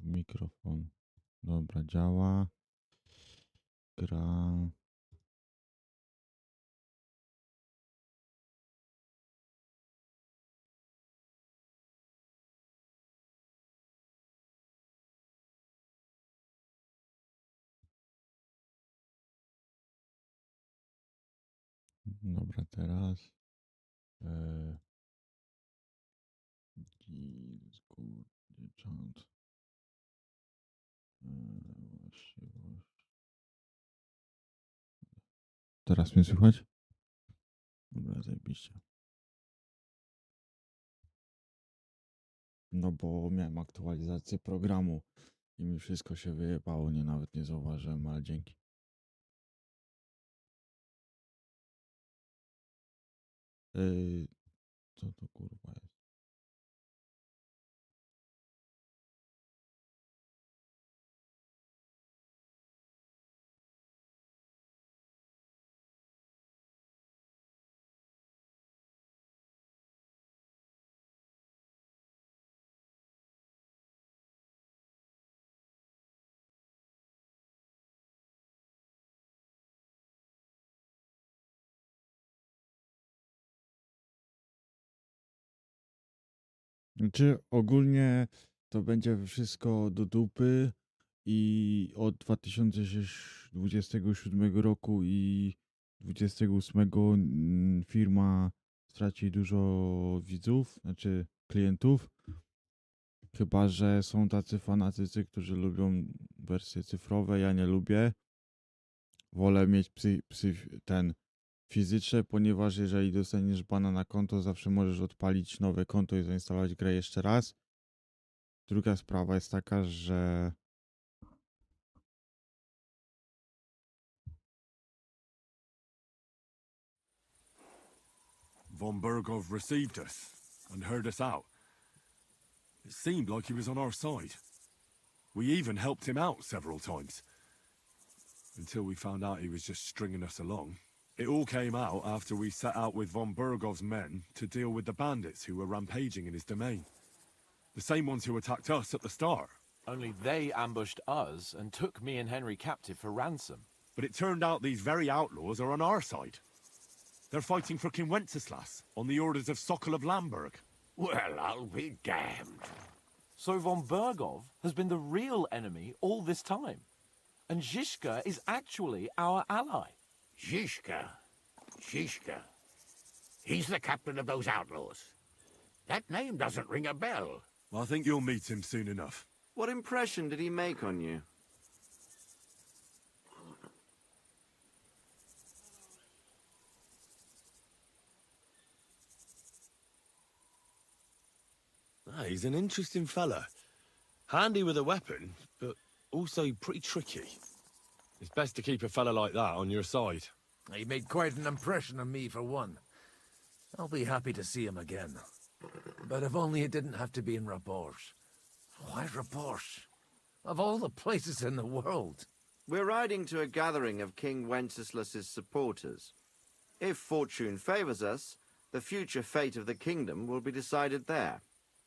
Mikrofon. Dobra, działa. Gra. Dobra, teraz. Dzieciąt. Właściwość. Teraz mnie słychać? Dobra, zajebiście. No bo miałem aktualizację programu i mi wszystko się wyjebało, nawet nie zauważyłem, ale dzięki. Co to kurwa jest? Znaczy ogólnie to będzie wszystko do dupy i od 2027 roku i 28 firma straci dużo widzów, znaczy klientów. Chyba że są tacy fanatycy, którzy lubią wersje cyfrowe, ja nie lubię. Wolę mieć ten fizyczne, ponieważ jeżeli dostaniesz bana na konto, zawsze możesz odpalić nowe konto i zainstalować grę jeszcze raz. Druga sprawa jest taka, że Von Bergov received us and heard us out. It seemed like he was on our side. We even helped him out several times. Until we found out he was just stringing us along. It all came out after we set out with Von Bergov's men to deal with the bandits who were rampaging in his domain. The same ones who attacked us at the start. Only they ambushed us and took me and Henry captive for ransom. But it turned out these very outlaws are on our side. They're fighting for King Wenceslas on the orders of Sokol of Lamberg. Well, I'll be damned. So Von Bergov has been the real enemy all this time. And Zizka is actually our ally. Zizka. He's the captain of those outlaws. That name doesn't ring a bell. I think you'll meet him soon enough. What impression did he make on you? He's an interesting fella. Handy with a weapon, but also pretty tricky. It's best to keep a fella like that on your side. He made quite an impression on me, for one. I'll be happy to see him again. But if only it didn't have to be in Rapors. Why Rapors? Of all the places in the world. We're riding to a gathering of King Wenceslas's supporters. If fortune favors us, the future fate of the kingdom will be decided there.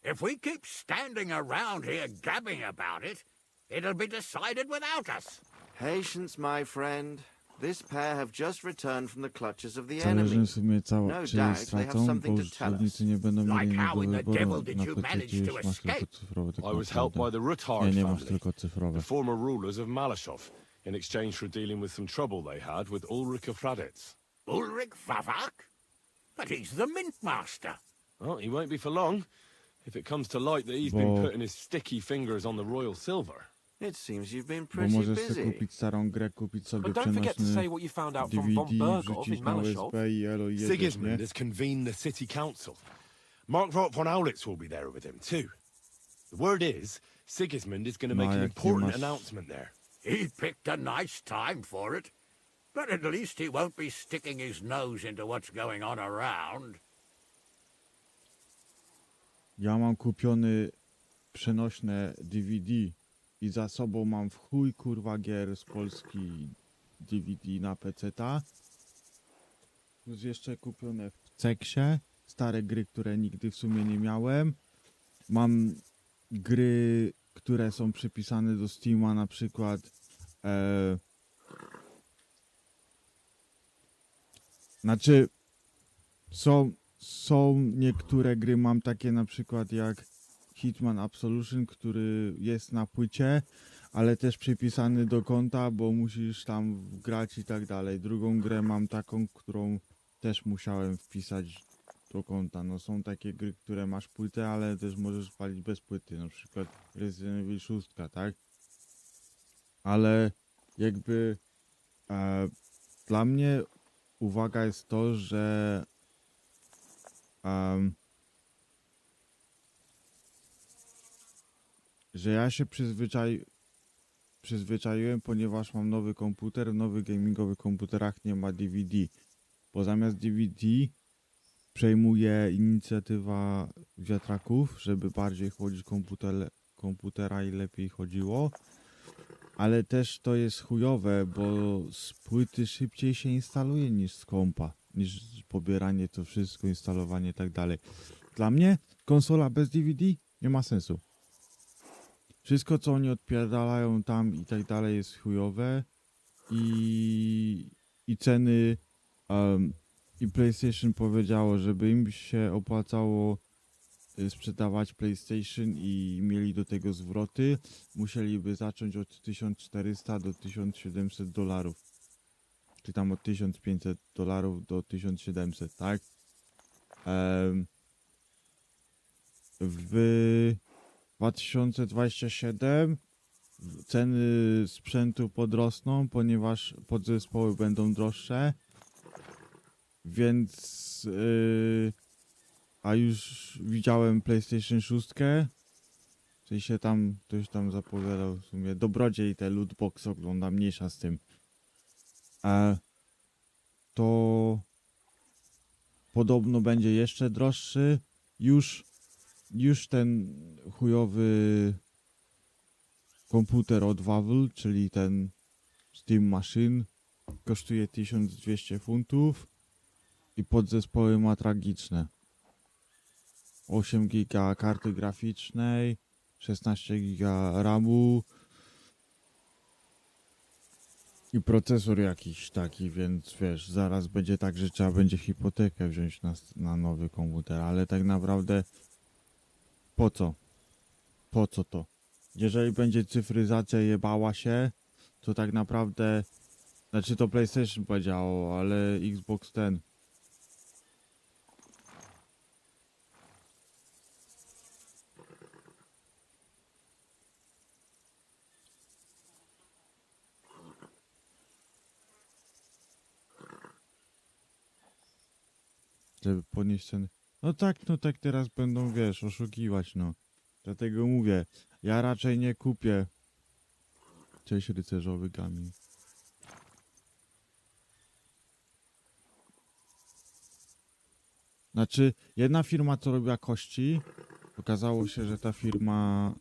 If we keep standing around here gabbing about it, it'll be decided without us. Patience, my friend. This pair have just returned from the clutches of the zależy enemy. w sumie cała, No czy doubt jej they have stracą, something bo to tell us. użytkownicy nie będą mieli Like how innego in the devil wyboru. did Na you PC manage już to masz tylko escape? cyfrowe, tak I was helped by naprawdę. the Ruthard Nie, nie masz family, tylko the cyfrowe. former rulers of Malashov, in exchange for dealing with some trouble they had with Ulrich of Raditz. Ulrich Vavak? But he's the mint master. Well, he won't be for long, if it comes to light that he's Bo- been putting his sticky fingers on the royal silver. It seems you've been Bo pretty możesz sobie busy. kupić starą grę, kupić sobie But don't forget to say przenośny what you found out from Von DVD, Bergov wrzucić in na Malashov. USB i elo i jedziesz, nie? Sigismund has convened the city council. Markvart von Aulitz will be there with him, too. The word is, Sigismund is going to No, make an jak nie important masz- announcement there. He picked a nice time for it. But at least he won't be sticking his nose into what's going on around. Ja mam kupiony przenośne DVD i za sobą mam w chuj kurwa gier z Polski DVD na PC-ta. Plus jeszcze kupione w Ceksie stare gry, które nigdy w sumie nie miałem. Mam gry, które są przypisane do Steama, na przykład znaczy są niektóre gry, mam takie na przykład jak Hitman Absolution, który jest na płycie, ale też przypisany do konta, bo musisz tam grać i tak dalej. Drugą grę mam taką, którą też musiałem wpisać do konta. No są takie gry, które masz płytę, ale też możesz palić bez płyty, na przykład Resident Evil 6, tak? Ale jakby dla mnie uwaga jest to, że ja się przyzwyczaiłem, ponieważ mam nowy komputer. W nowych gamingowych komputerach nie ma DVD, bo zamiast DVD przejmuje inicjatywa wiatraków, żeby bardziej chłodzić komputera i lepiej chodziło. Ale też to jest chujowe, bo z płyty szybciej się instaluje niż z kompa, niż pobieranie to wszystko, instalowanie i tak dalej. Dla mnie konsola bez DVD nie ma sensu. Wszystko, co oni odpierdalają tam i tak dalej, jest chujowe i ceny i PlayStation powiedziało, żeby im się opłacało sprzedawać PlayStation i mieli do tego zwroty, musieliby zacząć od 1400 do 1700 dolarów. Czy tam od 1500 dolarów do 1700, tak? W 2027 ceny sprzętu podrosną, ponieważ podzespoły będą droższe, więc a już widziałem PlayStation 6, w sensie tam ktoś tam zapowiadał w sumie dobrodziej te lootbox ogląda, mniejsza z tym. To podobno będzie jeszcze droższy. Już ten chujowy komputer od Wavel, czyli ten Steam Machine, kosztuje 1200 funtów i podzespoły ma tragiczne. 8 giga karty graficznej, 16 giga RAMu i procesor jakiś taki, więc wiesz, zaraz będzie tak, że trzeba będzie hipotekę wziąć na nowy komputer, ale tak naprawdę po co? Po co to? Jeżeli będzie cyfryzacja jebała się, to tak naprawdę, znaczy to PlayStation powiedziało, ale Xbox ten. Żeby podnieść ceny. No tak teraz będą, wiesz, oszukiwać, no. Dlatego mówię, ja raczej nie kupię. Cześć rycerzowy gami. Znaczy, jedna firma, co robiła kości, okazało się, że ta firma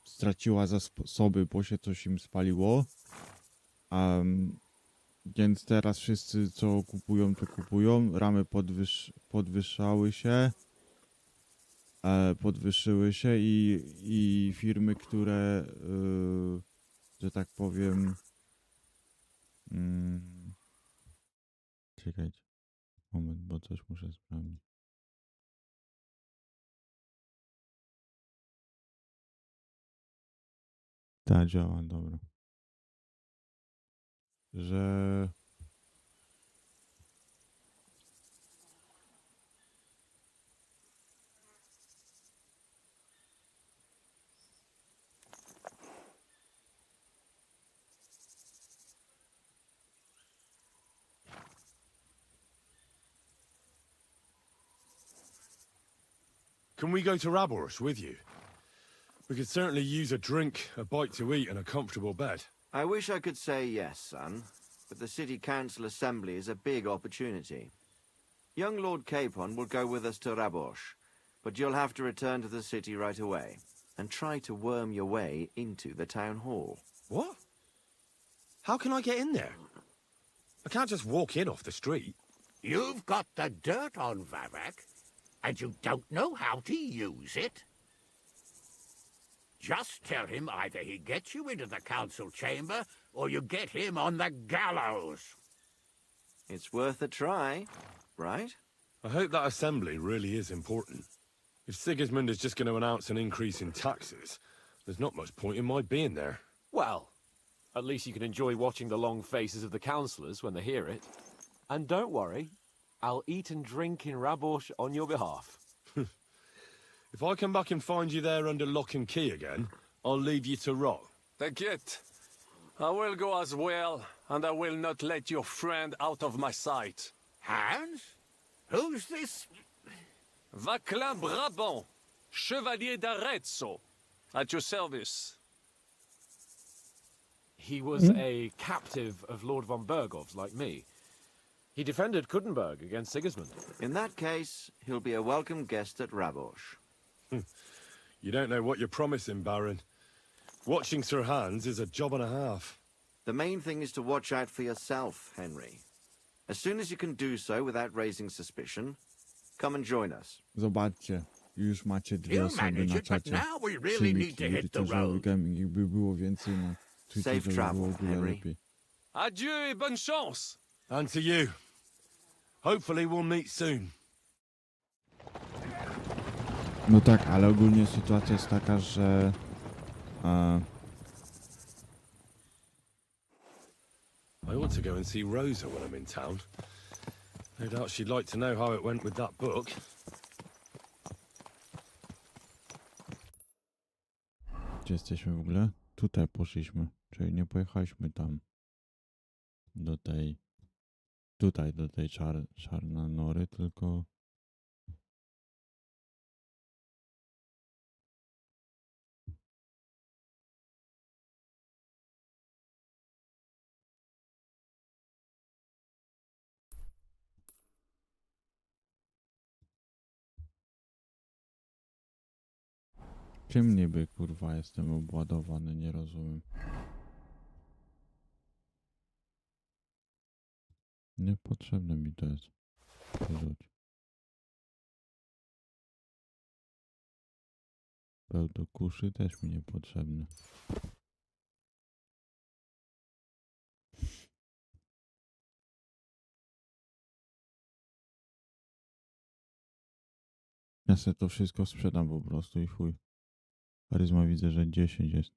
straciła zasoby, bo się coś im spaliło. Więc teraz wszyscy, co kupują, to kupują. Ramy podwyższyły się i firmy, które, że tak powiem, czekajcie, moment, bo coś muszę sprawdzić. Ta działa, dobra. Że Can we go to Rabors with you? We could certainly use a drink, a bite to eat, and a comfortable bed. I wish I could say yes, son, but the City Council Assembly is a big opportunity. Young Lord Capon will go with us to Rabosh, but you'll have to return to the city right away and try to worm your way into the town hall. What? How can I get in there? I can't just walk in off the street. You've got the dirt on Vavak, and you don't know how to use it? Just tell him either he gets you into the council chamber, or you get him on the gallows. It's worth a try, right? I hope that assembly really is important. If Sigismund is just going to announce an increase in taxes, there's not much point in my being there. Well, at least you can enjoy watching the long faces of the councillors when they hear it. And don't worry, I'll eat and drink in Rabosh on your behalf. If I come back and find you there under lock and key again, I'll leave you to rot. T'inquiète. I will go as well, and I will not let your friend out of my sight. Hans? Who's this? Vaclin Brabant, Chevalier d'Arezzo, at your service. He was a captive of Lord von Bergov's, like me. He defended Kuttenberg against Sigismund. In that case, he'll be a welcome guest at Rabosh. You don't know what you're promising, Baron. Watching Sir Hans is a job and a half. The main thing is to watch out for yourself, Henry. As soon as you can do so without raising suspicion, come and join us. Zobaczcie, już macie dwie You osoby manage na it, but czacie. now we really need to hit the road. Wyciagam, jakby było więcej na Twitterze, Safe to by travel, było o wiele Henry. lepiej. Adieu et bonne chance. And to you. Hopefully we'll meet soon. No tak, ale ogólnie sytuacja jest taka, że I ought to go and see Rosa when I'm in town. No doubt she'd like to know how it went with that book. gdzie jesteśmy w ogóle? Tutaj poszliśmy, czyli nie pojechaliśmy tam do tej tutaj do tej czarnej nory, tylko czym niby kurwa jestem obładowany, nie rozumiem. Niepotrzebne mi to jest. Wyrzuć. Pełno kuszy też mi niepotrzebne. Ja sobie to wszystko sprzedam po prostu i chuj. Charyzma widzę, że 10 jest.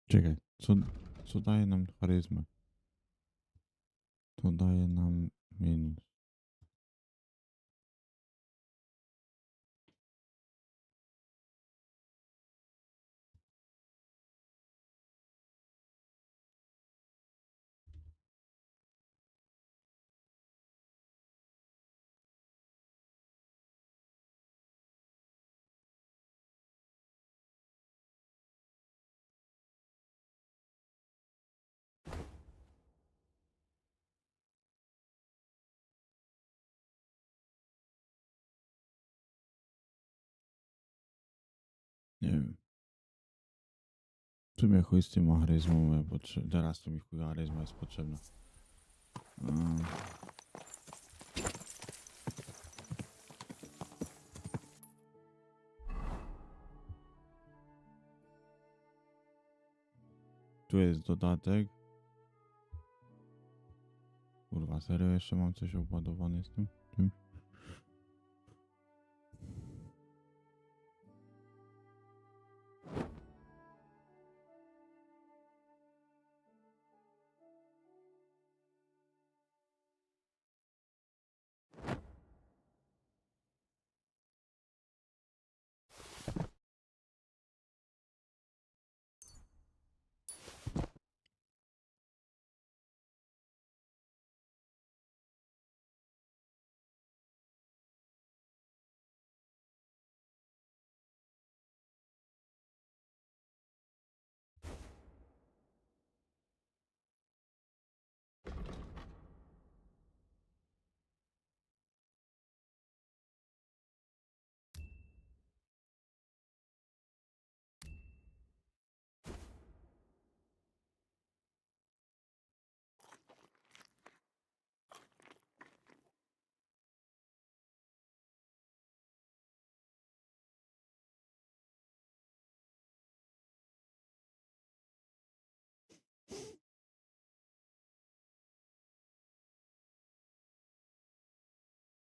Czekaj, co daje nam charyzmę? To daje nam minus. Nie wiem. W sumie chuj z tym charyzmą, teraz to mi chuj charyzma jest potrzebna. Tu jest dodatek. Kurwa, serio jeszcze mam coś obładowane z tym?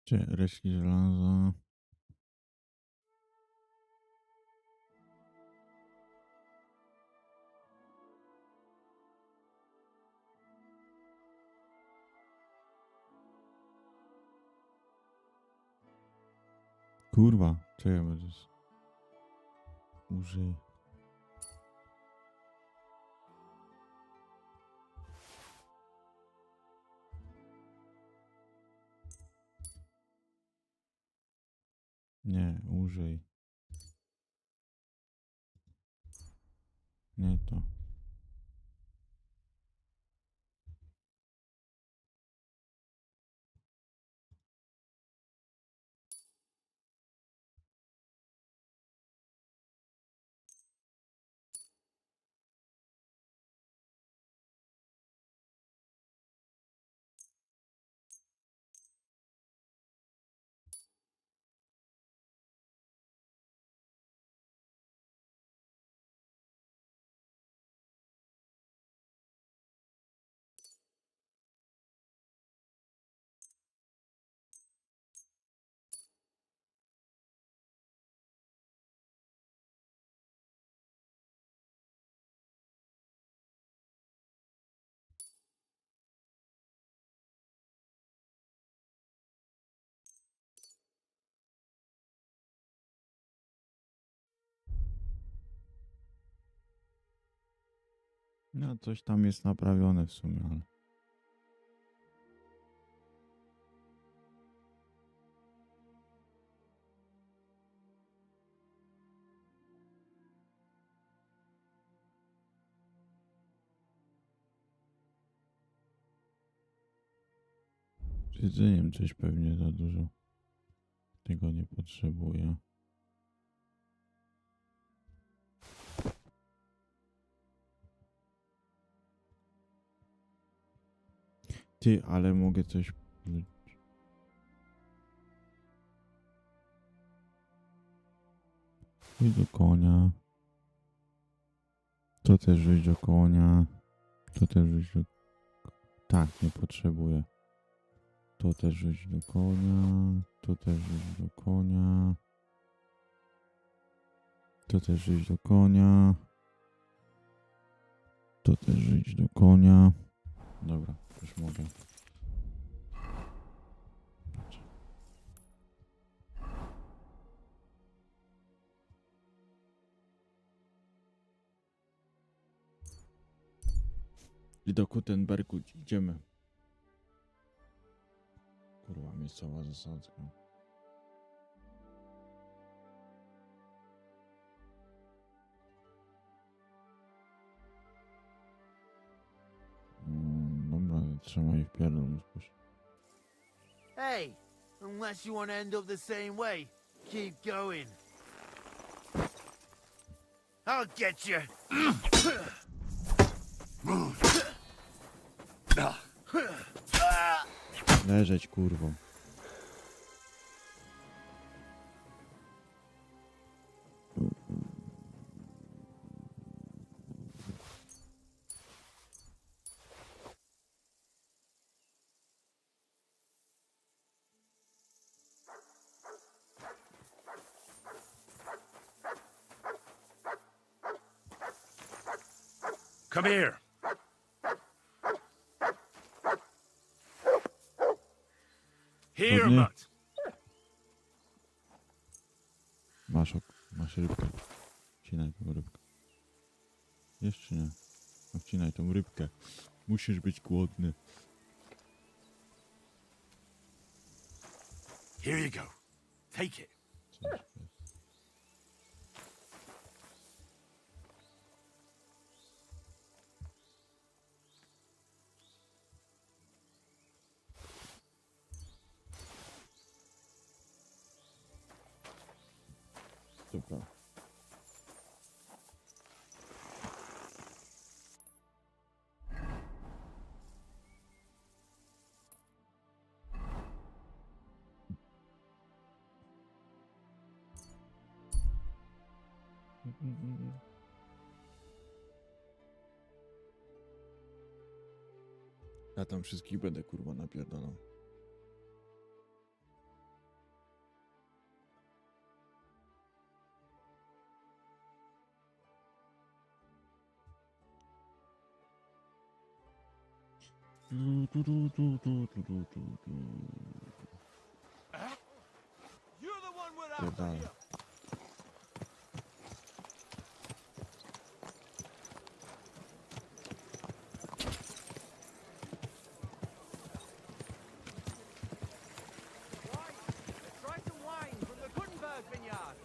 Czy resztki żelaza? Kurwa, czekaj, bo to jest... Użyj. Nie, użyj. Nie to. No, coś tam jest naprawione w sumie, ale... Z jedzeniem coś pewnie za dużo. Tego nie potrzebuję. Ty, ale mogę coś... Wyjść do konia. To też wyjść do konia. To też wyjść do... Tak, nie potrzebuję. To też wyjść do konia. To też wyjść do konia. To też wyjść do konia. To też wyjść do konia. Dobra, już mogę. I do Gutenbergu idziemy. Kurwa, miejscowa zasadzka. Dobra, trzymaj w pierdol. Hey, unless you want to end up the same way, keep going. I'll get you. Leżeć, kurwo. Come here. Here, Ładnie. mutt. Masz rybkę. Wcinaj tą rybkę. Jeszcze nie. No, wcinaj tą rybkę. Musisz być głodny. Here you go. Take it. Coś jest. Super. Ja tam wszystkich będę kurwa napierdalał. You're the one we're after Pierdalaj. here. Try some wine from the Gutenberg vineyard.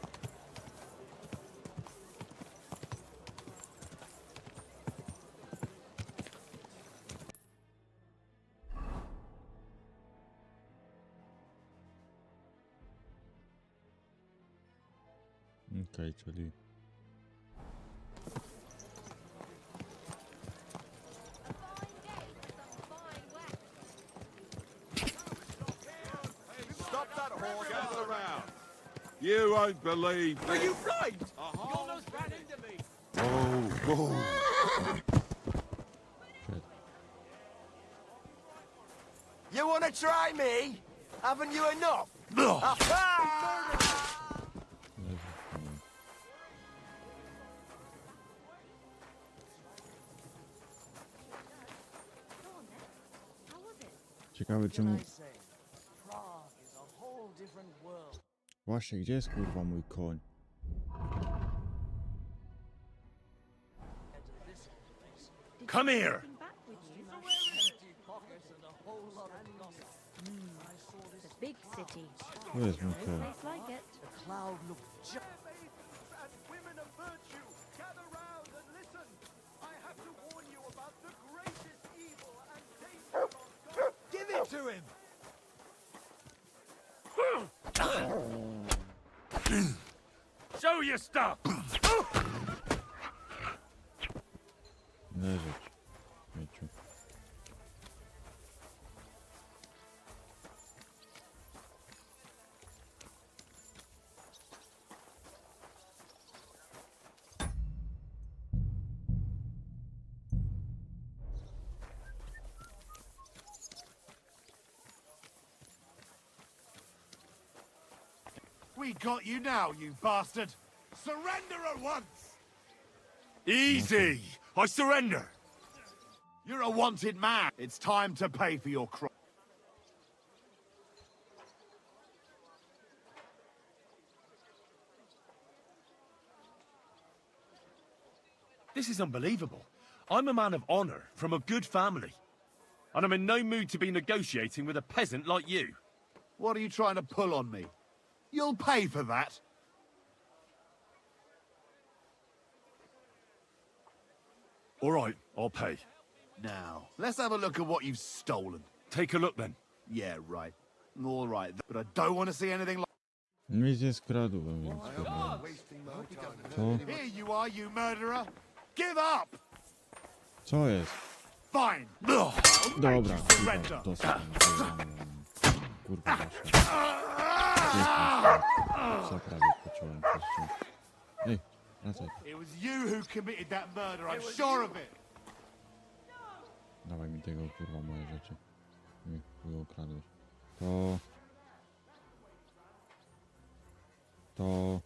Okej, czyli... Stop that horse. Gather around. You won't believe Are this. you blind? You almost ran into me. Oh, oh. Shit. You want to try me? Haven't you enough? Ciekawe czemu... Właśnie, gdzie jest kurwa mój koń? Come here! It's a big city. To jest mój koń. Place like it. Cloud looked just... and women of virtue, gather round and listen. I have to warn you about the greatest evil and danger on God. Give it to him! Show your stuff! Leżeć. Mieciu. We got you now, you bastard! Surrender at once! Easy! I surrender! You're a wanted man. It's time to pay for your crime. This is unbelievable. I'm a man of honor from a good family. And I'm in no mood to be negotiating with a peasant like you. What are you trying to pull on me? You'll pay for that. All right, I'll pay. Now, let's have a look at what you've stolen. Take a look then. Yeah, right. All right, but I don't want to see anything like... Nic nie skradłem, więc kurwa. Co? Here you are, you murderer! Give up! Co jest? Fine! Dobra, kurwa, dosyć. Kurwa, wasza. Co prawie pociąłem przez ścianę. Ej, wracaj. It was you who committed that murder, I'm sure of it! Dawaj mi tego, kurwa, moje rzeczy. Mi go ukradłeś. To...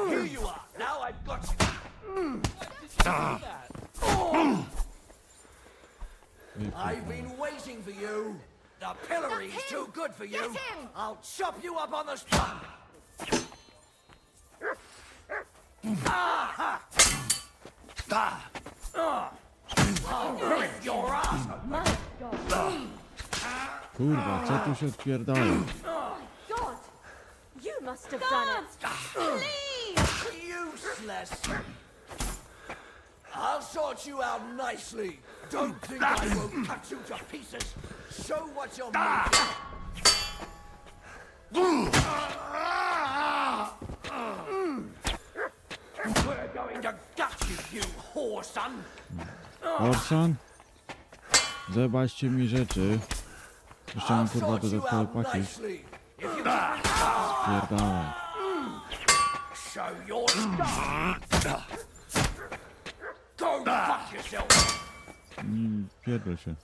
Here you are! Now I've got you! I've been waiting for you. The pillory's too good for you. I'll chop you up on the spot. I'll rip your ass. Kurwa, co tu się odpierdala? God! You must have done it! Useless. I'll sort you out nicely. Don't think I won't cut you to pieces. Show what you're made of. We're going to gut you, you whore son. Orson? Zobaczcie mi rzeczy. Jeszcze mam I'll kurwa sort you dodatkowe out paki. nicely. If you Pierdalaj. show your stuff. Go fuck yourself. Pierdol się.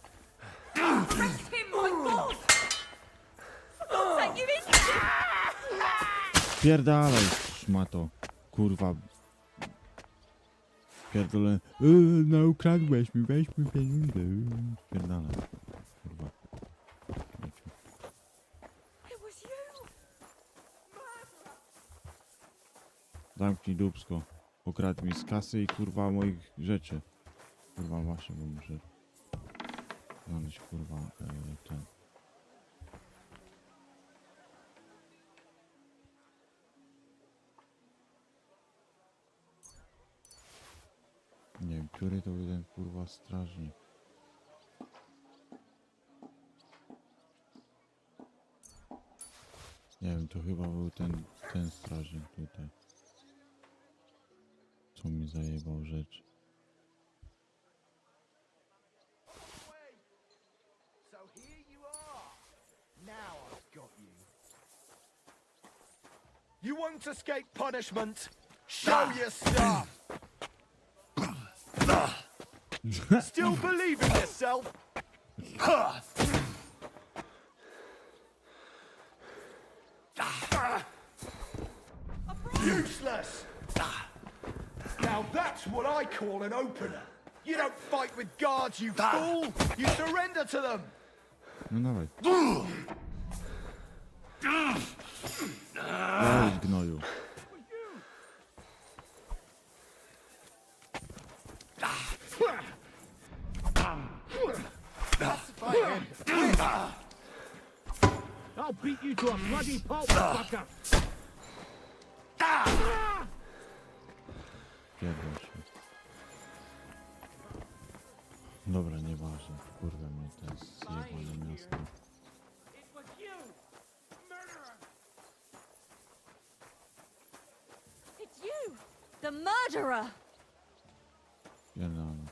Arrest him, my God! For God's sake, you idiot! Pierdalaj, szmato. Kurwa. Pierdolę. No ukradłeś mi, weź mi pieniądze. Pierdolę. Kurwa. It was you! Zamknij dupsko. Okradł mi z kasy i kurwa moich rzeczy. Kurwa właśnie, bo muszę znaleźć kurwa ten. Nie wiem, który to był ten kurwa strażnik. Nie wiem, to chyba był ten strażnik tutaj. Co mi zajebał rzecz. So here you are. Now I've got you. You won't escape punishment. Show your stuff. Still believe in yourself? Useless. Now that's what I call an opener. You don't fight with guards, you fool. You surrender to them. No dawaj. Daj, gnoju. I'll beat you to a bloody pulp, fucker. Pierdol się. Dobra, nieważne. Kurwa mnie to jest zjebane miasto. It's you! The murderer! Pierdolę.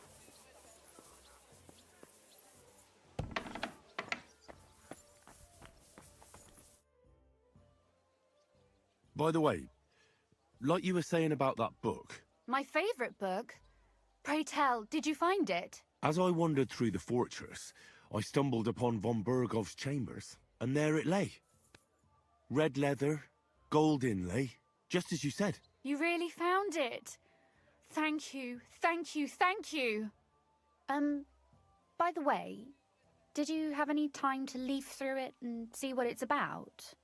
By the way, like you were saying about that book, My favourite book. Pray tell, did you find it? as I wandered through the fortress, I stumbled upon von Bergov's chambers, and there it lay. Red leather, gold inlay, just as you said. You really found it. Thank you, thank you, thank you. By the way, did you have any time to leaf through it and see what it's about?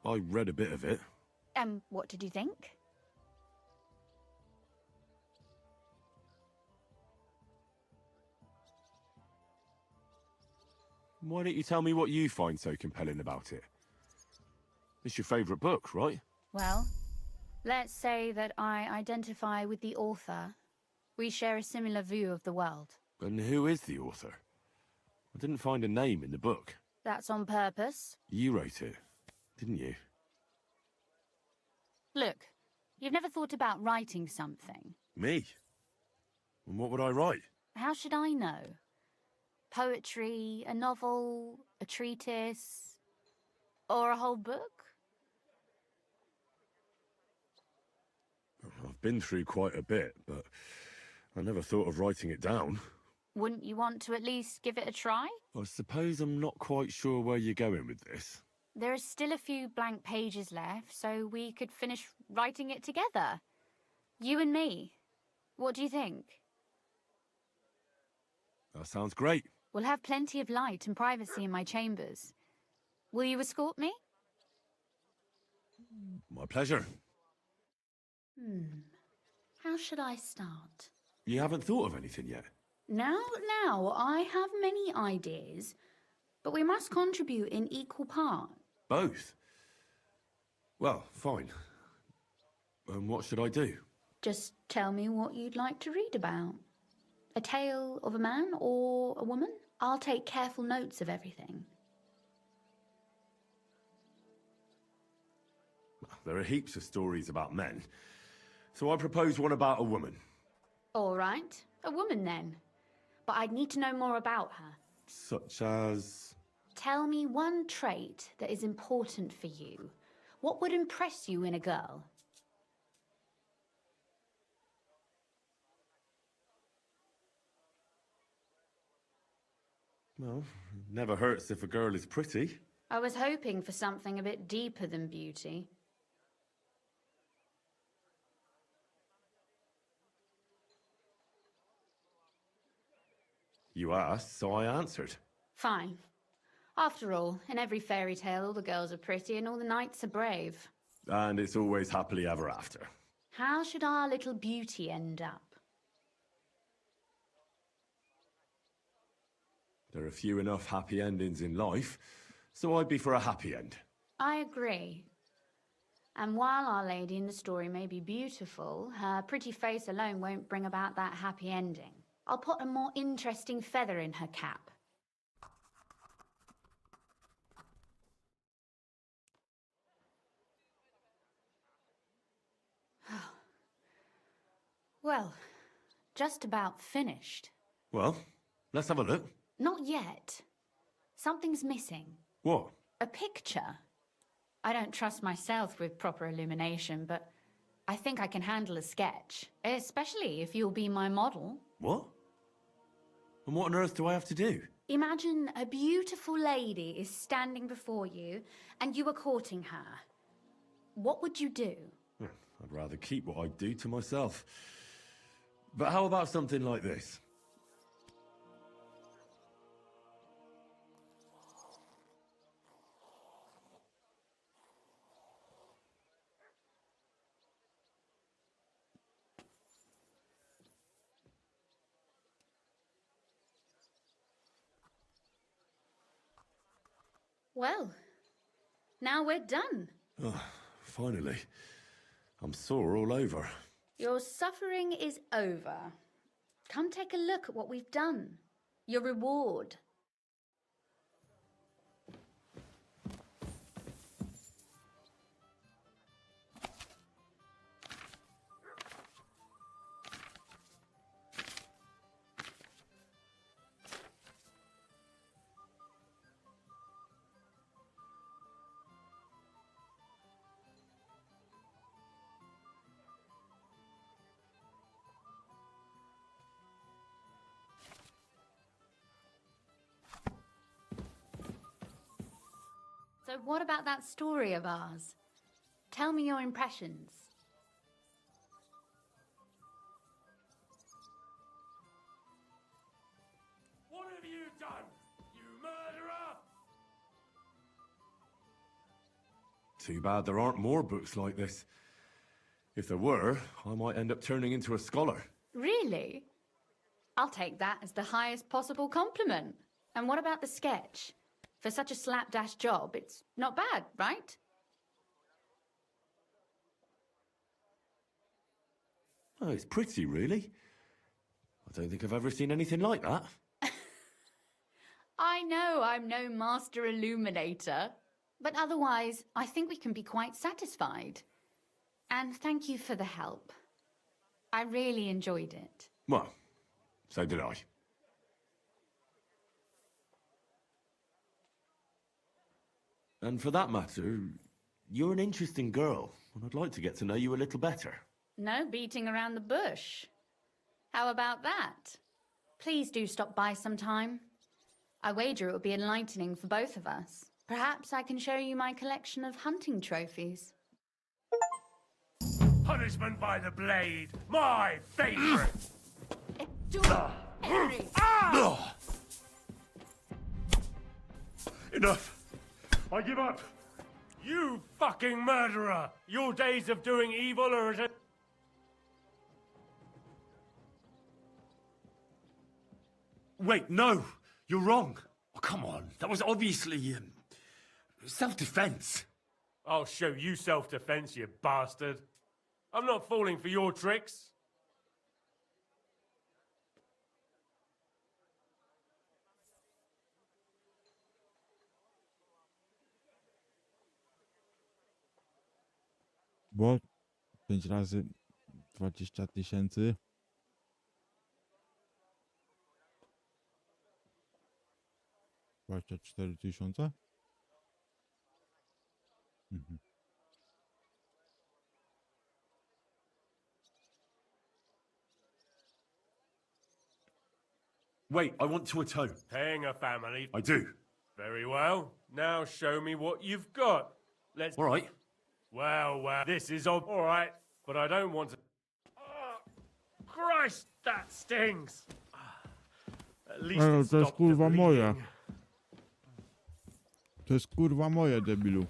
I read a bit of it. What did you think? Why don't you tell me what you find so compelling about it? It's your favourite book, right? Well, let's say that I identify with the author. We share a similar view of the world. And who is the author? I didn't find a name in the book. That's on purpose. You wrote it, didn't you? Look, you've never thought about writing something. Me? And what would I write? How should I know? Poetry, a novel, a treatise, or a whole book? I've been through quite a bit, but I never thought of writing it down. Wouldn't you want to at least give it a try? I suppose I'm not quite sure where you're going with this. There are still a few blank pages left, so we could finish writing it together. You and me. What do you think? That sounds great. We'll have plenty of light and privacy in my chambers. Will you escort me? My pleasure. How should I start? You haven't thought of anything yet? Now, I have many ideas, but we must contribute in equal parts. Both? Well, fine. And what should I do? Just tell me what you'd like to read about. A tale of a man or a woman? I'll take careful notes of everything. There are heaps of stories about men, so I propose one about a woman. All right, a woman then. But I'd need to know more about her. Such as... Tell me one trait that is important for you. What would impress you in a girl? Well, Never hurts if a girl is pretty. I was hoping for something a bit deeper than beauty. You asked, so I answered. Fine. After all, in every fairy tale, all the girls are pretty and all the knights are brave. And it's always happily ever after. How should our little beauty end up? There are few enough happy endings in life, so I'd be for a happy end. I agree. And while Our Lady in the story may be beautiful, her pretty face alone won't bring about that happy ending. I'll put a more interesting feather in her cap. Well, just about finished. Well, let's have a look. Not yet. Something's missing. What? A picture. I don't trust myself with proper illumination, but I think I can handle a sketch, especially if you'll be my model. What? And what on earth do I have to do? Imagine a beautiful lady is standing before you and you are courting her. What would you do? I'd rather keep what I do to myself. But how about something like this? Well, now we're done. Oh, finally. I'm sore all over. Your suffering is over. Come take a look at what we've done. Your reward. So what about that story of ours? Tell me your impressions. What have you done, you murderer? Too bad there aren't more books like this. If there were, I might end up turning into a scholar. Really? I'll take that as the highest possible compliment. And what about the sketch? For such a slapdash job, it's not bad, right? Oh, it's pretty, really. I don't think I've ever seen anything like that. I know I'm no master illuminator, but otherwise, I think we can be quite satisfied. And thank you for the help. I really enjoyed it. Well, so did I. And for that matter, you're an interesting girl, and I'd like to get to know you a little better. No beating around the bush. How about that? Please do stop by sometime. I wager it will be enlightening for both of us. Perhaps I can show you my collection of hunting trophies. Punishment by the blade, my favorite. Do it, Henry! Enough. I give up. You fucking murderer! Your days of doing evil are at... Wait, no! You're wrong. Oh, come on. That was obviously, self-defense. I'll show you self-defense, you bastard. I'm not falling for your tricks. Bo 5 razy 20 000. 24 000? Mhm. wait, I want to atone. Paying a family. I do. Very well. Now show me what you've got. Let's... All right. Well, this is all right, but I don't want to... Oh, Christ, that stings! At least to it jest stopped the kurwa moje. bleeding. To jest kurwa moje, debilu.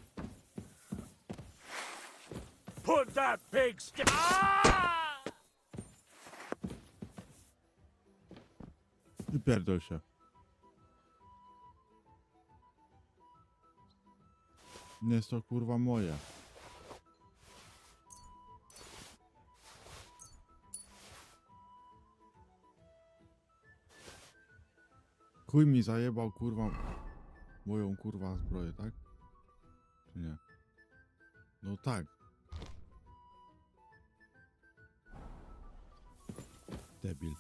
Put that big stick... Ah! I pierdol się. Nie jest to kurwa moje. Chuj mi zajebał kurwa moją kurwa zbroję, tak? Czy nie? No tak. Debil.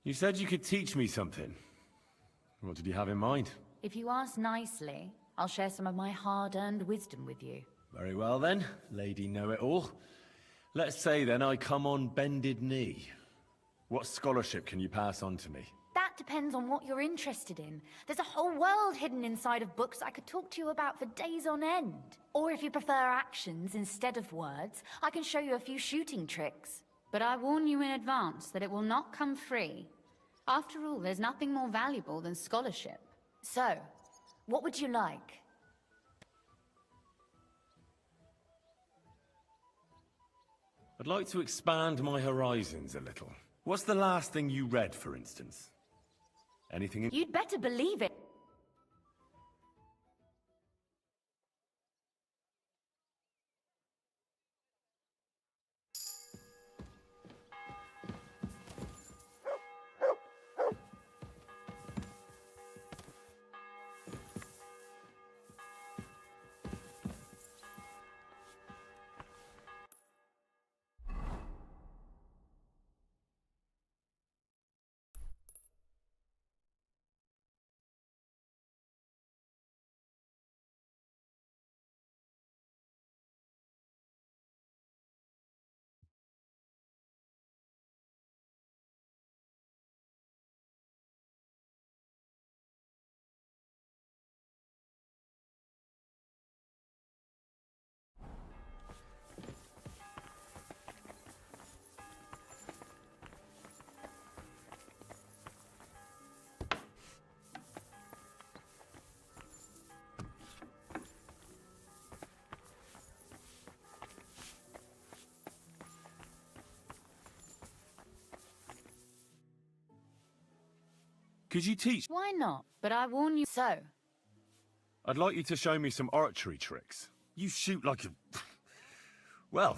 You said you could teach me something. What did you have in mind? If you ask nicely, I'll share some of my hard-earned wisdom with you. Very well then, Lady Know-It-All. Let's say then I come on bended knee. What scholarship can you pass on to me? That depends on what you're interested in. There's a whole world hidden inside of books I could talk to you about for days on end. Or if you prefer actions instead of words, I can show you a few shooting tricks. But I warn you in advance that it will not come free. After all, there's nothing more valuable than scholarship. So, what would you like? I'd like to expand my horizons a little. What's the last thing you read, for instance? Anything in... You'd better believe it. Could you teach? Why not? But I warn you. So, I'd like you to show me some archery tricks. You shoot like a... well,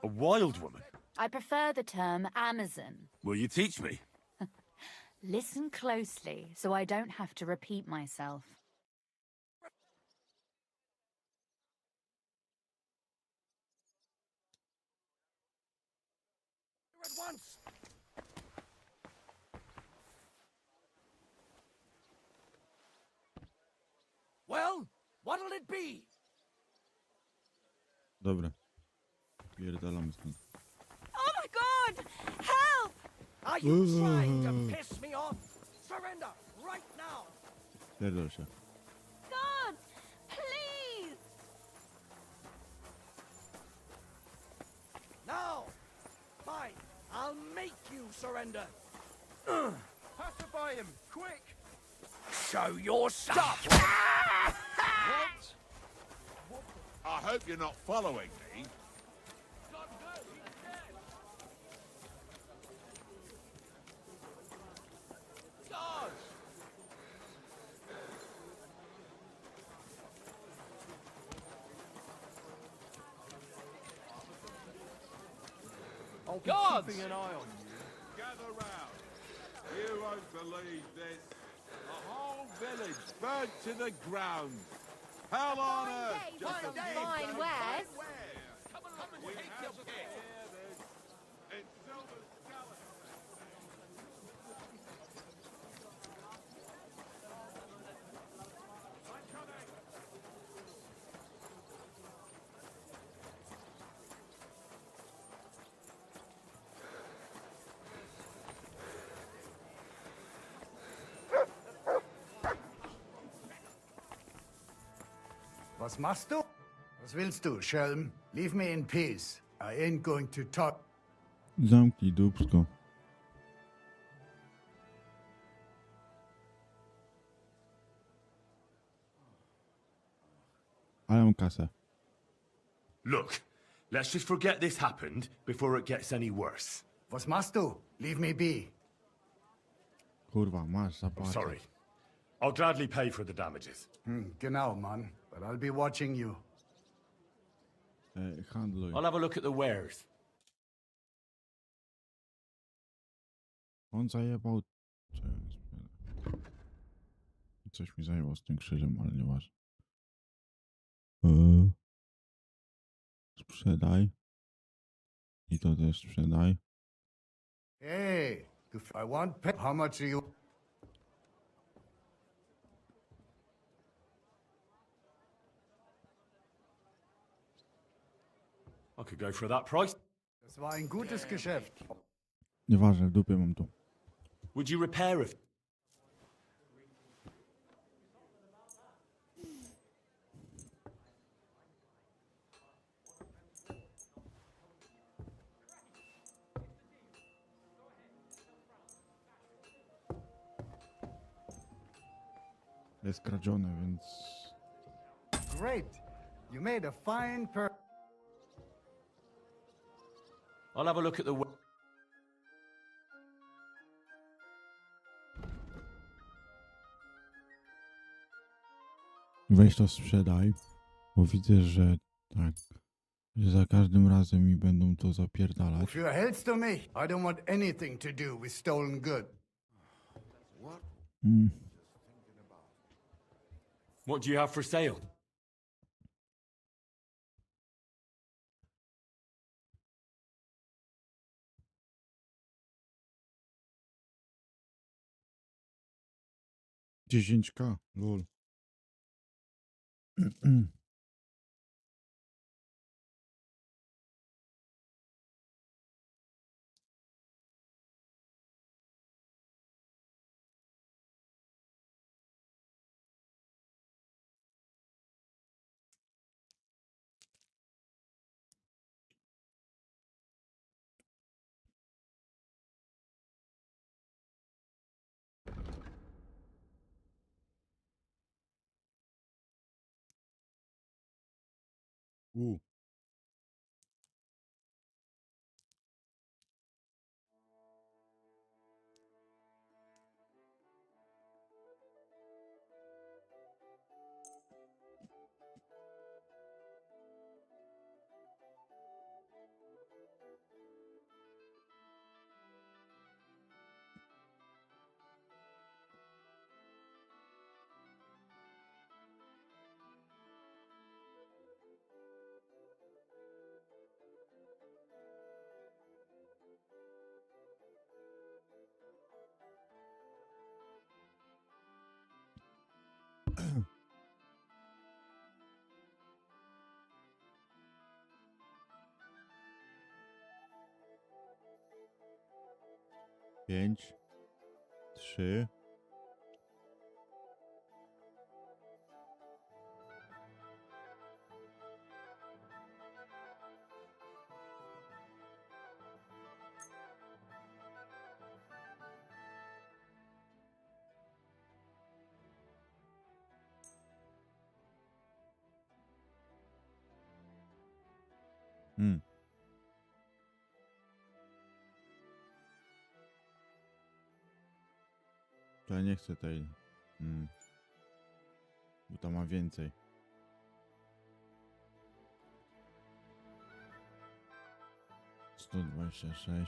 a wild woman. I prefer the term Amazon. Will you teach me? Listen closely, so I don't have to repeat myself. At once! Well, what'll it be? Dobra. Pierdolamy stąd. Oh my god! Help! Are you trying to piss me off? Surrender right now! Pierdol się. God, please! Now! Fine, I'll make you surrender. Pacify him, quick! Show your stuff! What? I hope you're not following me. I'll be Guards! keeping an eye on you. Gather round. You won't believe this. The whole village burnt to the ground. Hell on earth! Just a fine wares. Come and we have to hear this. It's Silver's skeleton. Was machst du? Was willst du, Schelm? Leave me in peace. I ain't going to talk. Zamknij dupsko. Ale mam kasę. Look, let's just forget this happened before it gets any worse. Was machst du? Leave me be. Kurwa, masz I'm zapłacę. sorry. I'll gladly pay for the damages. Genau, Mann. But I'll be watching you. Handluj. I'll have a look at the wares. On zajebał... Coś mi zajęło z tym krzyżem, ale nieważne. Sprzedaj. I to też sprzedaj. Hey, I want pay. How much are you? I could go for that price. Das war ein gutes Geschäft. Nieważne, w dupie mam to. Would you repair it? Jest kradzione, więc... Great. You made a fine I'll have a look at the... Weź to sprzedaj, bo widzę, że tak, że za każdym razem mi będą to zapierdalać. Wofür hältst du mich? I don't want anything to do with stolen goods. What do you have for sale? $10,000, lol. U. Pięć, 3. To ja nie chcę tej... Bo tam ma więcej. $126.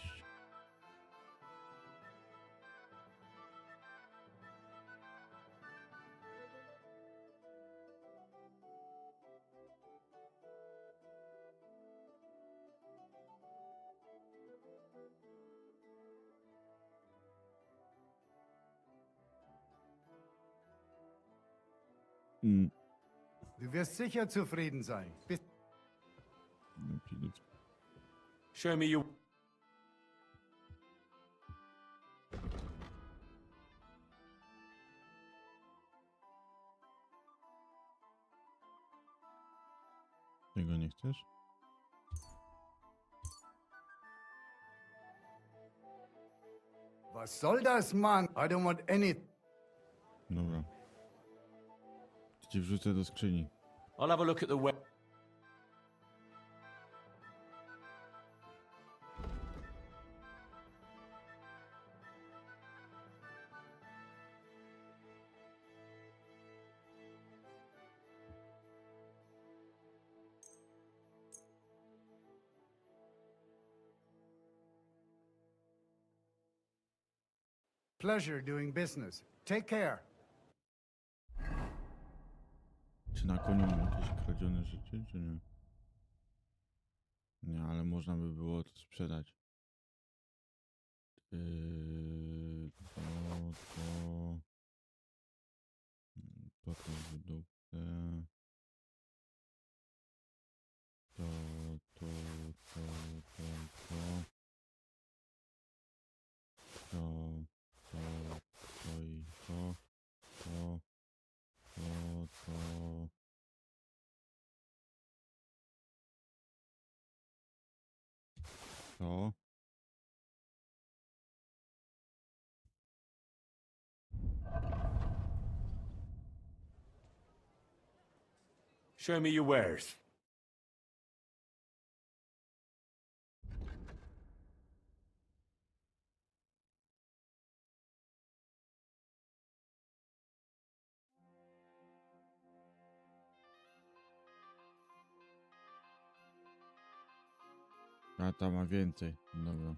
Du wirst sicher zufrieden sein. Show me your... Tego nie chcesz? Was soll das, Mann? I don't want any... Dobra. Ci wrzucę do skrzyni. I'll have a look at the web. Pleasure doing business. Take care. Czy na koniu mam jakieś kradzione rzeczy, czy nie? Nie, ale można by było to sprzedać. To wydupcę. To i to. Show me your wares. A tam ma więcej. Dobra.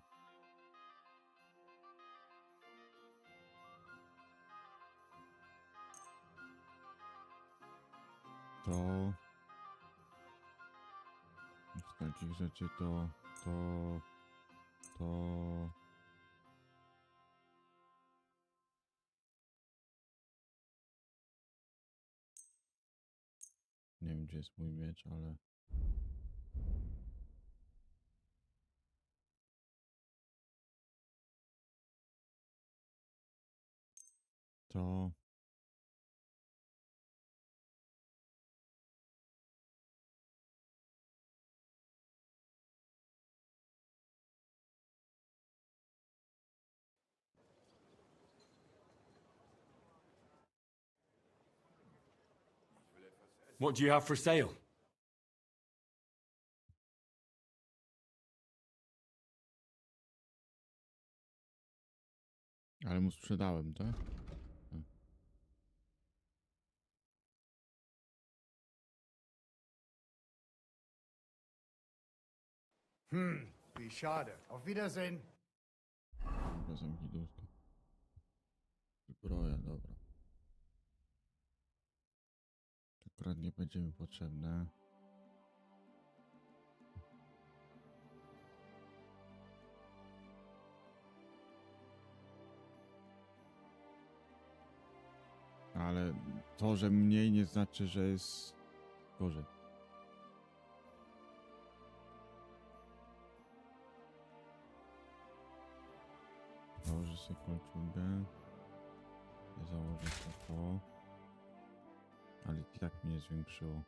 To z takich rzeczy to nie wiem, gdzie jest mój miecz, ale to What do you have for sale? ale mu sprzedałem, tak? Wie schade. Auf Wiedersehen. Dobra, zamknij dłużko. Zbroja, dobra. Akurat nie będzie mi potrzebne. Ale to, że mniej nie znaczy, że jest gorzej. Założę sobie kolczugę. Założę sobie to. Ale i tak mnie zwiększyło.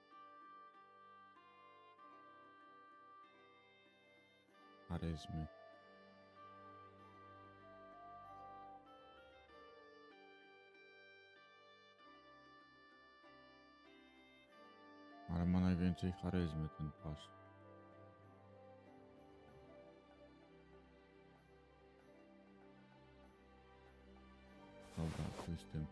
Charyzmy. Ale ma najwięcej charyzmy ten płaszcz. Dobra, tu z tym.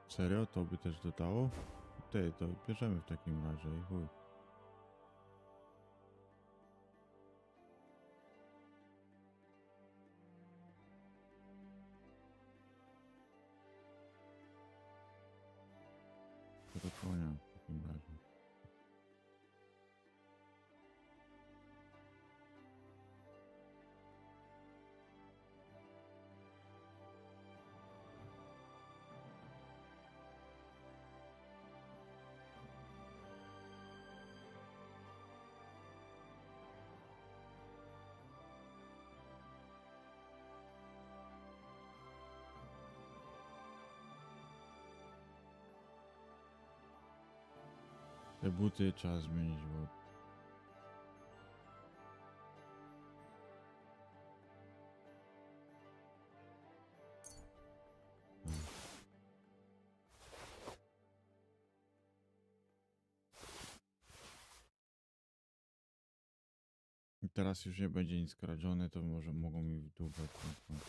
Serio? To by też dodało? Ty, to bierzemy w takim razie i chuj. do konia w takim razie. Te buty trzeba zmienić, bo... I teraz już nie będzie nic kradzione, to może mogą mi w dół wepchnąć.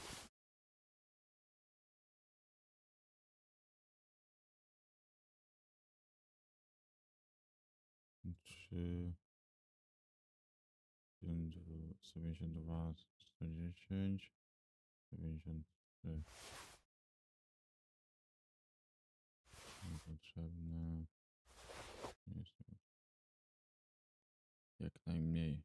Trzy, 172, 110, 93. Niepotrzebne. Jak najmniej.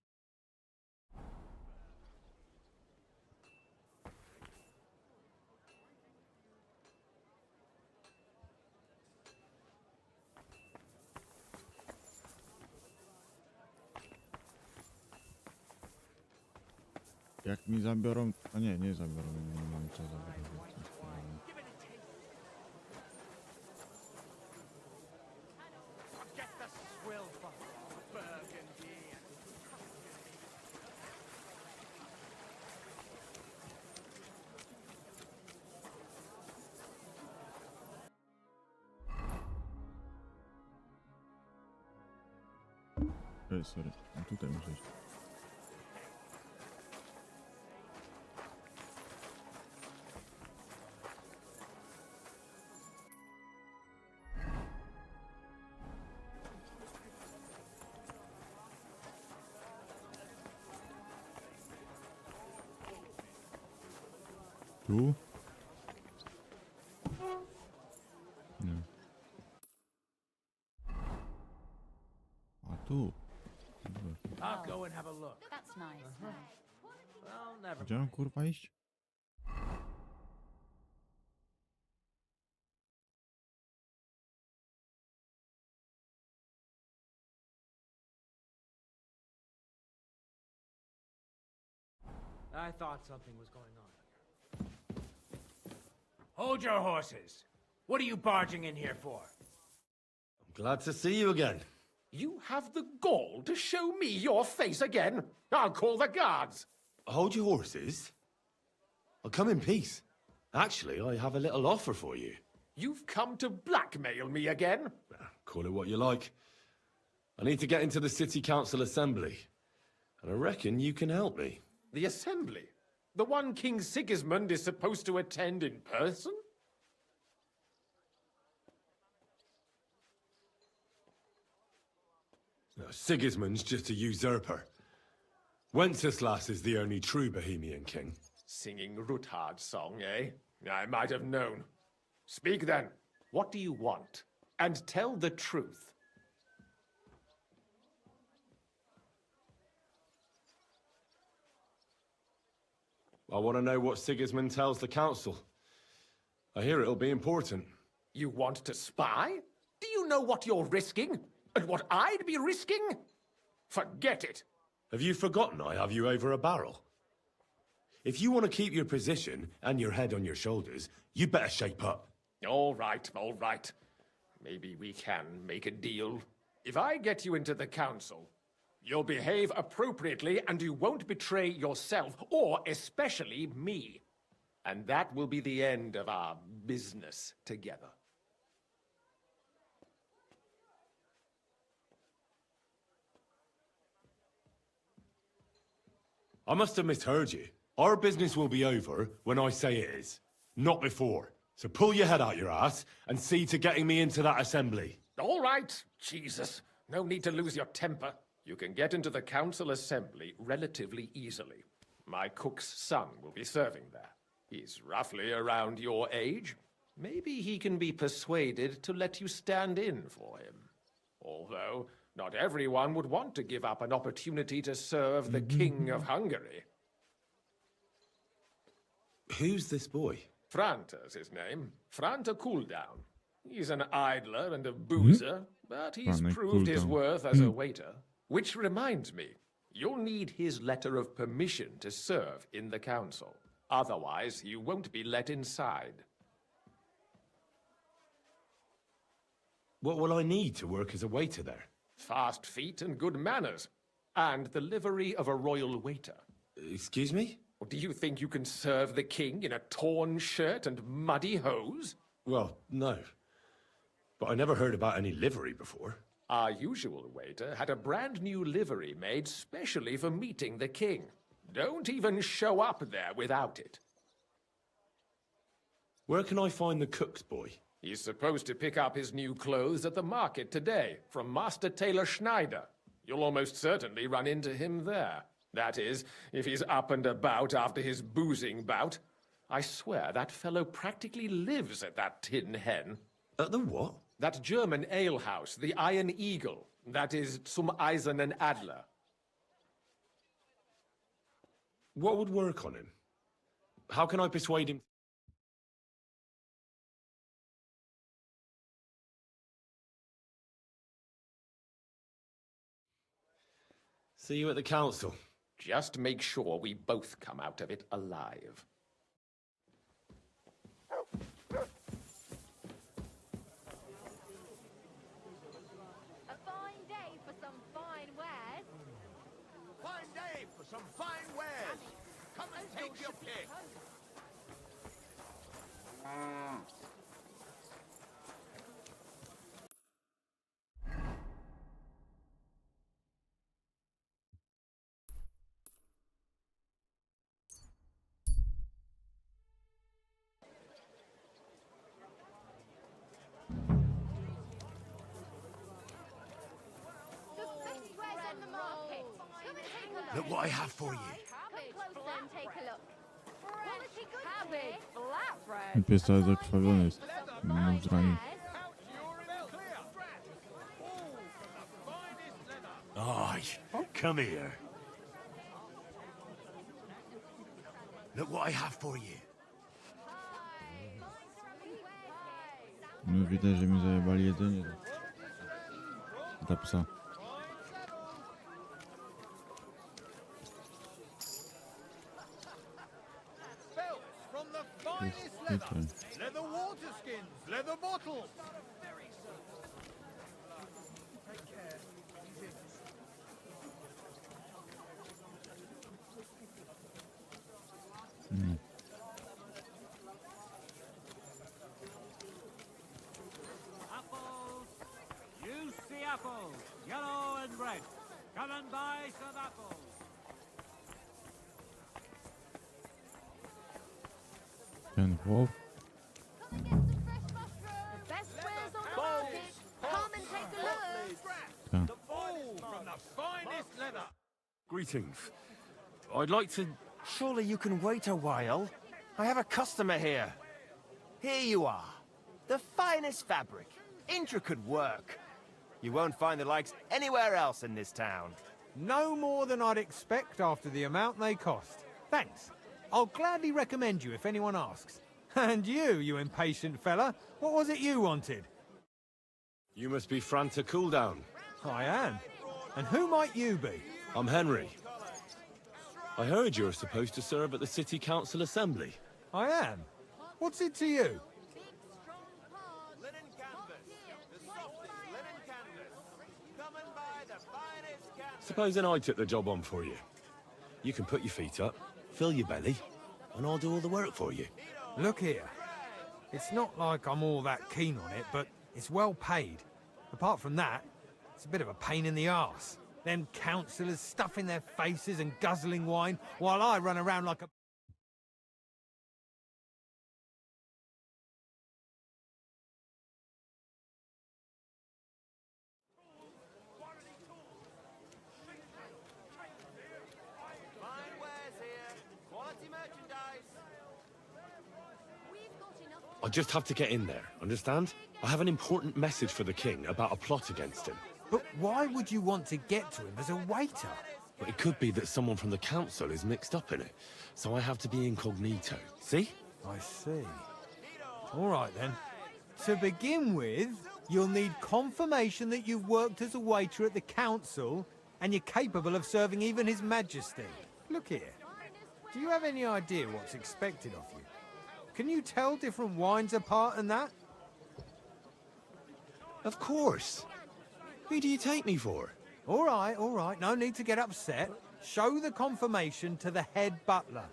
Jak mi zabiorą... A nie, nie zabiorą, nie mam co zabrać. Sorry, tutaj muszę iść. Tu? Nie. A tu? I'll go and have a look. That's nice. Well, never Gdzie mam kurwa iść? I thought something was going on. Hold your horses. What are you barging in here for? Glad to see you again. You have the gall to show me your face again? I'll call the guards. Hold your horses. I'll come in peace. Actually, I have a little offer for you. You've come to blackmail me again? Call it what you like. I need to get into the city council assembly. And I reckon you can help me. The assembly? The one King Sigismund is supposed to attend in person? No, Sigismund's just a usurper. Wenceslas is the only true Bohemian king. Singing Ruthard's song, eh? I might have known. Speak then. What do you want? And tell the truth. I want to know what Sigismund tells the council. I hear it'll be important. You want to spy? Do you know what you're risking? And what I'd be risking? Forget it. Have you forgotten I have you over a barrel? If you want to keep your position and your head on your shoulders, you better shape up. All right, all right. Maybe we can make a deal. If I get you into the council, you'll behave appropriately and you won't betray yourself, or especially me. And that will be the end of our business together. I must have misheard you. Our business will be over when I say it is, not before. So pull your head out your ass and see to getting me into that assembly. All right, Jesus. No need to lose your temper. You can get into the council assembly relatively easily. My cook's son will be serving there. He's roughly around your age. Maybe he can be persuaded to let you stand in for him. Although, not everyone would want to give up an opportunity to serve the King of Hungary. Who's this boy? Franta's his name. Franta Cooldown. He's an idler and a boozer, but he's Franta proved his Cooldown. worth as a waiter. Which reminds me, you'll need his letter of permission to serve in the council. Otherwise, you won't be let inside. What will I need to work as a waiter there? Fast feet and good manners. And the livery of a royal waiter. Excuse me? Do you think you can serve the king in a torn shirt and muddy hose? Well, no. But I never heard about any livery before. Our usual waiter had a brand new livery made specially for meeting the king. Don't even show up there without it. Where can I find the cook's boy? He's supposed to pick up his new clothes at the market today from Master Tailor Schneider. You'll almost certainly run into him there. That is, if he's up and about after his boozing bout. I swear that fellow practically lives at that Tin Hen. At the what? That German alehouse, the Iron Eagle. That is zum Eisernen Adler. What would work on him? How can I persuade him? See you at the council. Just make sure we both come out of it alive. A fine day for some fine wares. Fine day for some fine wares. Come and take your pick. The best wares on the market. Come and take a look. Look what I have for you. Come closer and take a look. Quality goods Cabbage, here. flatbread. Pies cały zakrwawiony jest. Mam zranił. Aye, come here. Look what I have for you. No widać, że mi zajebali jedzenie. Dla psa. Belts from the finest Tutaj. leather water skins, leather bottles. Apples. Juicy apples. Yellow and red. Come and buy some apples. Ten chłop. The best wares on the market. Come and take a look. Tak. All from the finest leather. Greetings. I'd like to... Surely you can wait a while. I have a customer here. Here you are. The finest fabric. Intricate work. You won't find the likes anywhere else in this town. No more than I'd expect after the amount they cost. Thanks. I'll gladly recommend you if anyone asks. And you impatient fella, what was it you wanted? You must be Franta Cooldown. I am. And who might you be? I'm Henry. I heard you're supposed to serve at the City Council Assembly. I am. What's it to you? Linen canvas. The softest linen canvas. Come and buy the finest canvas. Supposing I took the job on for you. You can put your feet up, fill your belly, and I'll do all the work for you. Look here. It's not like I'm all that keen on it, but it's well paid. Apart from that, it's a bit of a pain in the arse. Them councillors stuffing their faces and guzzling wine while I run around like a... Fine wares here. Quality merchandise. We've got enough I'll just have to get in there, understand? I have an important message for the king about a plot against him. But why would you want to get to him as a waiter? But it could be that someone from the council is mixed up in it, so I have to be incognito. See? I see. All right, then. To begin with, you'll need confirmation that you've worked as a waiter at the council and you're capable of serving even His Majesty. Look here. Do you have any idea what's expected of you? Can you tell different wines apart and that? Of course. Who do you take me for? All right. No need to get upset. Show the confirmation to the head butler.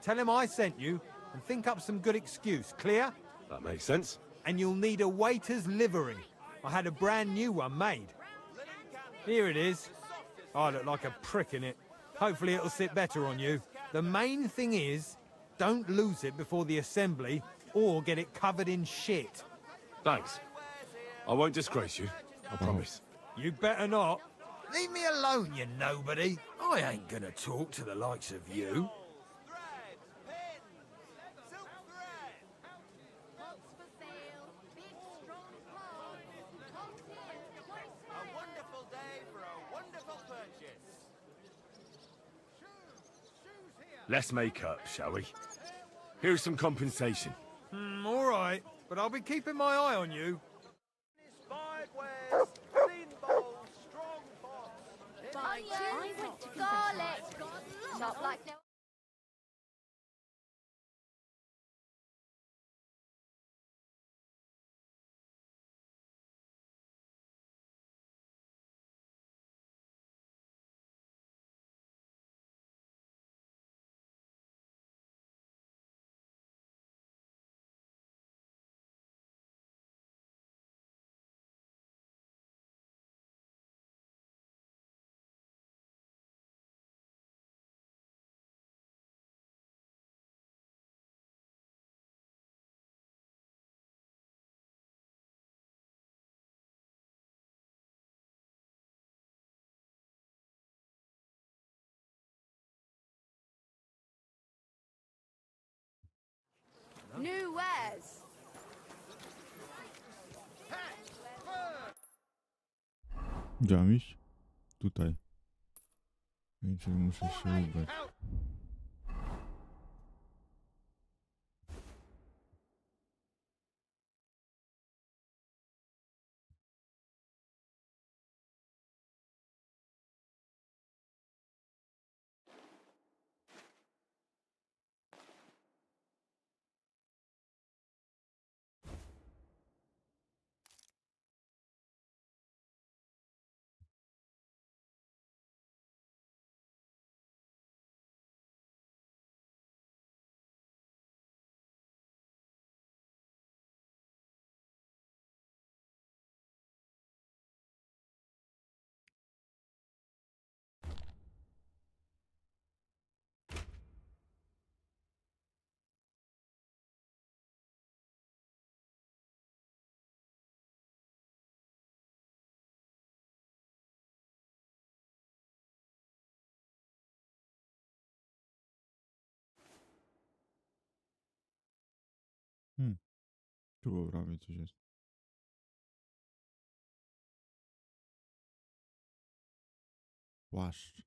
Tell him I sent you and think up some good excuse. Clear? That makes sense. And you'll need a waiter's livery. I had a brand new one made. Here it is. I look like a prick in it. Hopefully it'll sit better on you. The main thing is, don't lose it before the assembly or get it covered in shit. Thanks. I won't disgrace you, I promise. You better not. Leave me alone, you nobody. I ain't gonna talk to the likes of you. A wonderful day for a wonderful purchase. Let's make up, shall we? Here's some compensation. All right, but I'll be keeping my eye on you. Onions, garlic, not like no. New wares. Chciałem iść? Tutaj. Czyli muszę się ubrać. Tu po prawej coś jest. Płaszcz.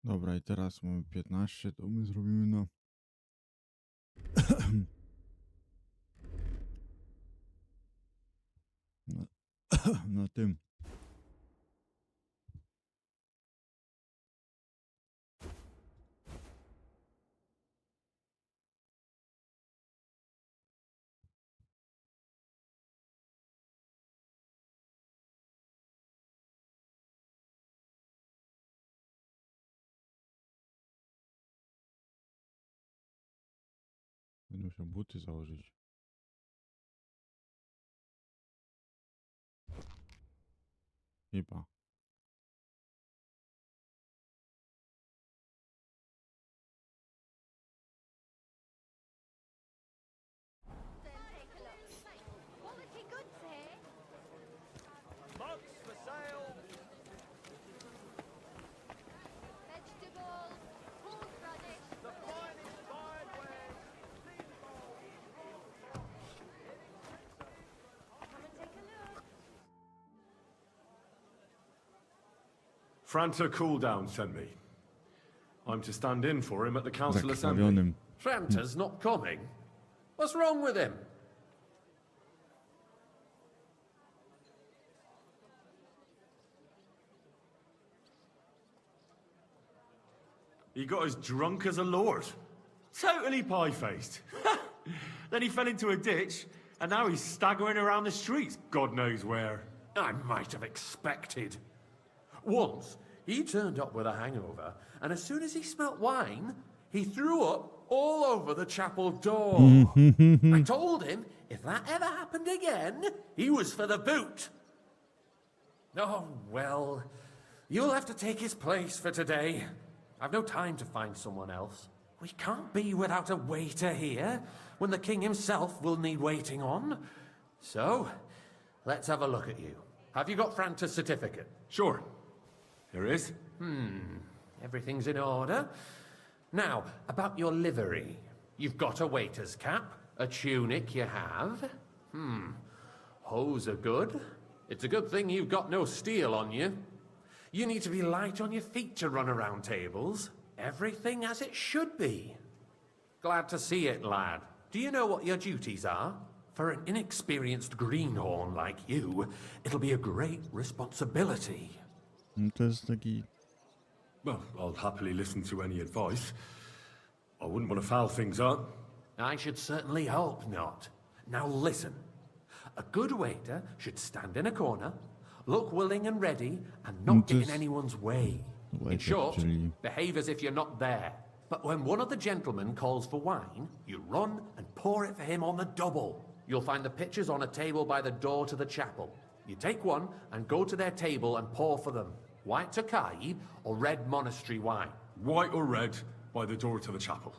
Dobra, i teraz mamy 15, to my zrobimy na... na tym. Będę musiał buty założyć. Chyba. Franta Cooldown sent me. I'm to stand in for him at the council assembly. Zakrwawionym. Franta's not coming. What's wrong with him? He got as drunk as a lord. Totally pie-faced. Then he fell into a ditch, and now he's staggering around the streets, God knows where. I might have expected. Once, he turned up with a hangover, and as soon as he smelt wine, he threw up all over the chapel door. I told him if that ever happened again, he was for the boot. Oh, well, you'll have to take his place for today. I've no time to find someone else. We can't be without a waiter here, when the king himself will need waiting on. So, let's have a look at you. Have you got Franta's certificate? Sure. Here it is. Everything's in order. Now, about your livery. You've got a waiter's cap, a tunic you have. Hose are good. It's a good thing you've got no steel on you. You need to be light on your feet to run around tables. Everything as it should be. Glad to see it, lad. Do you know what your duties are? For an inexperienced greenhorn like you, it'll be a great responsibility. To jest taki... Well, I'll happily listen to any advice. I wouldn't want to foul things up. I should certainly hope not. Now listen. A good waiter should stand in a corner, look willing and ready, and not get in anyone's way. In short, behave as if you're not there. But when one of the gentlemen calls for wine, you run and pour it for him on the double. You'll find the pitchers on a table by the door to the chapel. You take one and go to their table and pour for them. White Tokai or red monastery wine. White or red by the door to the chapel.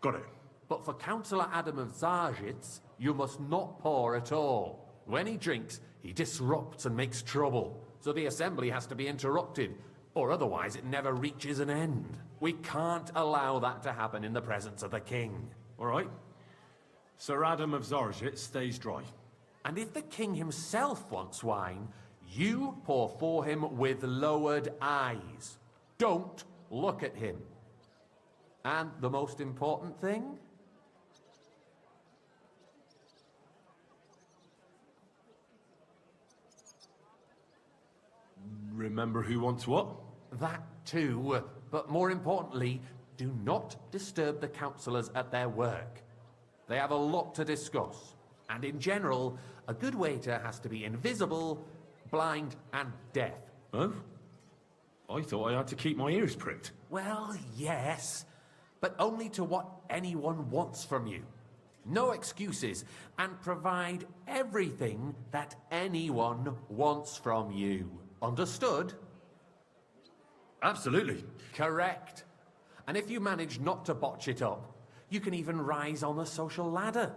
Got it. But for Councillor Adam of Zarzhitz, you must not pour at all. When he drinks, he disrupts and makes trouble. So the assembly has to be interrupted, or otherwise it never reaches an end. We can't allow that to happen in the presence of the king. All right. Sir Adam of Zarzhitz stays dry. And if the king himself wants wine, you pour for him with lowered eyes. Don't look at him. And the most important thing? Remember who wants what? That too, but more importantly, do not disturb the councillors at their work. They have a lot to discuss, and in general, a good waiter has to be invisible, blind, and deaf. Oh? I thought I had to keep my ears pricked. Well, yes, but only to what anyone wants from you. No excuses, and provide everything that anyone wants from you. Understood? Absolutely. Correct. And if you manage not to botch it up, you can even rise on the social ladder.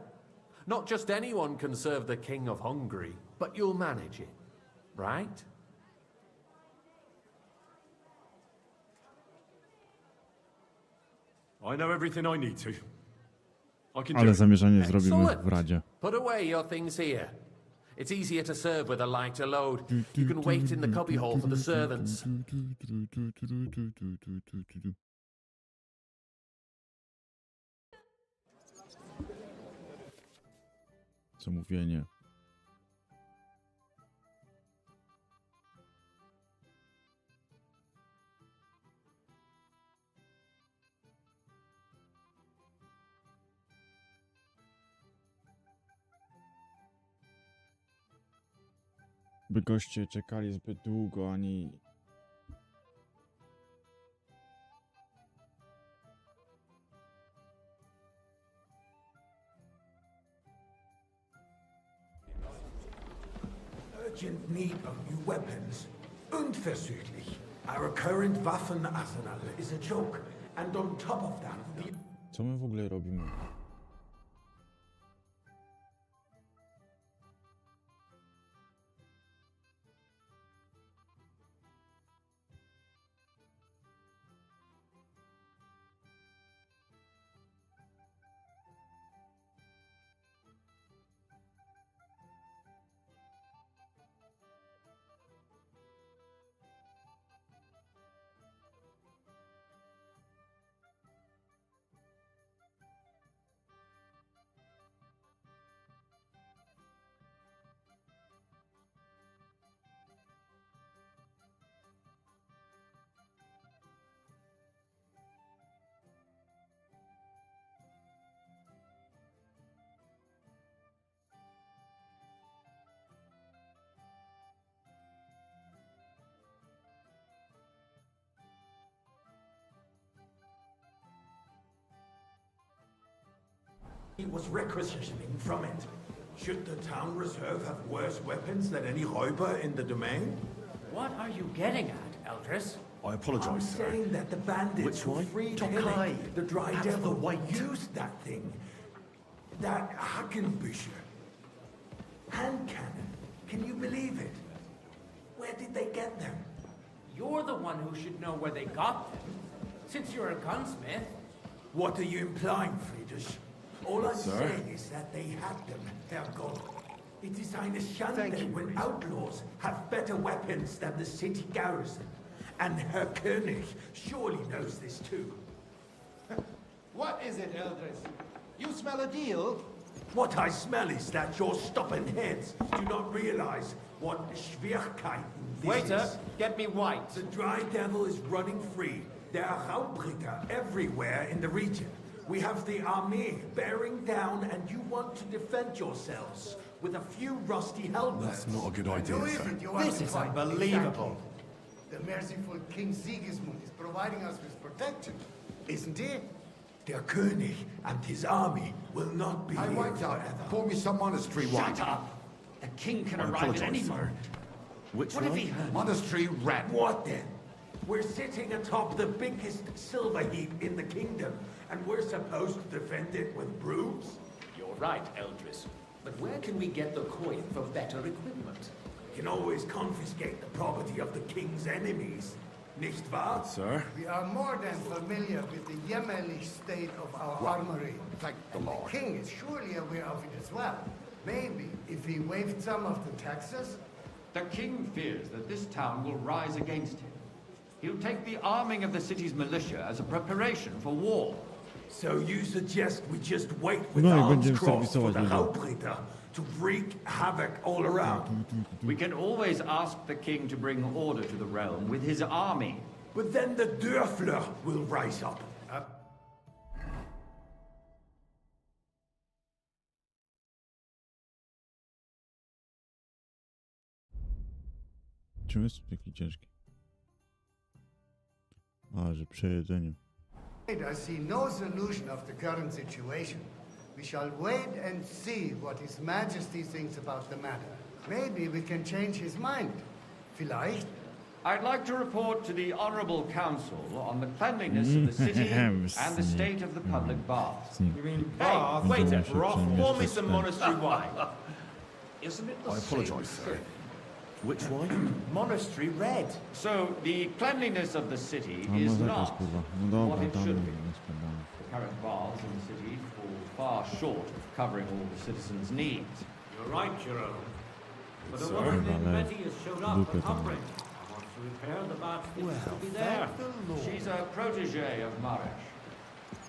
Not just anyone can serve the King of Hungary, but you'll manage it, right? I know everything I need to. I can do Ale it. zamierzenie zrobimy Excellent. w Radzie. Put away your things here. It's easier to serve with a lighter load. You can wait in the cubbyhole for the servants. Zamówienie. By goście czekali zbyt długo, ani... Urgent need of new weapons. Unverzüglich. Our current Waffenarsenal is a joke. And on top of that, the... Co my w ogóle robimy? He was requisitioning from it. Should the town reserve have worse weapons than any räuber in the domain? What are you getting at, Eldris? I apologize, I'm sir. saying that the bandits Which who one? freed Top Hillig, Kai. the Dry That's Devil, the white. used that thing. That Hackenbücher. Hand cannon. Can you believe it? Where did they get them? You're the one who should know where they got them. Since you're a gunsmith. What are you implying, Friedrich? All I'm Sir? saying is that they had them, Herr Gott. It is eine Schande when outlaws have better weapons than the city garrison. And Herr König surely knows this too. What is it, Eldris? You smell a deal? What I smell is that your stubborn heads do not realize what Schwierigkeiten this Waiter, is. get me white. The Dry Devil is running free. There are Raubritter everywhere in the region. We have the army bearing down, and you want to defend yourselves with a few rusty helmets. That's not a good idea, Who is sir. it you want This to is fight? unbelievable. Exactly. The merciful King Sigismund is providing us with protection, isn't he? Der König and his army will not be I here wiped out. forever. Pour me some monastery wine. Shut up! The king can I arrive at apologize, any sir. moment. Which What one? have he heard? Monastery rat. What then? We're sitting atop the biggest silver heap in the kingdom, and we're supposed to defend it with brooms? You're right, Eldris. But where can we get the coin for better equipment? You can always confiscate the property of the king's enemies, nicht wahr? Sir? We are more than familiar with the jämmerlich state of our armory. Thank the And Lord. the king is surely aware of it as well. Maybe if he waived some of the taxes. The king fears that this town will rise against him. He'll take the arming of the city's militia as a preparation for war. So you suggest we just wait with No i arms będziemy crossed for serwisować the niego. Raubritter to wreak havoc all around? We can always ask the king to bring order to the realm with his army. But then the Dörfler will rise up. Czym jest taki ciężki? A, że przejedzenie. I see no solution of the current situation. We shall wait and see what His Majesty thinks about the matter. Maybe we can change his mind. Vielleicht? I'd like to report to the Honourable Council on the cleanliness of the city and the state of the public baths. You mean Hey, bath? waiter, Pour me some monastery wine. Isn't it the I apologize, same sir. thing? Which wine? Monastery red. So the cleanliness of the city A no is zakaz not kurwa. No what dobra, it tam should be. nie spędzamy. The current baths in the city fall far short of covering all the citizens' needs. You're right, Jerome. But a Sir? woman named Ale Betty has showed up dupę for tam. covering. Wants to repair the bath that used to be there. She's a protege of Marish.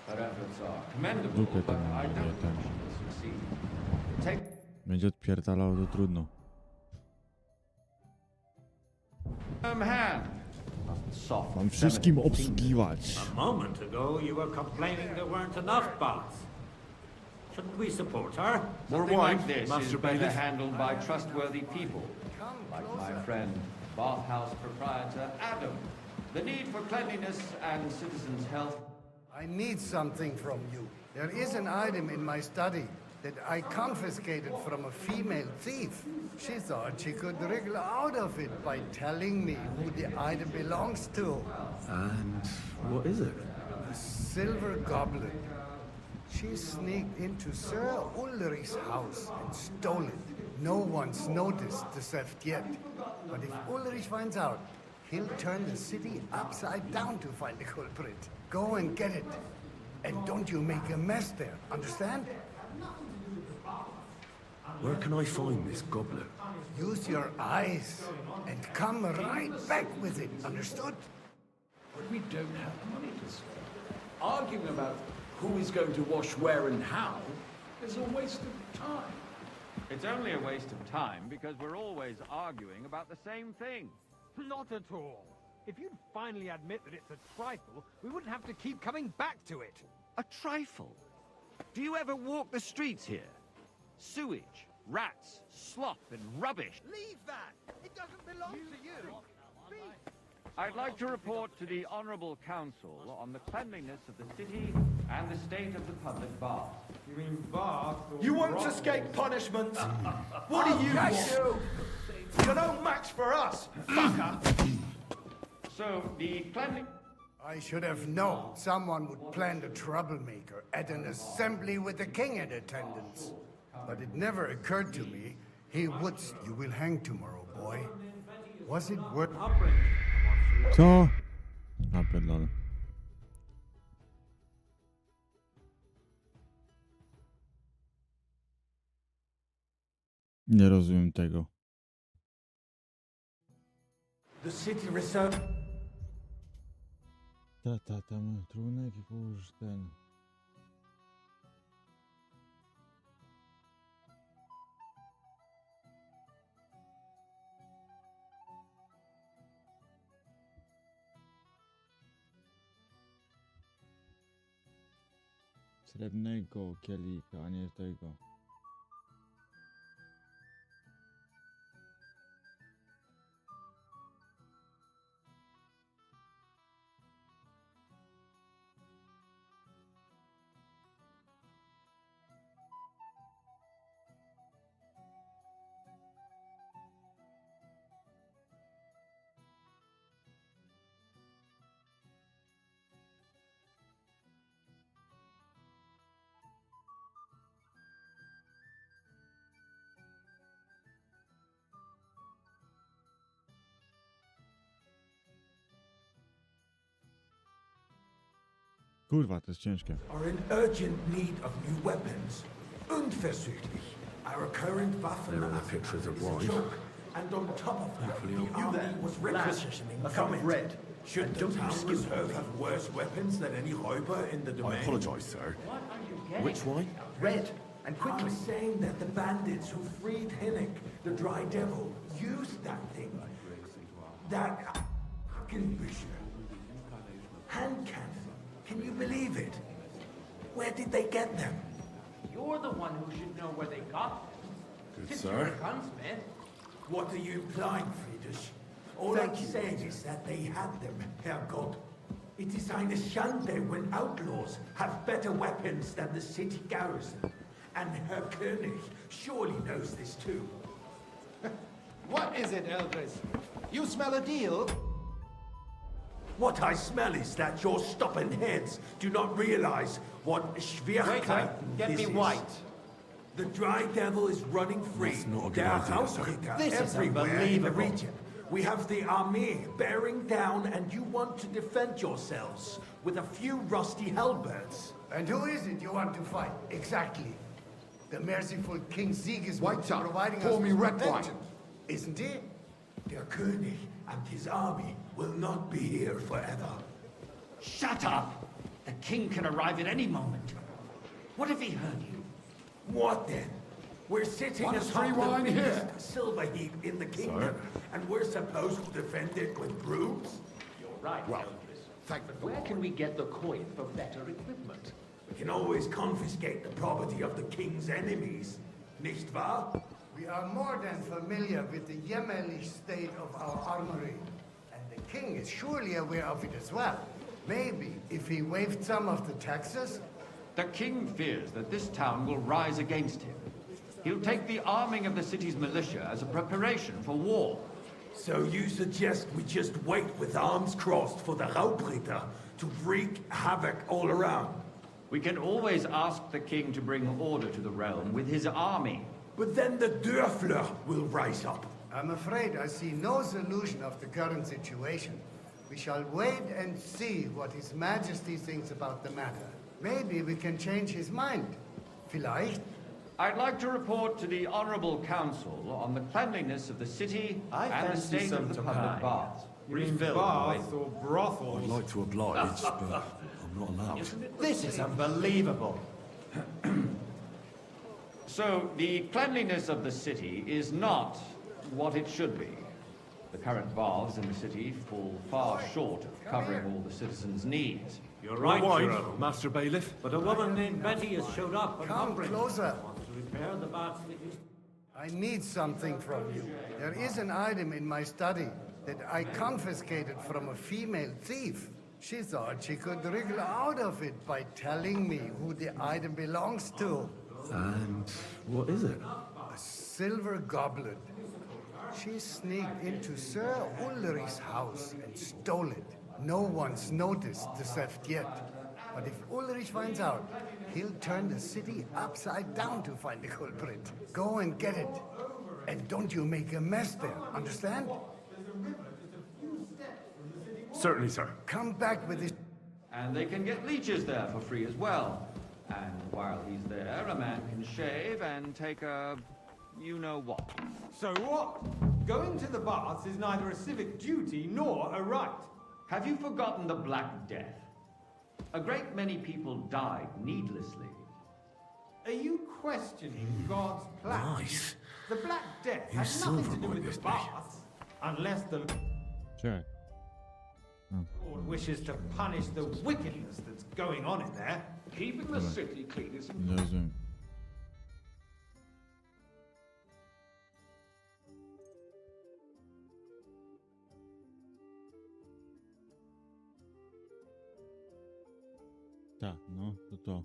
Her efforts are commendable, Dupę but tam I nie don't ten. think she will succeed. Take Będzie odpierdalał, to trudno. hand. Soft. Mam wszystkim obsługiwać. A moment ago, you were complaining there weren't enough baths. Shouldn't we support her? Something like this Master is better Bailiff. handled by trustworthy people, like my friend, bathhouse proprietor Adam. The need for cleanliness and citizens' health. I need something from you. There is an item in my study that I confiscated from a female thief. She thought she could wriggle out of it by telling me who the item belongs to. And what is it? A silver goblet. She sneaked into Sir Ulrich's house and stole it. No one's noticed the theft yet. But if Ulrich finds out, he'll turn the city upside down to find the culprit. Go and get it. And don't you make a mess there, understand? Where can I find this goblet? Use your eyes and come right back with it, understood? But we don't have money to spend. Arguing about who is going to wash where and how is a waste of time. It's only a waste of time because we're always arguing about the same thing. Not at all. If you'd finally admit that it's a trifle, we wouldn't have to keep coming back to it. A trifle? Do you ever walk the streets here? Sewage, rats, slop, and rubbish. Leave that! It doesn't belong to you! I'd like to report to the Honourable Council on the cleanliness of the city and the state of the public baths. You mean bath or You won't escape punishment. What do you want? You're no match for us, fucker. So, the cleanliness... I should have known someone would plan the troublemaker at an assembly with the king in attendance. But it never occurred to me he would... You will hang tomorrow, boy. Was it worth... Co? A pierdolę. Nie rozumiem tego. The city reserve... Tam trunek i połóż ten. Srebrnego kielika, a nie tego. Kurwa, to jest ciężkie. Are in urgent need of new weapons. Unversüchlich. Our current Waffen There are the pictures of is a wife. joke. And on top of that, Hopefully the you army there, was lad, requisitioning a from cup of it. red. Should the town reserve have worse weapons than any räuber in the domain? I apologise, sir. What are you getting? Which wine? Red, and quickly. I'm saying that the bandits who freed Hinnick, the Dry Devil, used that thing. That... hand cannon. Can you believe it? Where did they get them? You're the one who should know where they got them. Good, Since sir. you're a gunsmith. What are you implying, Friedrich? All I'm saying is that they had them, Herr God. It is eine Schande when outlaws have better weapons than the city garrison. And Herr König surely knows this too. What is it, Eldris? You smell a deal? What I smell is that your stubborn heads do not realize what Schwierigkeiten get this me is. white. The Dry Devil is running free. That's not a good There are idea, sir. Hausbringer This is everywhere in the unbelievable. region. We have the army bearing down, and you want to defend yourselves with a few rusty halberds. And who is it you want to fight, exactly? The merciful King Sigismund is providing pour us me with red wine. protection, isn't he? Der König and his army will not be here forever. Shut up! The king can arrive at any moment. What if he heard you? What then? We're sitting Want atop free the wine biggest here? silver heap in the kingdom, and we're supposed to defend it with brooms? You're right, Well, Eldris. thank But where can we get the coin for better equipment? We can always confiscate the property of the king's enemies, nicht wahr? We are more than familiar with the jämmerlich state of our armory. And the king is surely aware of it as well. Maybe if he waived some of the taxes? The king fears that this town will rise against him. He'll take the arming of the city's militia as a preparation for war. So you suggest we just wait with arms crossed for the Raubritter to wreak havoc all around? We can always ask the king to bring order to the realm with his army. But then the Dörfler will rise up. I'm afraid I see no solution of the current situation. We shall wait and see what His Majesty thinks about the matter. Maybe we can change his mind. Vielleicht? I'd like to report to the Honourable Council on the cleanliness of the city and the state of the public baths. Baths or brothels? I'd like to oblige, but I'm not allowed. This is unbelievable. So, the cleanliness of the city is not what it should be. The current baths in the city fall far short of covering all the citizens' needs. You're right, Wine, Jerome. Master Bailiff. But a woman named Betty has showed up and Come offering closer. wants to repair the baths that you... I need something from you. There is an item in my study. that I confiscated from a female thief. She thought she could wriggle out of it by telling me who the item belongs to. And what is it? A silver goblet. She sneaked into Sir Ulrich's house and stole it. No one's noticed the theft yet. But if Ulrich finds out, he'll turn the city upside down to find the culprit. Go and get it. And don't you make a mess there, understand? Certainly, sir. Come back with this. And they can get leeches there for free as well. And while he's there, a man can shave and take a... you-know-what. So what? Going to the baths is neither a civic duty nor a right. Have you forgotten the Black Death? A great many people died needlessly. Are you questioning God's plan? Nice. The Black Death Whose has nothing silver to do might with this the be? baths, unless the Czekaj. Lord wishes to punish the wickedness that's going on in there. Keeping the city clean is Nie rozumiem. Tak, no, to.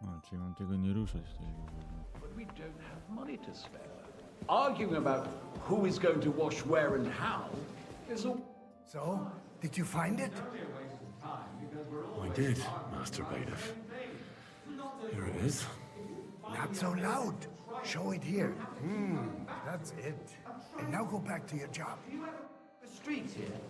A, czyli mam tego nie ruszać. But we don't have money to spare. Arguing about who is going to wash where and how is all... So, did you find it? I did, Master Bailiff. Here it is. Not so loud. Show it here. That's it. And now go back to your job. The streets here.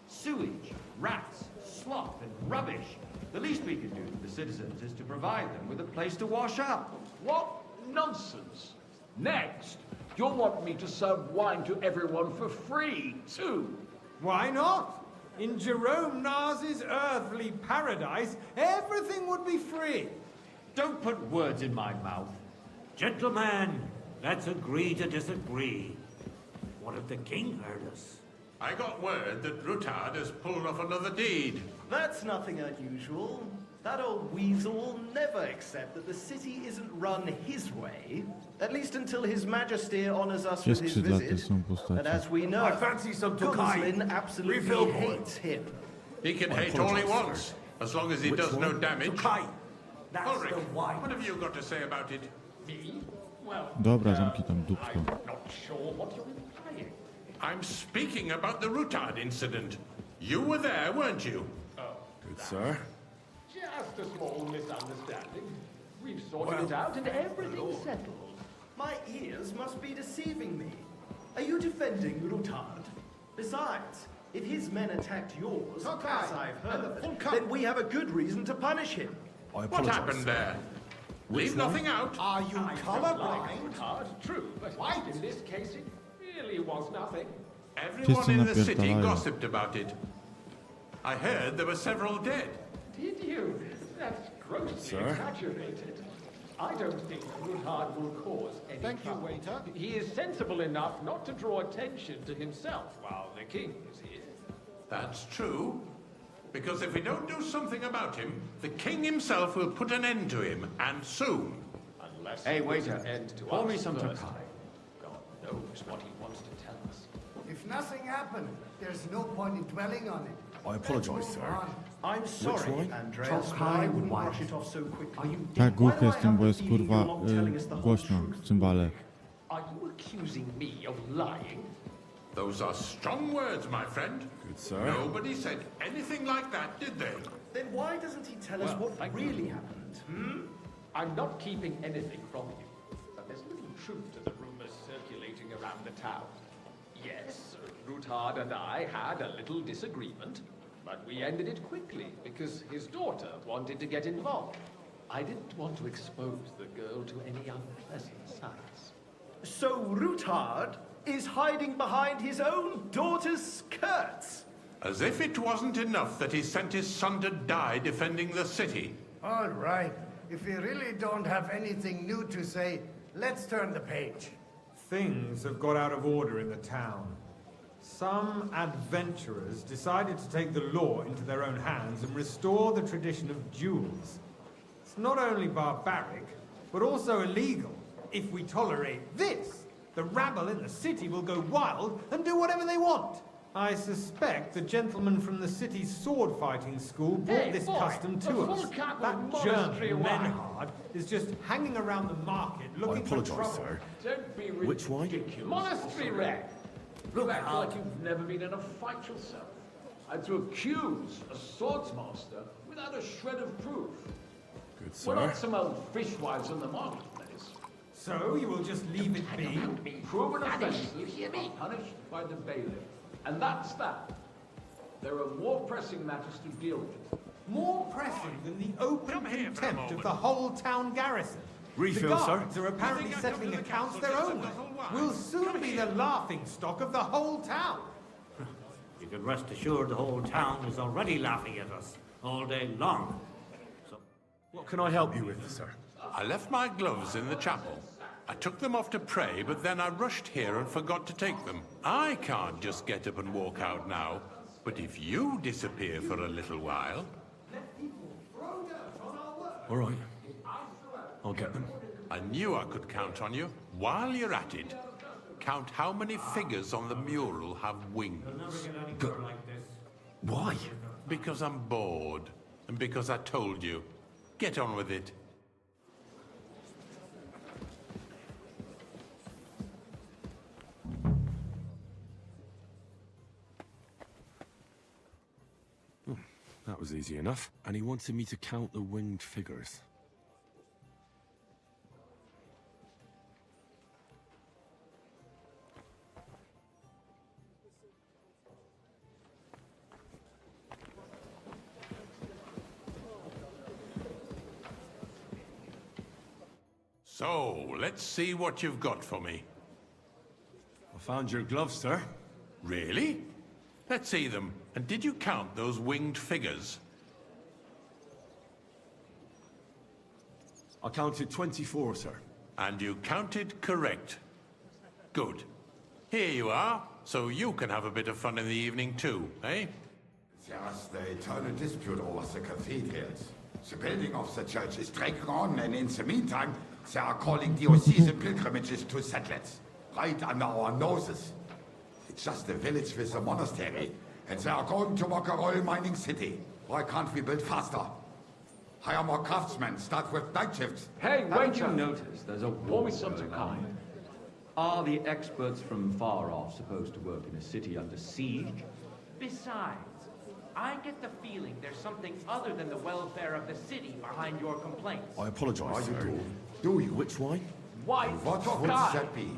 Sewage, rats, slop, and rubbish. The least we can do for the citizens is to provide them with a place to wash up. What nonsense! Next, you'll want me to serve wine to everyone for free, too. Why not? In Jerome Nas's earthly paradise, everything would be free. Don't put words in my mouth. Gentlemen, let's agree to disagree. What if the king heard us? I got word that Rutard has pulled off another deed. That's nothing unusual. That old weasel will never accept that the city isn't run his way, at least until His Majesty honors us with his visit. And as we know, I fancy some Tokai. Gunslin absolutely Refill, boy. hates him. He can hate all he wants, as long as he does no damage. Tokai. That's Ulrich, the wine. what have you got to say about it? me. Well, Dobra, zamknij tam dupsko. I'm not sure what you're implying. I'm speaking about the Rutard incident. You were there, weren't you? Good, sir. Just a small misunderstanding. We've sorted it out and everything's settled. My ears must be deceiving me. Are you defending Rutard? Besides, if his men attacked yours, as I've heard, then we have a good reason to punish him. I What happened there? Leave nothing out. Are you colorblind? Hard, true, but in this case it really was nothing. Everyone in the city napierdalają. gossiped about it. I heard there were several dead. Did you? That's grossly Sir? exaggerated. I don't think Rutard will cause any Thank you, trouble. waiter. He is sensible enough not to draw attention to himself while the king is here. That's true. Because if we don't do something about him, the king himself will put an end to him, and soon. Unless Hey, he puts waiter, an end to pour us me some first. Tokai. God knows what he wants to tell us. If nothing happened, there's no point in dwelling on it. I apologize, sir. I'm sorry, wine? Andreas, but I wouldn't brush it off so quickly. Tak głuchy jestem, bo jest kurwa głośno w cymbale. Are you accusing me of lying? Those are strong words, my friend. Good, sir. Nobody said anything like that, did they? Then why doesn't he tell us what thank really you. happened? I'm not keeping anything from you, but there's little truth to the rumors circulating around the town. Yes, Rutard and I had a little disagreement, but we ended it quickly because his daughter wanted to get involved. I didn't want to expose the girl to any unpleasant sights. So Rootard is hiding behind his own daughter's skirts. As if it wasn't enough that he sent his son to die defending the city. All right. If we really don't have anything new to say, let's turn the page. Things have got out of order in the town. Some adventurers decided to take the law into their own hands and restore the tradition of duels. It's not only barbaric, but also illegal. If we tolerate this, the rabble in the city will go wild and do whatever they want. I suspect the gentleman from the city's sword-fighting school brought this custom to us. That German Menhard is just hanging around the market looking for trouble. Sir. Don't be Which way? ridiculous. Monastery wreck. You act like you've never been in a fight yourself. And to accuse a swordsmaster without a shred of proof. Good, We're sir. not some old fishwives on the marketplace. So you will just leave it be? Proven offences are punished by the bailiff. And that's that. There are more pressing matters to deal with. More pressing than the open contempt of the whole town garrison. Refill, the sir. guards are apparently settling accounts their own way. We'll soon be the laughing stock of the whole town. You can rest assured the whole town is already laughing at us all day long. So, What can I help you with, sir? I left my gloves in the chapel. I took them off to pray, but then I rushed here and forgot to take them. I can't just get up and walk out now, but if you disappear for a little while... All right. I'll get them. I knew I could count on you. While you're at it, count how many figures on the mural have wings. Why? Because I'm bored, and because I told you. Get on with it. That was easy enough. And he wanted me to count the winged figures. So, let's see what you've got for me. I found your gloves, sir. Really? Let's see them. And did you count those winged figures? I counted 24, sir. And you counted correct. Good. Here you are, so you can have a bit of fun in the evening too, eh? There's the eternal dispute over the cathedrals. The building of the church is dragging on, and in the meantime, they are calling diocesan pilgrimages to settlers, right under our noses. It's just a village with a monastery, and they are going to mock a royal mining city. Why can't we build faster? Hire more craftsmen, start with night shifts. Hey, Haven't you waiter! noticed there's a Pour war me something going on? kind. Are the experts from far off supposed to work in a city under siege? Besides, I get the feeling there's something other than the welfare of the city behind your complaints. I apologize, you sir. do you? Which way? Why? What would that be?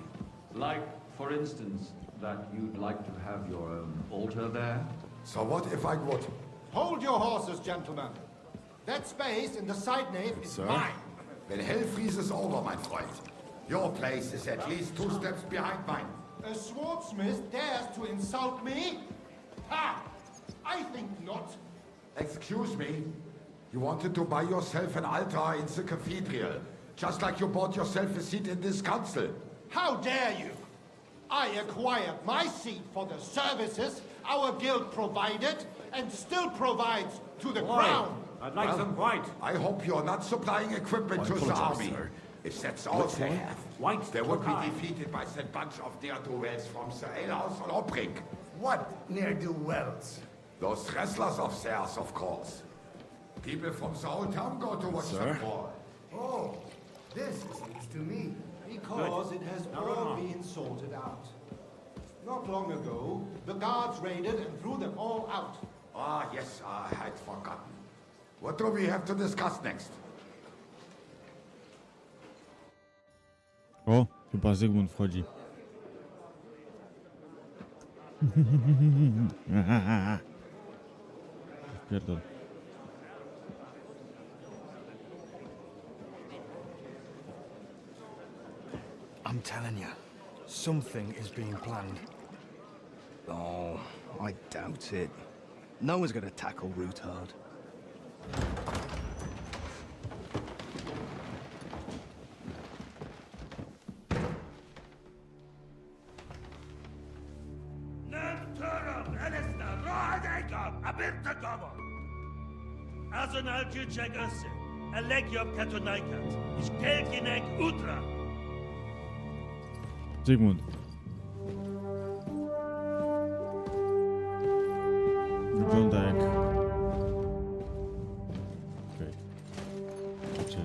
Like, for instance, that you'd like to have your own altar there? So what if I would? Hold your horses, gentlemen. That space in the side nave is Sir? mine. When hell freezes over, my friend. Your place is at least 2 steps behind mine. A swordsmith dares to insult me? Ha! I think not. Excuse me? You wanted to buy yourself an altar in the cathedral, just like you bought yourself a seat in this council. How dare you? I acquired my seat for the services our guild provided and still provides to the crown. I'd like some white. I hope you're not supplying equipment to the apologize, army. sir. If that's all Which they one? have, White they would be high. defeated by that bunch of ne'er-do-wells from the alehouse on Obrink. What ne'er-do-wells? Those wrestlers of theirs, of course. People from the whole town go to watch them brawl. Oh, this is news to me. Because it has all been sorted out. Not long ago, the guards raided and threw them all out. Ah, yes, I had forgotten. What do we have to discuss next? O, chyba Zygmunt wchodzi. Pierdol. I'm telling you, something is being planned. Oh, I doubt it. No one's gonna tackle Rootard. Zygmunt. Wygląda jak... Okej. Znaczy...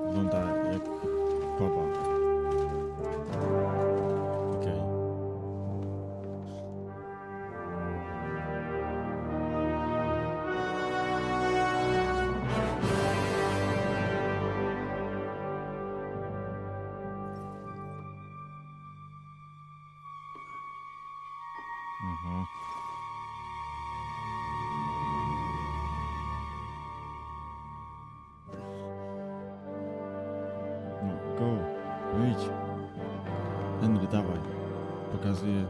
Wygląda jak baba. Okej. Mhm. No, go, wyjdź. Henry, dawaj. Pokazuję,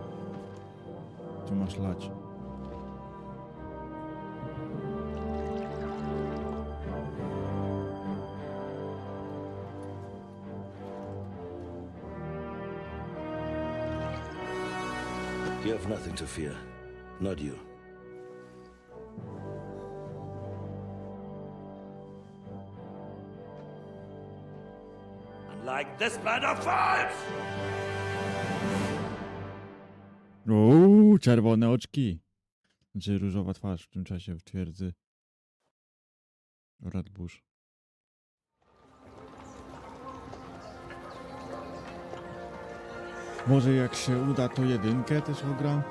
co masz lać. You have nothing to fear. Not you. Like this plan of fights! Uuu, czerwone oczki. Znaczy różowa twarz w tym czasie w twierdzy. Radbusz. Może jak się uda, to jedynkę też ogram.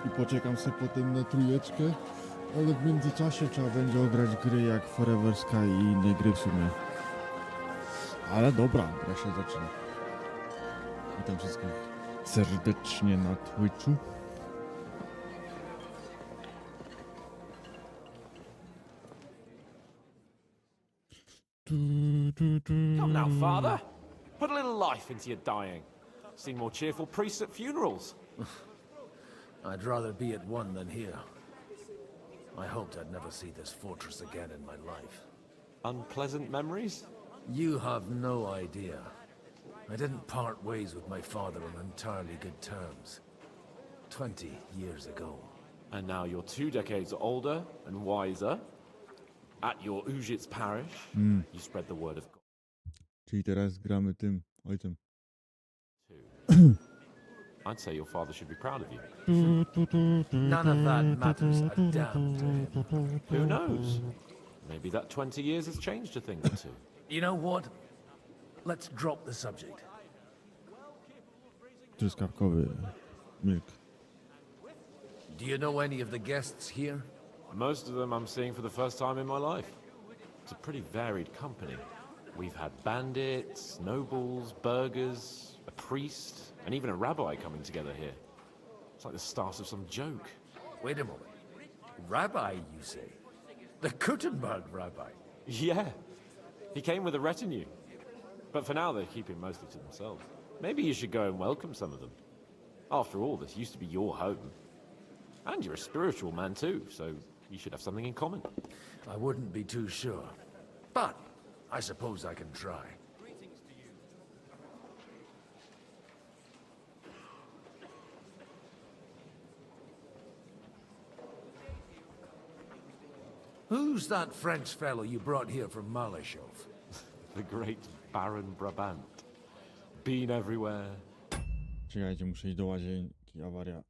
I poczekam sobie potem na trójeczkę. Ale w międzyczasie trzeba będzie ograć gry jak Forever Sky i inne gry w sumie. Ale dobra, gra się zaczyna. Witam wszystkich serdecznie na Twitchu. Come now, father. Put a little life into your dying. Seen more cheerful priests at funerals. I'd rather be at one than here. I hoped I'd never see this fortress again in my life. Unpleasant memories? You have no idea. I didn't part ways with my father on entirely good terms. 20 years ago. And now you're 2 decades older and wiser. At your Ujits parish, you spread the word of God. Czyli teraz gramy tym ojcem. I'd say your father should be proud of you. None of that matters a damn to him. Who knows? Maybe that 20 years has changed a thing or two. You know what? Let's drop the subject. Truskawkowy milk. Do you know any of the guests here? Most of them I'm seeing for the first time in my life. It's a pretty varied company. We've had bandits, nobles, burghers, a priest, and even a rabbi coming together here. It's like the start of some joke. Wait a moment. Rabbi, you say? The Kuttenberg rabbi? Yeah. He came with a retinue. But for now, they're keeping mostly to themselves. Maybe you should go and welcome some of them. After all, this used to be your home. And you're a spiritual man too, so you should have something in common. I wouldn't be too sure. But I suppose I can try. Who's that French fellow you brought here from Malashov? The great Baron Brabant. Been everywhere. Czekajcie, muszę iść do łazienki, awaria.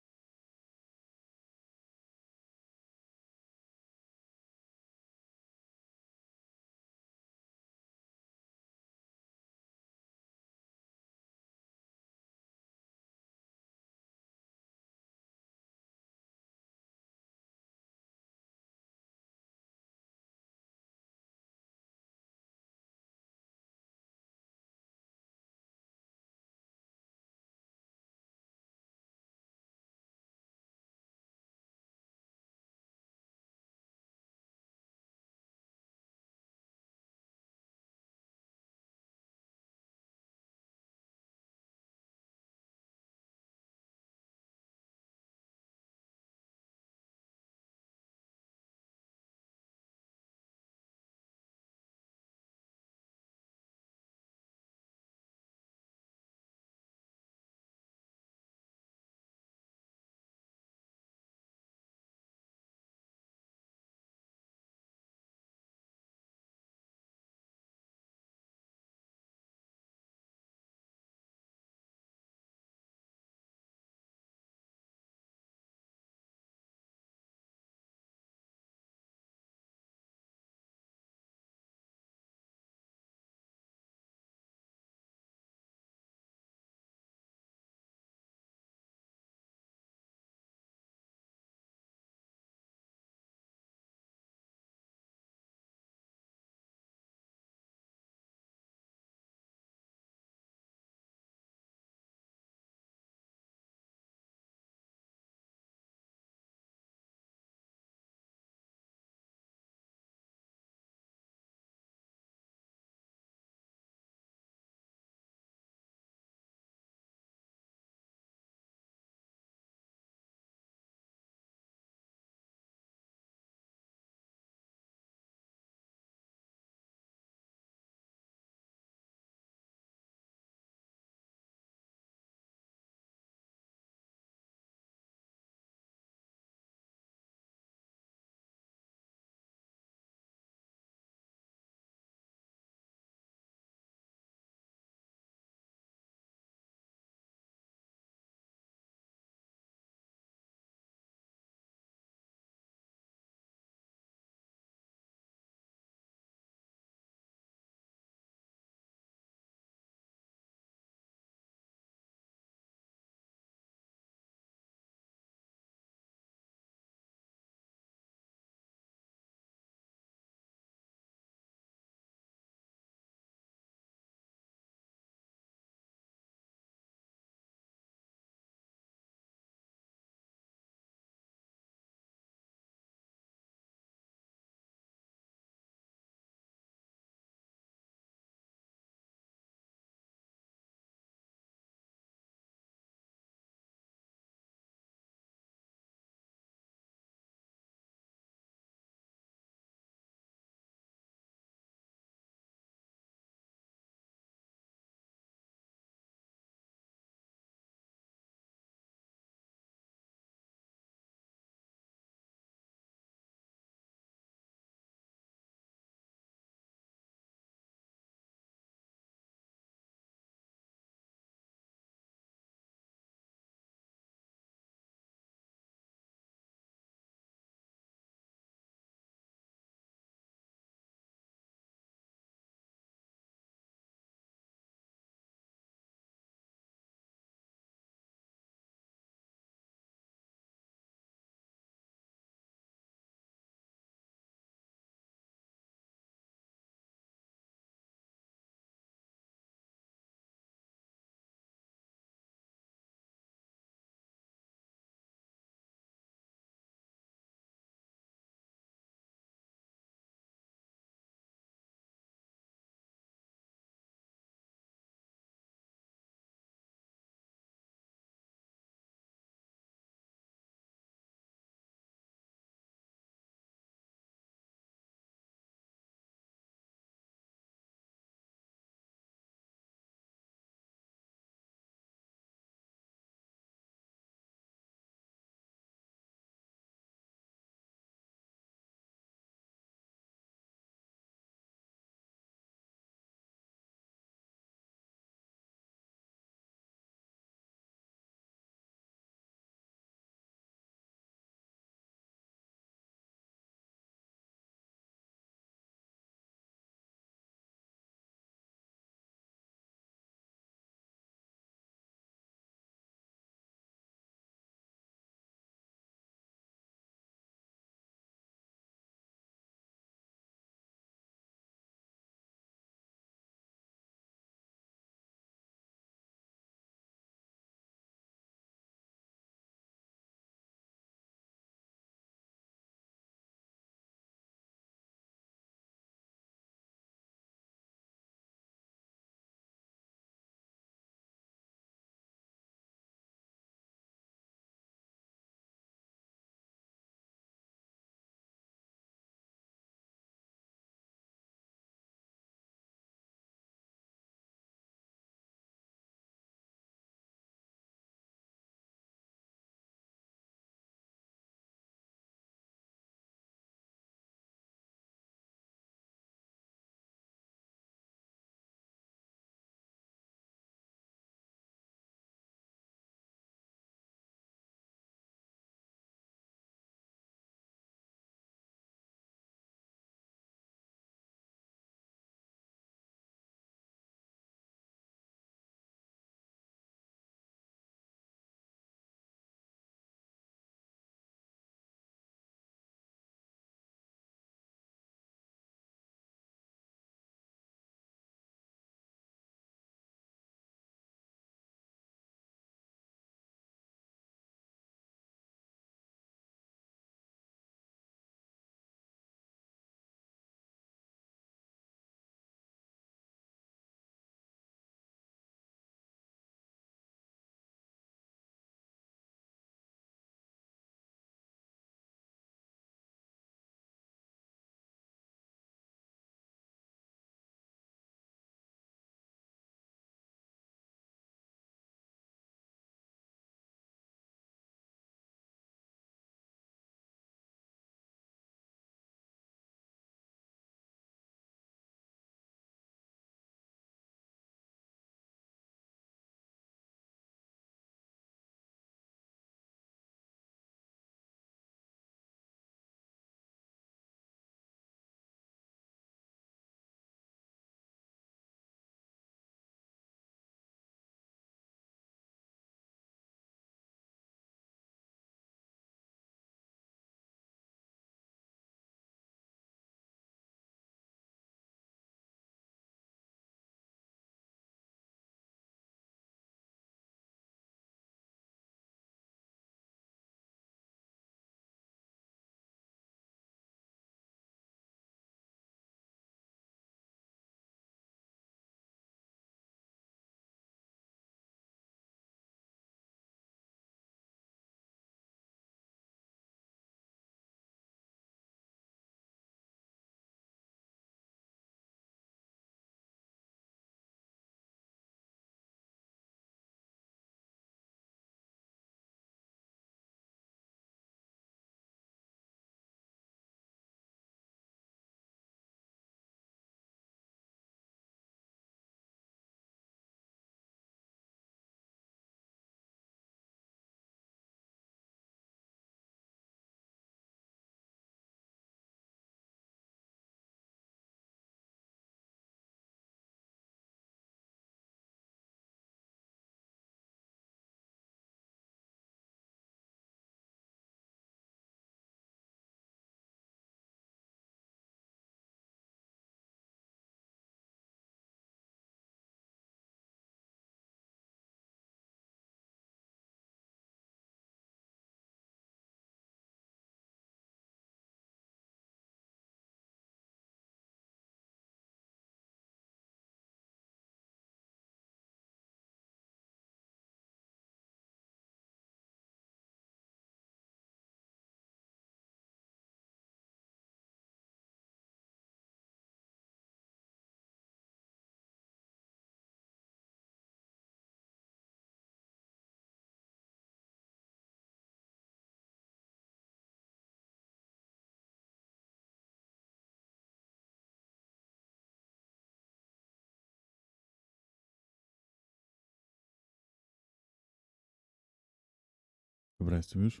Dobra, jestem już.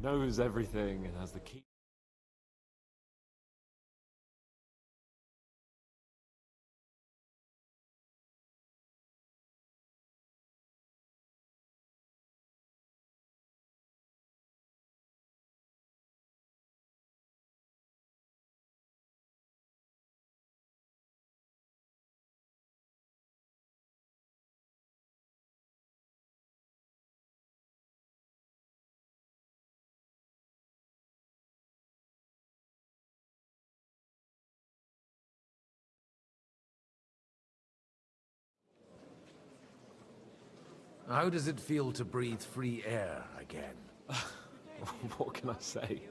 Knows everything and has the key. How does it feel to breathe free air again? What can I say?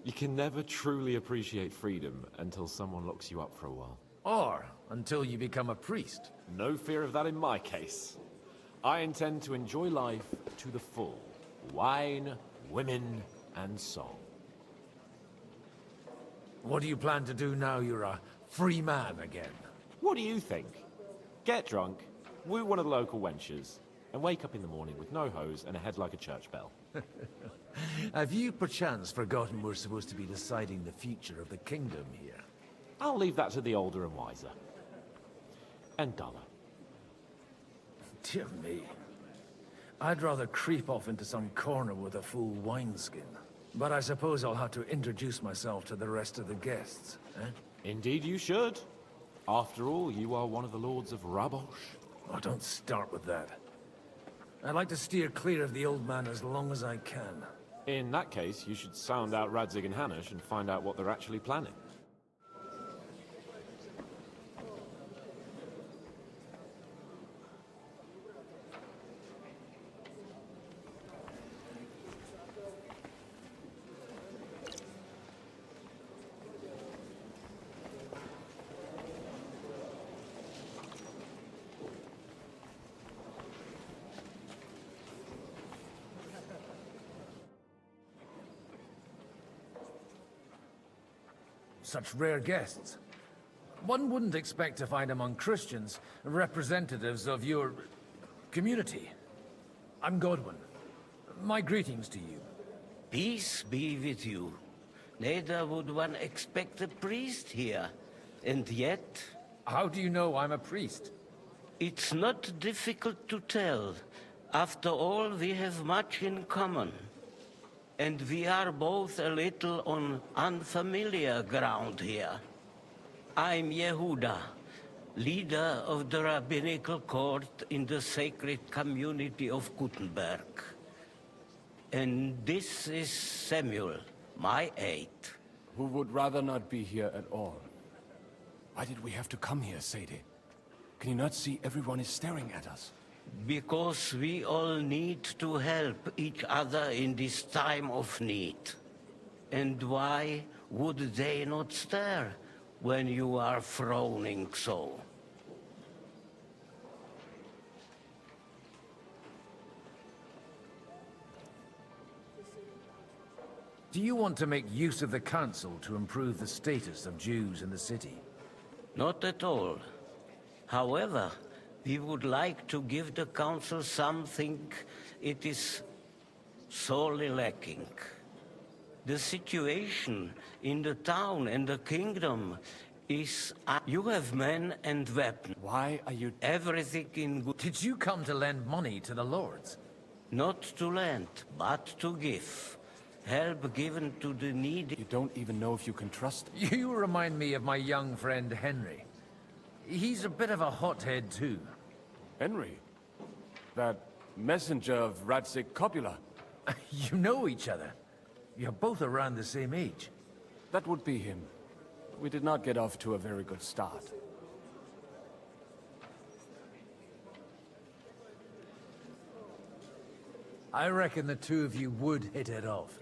You can never truly appreciate freedom until someone locks you up for a while. Or until you become a priest. No fear of that in my case. I intend to enjoy life to the full. Wine, women, and song. What do you plan to do now you're a free man again? What do you think? Get drunk, woo one of the local wenches, and wake up in the morning with no hose and a head like a church bell. Have you perchance forgotten we're supposed to be deciding the future of the kingdom here? I'll leave that to the older and wiser. And duller. Dear me. I'd rather creep off into some corner with a full wineskin. But I suppose I'll have to introduce myself to the rest of the guests, eh? Indeed you should. After all, you are one of the lords of Rabosh. Oh, don't start with that. I'd like to steer clear of the old man as long as I can. In that case, you should sound out Radzig and Hanush and find out what they're actually planning. Such rare guests. One wouldn't expect to find among Christians representatives of your community. I'm Godwin. My greetings to you. Peace be with you. Neither would one expect a priest here. And yet... How do you know I'm a priest? It's not difficult to tell. After all, we have much in common. And we are both a little on unfamiliar ground here. I'm Yehuda, leader of the rabbinical court in the sacred community of Gutenberg. And this is Samuel, my aide. Who would rather not be here at all. Why did we have to come here, Sadie? Can you not see everyone is staring at us? Because we all need to help each other in this time of need. And why would they not stare when you are frowning so? Do you want to make use of the council to improve the status of Jews in the city? Not at all. However, we would like to give the council something it is sorely lacking. The situation in the town and the kingdom is... You have men and weapons. Why are you... Everything in good... Did you come to lend money to the lords? Not to lend, but to give. Help given to the needy. You don't even know if you can trust... You remind me of my young friend Henry. He's a bit of a hothead too. Henry? That messenger of Radzig Copula? You know each other. You're both around the same age. That would be him. We did not get off to a very good start. I reckon the two of you would hit it off.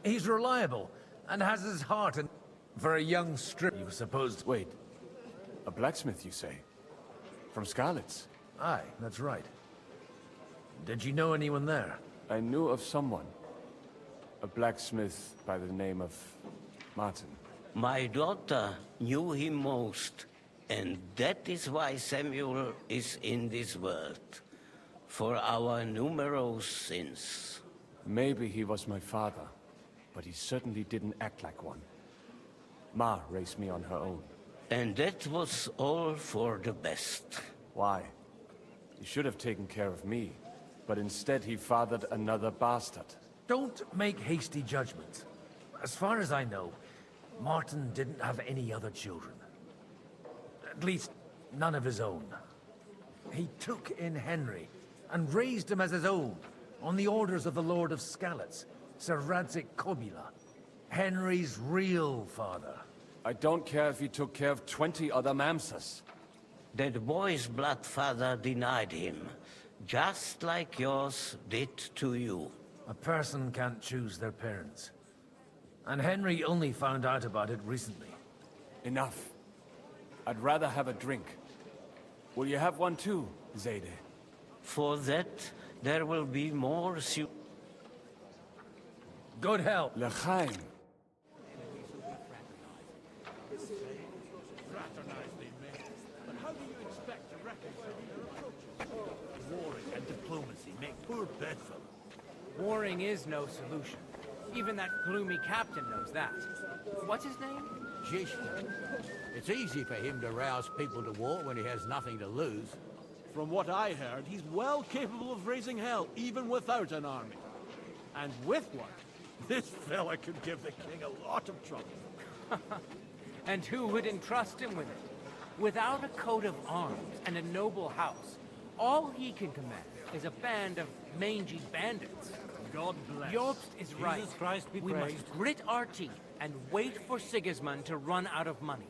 He's reliable, and has his heart in... For a young strip, you supposed... Wait, a blacksmith, you say? From Scarlet's? Aye, that's right. Did you know anyone there? I knew of someone. A blacksmith by the name of Martin. My daughter knew him most, and that is why Samuel is in this world. For our numerous sins. Maybe he was my father, but he certainly didn't act like one. Ma raised me on her own. And that was all for the best. Why? He should have taken care of me, but instead he fathered another bastard. Don't make hasty judgments. As far as I know, Martin didn't have any other children. At least, none of his own. He took in Henry, and raised him as his own, on the orders of the Lord of Skalitz, Sir Radzik Kobila, Henry's real father. I don't care if he took care of 20 other mamsas. That boy's blood father denied him, just like yours did to you. A person can't choose their parents. And Henry only found out about it recently. Enough. I'd rather have a drink. Will you have one too, Zayde? For that, there will be more Good help. L'chaim. Warring and diplomacy make poor bedfellow. Warring is no solution. Even that gloomy captain knows that. What's his name? Jishka. It's easy for him to rouse people to war when he has nothing to lose. From what I heard, he's well capable of raising hell, even without an army. And with one, this fella could give the king a lot of trouble. And who would entrust him with it? Without a coat of arms and a noble house, all he can command is a band of mangy bandits. God bless. Jobst is right. Jesus Christ be We praised. must grit our teeth and wait for Sigismund to run out of money.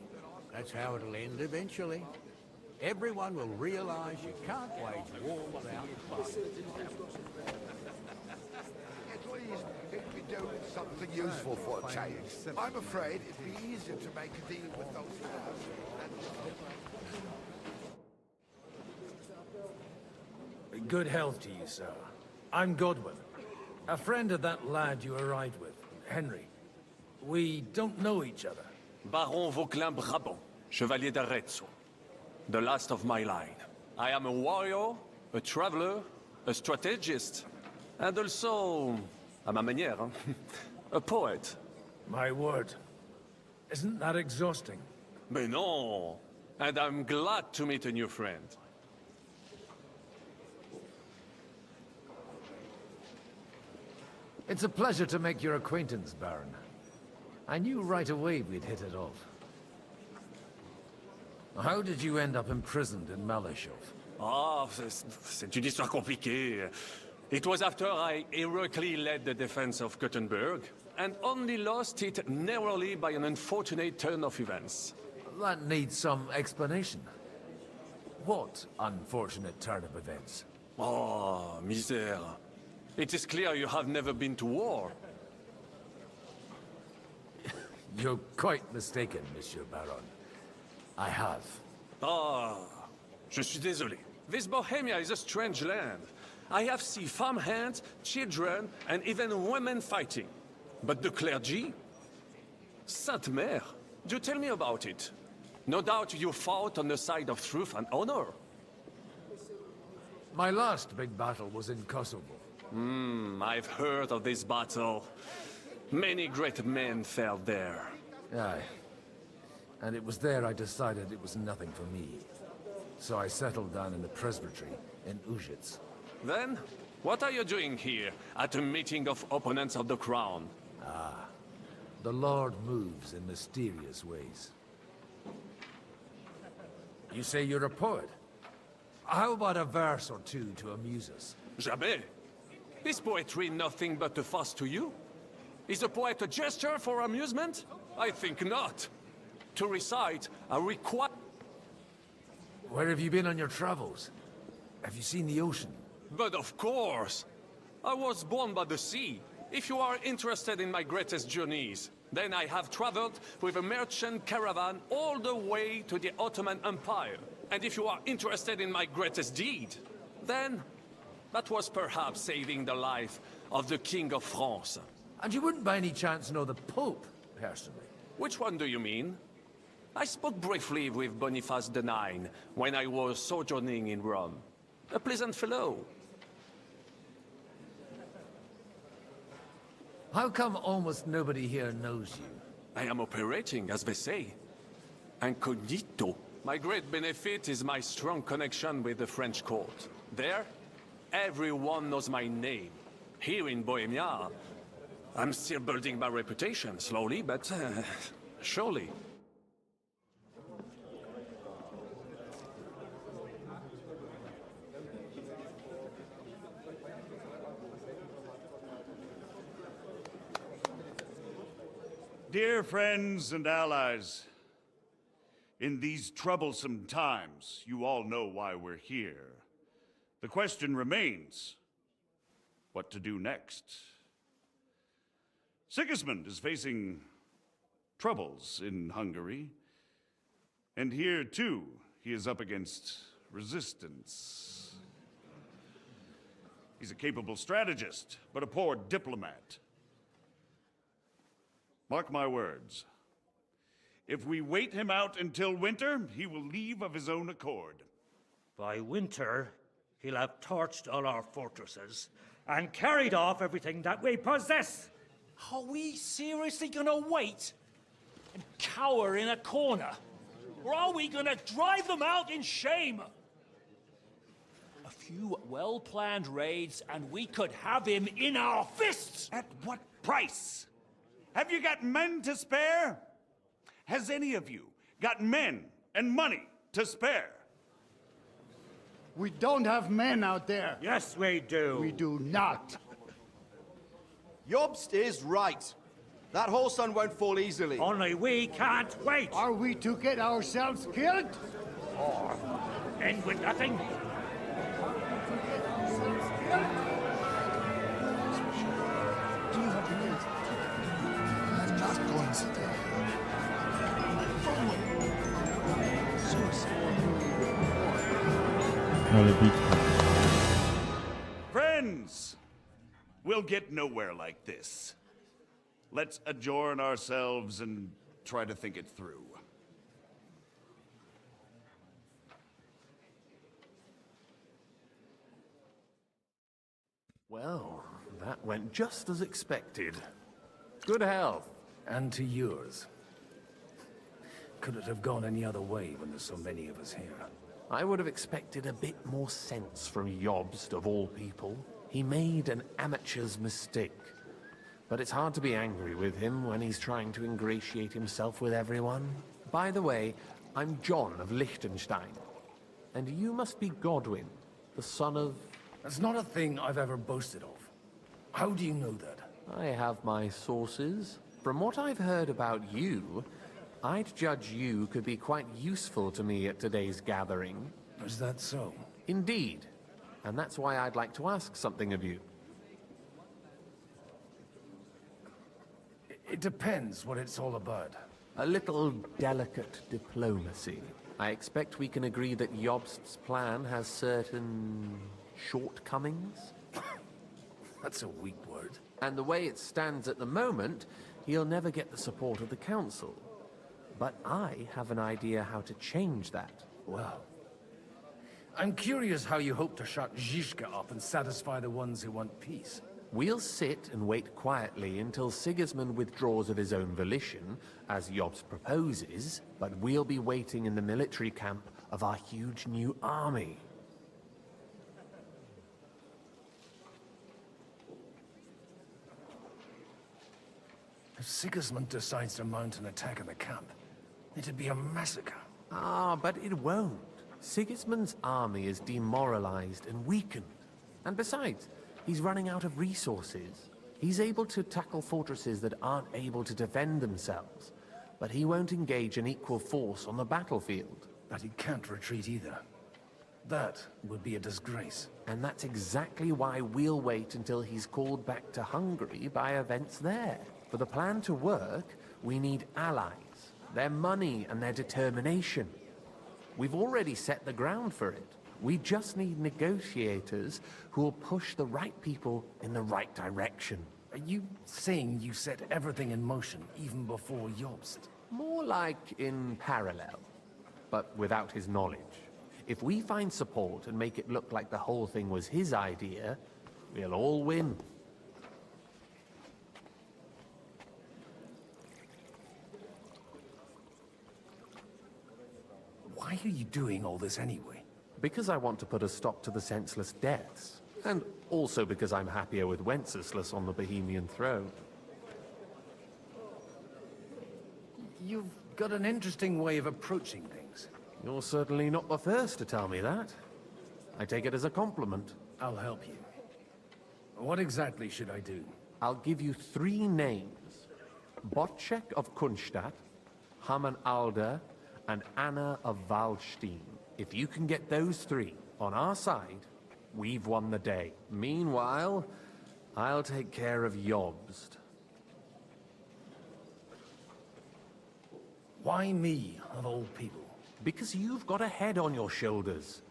That's how it'll end eventually. Everyone will realize you can't wage war without fighting. At least it'd be doing something useful for a change. I'm afraid it'd be easier to make a deal with those Good health to you, sir. I'm Godwin, a friend of that lad you arrived with, Henry. We don't know each other. Baron Vauquelin Brabant, Chevalier d'Arezzo. The last of my line. I am a warrior, a traveler, a strategist, and also, à ma manière, a poet. My word. Isn't that exhausting? Mais non! And I'm glad to meet a new friend. It's a pleasure to make your acquaintance, Baron. I knew right away we'd hit it off. How did you end up imprisoned in Malashov? Ah, c'est une histoire compliquée. It was after I heroically led the defense of Gothenburg, and only lost it narrowly by an unfortunate turn of events. That needs some explanation. What unfortunate turn of events? Oh, misère. It is clear you have never been to war. You're quite mistaken, Monsieur Baron. I have. Ah, je suis désolé. This Bohemia is a strange land. I have seen farmhands, children, and even women fighting. But the clergy? Sainte Mère, do tell me about it. No doubt you fought on the side of truth and honor. My last big battle was in Kosovo. I've heard of this battle. Many great men fell there. Aye. And it was there I decided it was nothing for me. So I settled down in the presbytery in Ujits. Then, what are you doing here, at a meeting of opponents of the crown? Ah, the Lord moves in mysterious ways. You say you're a poet? How about a verse or two to amuse us? Jamais. Is poetry nothing but a fuss to you? Is a poet a gesture for amusement? I think not. To recite, a require... Where have you been on your travels? Have you seen the ocean? But of course! I was born by the sea. If you are interested in my greatest journeys, Then I have traveled with a merchant caravan all the way to the Ottoman Empire. And if you are interested in my greatest deed, then that was perhaps saving the life of the King of France. And you wouldn't by any chance know the Pope, personally? Which one do you mean? I spoke briefly with Boniface IX when I was sojourning in Rome. A pleasant fellow. How come almost nobody here knows you? I am operating, as they say. Incognito. My great benefit is my strong connection with the French court. There, everyone knows my name. Here in Bohemia, I'm still building my reputation, slowly, but surely. Dear friends and allies, in these troublesome times, you all know why we're here. The question remains, what to do next? Sigismund is facing troubles in Hungary, and here too, he is up against resistance. He's a capable strategist, but a poor diplomat. Mark my words. If we wait him out until winter, he will leave of his own accord. By winter, he'll have torched all our fortresses and carried off everything that we possess. Are we seriously gonna wait and cower in a corner? Or are we gonna drive them out in shame? A few well-planned raids and we could have him in our fists! At what price? Have you got men to spare? Has any of you got men and money to spare? We don't have men out there. Yes, we do. We do not. Jobst is right. That whole sun won't fall easily. Only we can't wait. Are we to get ourselves killed? Or end with nothing? Friends, we'll get nowhere like this. Let's adjourn ourselves and try to think it through. Well, that went just as expected. Good health. And to yours. Could it have gone any other way when there's so many of us here? I would have expected a bit more sense from Jobst, of all people. He made an amateur's mistake. But it's hard to be angry with him when he's trying to ingratiate himself with everyone. By the way, I'm John of Liechtenstein. And you must be Godwin, the son of... That's not a thing I've ever boasted of. How do you know that? I have my sources. From what I've heard about you, I'd judge you could be quite useful to me at today's gathering. Is that so? Indeed. And that's why I'd like to ask something of you. It depends what it's all about. A little delicate diplomacy. I expect we can agree that Jobst's plan has certain shortcomings. That's a weak word. And the way it stands at the moment, he'll never get the support of the council. But I have an idea how to change that. Well, I'm curious how you hope to shut Zizka up and satisfy the ones who want peace. We'll sit and wait quietly until Sigismund withdraws of his own volition, as Jobst proposes, but we'll be waiting in the military camp of our huge new army. If Sigismund decides to mount an attack on the camp, it'd be a massacre. Ah, but it won't. Sigismund's army is demoralized and weakened. And besides, he's running out of resources. He's able to tackle fortresses that aren't able to defend themselves, but he won't engage an equal force on the battlefield. But he can't retreat either. That would be a disgrace. And that's exactly why we'll wait until he's called back to Hungary by events there. For the plan to work, We need allies, their money and their determination. We've already set the ground for it. We just need negotiators who will push the right people in the right direction. Are you saying you set everything in motion even before Jobst? More like in parallel, but without his knowledge. If we find support and make it look like the whole thing was his idea, we'll all win. Why are you doing all this anyway? Because I want to put a stop to the senseless deaths. And also because I'm happier with Wenceslas on the Bohemian throne. You've got an interesting way of approaching things. You're certainly not the first to tell me that. I take it as a compliment. I'll help you. What exactly should I do? I'll give you 3 names. Bocek of Kunstadt, Haman Alder, and Anna of Waldstein. If you can get those 3 on our side, we've won the day. Meanwhile, I'll take care of Jobst. Why me, of all people? Because you've got a head on your shoulders.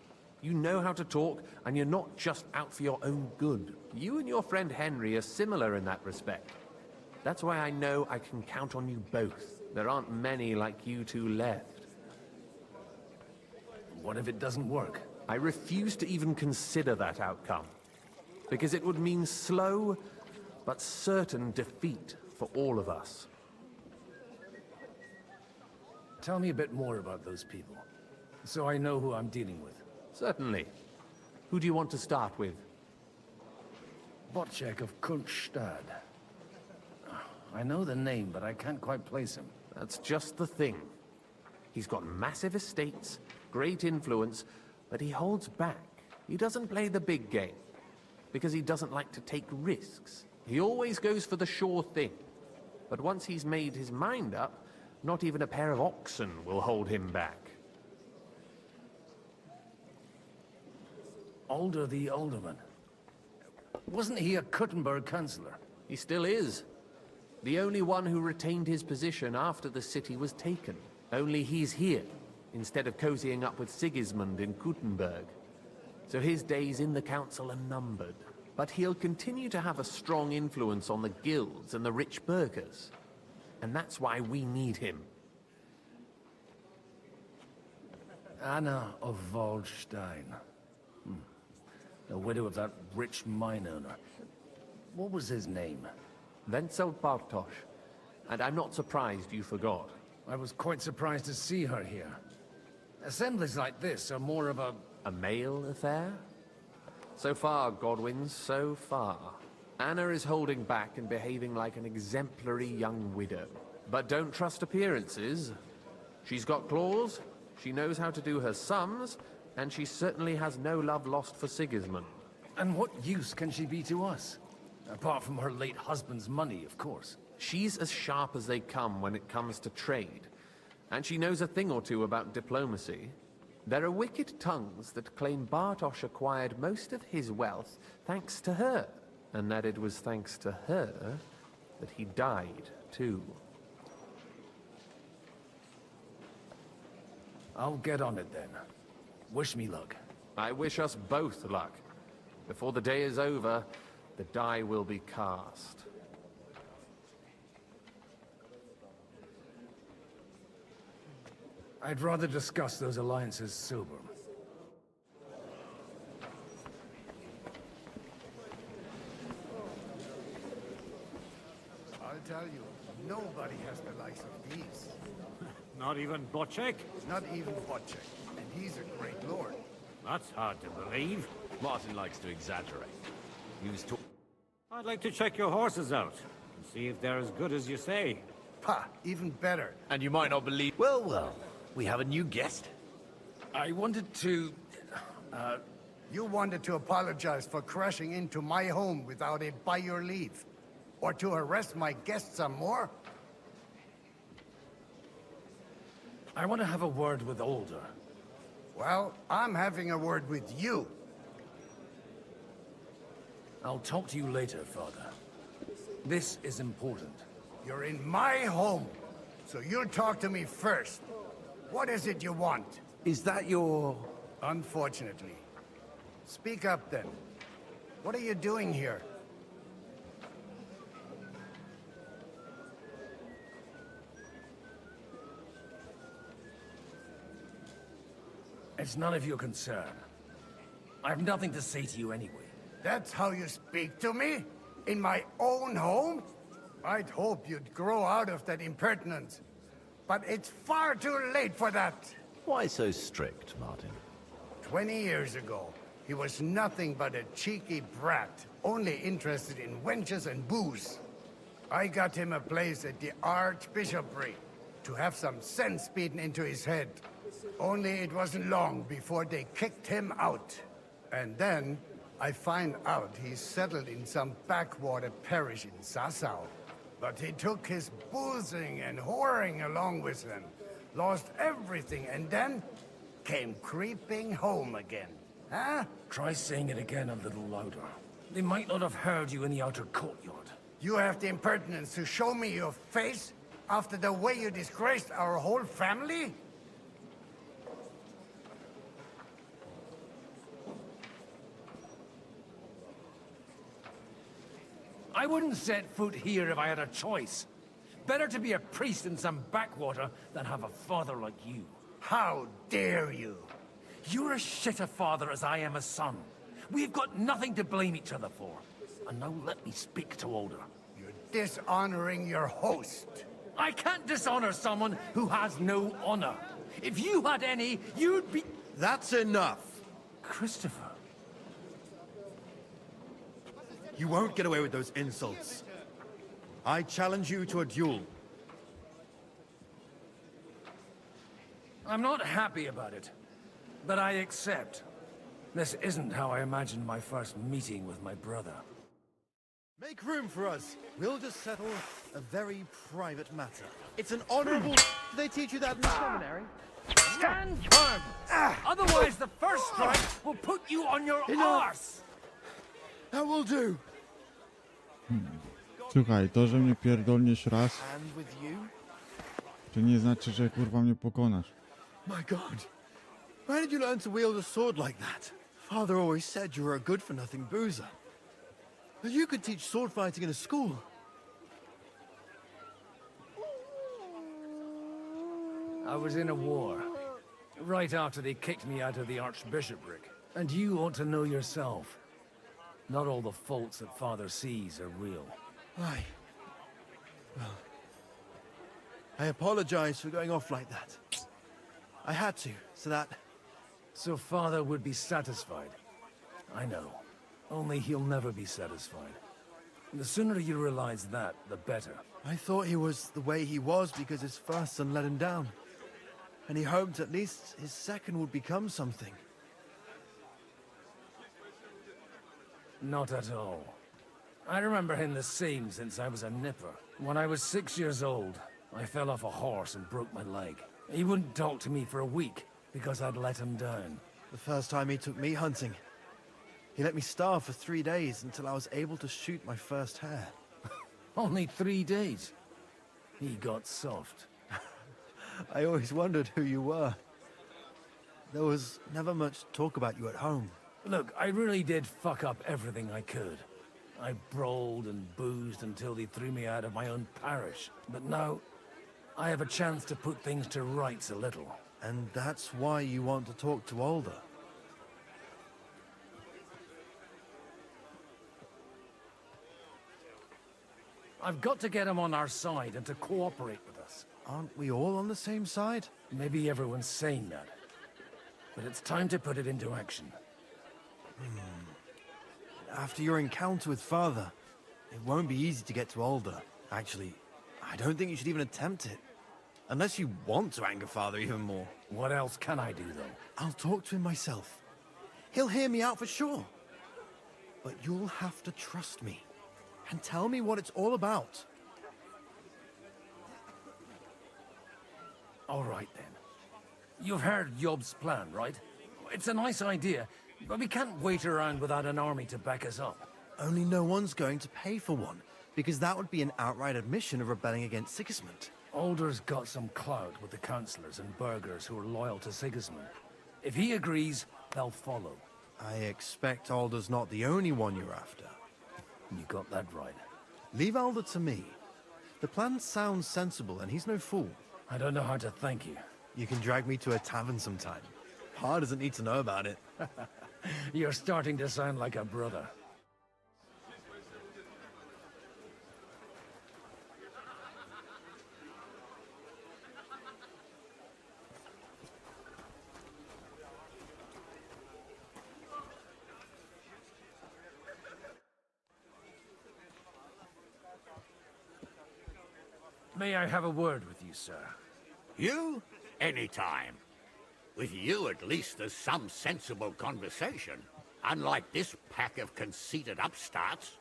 You know how to talk, and you're not just out for your own good. You and your friend Henry are similar in that respect. That's why I know I can count on you both. There aren't many like you two left. What if it doesn't work? I refuse to even consider that outcome. Because it would mean slow, but certain defeat for all of us. Tell me a bit more about those people, so I know who I'm dealing with. Certainly. Who do you want to start with? Bocek of Kunststadt. I know the name, but I can't quite place him. That's just the thing. He's got massive estates, great influence, but he holds back. He doesn't play the big game, because he doesn't like to take risks. He always goes for the sure thing. But once he's made his mind up, not even a pair of oxen will hold him back. Alder the Alderman. Wasn't he a Kuttenberg councillor? He still is. The only one who retained his position after the city was taken. Only he's here, instead of cozying up with Sigismund in Kuttenberg. So his days in the council are numbered. But he'll continue to have a strong influence on the guilds and the rich burghers. And that's why we need him. Anna of Waldstein. The widow of that rich mine owner. What was his name? Wenzel Bartosz. And I'm not surprised you forgot. I was quite surprised to see her here. Assemblies like this are more of a... A male affair? So far, Godwin, so far. Anna is holding back and behaving like an exemplary young widow. But don't trust appearances. She's got claws, she knows how to do her sums, and she certainly has no love lost for Sigismund. And what use can she be to us? Apart from her late husband's money, of course. She's as sharp as they come when it comes to trade. And she knows a thing or two about diplomacy. There are wicked tongues that claim Bartosz acquired most of his wealth thanks to her. And that it was thanks to her that he died, too. I'll get on it then. Wish me luck. I wish us both luck. Before the day is over, the die will be cast. I'd rather discuss those alliances sober. I'll tell you, nobody has the likes of these. Not even Bocek? Not even Bocek. And he's a great lord. That's hard to believe. Martin likes to exaggerate. He was talking. I'd like to check your horses out and see if they're as good as you say. Pa, even better. And you might not believe... Well, we have a new guest. I wanted to... You wanted to apologize for crashing into my home without it by your leave. Or to arrest my guests some more? I want to have a word with Alder. Well, I'm having a word with you. I'll talk to you later, Father. This is important. You're in my home. So you'll talk to me first. What is it you want? Is that your... Unfortunately. Speak up then. What are you doing here? It's none of your concern. I have nothing to say to you anyway. That's how you speak to me? In my own home? I'd hope you'd grow out of that impertinence. But it's far too late for that. Why so strict, Martin? 20 years ago, he was nothing but a cheeky brat, only interested in wenches and booze. I got him a place at the Archbishopric to have some sense beaten into his head. Only it wasn't long before they kicked him out. And then I find out he's settled in some backwater parish in Sasau. But he took his boozing and whoring along with him, lost everything, and then came creeping home again. Huh? Try saying it again a little louder. They might not have heard you in the outer courtyard. You have the impertinence to show me your face after the way you disgraced our whole family? I wouldn't set foot here if I had a choice. Better to be a priest in some backwater than have a father like you. How dare you? You're as shit a father as I am a son. We've got nothing to blame each other for. And now let me speak to Older. You're dishonoring your host. I can't dishonor someone who has no honor. If you had any, you'd be... That's enough. Christopher. You won't get away with those insults. I challenge you to a duel. I'm not happy about it, but I accept. This isn't how I imagined my first meeting with my brother. Make room for us. We'll just settle a very private matter. It's an honorable... Hmm. Did they teach you that in the seminary? Stand firm! Otherwise the first strike will put you on your arse! That will do. Słuchaj, to, że mnie pierdolniesz raz, And with you? to nie znaczy, że kurwa mnie pokonasz. My God. Where did you learn to wield a sword like that? Father always said you were a good-for-nothing boozer. That you could teach sword fighting in a school. I was in a war, right after they kicked me out of the Archbishopric. And you ought to know yourself. Not all the faults that Father sees are real. Aye. Well, I apologize for going off like that. I had to, so that... So Father would be satisfied. I know. Only he'll never be satisfied. The sooner you realize that, the better. I thought he was the way he was because his first son let him down. And he hoped at least his second would become something. Not at all. I remember him the same since I was a nipper. When I was 6 years old, I fell off a horse and broke my leg. He wouldn't talk to me for a week because I'd let him down. The first time he took me hunting, he let me starve for 3 days until I was able to shoot my first hare. Only 3 days? He got soft. I always wondered who you were. There was never much talk about you at home. Look, I really did fuck up everything I could. I brawled and boozed until they threw me out of my own parish. But now, I have a chance to put things to rights a little. And that's why you want to talk to Older. I've got to get him on our side and to cooperate with us. Aren't we all on the same side? Maybe everyone's saying that. But it's time to put it into action. After your encounter with Father, it won't be easy to get to Older. Actually, I don't think you should even attempt it. Unless you want to anger Father even more. What else can I do, though? I'll talk to him myself. He'll hear me out for sure. But you'll have to trust me. And tell me what it's all about. All right, then. You've heard Yob's plan, right? It's a nice idea, but we can't wait around without an army to back us up. Only no one's going to pay for one, because that would be an outright admission of rebelling against Sigismund. Alder's got some clout with the councillors and burghers who are loyal to Sigismund. If he agrees, they'll follow. I expect Alder's not the only one you're after. You got that right. Leave Alder to me. The plan sounds sensible, and he's no fool. I don't know how to thank you. You can drag me to a tavern sometime. Pa doesn't need to know about it. You're starting to sound like a brother. May I have a word with you, sir? You? Anytime. With you, at least, there's some sensible conversation. Unlike this pack of conceited upstarts.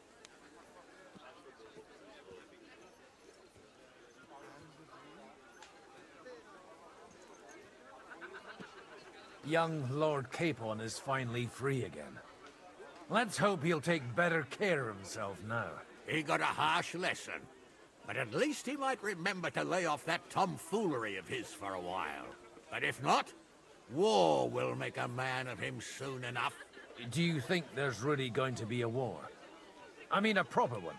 Young Lord Capon is finally free again. Let's hope he'll take better care of himself now. He got a harsh lesson. But at least he might remember to lay off that tomfoolery of his for a while. But if not, war will make a man of him soon enough. Do you think there's really going to be a war? I mean a proper one,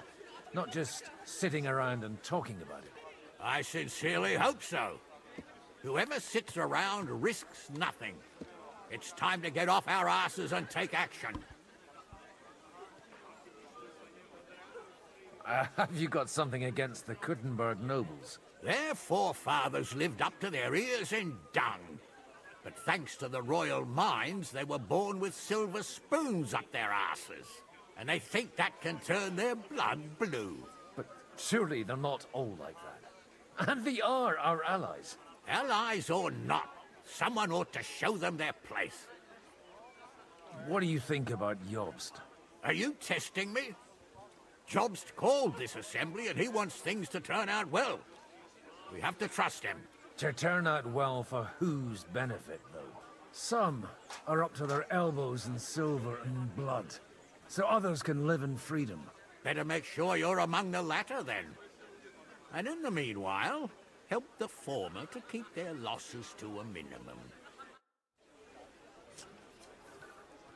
not just sitting around and talking about it. I sincerely hope so. Whoever sits around risks nothing. It's time to get off our asses and take action. Have you got something against the Kuttenberg nobles? Their forefathers lived up to their ears in dung. But thanks to the royal mines, they were born with silver spoons up their asses. And they think that can turn their blood blue. But surely they're not all like that. And they are our allies. Allies or not, someone ought to show them their place. What do you think about Jobst? Are you testing me? Jobst called this assembly and he wants things to turn out well. We have to trust him. To turn out well for whose benefit, though? Some are up to their elbows in silver and blood, so others can live in freedom. Better make sure you're among the latter, then. And in the meanwhile, help the former to keep their losses to a minimum.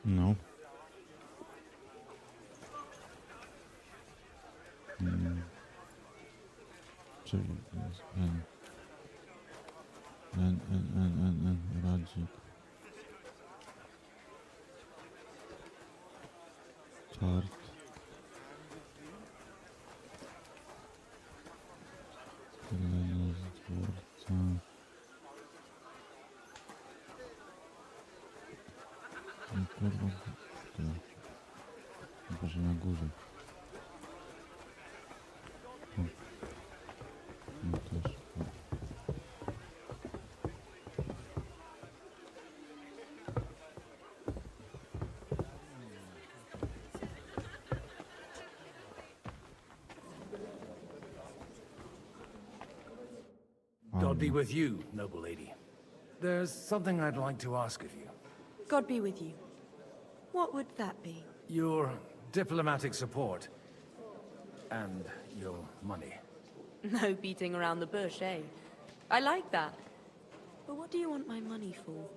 No. Czyli to jest radzik. Czart. Tylenie z dworca. I kurwa. Chyba, że na górze. No też. God be with you, noble lady. There's something I'd like to ask of you. God be with you. What would that be? Your diplomatic support. And your money. No beating around the bush, eh? I like that. But what do you want my money for?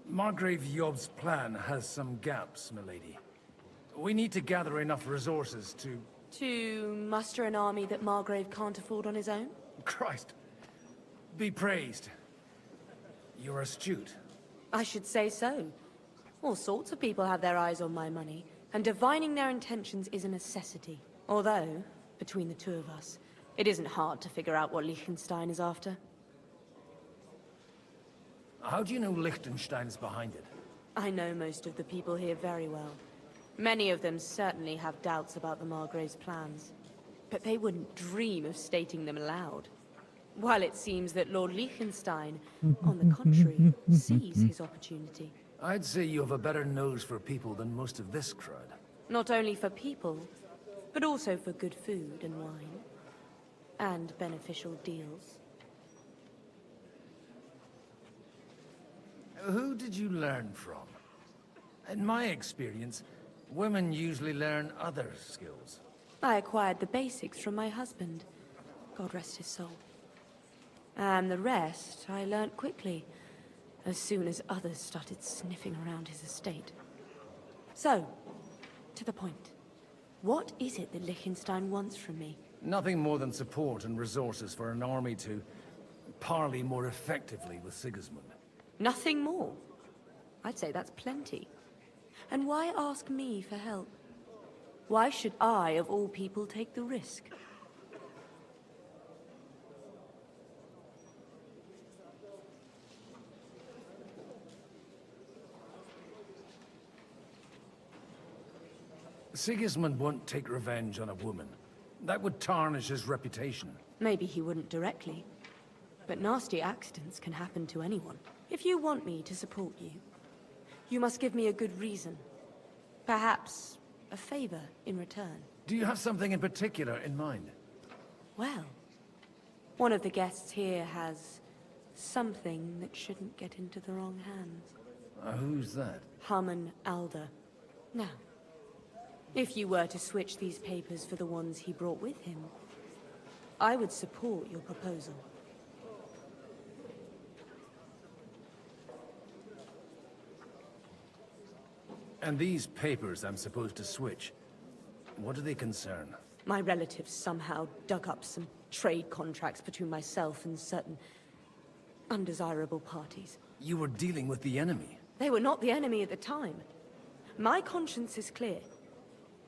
Margrave Job's plan has some gaps, milady. We need to gather enough resources to... To muster an army that Margrave can't afford on his own? Christ. Be praised. You're astute. I should say so. All sorts of people have their eyes on my money, and divining their intentions is a necessity. Although, between the two of us, it isn't hard to figure out what Liechtenstein is after. How do you know Liechtenstein's behind it? I know most of the people here very well. Many of them certainly have doubts about the Margrave's plans. But they wouldn't dream of stating them aloud. While it seems that Lord Liechtenstein, on the contrary, sees his opportunity. I'd say you have a better nose for people than most of this crowd. Not only for people, but also for good food and wine. And beneficial deals. Who did you learn from? In my experience, women usually learn other skills. I acquired the basics from my husband. God rest his soul. And the rest I learnt quickly, as soon as others started sniffing around his estate. So, to the point. What is it that Liechtenstein wants from me? Nothing more than support and resources for an army to parley more effectively with Sigismund. Nothing more? I'd say that's plenty. And why ask me for help? Why should I, of all people, take the risk? Sigismund won't take revenge on a woman. That would tarnish his reputation. Maybe he wouldn't directly. But nasty accidents can happen to anyone. If you want me to support you, you must give me a good reason. Perhaps a favor in return. Do you have something in particular in mind? Well, one of the guests here has something that shouldn't get into the wrong hands. Who's that? Haman Alder. Now, if you were to switch these papers for the ones he brought with him, I would support your proposal. And these papers I'm supposed to switch, what do they concern? My relatives somehow dug up some trade contracts between myself and certain undesirable parties. You were dealing with the enemy. They were not the enemy at the time. My conscience is clear,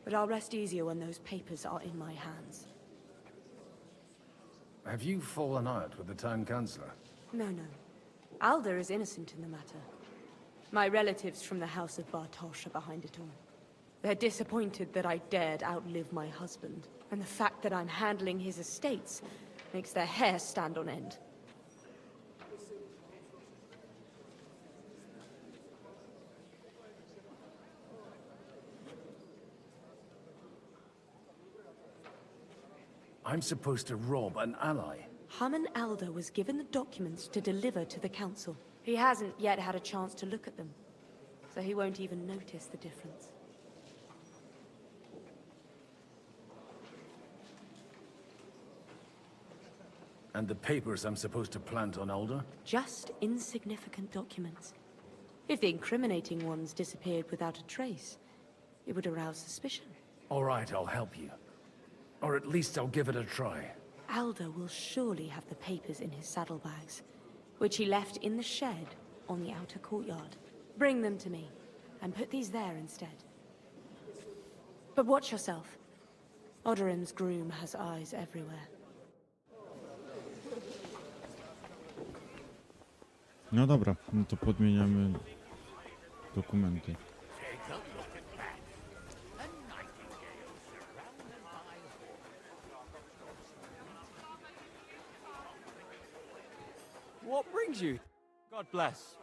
but I'll rest easier when those papers are in my hands. Have you fallen out with the town councillor? No. Alder is innocent in the matter. My relatives from the House of Bartosz are behind it all. They're disappointed that I dared outlive my husband, and the fact that I'm handling his estates makes their hair stand on end. I'm supposed to rob an ally. Haman Alder was given the documents to deliver to the council. He hasn't yet had a chance to look at them, so he won't even notice the difference. And the papers I'm supposed to plant on Alder? Just insignificant documents. If the incriminating ones disappeared without a trace, it would arouse suspicion. All right, I'll help you. Or at least I'll give it a try. Alder will surely have the papers in his saddlebags, which he left in the shed on the outer courtyard. Bring them to me, and put these there instead. But watch yourself. Odorim's groom has eyes everywhere. No dobra, no to podmieniamy dokumenty. What brings you? God bless.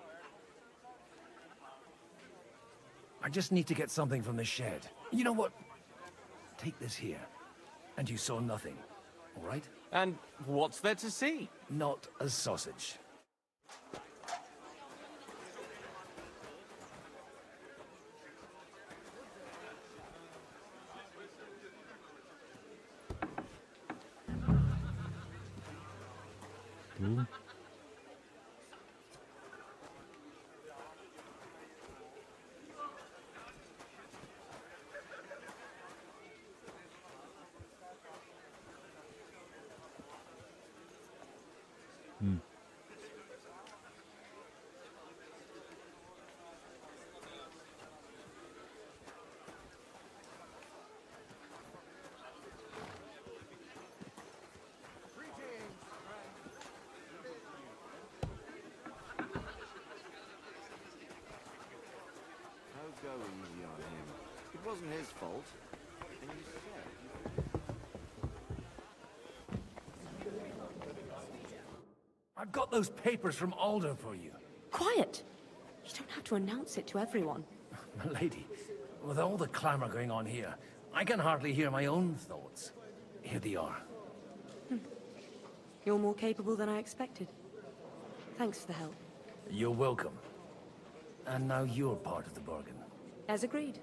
I just need to get something from the shed. You know what? Take this here. And you saw nothing, all right? And what's there to see? Not a sausage. Tu. Go easy on him. It wasn't his fault. And you said... I've got those papers from Alder for you. Quiet! You don't have to announce it to everyone. Milady, with all the clamor going on here, I can hardly hear my own thoughts. Here they are. You're more capable than I expected. Thanks for the help. You're welcome. And now you're part of the bargain. As agreed.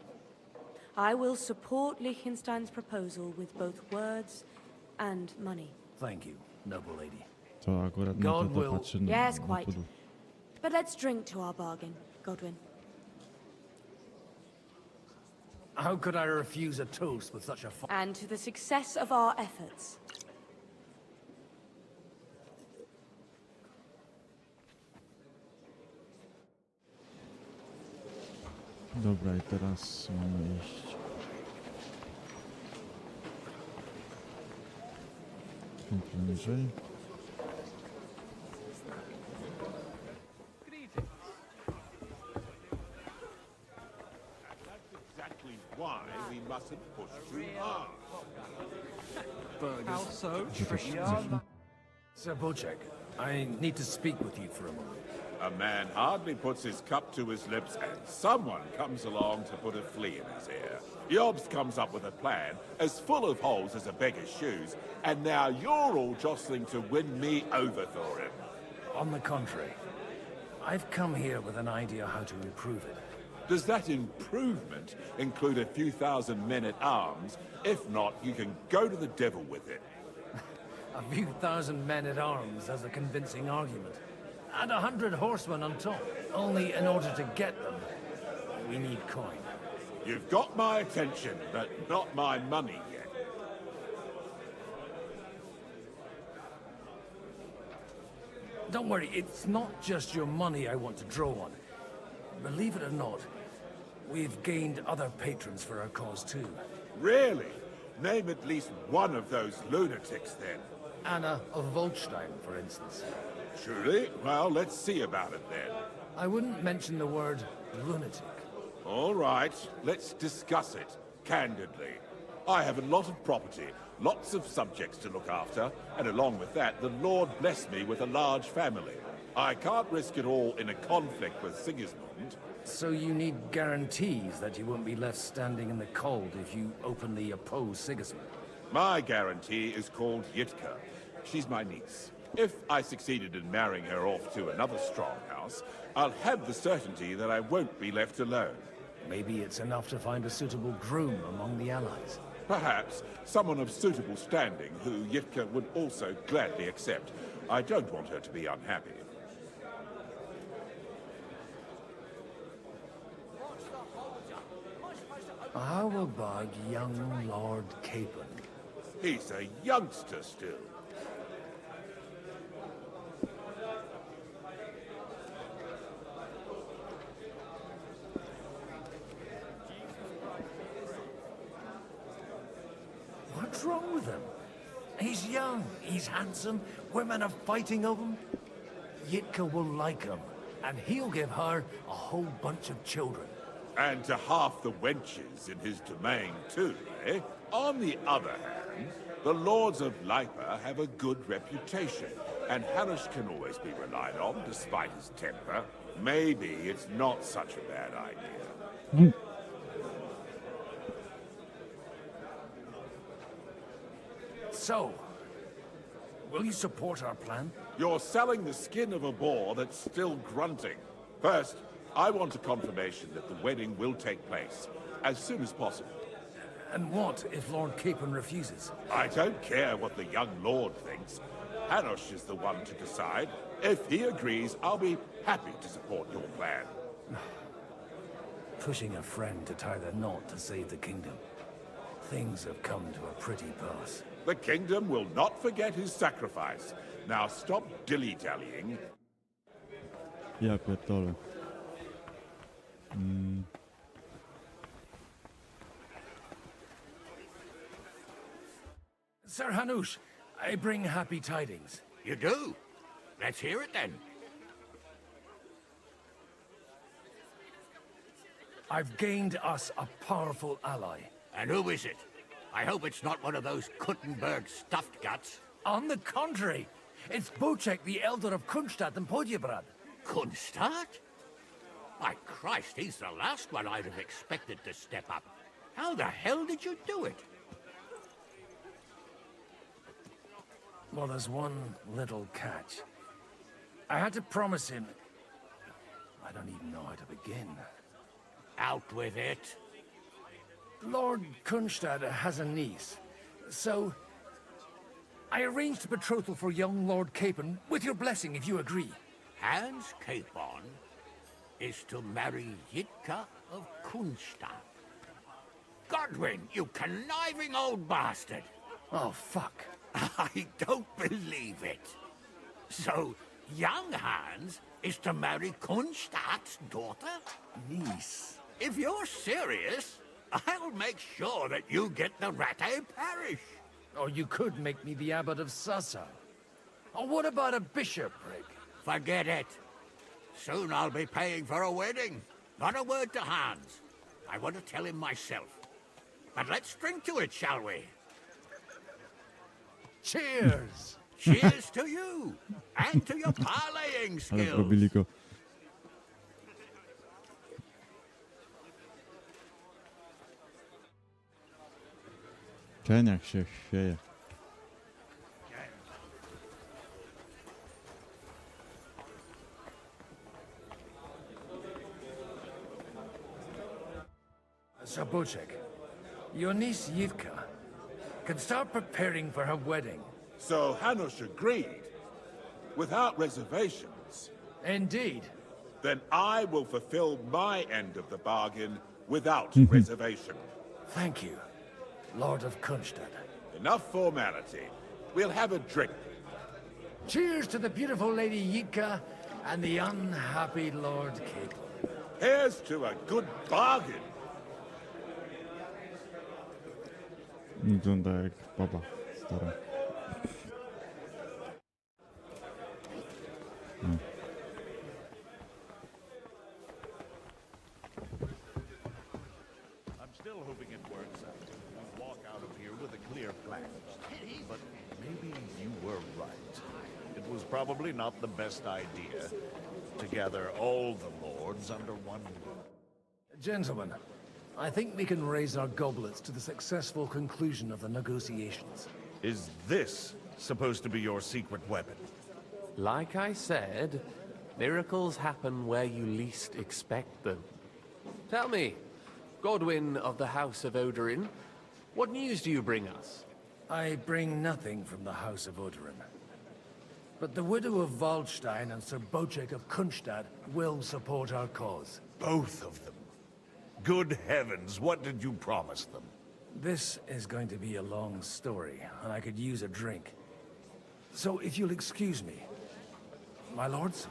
I will support Liechtenstein's proposal with both words and money. Thank you, noble lady. To akurat na to God will- patrzy Yes, na quite. podłogę. But let's drink to our bargain, Godwin. How could I refuse a toast with such a And to the success of our efforts. Dobra, i teraz mamy iść. Piętro niżej. Exactly why we mustn't push too hard. How so? Gdzie też jesteśmy? Sir Boczek, I need to speak with you for a moment. A man hardly puts his cup to his lips and someone comes along to put a flea in his ear. Jobst comes up with a plan as full of holes as a beggar's shoes, and now you're all jostling to win me over for him. On the contrary, I've come here with an idea how to improve it. Does that improvement include a few thousand men-at-arms? If not, you can go to the devil with it. A few thousand men-at-arms as a convincing argument. And 100 horsemen on top. Only in order to get them, we need coin. You've got my attention, but not my money yet. Don't worry, it's not just your money I want to draw on. Believe it or not, we've gained other patrons for our cause too. Really? Name at least one of those lunatics, then. Anna of Volstein, for instance. Truly? Well, let's see about it, then. I wouldn't mention the word lunatic. All right, let's discuss it, candidly. I have a lot of property, lots of subjects to look after, and along with that, the Lord blessed me with a large family. I can't risk it all in a conflict with Sigismund. So you need guarantees that you won't be left standing in the cold if you openly oppose Sigismund? My guarantee is called Yitka. She's my niece. If I succeeded in marrying her off to another strong house, I'll have the certainty that I won't be left alone. Maybe it's enough to find a suitable groom among the allies. Perhaps someone of suitable standing who Yitka would also gladly accept. I don't want her to be unhappy. How about young Lord Capon? He's a youngster still. What's wrong with him? He's young, he's handsome, women are fighting over him. Yitka will like him, and he'll give her a whole bunch of children. And to half the wenches in his domain, too, eh? On the other hand, the lords of Lipa have a good reputation, and Hanush can always be relied on, despite his temper. Maybe it's not such a bad idea. So, will you support our plan? You're selling the skin of a boar that's still grunting. First, I want a confirmation that the wedding will take place as soon as possible. And what if Lord Capon refuses? I don't care what the young lord thinks. Hanush is the one to decide. If he agrees, I'll be happy to support your plan. Pushing a friend to tie the knot to save the kingdom. Things have come to a pretty pass. The kingdom will not forget his sacrifice. Now stop dilly-dallying. Ja pierdolę. Sir Hanush, I bring happy tidings. You do? Let's hear it then. I've gained us a powerful ally. And who is it? I hope it's not one of those Kuttenberg stuffed guts. On the contrary, it's Boczek, the elder of Kunstadt and Podjebrad. Kunstadt? My Christ, he's the last one I'd have expected to step up. How the hell did you do it? Well, there's one little catch. I had to promise him... I don't even know how to begin. Out with it. Lord Kunstadt has a niece, so I arranged a betrothal for young Lord Capon, with your blessing if you agree. Hans Capon is to marry Yitka of Kunstadt. Godwin, you conniving old bastard! Oh, fuck. I don't believe it. So, young Hans is to marry Kunstadt's daughter? Niece. If you're serious, I'll make sure that you get the Rattay parish. Or you could make me the abbot of Sasa. Or what about a bishopric? Forget it. Soon I'll be paying for a wedding. Not a word to Hans. I want to tell him myself. But let's drink to it, shall we? Cheers! Cheers to you! And to your parlaying Ale skills! zrobili go. Cieniak się chwieje. Zabuczek, your niece Yitka can start preparing for her wedding. So Hanush agreed, without reservations. Indeed. Then I will fulfill my end of the bargain without reservation. Thank you, Lord of Kunstadt. Enough formality. We'll have a drink. Cheers to the beautiful Lady Yitka and the unhappy Lord Capon. Here's to a good bargain. Wygląda jak baba stara. No. I'm still hoping it works out. We walk out of here with a clear plan. But maybe you were right. It was probably not the best idea to gather all the lords under one roof. Gentlemen, I think we can raise our goblets to the successful conclusion of the negotiations. Is this supposed to be your secret weapon? Like I said, miracles happen where you least expect them. Tell me, Godwin of the House of Odorin, what news do you bring us? I bring nothing from the House of Odorin. But the widow of Waldstein and Sir Bocek of Kunstadt will support our cause. Both of them. Good heavens, what did you promise them? This is going to be a long story, and I could use a drink. So if you'll excuse me, my lords?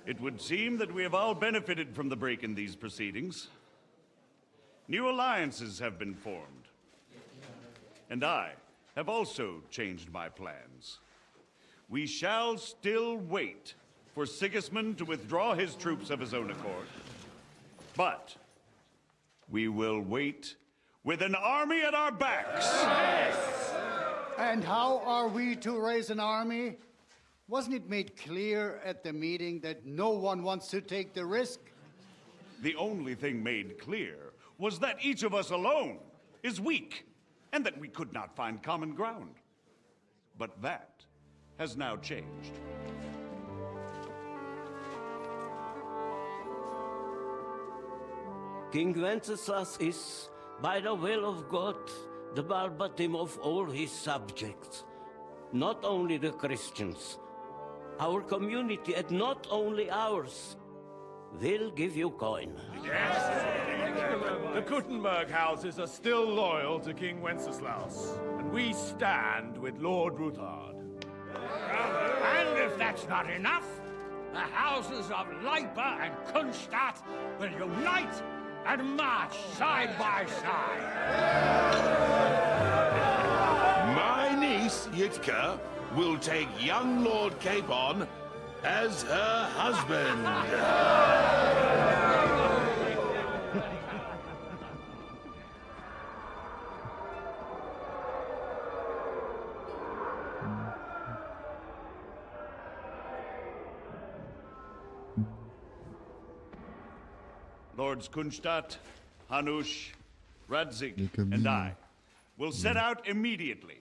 It would seem that we have all benefited from the break in these proceedings. New alliances have been formed. And I have also changed my plans. We shall still wait for Sigismund to withdraw his troops of his own accord. But we will wait with an army at our backs. And how are we to raise an army? Wasn't it made clear at the meeting that no one wants to take the risk? The only thing made clear was that each of us alone is weak, and that we could not find common ground. But that has now changed. King Wenceslas is, by the will of God, the Balbatim of all his subjects. Not only the Christians, our community, and not only ours, will give you coin. The Kuttenberg houses are still loyal to King Wenceslaus, and we stand with Lord Ruthard. And if that's not enough, the houses of Leipa and Kunstadt will unite and march side by side. My niece, Yitka, will take young Lord Capon as her husband. Lords Kunstadt, Hanush, Radzig, and I will set out immediately.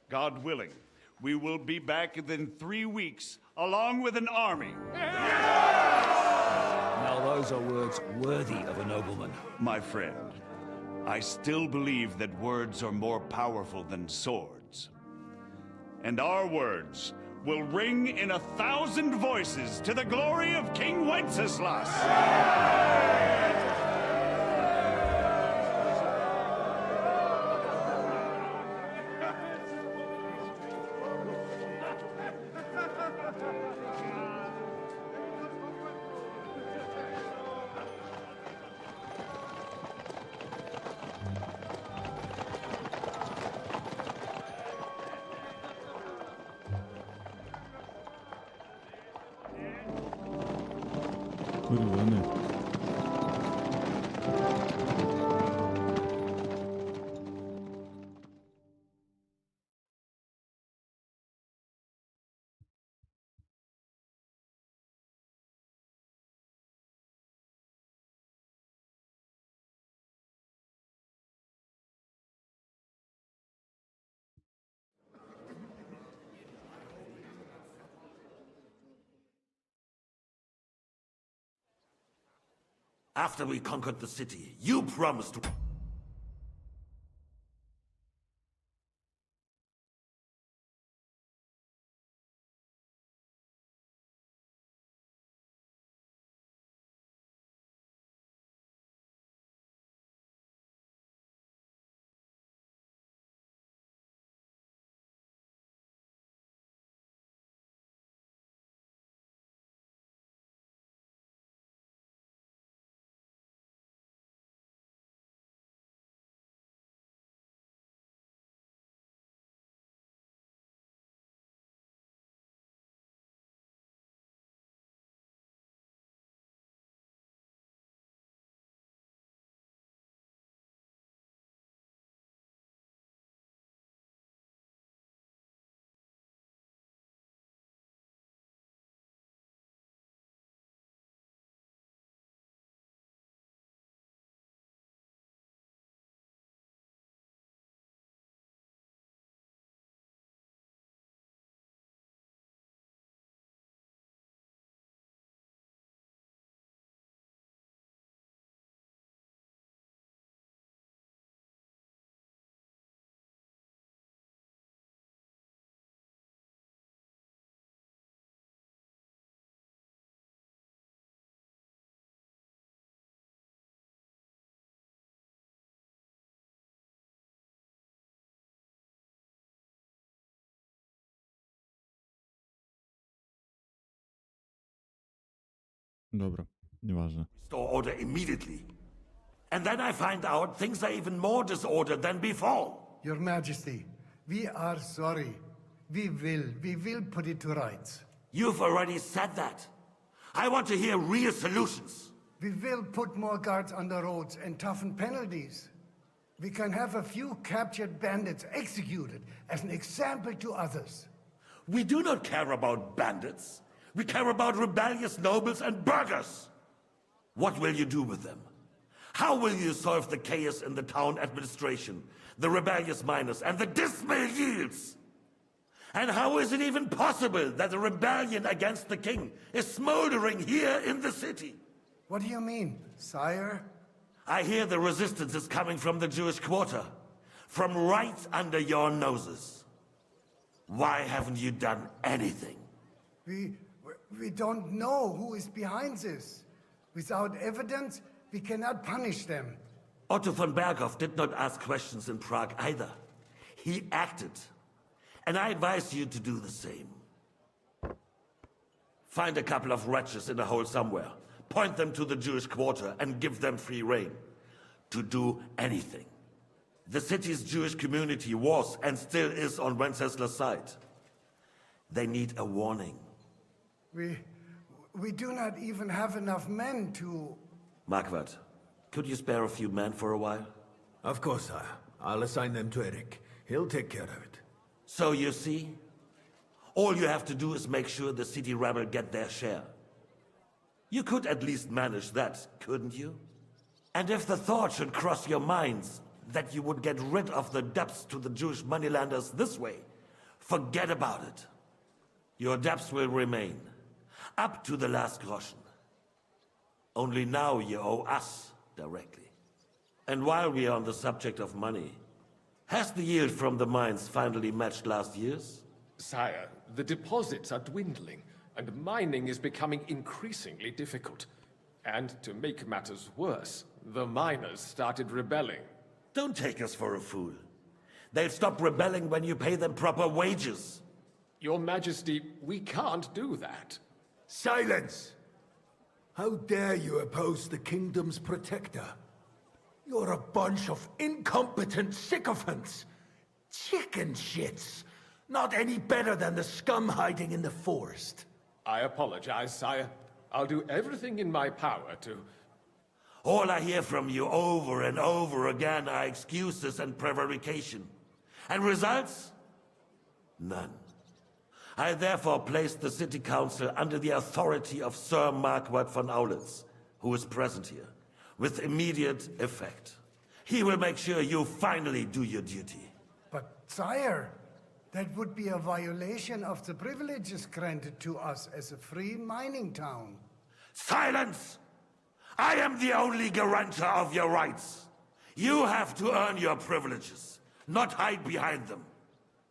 God willing, we will be back within 3 weeks, along with an army. Well, those are words worthy of a nobleman. My friend, I still believe that words are more powerful than swords. And our words will ring in 1,000 voices to the glory of King Wenceslas! Kurwa, After we conquered the city, you promised to... Dobra, nieważne. Restore order immediately. And then I find out things are even more disordered than before. Your Majesty, we are sorry. We will put it to rights. You've already said that. I want to hear real solutions. We will put more guards on the roads and toughen penalties. We can have a few captured bandits executed as an example to others. We do not care about bandits. We care about rebellious nobles and burghers. What will you do with them? How will you solve the chaos in the town administration, the rebellious miners, and the dismal yields? And how is it even possible that a rebellion against the king is smoldering here in the city? What do you mean, sire? I hear the resistance is coming from the Jewish quarter, from right under your noses. Why haven't you done anything? We don't know who is behind this. Without evidence, we cannot punish them. Otto von Berghoff did not ask questions in Prague either. He acted. And I advise you to do the same. Find a couple of wretches in a hole somewhere, point them to the Jewish quarter, and give them free rein to do anything. The city's Jewish community was and still is on Wenceslas' side. They need a warning. We do not even have enough men to... Marquardt, could you spare a few men for a while? Of course, sire. I'll assign them to Eric. He'll take care of it. So you see, all you have to do is make sure the city rebel get their share. You could at least manage that, couldn't you? And if the thought should cross your minds that you would get rid of the debts to the Jewish moneylenders this way, forget about it. Your debts will remain, up to the last groschen. Only now you owe us directly. And while we are on the subject of money, has the yield from the mines finally matched last year's? Sire, the deposits are dwindling, and mining is becoming increasingly difficult. And to make matters worse, the miners started rebelling. Don't take us for a fool. They'll stop rebelling when you pay them proper wages. Your Majesty, we can't do that. Silence! How dare you oppose the kingdom's protector? You're a bunch of incompetent sycophants! Chicken shits! Not any better than the scum hiding in the forest. I apologize, sire. I'll do everything in my power to... All I hear from you over and over again are excuses and prevarication. And results? None. I therefore placed the city council under the authority of Sir Marquardt von Aulitz, who is present here, with immediate effect. He will make sure you finally do your duty. But, sire, that would be a violation of the privileges granted to us as a free mining town. Silence! I am the only guarantor of your rights. You have to earn your privileges, not hide behind them.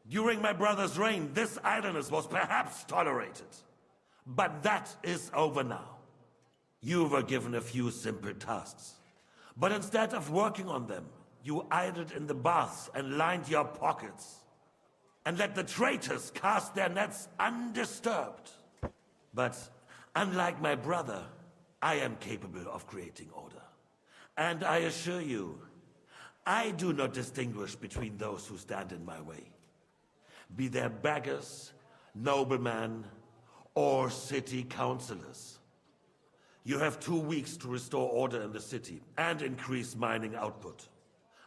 During my brother's reign, this idleness was perhaps tolerated. But that is over now. You were given a few simple tasks. But instead of working on them, you idled in the baths and lined your pockets. And let the traitors cast their nets undisturbed. But unlike my brother, I am capable of creating order. And I assure you, I do not distinguish between those who stand in my way. Be they beggars, noblemen, or city councillors. You have 2 weeks to restore order in the city and increase mining output.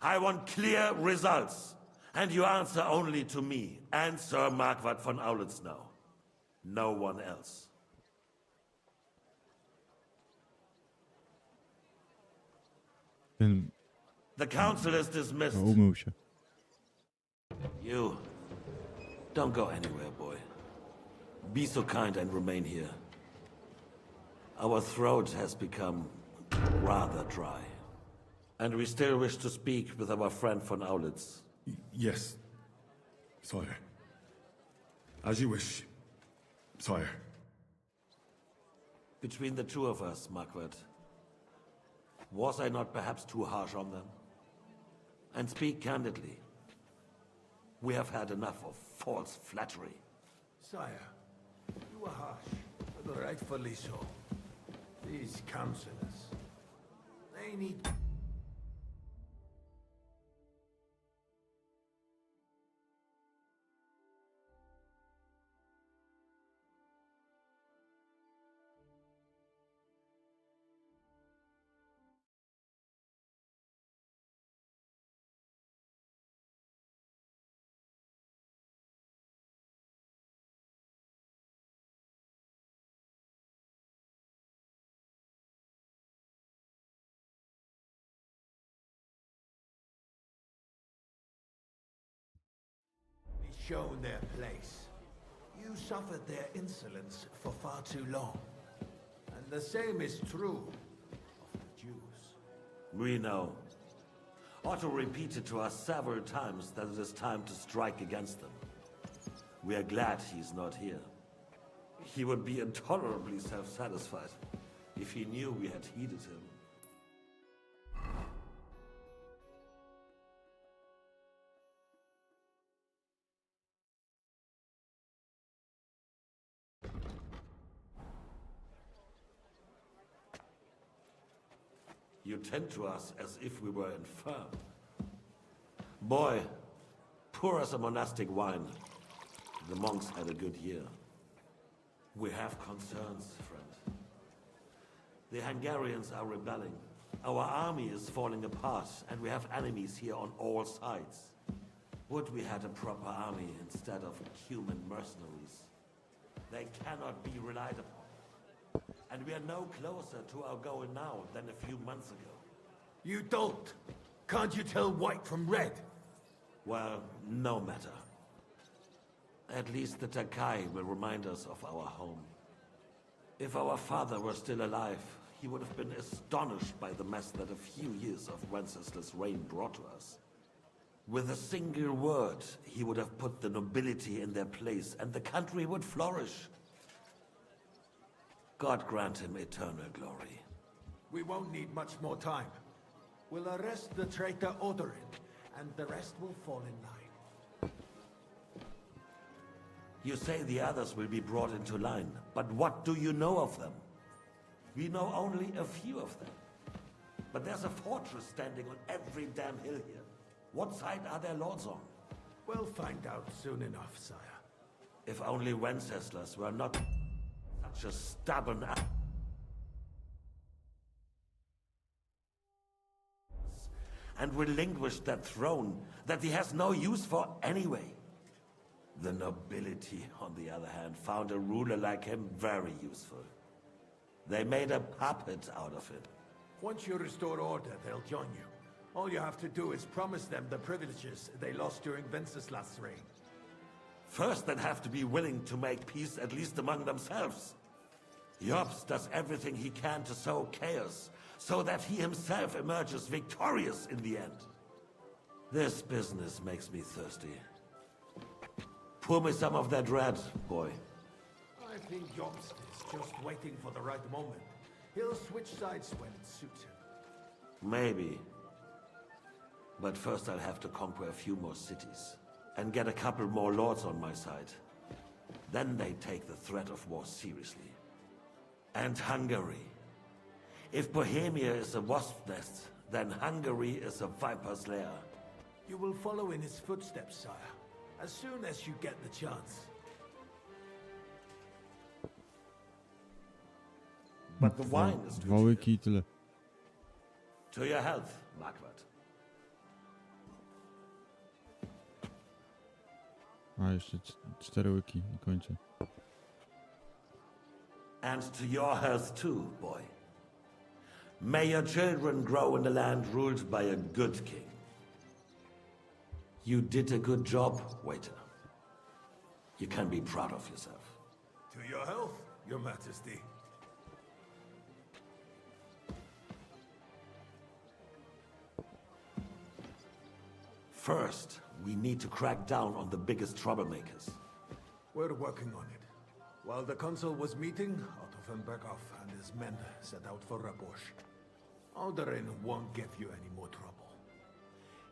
I want clear results, and you answer only to me and Sir Marquardt von Aulitz now. No one else. The council is dismissed. You, don't go anywhere, boy. Be so kind and remain here. Our throat has become rather dry. And we still wish to speak with our friend von Aulitz. Yes, sire. As you wish, sire. Between the two of us, Marquardt, was I not perhaps too harsh on them? And speak candidly. We have had enough of false flattery. Sire, you are harsh, but rightfully so. These councillors, they need... shown their place. You suffered their insolence for far too long. And the same is true of the Jews. We know. Otto repeated to us several times that it is time to strike against them. We are glad he's not here. He would be intolerably self-satisfied if he knew we had heeded him. You tend to us as if we were infirm. Boy, pour us a monastic wine. The monks had a good year. We have concerns, friend. The Hungarians are rebelling. Our army is falling apart, and we have enemies here on all sides. Would we had a proper army instead of human mercenaries? They cannot be relied upon. And we are no closer to our goal now than a few months ago. You don't. Can't you tell white from red? Well, no matter. At least the Takai will remind us of our home. If our father were still alive, he would have been astonished by the mess that a few years of Wenceslas' reign brought to us. With a single word, he would have put the nobility in their place, and the country would flourish. God grant him eternal glory. We won't need much more time. We'll arrest the traitor Odorin, and the rest will fall in line. You say the others will be brought into line, but what do you know of them? We know only a few of them. But there's a fortress standing on every damn hill here. What side are their lords on? We'll find out soon enough, sire. If only Wenceslas were not such a stubborn and relinquished that throne that he has no use for anyway. The nobility, on the other hand, found a ruler like him very useful. They made a puppet out of him. Once you restore order, they'll join you. All you have to do is promise them the privileges they lost during Wenceslas' reign. First, they'd have to be willing to make peace, at least among themselves. Jobs does everything he can to sow chaos, so that he himself emerges victorious in the end. This business makes me thirsty. Pour me some of that red, boy. I think Jobst is just waiting for the right moment. He'll switch sides when it suits him. Maybe. But first I'll have to conquer a few more cities, and get a couple more lords on my side. Then they take the threat of war seriously. And Hungary. If Bohemia is a wasp's nest, then Hungary is a viper's lair. You will follow in his footsteps, sire, as soon as you get the chance. But the wine is Dwa łyki i tyle. To your health, Marquardt. A, jeszcze 4 łyki i kończę. And to your health too, boy. May your children grow in a land ruled by a good king. You did a good job, waiter. You can be proud of yourself. To your health, your majesty. First, we need to crack down on the biggest troublemakers. We're working on it. While the consul was meeting, Otto von Berghoff and his men set out for Rabosch. Odorin won't give you any more trouble.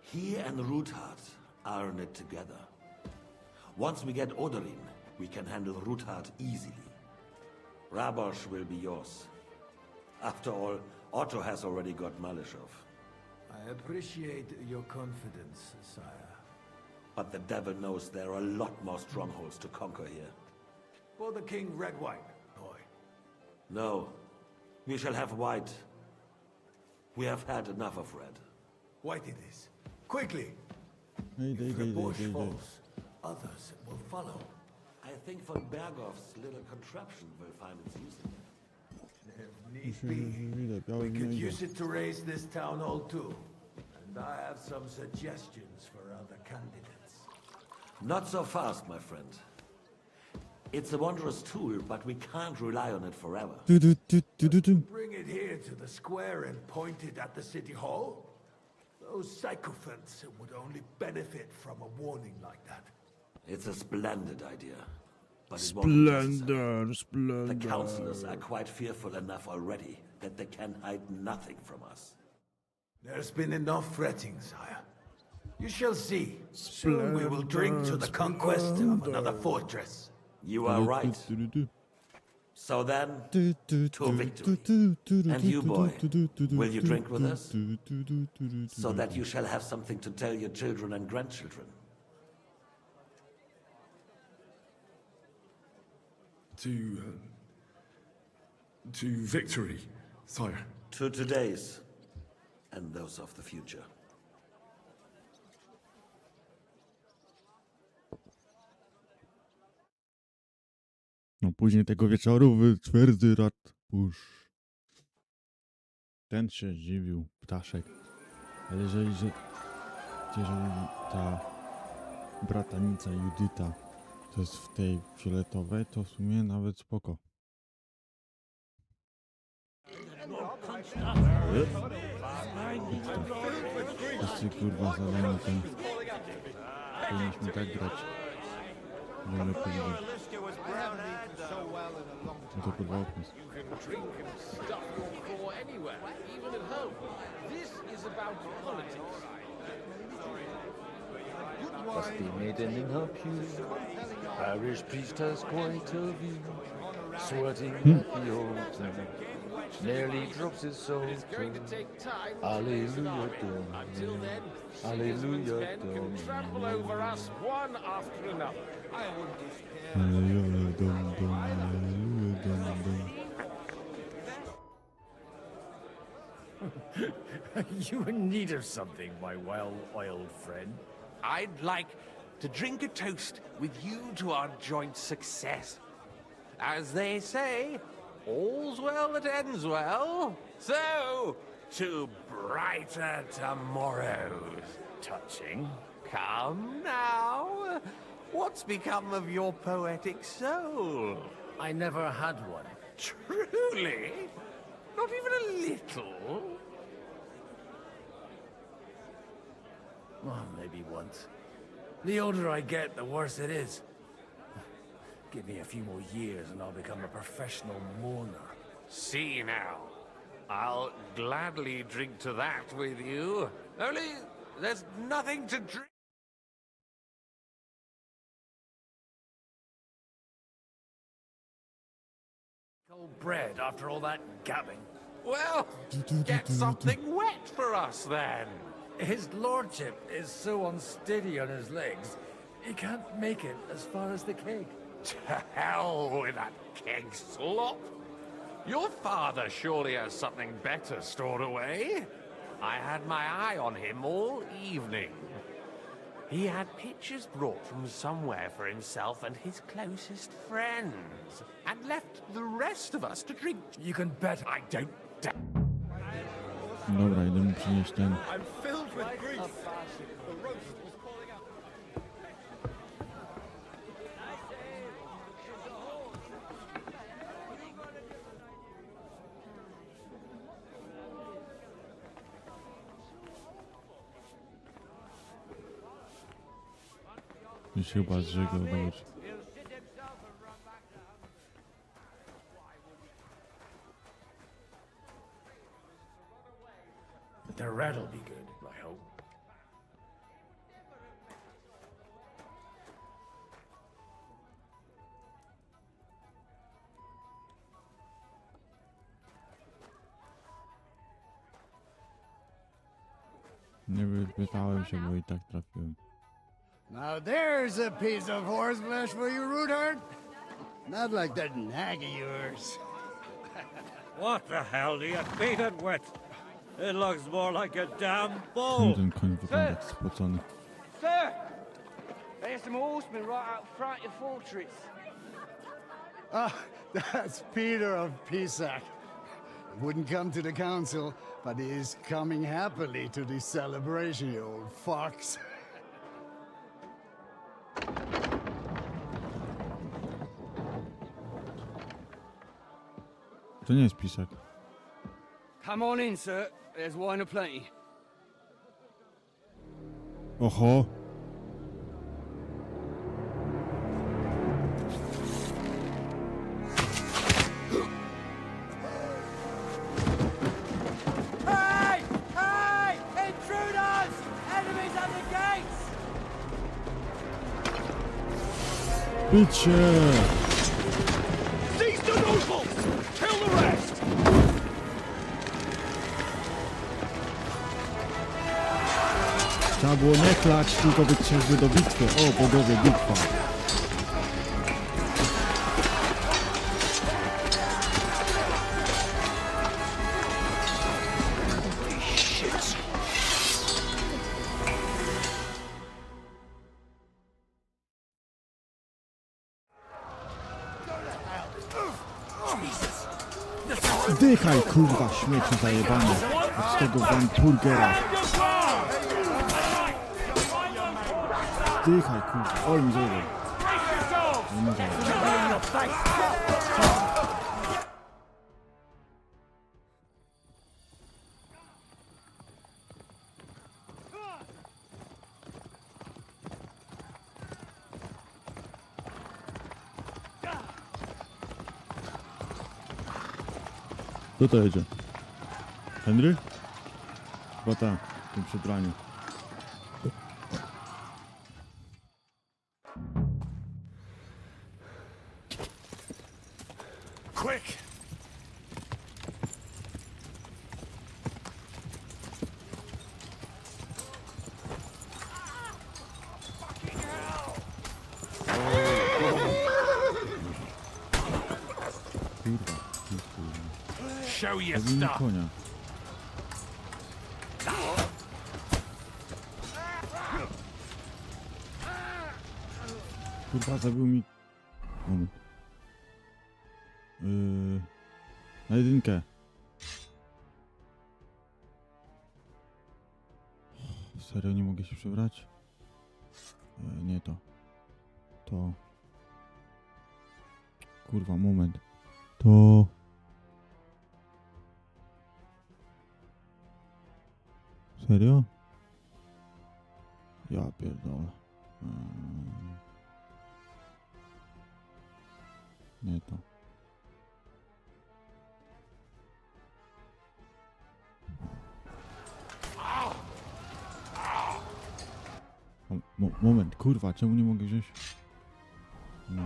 He and Ruthard are in it together. Once we get Odorin, we can handle Ruthard easily. Rabosch will be yours. After all, Otto has already got Malishov. I appreciate your confidence, sire. But the devil knows there are a lot more strongholds to conquer here. For the king, red wine, boy. No, we shall have white. We have had enough of red. White it is. Quickly! If Rabosch falls, others will follow. I think von Berghoff's little contraption will find its use again. If need be, we could use it to raise this town hall too. And I have some suggestions for other candidates. Not so fast, my friend. It's a wondrous tool, but we can't rely on it forever. Bring it here to the square and point it at the city hall? Those sycophants would only benefit from a warning like that. It's a splendid idea. But it won't be necessary. Splendor. The councillors are quite fearful enough already that they can hide nothing from us. There's been enough fretting, sire. You shall see. Soon we will drink to the conquest of another fortress. You are right. So then, to victory. And you, boy, will you drink with us? So that you shall have something to tell your children and grandchildren. To victory, sire. To today's, and those of the future. No później tego wieczoru w twierdzy Ratbusz. Ten się zdziwił, Ptaszek. Ale jeżeli ta bratanica Judyta to jest w tej fioletowej, to w sumie nawet spoko. Wszyscy kurwa zadanie ten. Powinniśmy tak grać. Wolę powiedzieć. No to kurwa opis. Must be maiden in her pew. Parish priest has quite a view. Sweating at the altar. Nearly drops his soul. Hallelujah, dum. Hallelujah, dum. Trample over us one after another. Hallelujah, dum, dum. Hallelujah, dum, dum. You in need of something, my well-oiled friend? I'd like to drink a toast with you to our joint success. As they say, all's well that ends well. So, to brighter tomorrows. Touching. Come now. What's become of your poetic soul? I never had one. Truly? Not even a little? Well, maybe once. The older I get, the worse it is. Give me a few more years and I'll become a professional mourner. See now. I'll gladly drink to that with you. Only, there's nothing to drink. Cold bread after all that gabbing. Well, get something wet for us then. His lordship is so unsteady on his legs, he can't make it as far as the keg. To hell with that keg slop. Your father surely has something better stored away. I had my eye on him all evening. He had pictures brought from somewhere for himself and his closest friends, and left the rest of us to drink. You can bet I don't doubt. Dobra, idę mu przynieść ten. I'm filled with grief. Już chyba zżegał, zobacz. The rat'll be good, I hope. Nie wypytałem się, bo i tak trafiłem. Now there's a piece of horseflesh for you, Rudhart. Not like that nag of yours. What the hell do you beat it with? It looks more like a damn Czemu bull. ten koń wygląda jak spocony? Sir, there's some horsemen right out front of your fortress. Ah, that's Peter of Pisac. Wouldn't come to the council, but he is coming happily to the celebration, you old fox. To nie jest pisak. Come on in, sir. There's wine aplenty. Oho! Hey! Hey! Intruders! Enemies at the gates! Bicie! Seize the nobles! Kill the rest! Trzeba było nie klać, tylko być trzeźwy do bitwy. O, bogowie, bitwa. Dychaj, kurwa, śmieci zajebane. Z tego wampurgera. Dychaj, kurwa. Oj, mi zajebał. Oj, mi zajebał. Kto to jedzie? Henry? Chyba tak, w tym przebraniu. Quick! Show your Zabił mi stuff. konia. Kurwa, zabił mi... Moment. Na jedynkę. Serio, nie mogę się przebrać? Nie to. To... Kurwa, moment. To... Serio? Ja pierdolę. Nie to. Moment, kurwa, czemu nie mogę wziąć? No.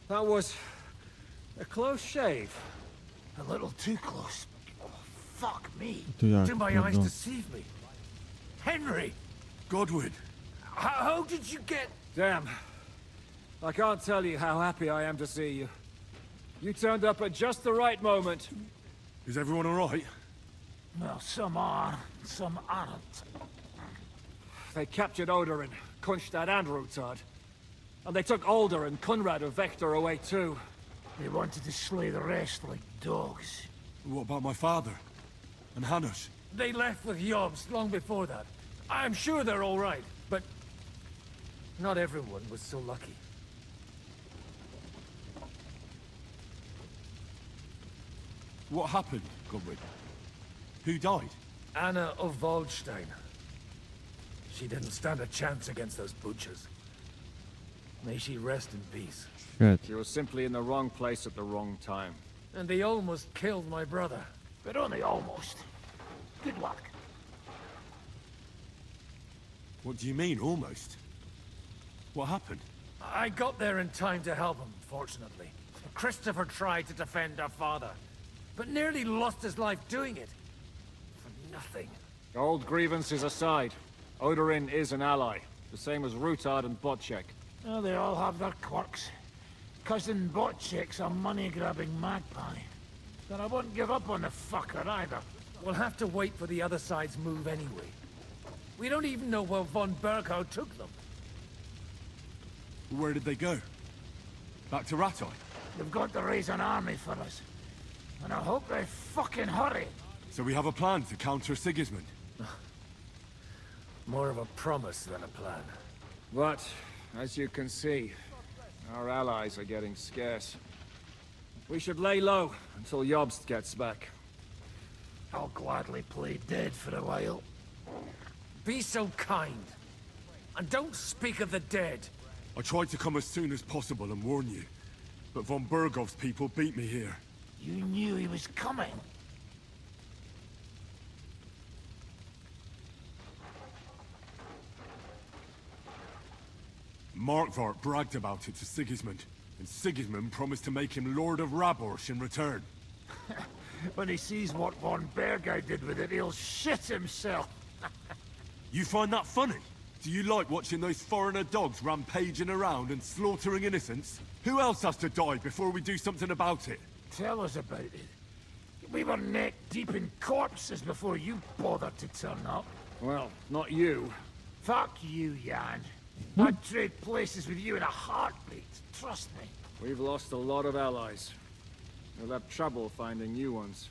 That was a close shave. A little too close. Oh, fuck me. To jak? Do my eyes Pierdol- deceive me? Henry! Godwin! How did you get... Damn. I can't tell you how happy I am to see you. You turned up at just the right moment. Is everyone alright? Well, some are, some aren't. They captured Odorin, Kunstad and Rutard. And they took Alder and Conrad of Vector away too. They wanted to slay the rest like dogs. What about my father? And Hanush? They left with Yobs long before that. I'm sure they're all right, but not everyone was so lucky. What happened, Godwin? Who died? Anna of Waldstein. She didn't stand a chance against those butchers. May she rest in peace. Shit. She was simply in the wrong place at the wrong time. And they almost killed my brother. But only almost. Good luck. What do you mean, almost? What happened? I got there in time to help him, fortunately. Christopher tried to defend our father, but nearly lost his life doing it. For nothing. Old grievances aside, Odorin is an ally, the same as Rutard and Botchek. Oh, they all have their quirks. Cousin Botchek's a money-grabbing magpie. But I wouldn't give up on the fucker either. We'll have to wait for the other side's move anyway. We don't even know where von Berghout took them. Where did they go? Back to Rattay? They've got to raise an army for us. And I hope they fucking hurry. So we have a plan to counter Sigismund? More of a promise than a plan. But, as you can see, our allies are getting scarce. We should lay low until Jobst gets back. I'll gladly play dead for a while. Be so kind. And don't speak of the dead. I tried to come as soon as possible and warn you, but von Bergov's people beat me here. You knew he was coming. Markvart bragged about it to Sigismund, and Sigismund promised to make him Lord of Raborsh in return. When he sees what von Bergau did with it, he'll shit himself. You find that funny? Do you like watching those foreigner dogs rampaging around and slaughtering innocents? Who else has to die before we do something about it? Tell us about it. We were neck deep in corpses before you bothered to turn up. Well, not you. Fuck you, Jan. I'd trade places with you in a heartbeat, trust me. We've lost a lot of allies. We'll have trouble finding new ones.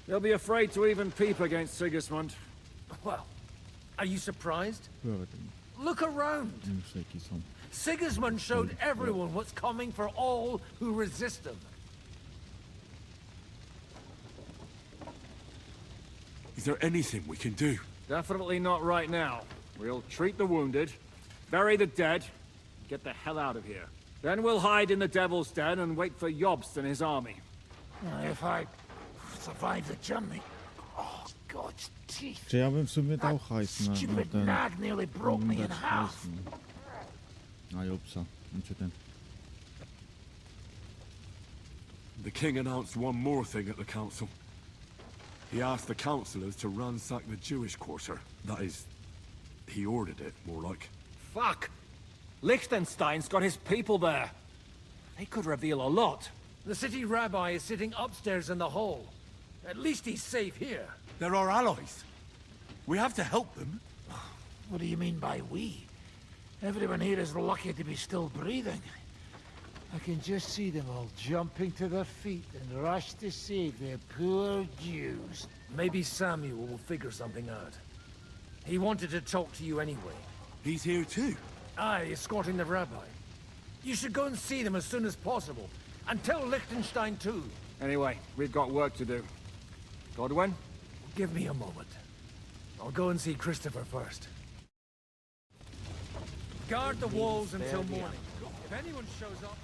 They'll be afraid to even peep against Sigismund. Well, are you surprised? Były Look around. muzyki są. Sigismund showed everyone what's coming for all who resist him. Is there anything we can do? Definitely not right now. We'll treat the wounded, bury the dead, get the hell out of here. Then we'll hide in the Devil's Den and wait for Jobst and his army. If I survive the journey... Oh, God's teeth. Czy ja bym w sumie dał hajs na Stupid ten... nag nearly broke me in dać hajs half. na Jobsa. Czy ten... The king announced one more thing at the council. He asked the councillors to ransack the Jewish quarter. That is, he ordered it, more like. Fuck! Liechtenstein's got his people there. They could reveal a lot. The city rabbi is sitting upstairs in the hall. At least he's safe here. They're our allies. We have to help them. What do you mean by we? Everyone here is lucky to be still breathing. I can just see them all jumping to their feet and rush to save their poor Jews. Maybe Samuel will figure something out. He wanted to talk to you anyway. He's here too? Aye, escorting the rabbi. You should go and see them as soon as possible. And tell Liechtenstein too. Anyway, we've got work to do. Godwin? Give me a moment. I'll go and see Christopher first. Guard the walls until morning. If anyone shows up...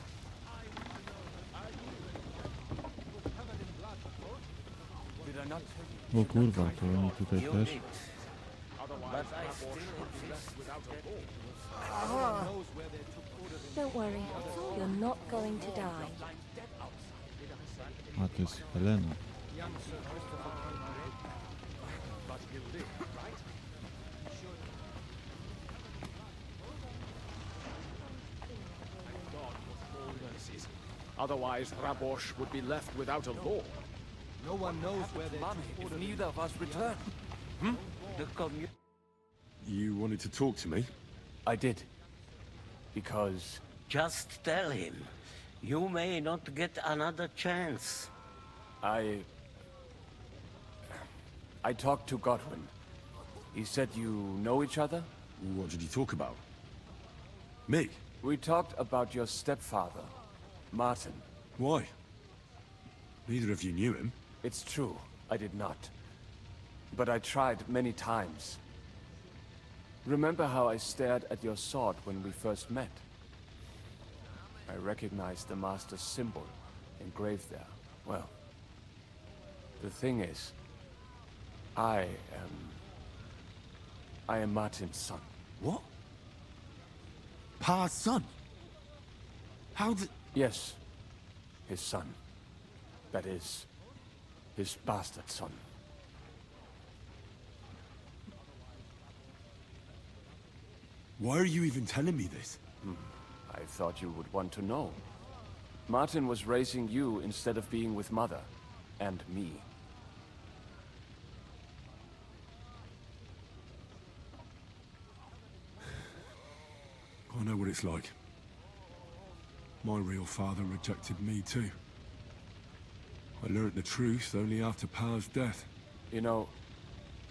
O kurwa, to oni tutaj też. Don't worry, you're not going to die. A to jest Helena. Otherwise, Rabosh would be left without a law. No one knows where they're money if neither of us return. You wanted to talk to me? I did. Because... Just tell him. You may not get another chance. I talked to Godwin. He said you know each other? What did you talk about? Me? We talked about your stepfather, Martin. Why? Neither of you knew him. It's true, I did not. But I tried many times. Remember how I stared at your sword when we first met? I recognized the Master's symbol engraved there. Well, the thing is, I am Martin's son. What? Pa's son? How did... Yes, his son. That is, his bastard son. Why are you even telling me this? I thought you would want to know. Martin was raising you instead of being with Mother. And me. I know what it's like. My real father rejected me too. I learned the truth only after Pa's death. You know,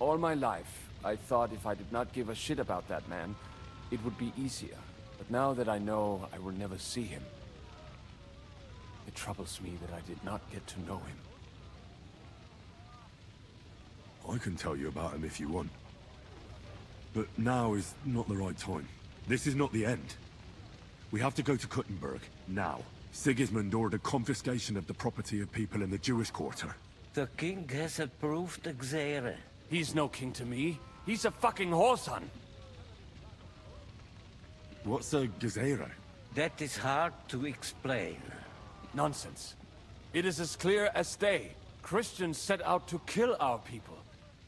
all my life, I thought if I did not give a shit about that man, it would be easier. But now that I know I will never see him, it troubles me that I did not get to know him. I can tell you about him if you want. But now is not the right time. This is not the end. We have to go to Kuttenberg, now. Sigismund ordered confiscation of the property of people in the Jewish quarter. The king has approved Xere. He's no king to me. He's a fucking whoreson. What's a Gezerah? That is hard to explain. Nonsense. It is as clear as day. Christians set out to kill our people.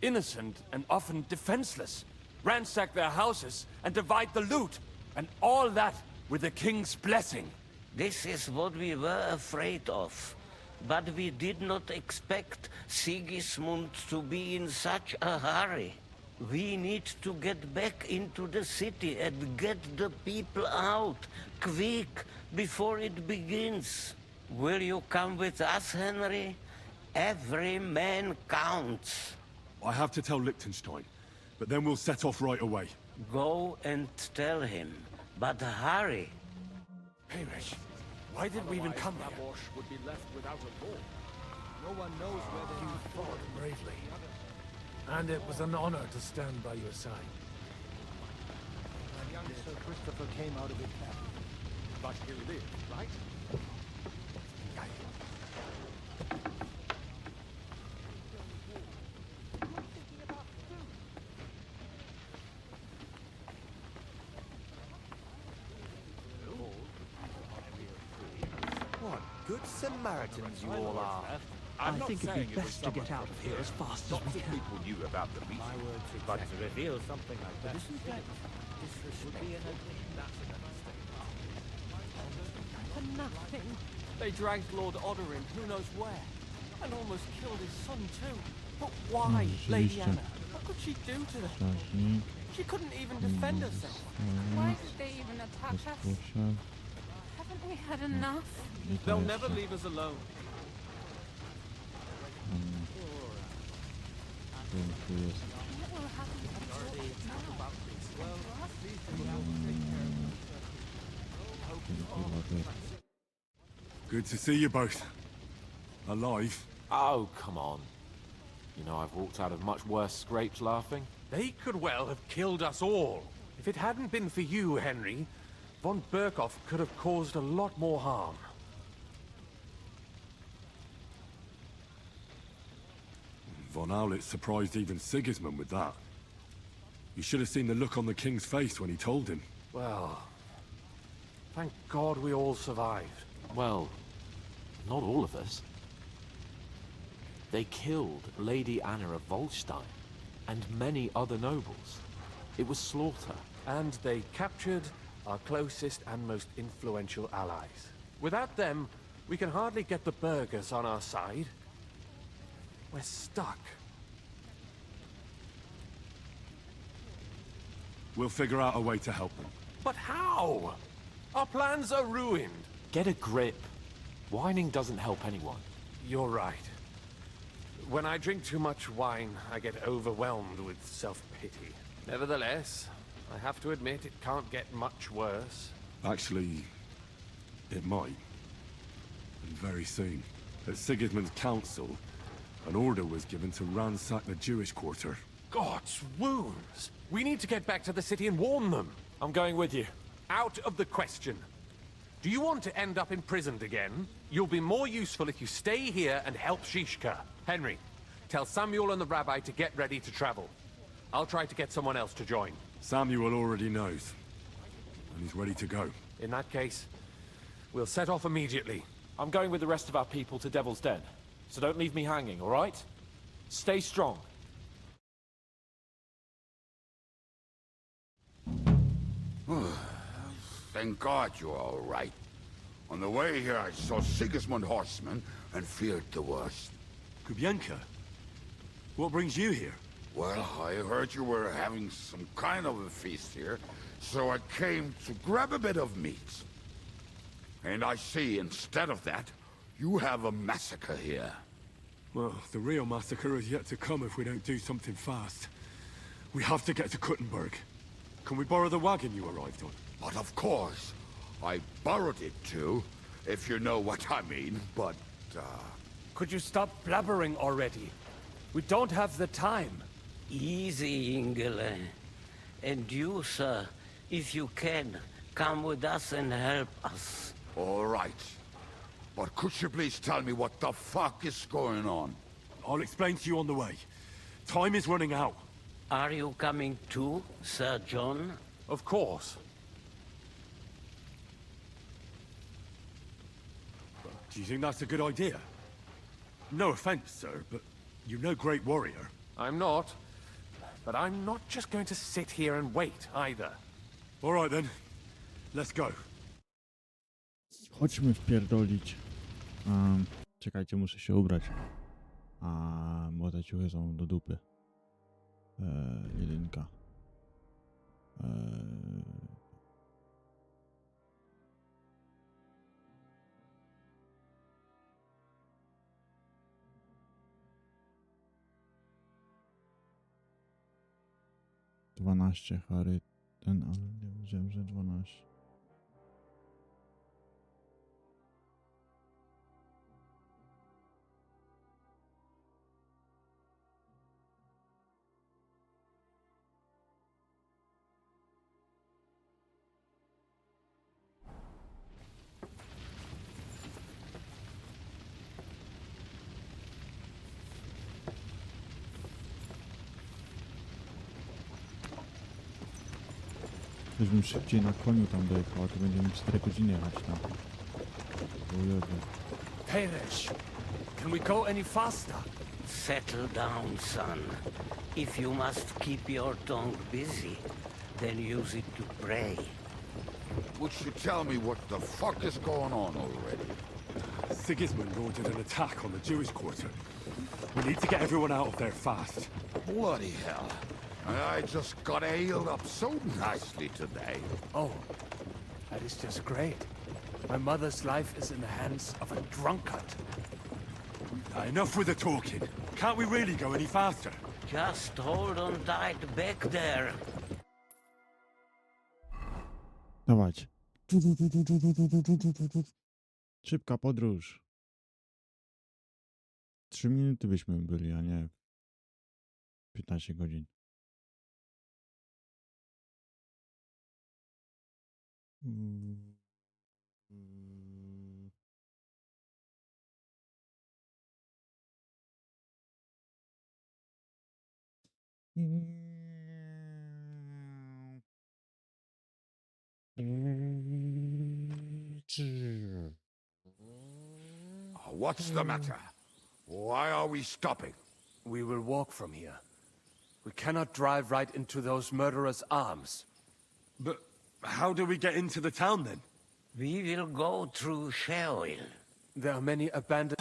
Innocent and often defenseless. Ransack their houses and divide the loot. And all that with the king's blessing. This is what we were afraid of. But we did not expect Sigismund to be in such a hurry. We need to get back into the city and get the people out, quick, before it begins. Will you come with us, Henry? Every man counts. I have to tell Liechtenstein, but then we'll set off right away. Go and tell him, but hurry. Hamish, why did we even come here? would be left without a law. No one knows where they You fought bravely, and it was an honor to stand by your side. And young Sir Christopher came out of it captive. But he lived, right? What good Samaritans you all are. I think it'd be best to get out of here as fast as we can. People knew about the meeting, But to reveal something like that Isn't that disrespect? For nothing. They dragged Lord Odorin who knows where, and almost killed his son too. But why, Lady Anna? What could she do to them? She couldn't even defend herself. Why did they even attack us? Haven't we had enough? They'll never leave us alone. What will happen to us? Good to see you both. Alive. Oh, come on. You know, I've walked out of much worse scrapes laughing. They could well have killed us all. If it hadn't been for you, Henry, von Berkhoff could have caused a lot more harm. Von Owlitz surprised even Sigismund with that. You should have seen the look on the king's face when he told him. Well, thank God we all survived. Well, not all of us. They killed Lady Anna of Volstein and many other nobles. It was slaughter. And they captured our closest and most influential allies. Without them, we can hardly get the burghers on our side. We're stuck. We'll figure out a way to help them. But how? Our plans are ruined. Get a grip. Whining doesn't help anyone. You're right. When I drink too much wine, I get overwhelmed with self-pity. Nevertheless, I have to admit it can't get much worse. Actually, it might. And very soon. At Sigismund's council, an order was given to ransack the Jewish quarter. God's wounds! We need to get back to the city and warn them. I'm going with you. Out of the question. Do you want to end up imprisoned again? You'll be more useful if you stay here and help Shishka. Henry, tell Samuel and the rabbi to get ready to travel. I'll try to get someone else to join. Samuel already knows. And he's ready to go. In that case, we'll set off immediately. I'm going with the rest of our people to Devil's Den. So don't leave me hanging, all right? Stay strong. Thank God you're all right. On the way here, I saw Sigismund horsemen and feared the worst. Kubienka? What brings you here? Well, I heard you were having some kind of a feast here, so I came to grab a bit of meat. And I see, instead of that, you have a massacre here. Well, the real massacre is yet to come if we don't do something fast. We have to get to Kuttenberg. Can we borrow the wagon you arrived on? But of course. I borrowed it too, if you know what I mean, but, Could you stop blabbering already? We don't have the time. Easy, Ingele. And you, sir, if you can, come with us and help us. All right. But could you please tell me what the fuck is going on? I'll explain to you on the way. Time is running out. Are you coming too, Sir John? Of course. Do you think that's a good idea? No offense, sir, but you're no great warrior. I'm not. But I'm not just going to sit here and wait, either. All right then. Let's go. Chodźmy wpierdolić. Czekajcie, muszę się ubrać. A młode ciuchy są do dupy. Jedynka. 12 Harry, ale nie wiedziałem, że 12. Gdybyśmy szybciej na koniu tam dojechał, to będziemy 4 godziny jechać tam. Perish, can we go any faster? Settle down, son. If you must keep your tongue busy, then use it to pray. Would you tell me what the fuck is going on already? Sigismund ordered an attack on the Jewish quarter. We need to get everyone out of there fast. Bloody hell. I just got healed up so nicely today. Oh, that is just great. My mother's life is in the hands of a drunkard. Enough with the talking. Can't we really go any faster? Just hold on tight back there. Dawać. Szybka podróż. 3 minuty byśmy byli, a nie 15 godzin. What's the matter? Why are we stopping? We will walk from here. We cannot drive right into those murderers' arms. But how do we get into the town then? We will go through Sheol. There are many abandoned...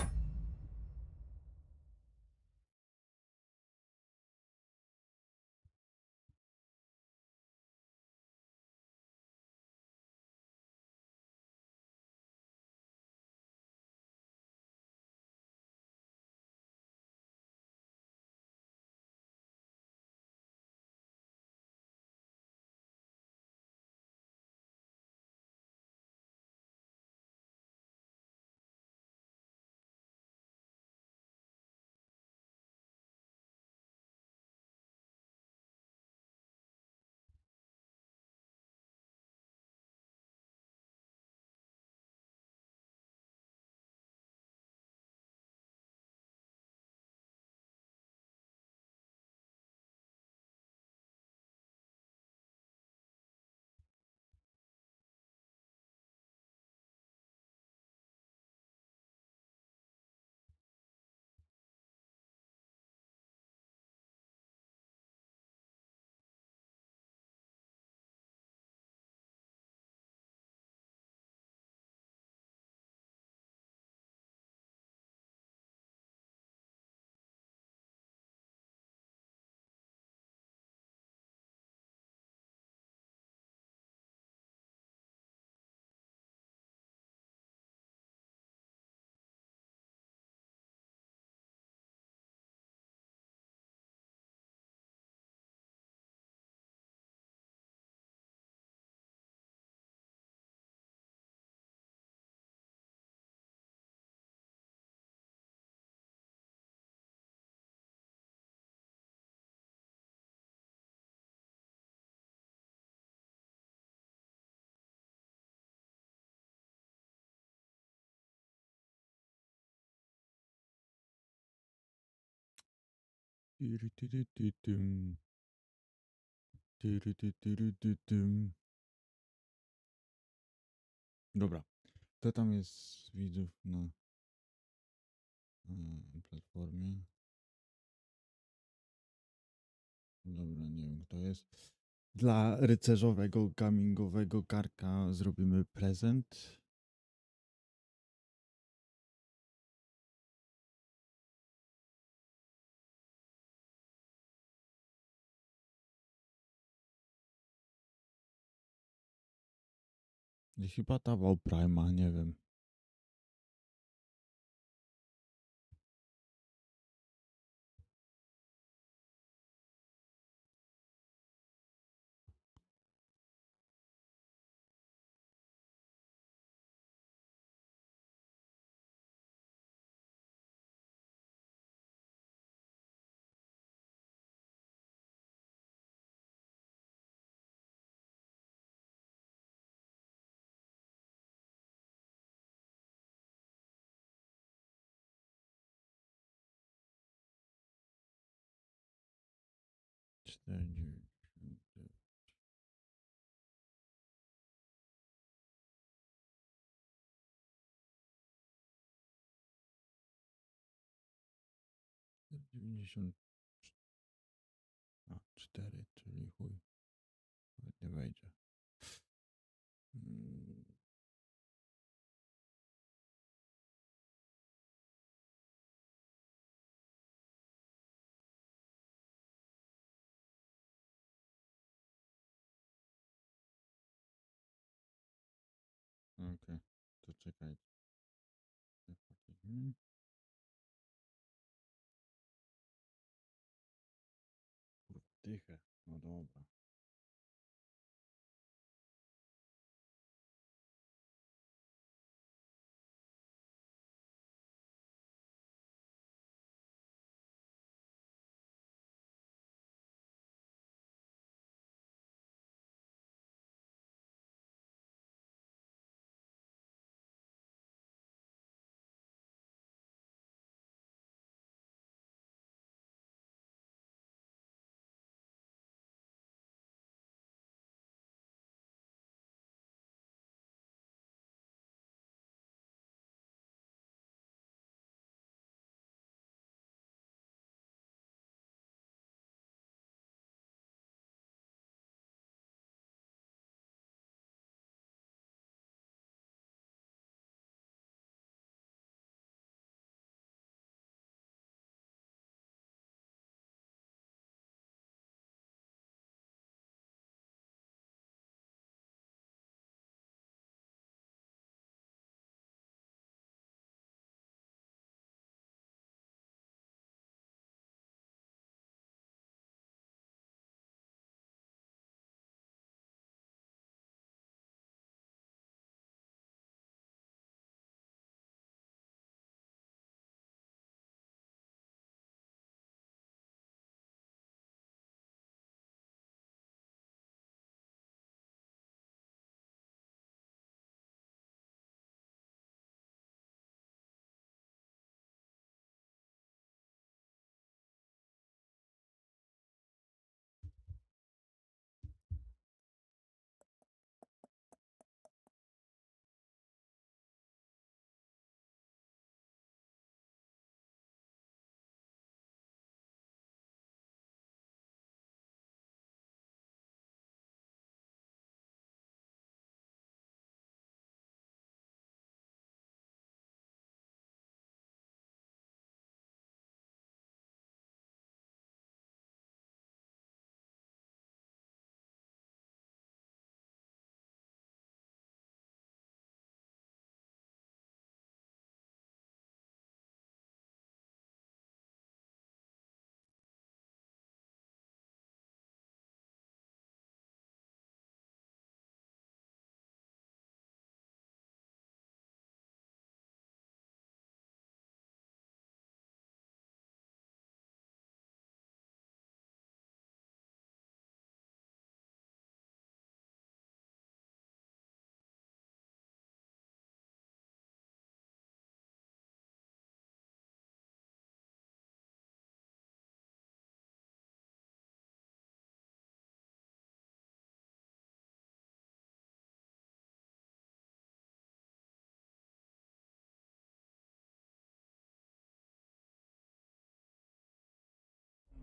Dobra. Kto tam jest z widzów na platformie? Dobra, nie wiem kto jest. Dla rycerzowego, gamingowego karka zrobimy prezent. I chyba dawał Prima, nie wiem. A, 4, czyli chuj. Nawet nie wejdzie. Okej, to czekaj. Dychę, no dobra.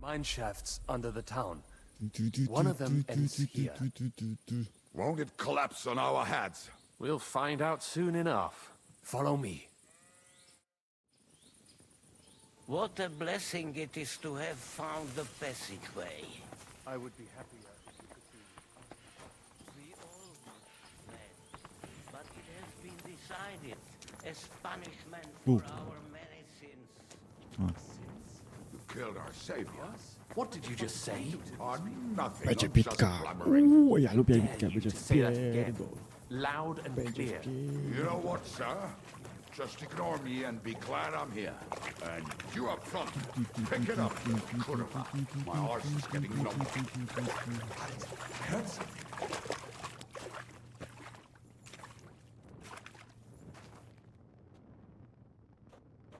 Mine shafts under the town. One of them ends here. Won't it collapse on our heads? We'll find out soon enough. Follow me. What a blessing it is to have found the passageway. I would be happier if you could be... We all fled. decided as punishment for our many sins. You killed our savior. What did you just say? Nothing. Będzie I'm just bitka. blubbering. Ja lubię Dare bitkę, you będzie to say that again, wpierdol. loud and Będzie clear. You know what, sir? Just ignore me and be glad I'm here. And you up front, pick it up. Kurwa, my horse is getting low. Hurts?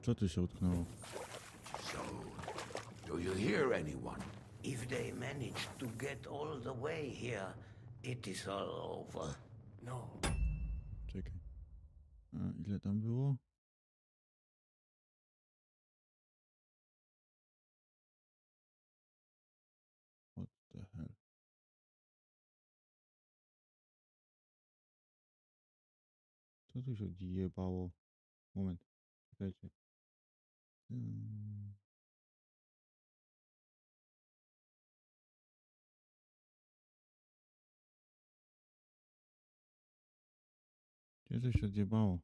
Co tu się utknęło? So, do you hear anyone? If they manage to get all the way here, it is all over. No. Czekaj. A ile tam było? What the hell? Co tu się odjebało? Moment. Czekajcie. Gdzie to się odjebało?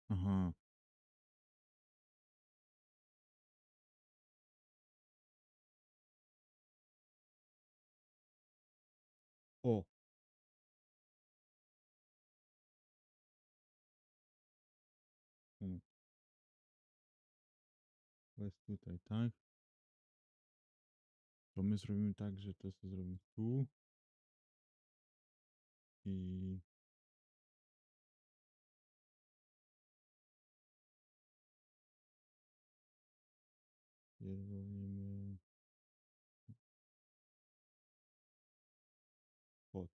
Aha. O. To jest tutaj, tak? To my zrobimy tak, że to sobie zrobimy tu. I... Pierdolimy... Pod.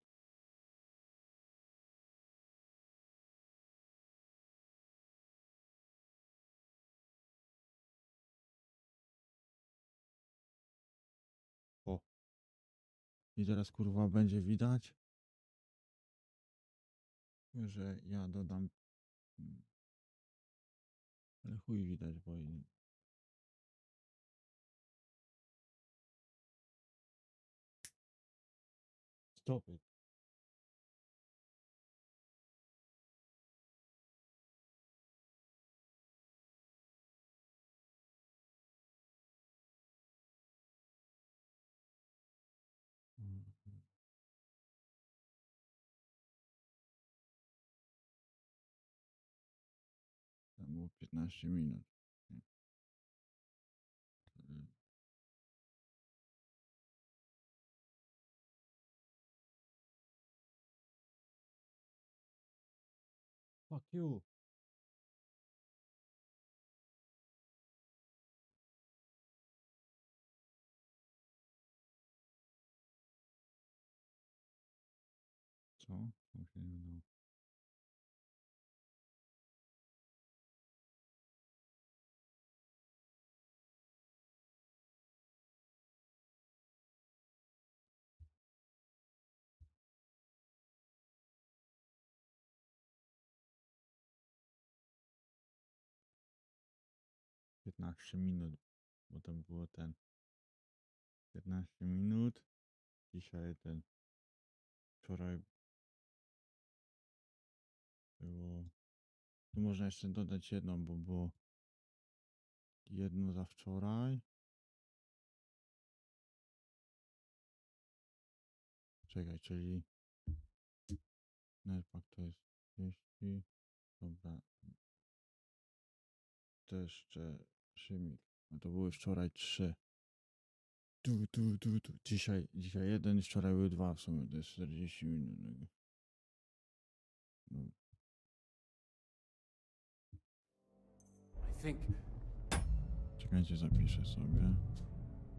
O. I teraz kurwa będzie widać, że ja dodam... Ale chuj widać, bo... Stop it. Tam było 15 minut. Fuck you. Co? Tam się nie udało. Piętnaście minut, bo tam było ten 15 minut. Dzisiaj ten wczoraj było. Tu można jeszcze dodać jedną, bo było jedno za wczoraj. Czekaj, czyli netpack to jest 30. Dobra. To jeszcze 3 mil. No to były wczoraj 3. Dzisiaj jeden i wczoraj były 2 w sumie. To jest 40 minut. No. I think... Czekajcie, zapiszę sobie.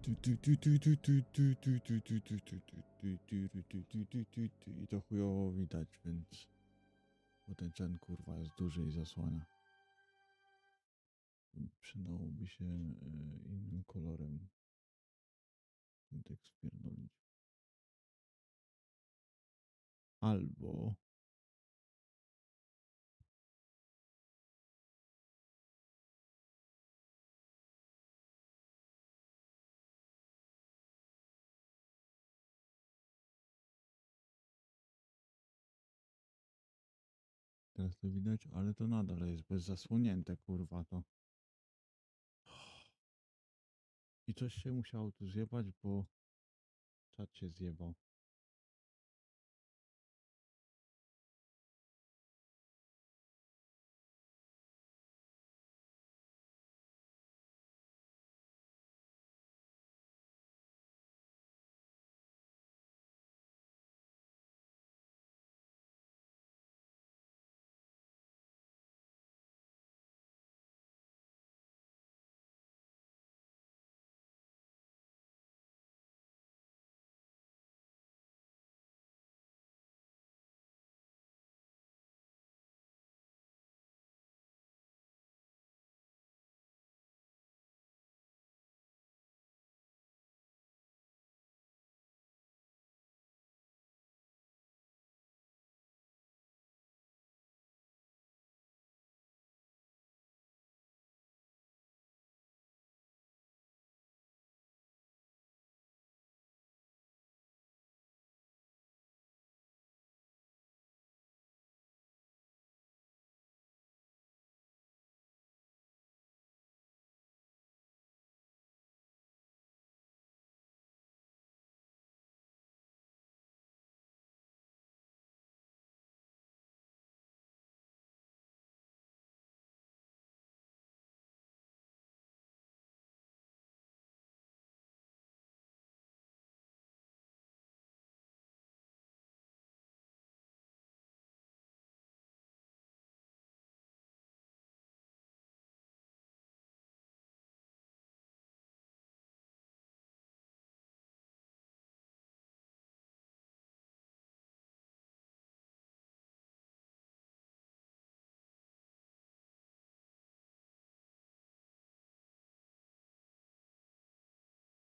I to chujowo widać, więc... Bo ten czan kurwa jest duży i zasłania. Przydałoby się innym kolorem ten tekst pierdolić. Albo... Teraz to widać, ale to nadal jest bezzasłonięte, kurwa, to. I coś się musiało tu zjebać, bo czat się zjebał.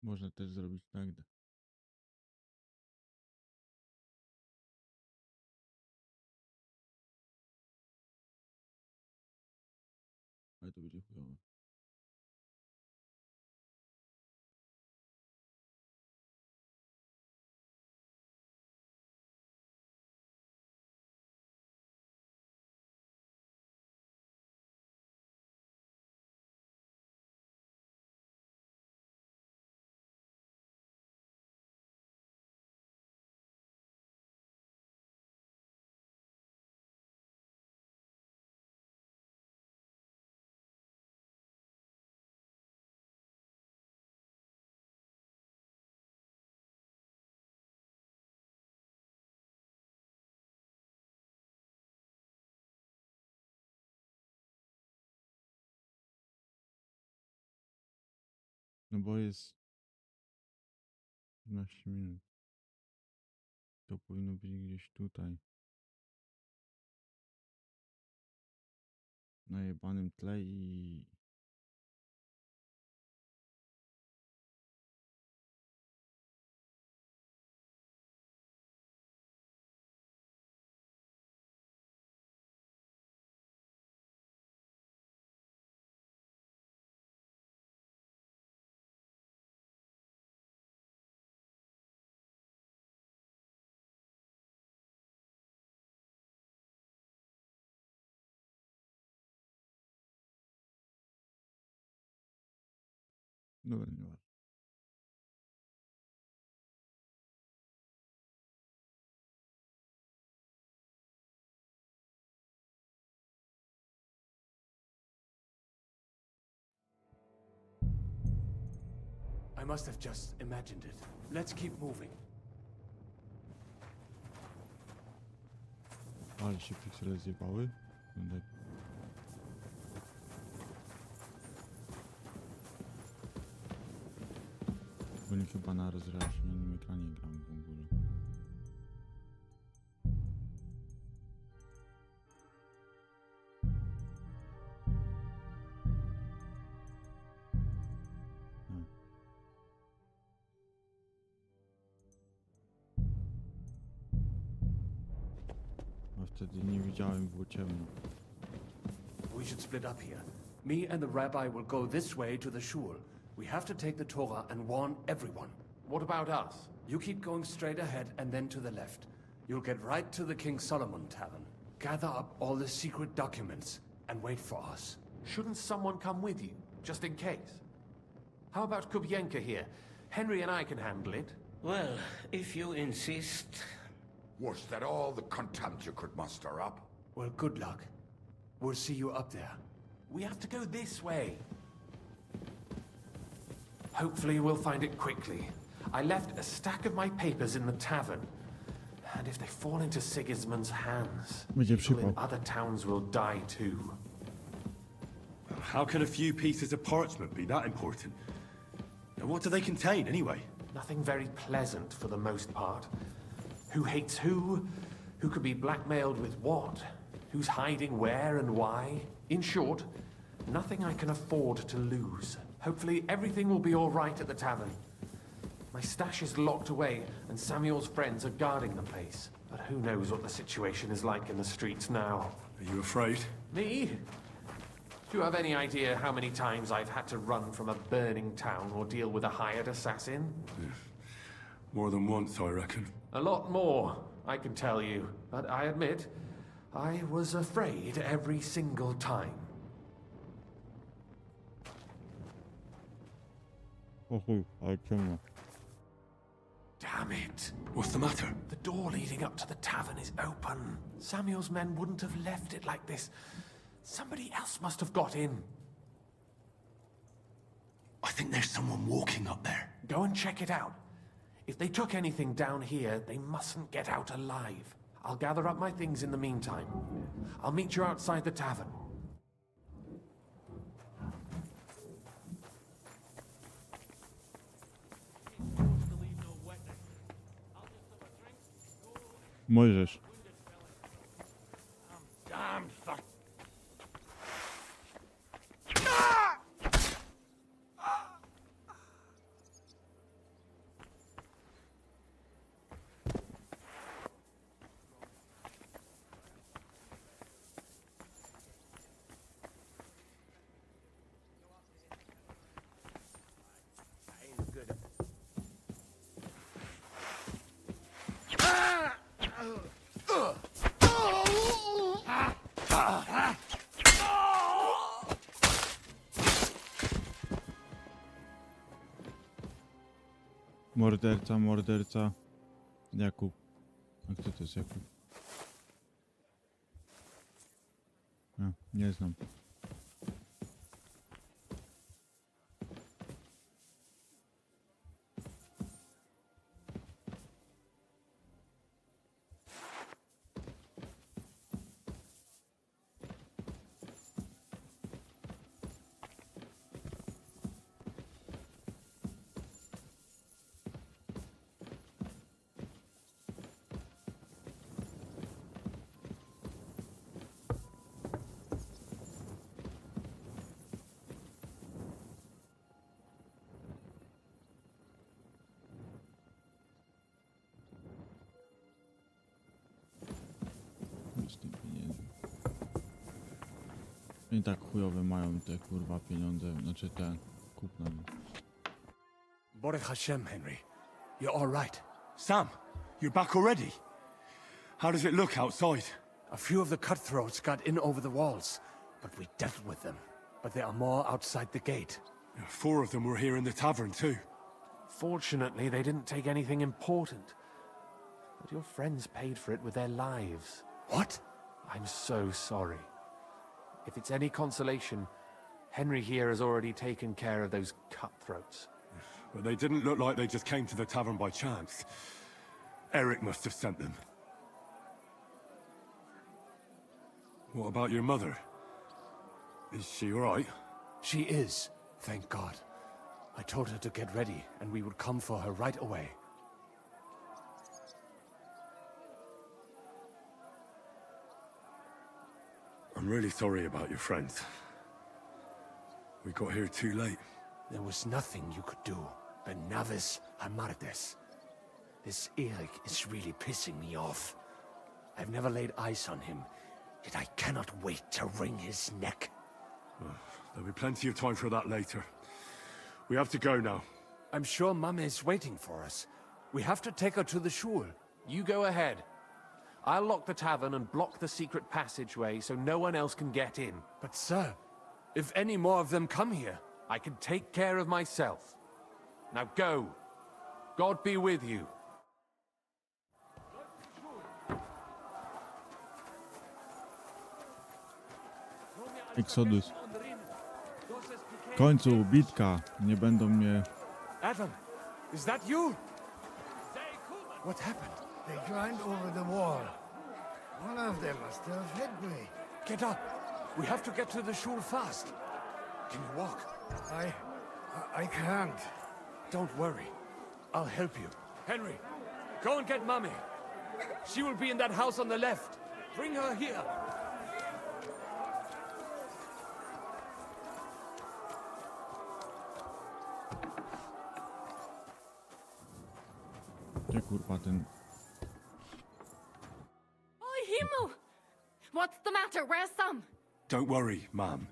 Można też zrobić tak. Ale to będzie chujowe. No bo jest 15 minut. To powinno być gdzieś tutaj. Na jebanym tle i... Dobra, nie ma. I must have just imagined it. Let's keep moving. Ale się piksele zjebały. Będę... ogólnie chyba na rozjaśnionym ekranie gram w ogóle. A wtedy nie widziałem, było ciemno. We should split up here. Me and the rabbi will go this way to the shul. We have to take the Torah and warn everyone. What about us? You keep going straight ahead and then to the left. You'll get right to the King Solomon Tavern. Gather up all the secret documents and wait for us. Shouldn't someone come with you, just in case? How about Kubienka here? Henry and I can handle it. Well, if you insist. Was that all the contempt you could muster up? Well, good luck. We'll see you up there. We have to go this way. Hopefully we'll find it quickly. I left a stack of my papers in the tavern. And if they fall into Sigismund's hands, people in other towns will die too. How can a few pieces of parchment be that important? And what do they contain, anyway? Nothing very pleasant for the most part. Who hates who? Who could be blackmailed with what? Who's hiding where and why? In short, nothing I can afford to lose. Hopefully everything will be all right at the tavern. My stash is locked away, and Samuel's friends are guarding the place. But who knows what the situation is like in the streets now? Are you afraid? Me? Do you have any idea how many times I've had to run from a burning town or deal with a hired assassin? More than once, I reckon. A lot more, I can tell you. But I admit, I was afraid every single time. Damn it! What's the matter? The door leading up to the tavern is open. Samuel's men wouldn't have left it like this. Somebody else must have got in. I think there's someone walking up there. Go and check it out. If they took anything down here, they mustn't get out alive. I'll gather up my things in the meantime. I'll meet you outside the tavern. Możesz. Damn fuck. Morderca, morderca. Jakub. A kto to jest Jakub? A, nie znam. I tak chujowe mają te kurwa pieniądze, znaczy te kupna. Baruch Hashem, Henry. You're all right. Sam, you're back already? How does it look outside? A few of the cutthroats got in over the walls, but we dealt with them. But there are more outside the gate. 4 of them were here in the tavern too. Fortunately, they didn't take anything important. But your friends paid for it with their lives. What? I'm so sorry. If it's any consolation, Henry here has already taken care of those cutthroats. But they didn't look like they just came to the tavern by chance. Eric must have sent them. What about your mother? Is she all right? She is, thank God. I told her to get ready, and we would come for her right away. I'm really sorry about your friends. We got here too late. There was nothing you could do. Benavis Amartes. This Eric is really pissing me off. I've never laid eyes on him, yet I cannot wait to wring his neck. There'll be plenty of time for that later. We have to go now. I'm sure Mama is waiting for us. We have to take her to the shul. You go ahead. I'll lock the tavern and block the secret passageway so no one else can get in. But sir, if any more of them come here, I can take care of myself. Now go. God be with you. Exodus. W końcu bitka. Nie będą mnie... Adam, is that you? What happened? They climbed over the wall. One of them must have hit me. Get up. We have to get to the shul fast. Can you walk? I can't. Don't worry. I'll help you. Henry, go and get Mummy. She will be in that house on the left. Bring her here. Gdzie kurwa ten... Oi, Himmel! What's the matter? Where's Sam? Don't worry, ma'am.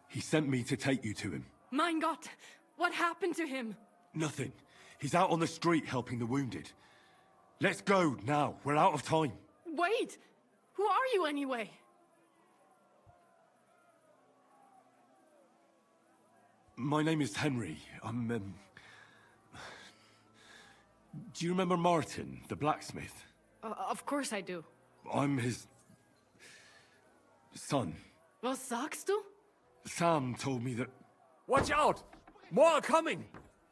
He sent me to take you to him. Mein Gott! What happened to him? Nothing. He's out on the street helping the wounded. Let's go now. We're out of time. Wait! Who are you anyway? My name is Henry. I'm, Do you remember Martin, the blacksmith? Of course I do. I'm his... son. Was sagst du? Sam told me that... Watch out! More are coming!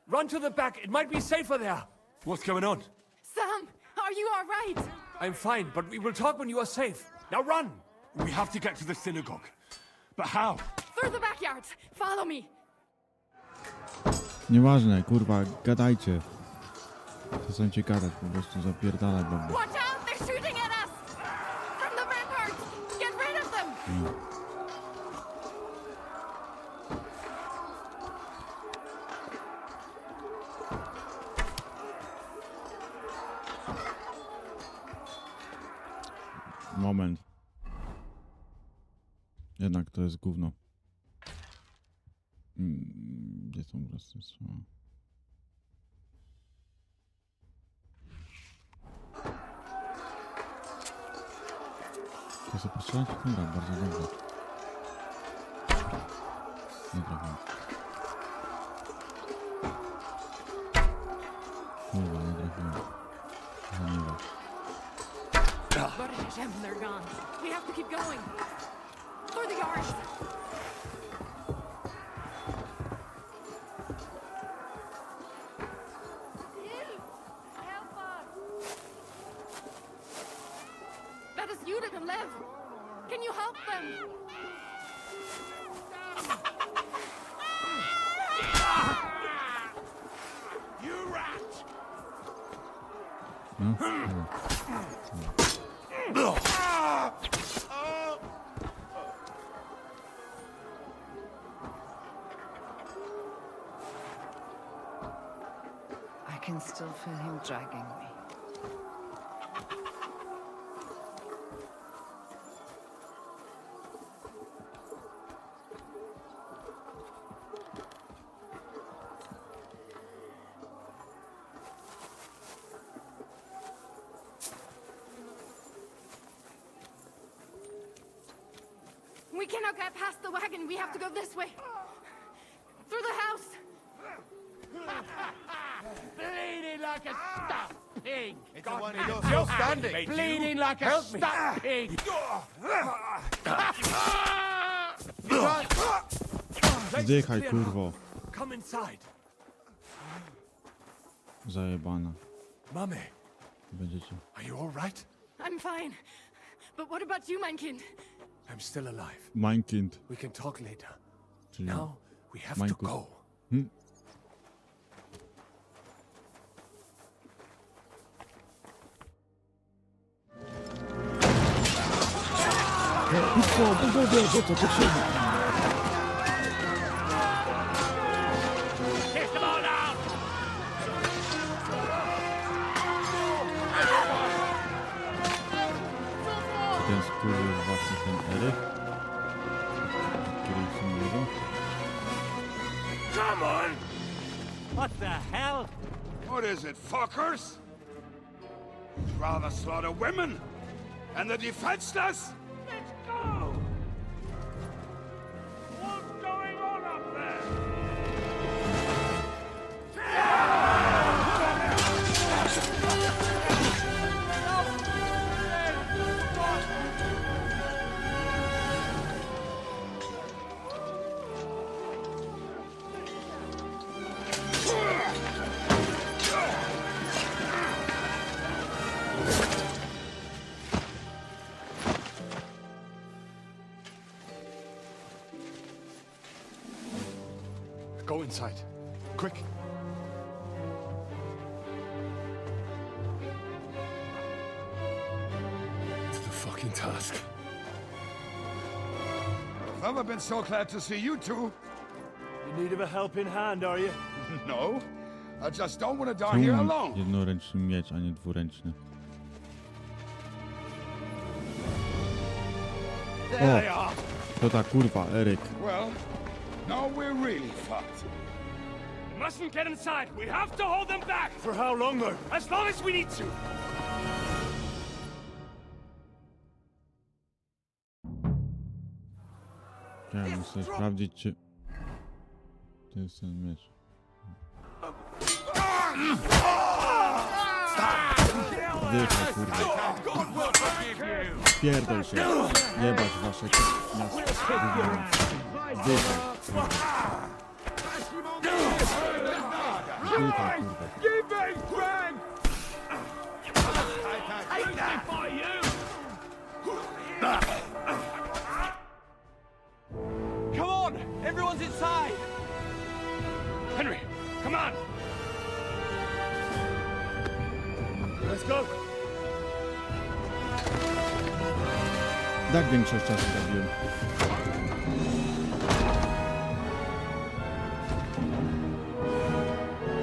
Run to the back, it might be safer there. What's going on? Sam, are you all right? I'm fine, but we will talk when you are safe. Now run! We have to get to the synagogue. But how? Through the backyard. Follow me. Nieważne, kurwa, gadajcie. Przestańcie gadać, po prostu zapierdalać będę. Watch out! They're shooting at us! From the ramparts! Get rid of them! Moment. Jednak to jest gówno. Gdzie są proste słowa? Chcę sobie postrzelać? Dobra, bardzo dobrze. Nie trafiam. Kurwa, nie trafiłem. Zaniwa. They're gone. We have to keep going. Through the yard. Help us. That is Judith and Lev. Can you help them? You rat! No? I can still feel him dragging me. We cannot get past the wagon. We have to go this way. Through the house. Bleeding like a stuffed pig! It's God, one man, of still your standing. Bleeding like a Help me. stuffed pig! Zdychaj, kurwo. Come inside. Zajebana. Mommy, Będziecie. are you all right? I'm fine. But what about you, mein Kind? I'm still alive. Mein Kind. We can talk later. Czyli Now we have to Mańku. go. Szybko, pogodę, po co potrzebne? Ten skóry jest właśnie ten Eryk, który się mówią. Come on! What the hell? What is it, fuckers? Rather slaughter women and the defenseless? Let's go! What's going on up there? Go inside. Quick. To the fucking task. Never been so glad to see you two. In need of a helping hand, are you? No, I just don't want to die here Czemu alone. jednoręczny miecz, a nie dwuręczny? O! To ta kurwa, Eryk. Well, now we're really fucked. We mustn't get inside. We have to hold them back. For how long, though? As long as we need to. Ja muszę sprawdzić, czy... To jest ten miecz. Wychaj, kurwa. Pierdol się. Jebać wasze miasto. Wychaj. Wychaj, kurwa. Come on! Everyone's inside! Henry, come on! Let's go! Tak większość czasu robiłem.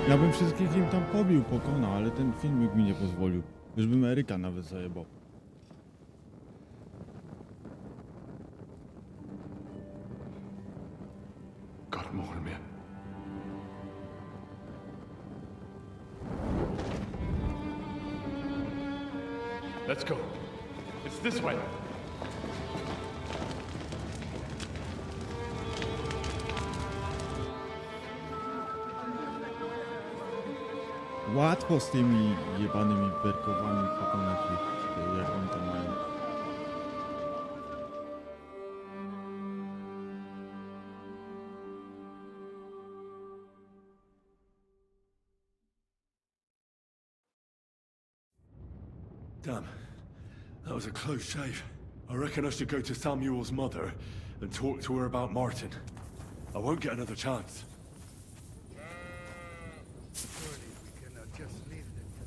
Ja bym wszystkich im tam pobił, pokonał, ale ten filmik mi nie pozwolił. Już bym Eryka nawet zajebał. Got more of me. Let's go. It's this way. Łatwo z tymi jebanymi berkowami pokonać ich, jak oni tam mają. Damn. That was a close shave. I reckon I should go to Samuel's mother and talk to her about Martin. I won't get another chance.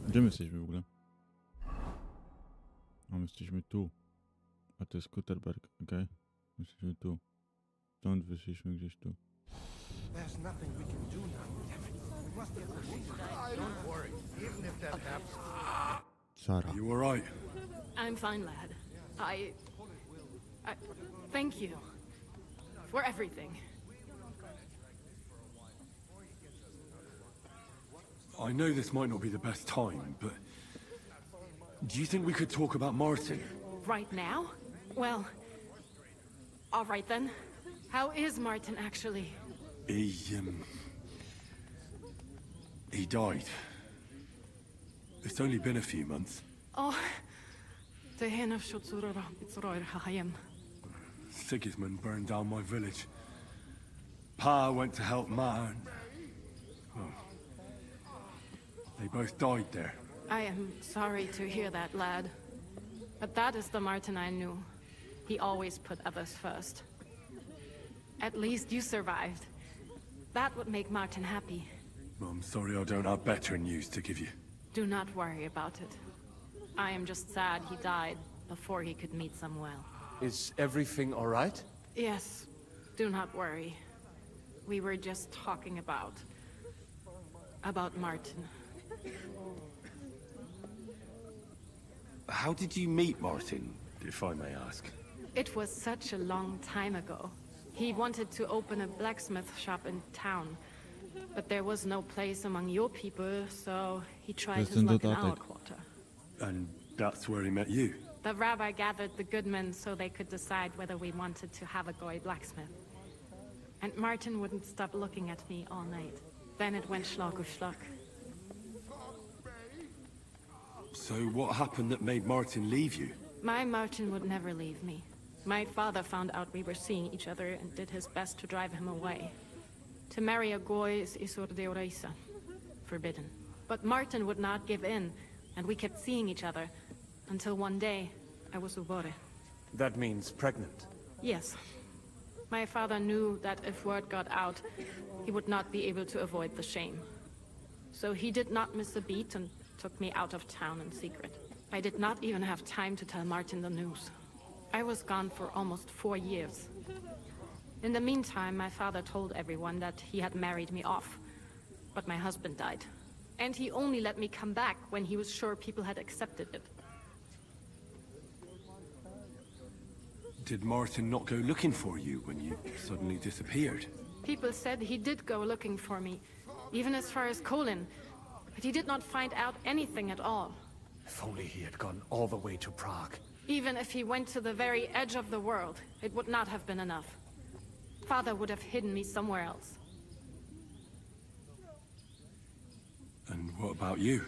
Gdzie my jesteśmy w ogóle? A my jesteśmy tu. A to jest Kutterberg, okej? My jesteśmy tu. Stąd wyszliśmy gdzieś tu. Sarah. You alright? I'm fine, lad. I thank you for everything. I know this might not be the best time, but do you think we could talk about Martin? Right now? Well, all right then. How is Martin actually? He died. It's only been a few months. Oh, det är nog så Sigismund burned down my village. Pa went to help Ma. Well, they both died there. I am sorry to hear that, lad. But that is the Martin I knew. He always put others first. At least you survived. That would make Martin happy. I'm sorry I don't have better news to give you. Do not worry about it. I am just sad he died before he could meet Samuel. Is everything all right? Yes, do not worry. We were just talking about Martin. How did you meet Martin, if I may ask? It was such a long time ago. He wanted to open a blacksmith shop in town, but there was no place among your people, so he tried his luck in our quarter. And that's where he met you? The rabbi gathered the good men so they could decide whether we wanted to have a goy blacksmith. And Martin wouldn't stop looking at me all night. Then it went schlag auf schlag. So what happened that made Martin leave you? My Martin would never leave me. My father found out we were seeing each other and did his best to drive him away. To marry a goy is isur deoraisa, forbidden. But Martin would not give in, and we kept seeing each other, until one day, I was ubore. That means pregnant. Yes. My father knew that if word got out, he would not be able to avoid the shame. So he did not miss a beat and took me out of town in secret. I did not even have time to tell Martin the news. I was gone for almost 4 years. In the meantime, my father told everyone that he had married me off. But my husband died. And he only let me come back when he was sure people had accepted it. Did Martin not go looking for you when you suddenly disappeared? People said he did go looking for me, even as far as Colin. But he did not find out anything at all. If only he had gone all the way to Prague. Even if he went to the very edge of the world, it would not have been enough. Father would have hidden me somewhere else. And what about you?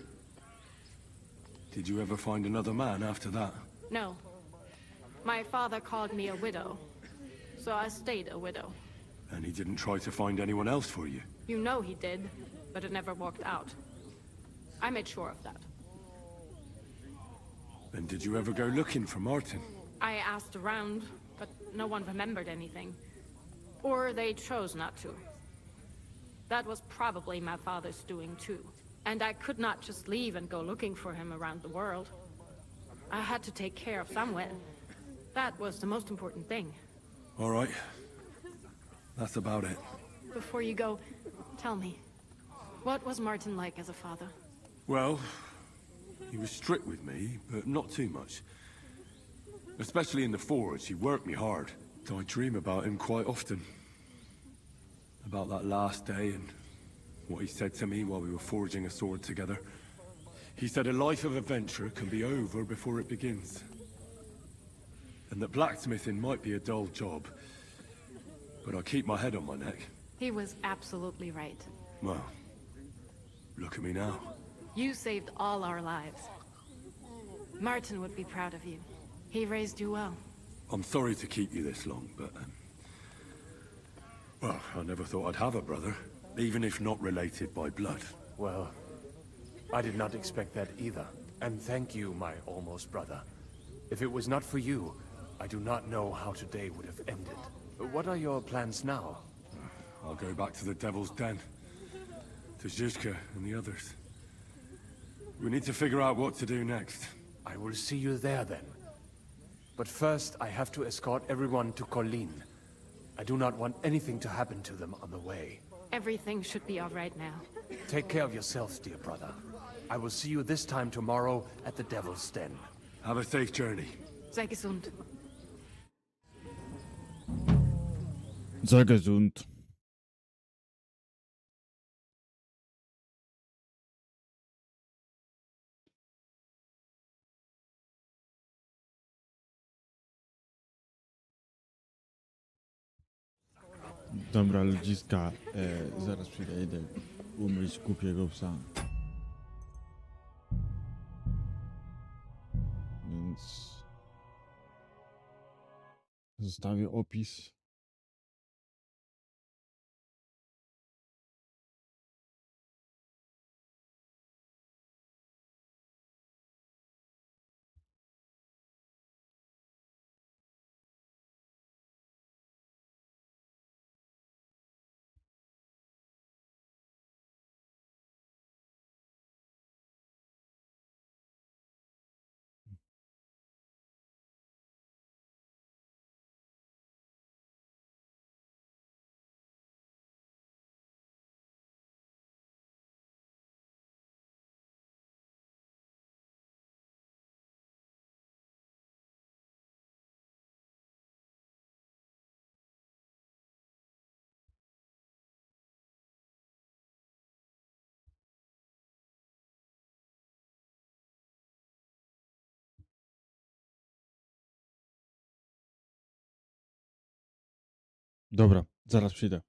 Did you ever find another man after that? No. My father called me a widow, so I stayed a widow. And he didn't try to find anyone else for you? You know he did, but it never worked out. I made sure of that. And did you ever go looking for Martin? I asked around, but no one remembered anything. Or they chose not to. That was probably my father's doing too. And I could not just leave and go looking for him around the world. I had to take care of Samuel. That was the most important thing. All right. That's about it. Before you go, tell me, what was Martin like as a father? Well, he was strict with me, but not too much. Especially in the forge, he worked me hard. I dream about him quite often. About that last day and what he said to me while we were forging a sword together. He said a life of adventure can be over before it begins. And that blacksmithing might be a dull job, but I keep my head on my neck. He was absolutely right. Well, look at me now. You saved all our lives. Martin would be proud of you. He raised you well. I'm sorry to keep you this long, but... well, I never thought I'd have a brother, even if not related by blood. Well, I did not expect that either. And thank you, my almost brother. If it was not for you, I do not know how today would have ended. What are your plans now? I'll go back to the Devil's Den. To Zizka and the others. We need to figure out what to do next. I will see you there then. But first, I have to escort everyone to Colin. I do not want anything to happen to them on the way. Everything should be all right now. Take care of yourself, dear brother. I will see you this time tomorrow at the Devil's Den. Have a safe journey. Sei gesund. Sei gesund. Dobra, ludziska, zaraz przyjdę, idę umyć głupiego psa. Więc zostawię opis. Dobra, zaraz przyjdę.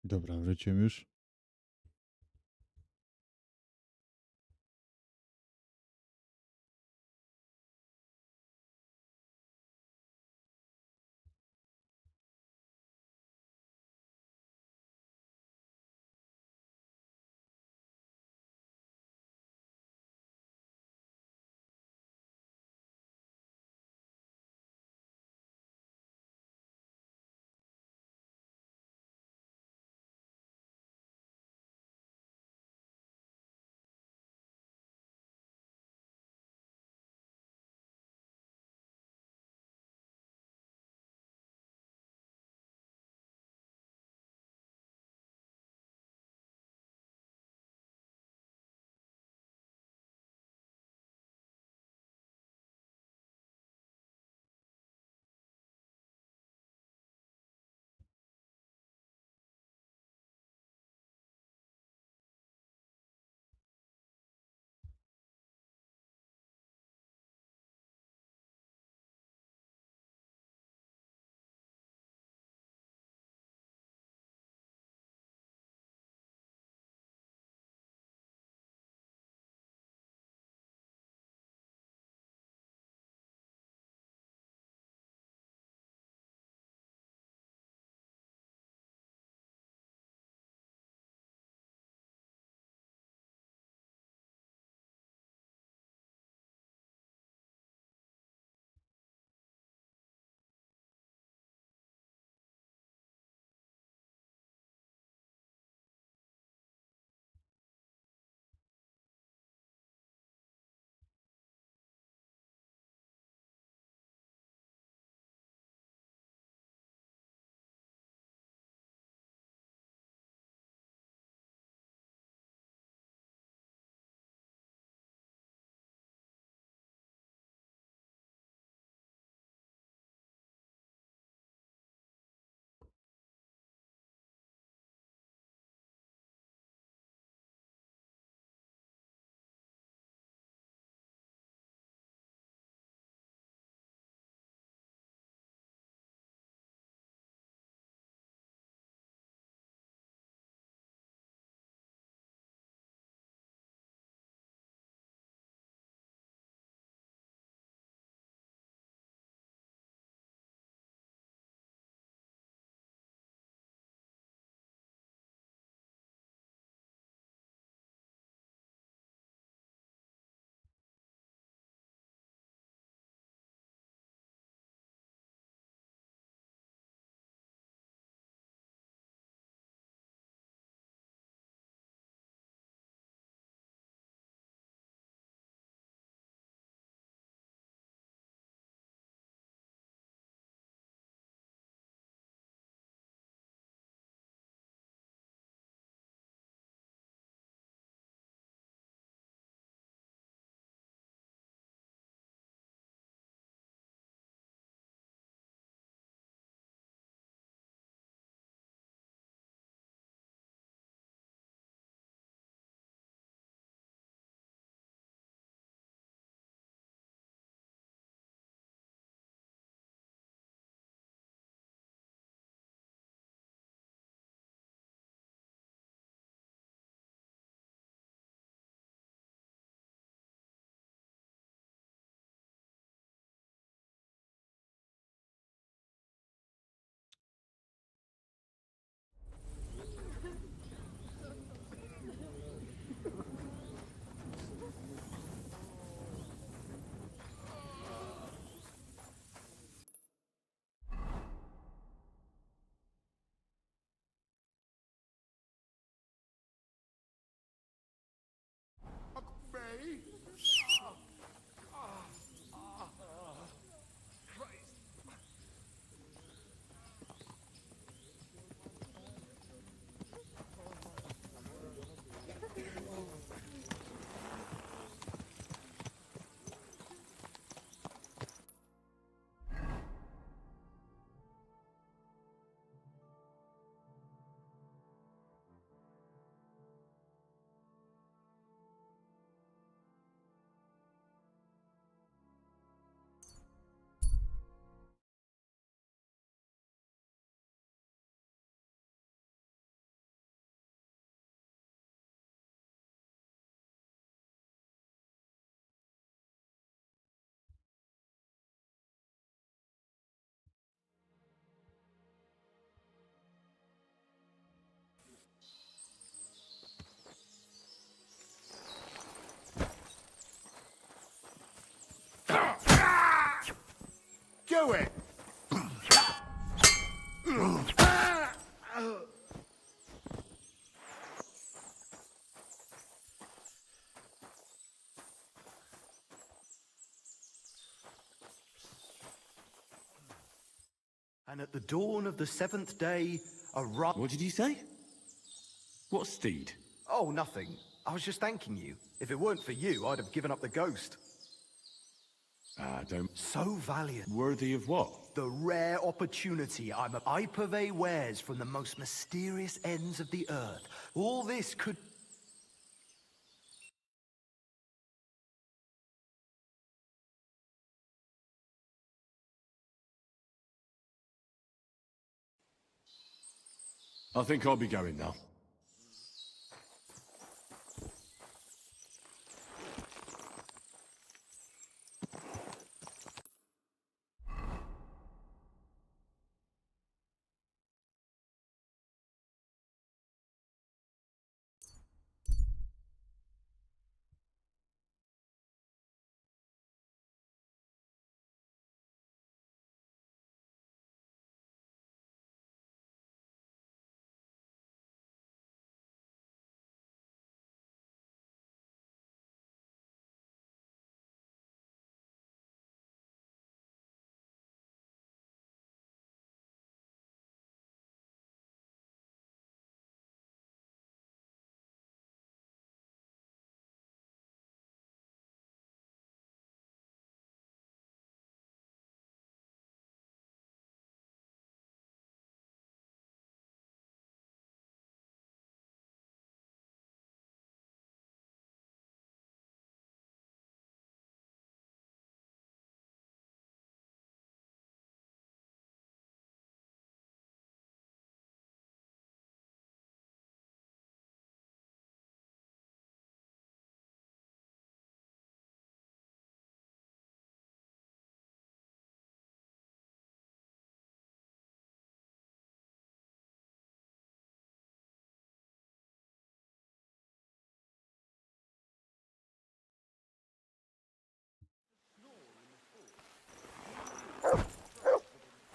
Dobra, wróciłem już. do it! And at the dawn of the seventh day, What did you say? What steed? Oh, nothing. I was just thanking you. If it weren't for you, I'd have given up the ghost. Don't... So valiant. Worthy of what? The rare opportunity I purvey wares from the most mysterious ends of the earth. All this could... I think I'll be going now.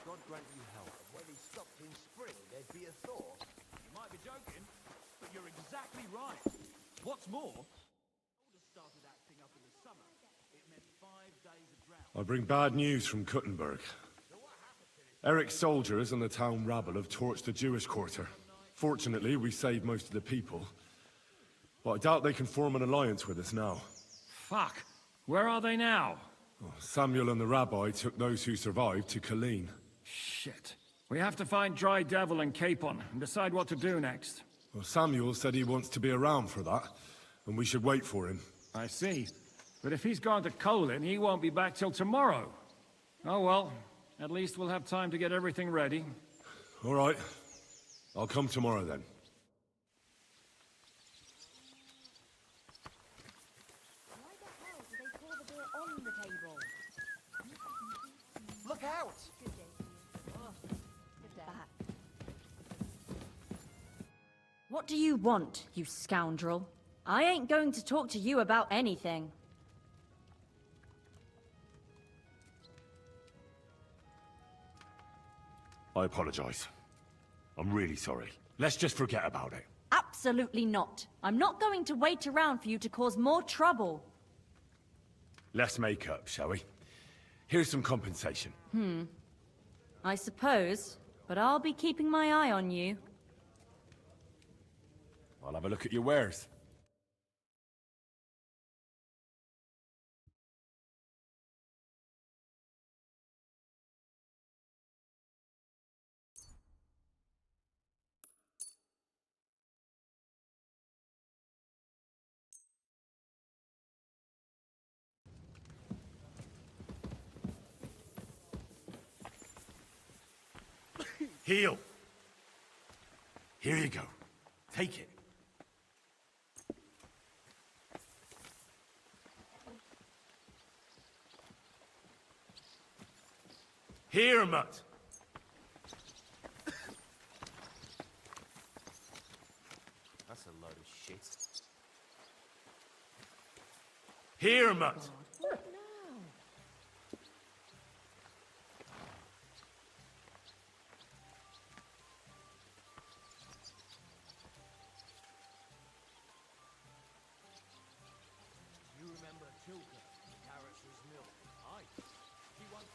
God grant you help. When he stopped in spring, there'd be a thaw. You might be joking, but you're exactly right. What's more, started acting up in the summer. It meant 5 days of drought. I bring bad news from Kuttenberg. Eric's soldiers and the town rabble have torched the Jewish quarter. Fortunately, we saved most of the people. But I doubt they can form an alliance with us now. Fuck. Where are they now? Samuel and the rabbi took those who survived to Colleen. Shit. We have to find Dry Devil and Capon and decide what to do next. Well, Samuel said he wants to be around for that, and we should wait for him. I see. But if he's gone to Colin, he won't be back till tomorrow. Oh well. At least we'll have time to get everything ready. All right. I'll come tomorrow then. Look out! What do you want, you scoundrel? I ain't going to talk to you about anything. I apologize. I'm really sorry. Let's just forget about it. Absolutely not. I'm not going to wait around for you to cause more trouble. Let's make up, shall we? Here's some compensation. I suppose, but I'll be keeping my eye on you. I'll have a look at your wares. Heal. Here you go. Take it. Here, Mutt. That's a load of shit. Here, Mutt.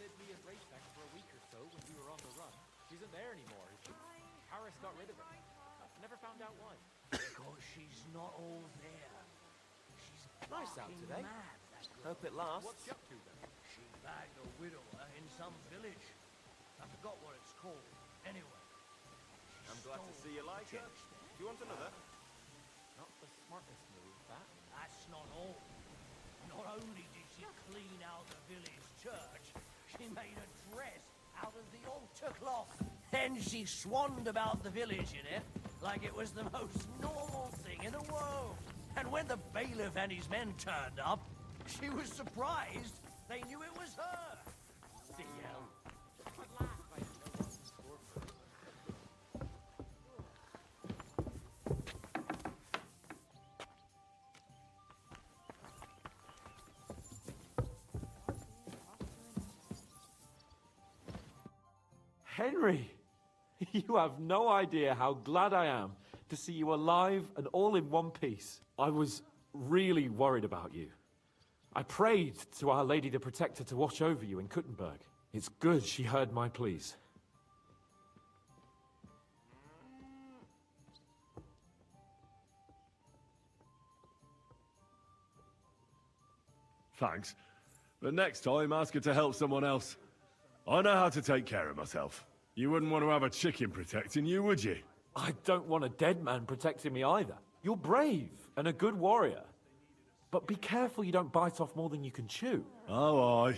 said we had raced back for a week or so when we were on the run. She isn't there anymore, is she? Harris got rid of her. Never found out why. Because she's not all there. She's Nice out today. mad, that girl. Hope it lasts. What's she up to then? She bagged a widower in some village. I forgot what it's called. Anyway. I'm glad to see you like it. Do you want another? Not the smartest move, that. That's not all. Not only did she clean out the village church, she made a dress out of the altar cloth. Then she swanned about the village in it like it was the most normal thing in the world. And when the bailiff and his men turned up, she was surprised they knew it was her. The hell. Henry! You have no idea how glad I am to see you alive and all in one piece. I was really worried about you. I prayed to Our Lady the Protector to watch over you in Kuttenberg. It's good she heard my pleas. Thanks. But next time, ask her to help someone else. I know how to take care of myself. You wouldn't want to have a chicken protecting you, would you? I don't want a dead man protecting me either. You're brave and a good warrior. But be careful you don't bite off more than you can chew. Oh, aye.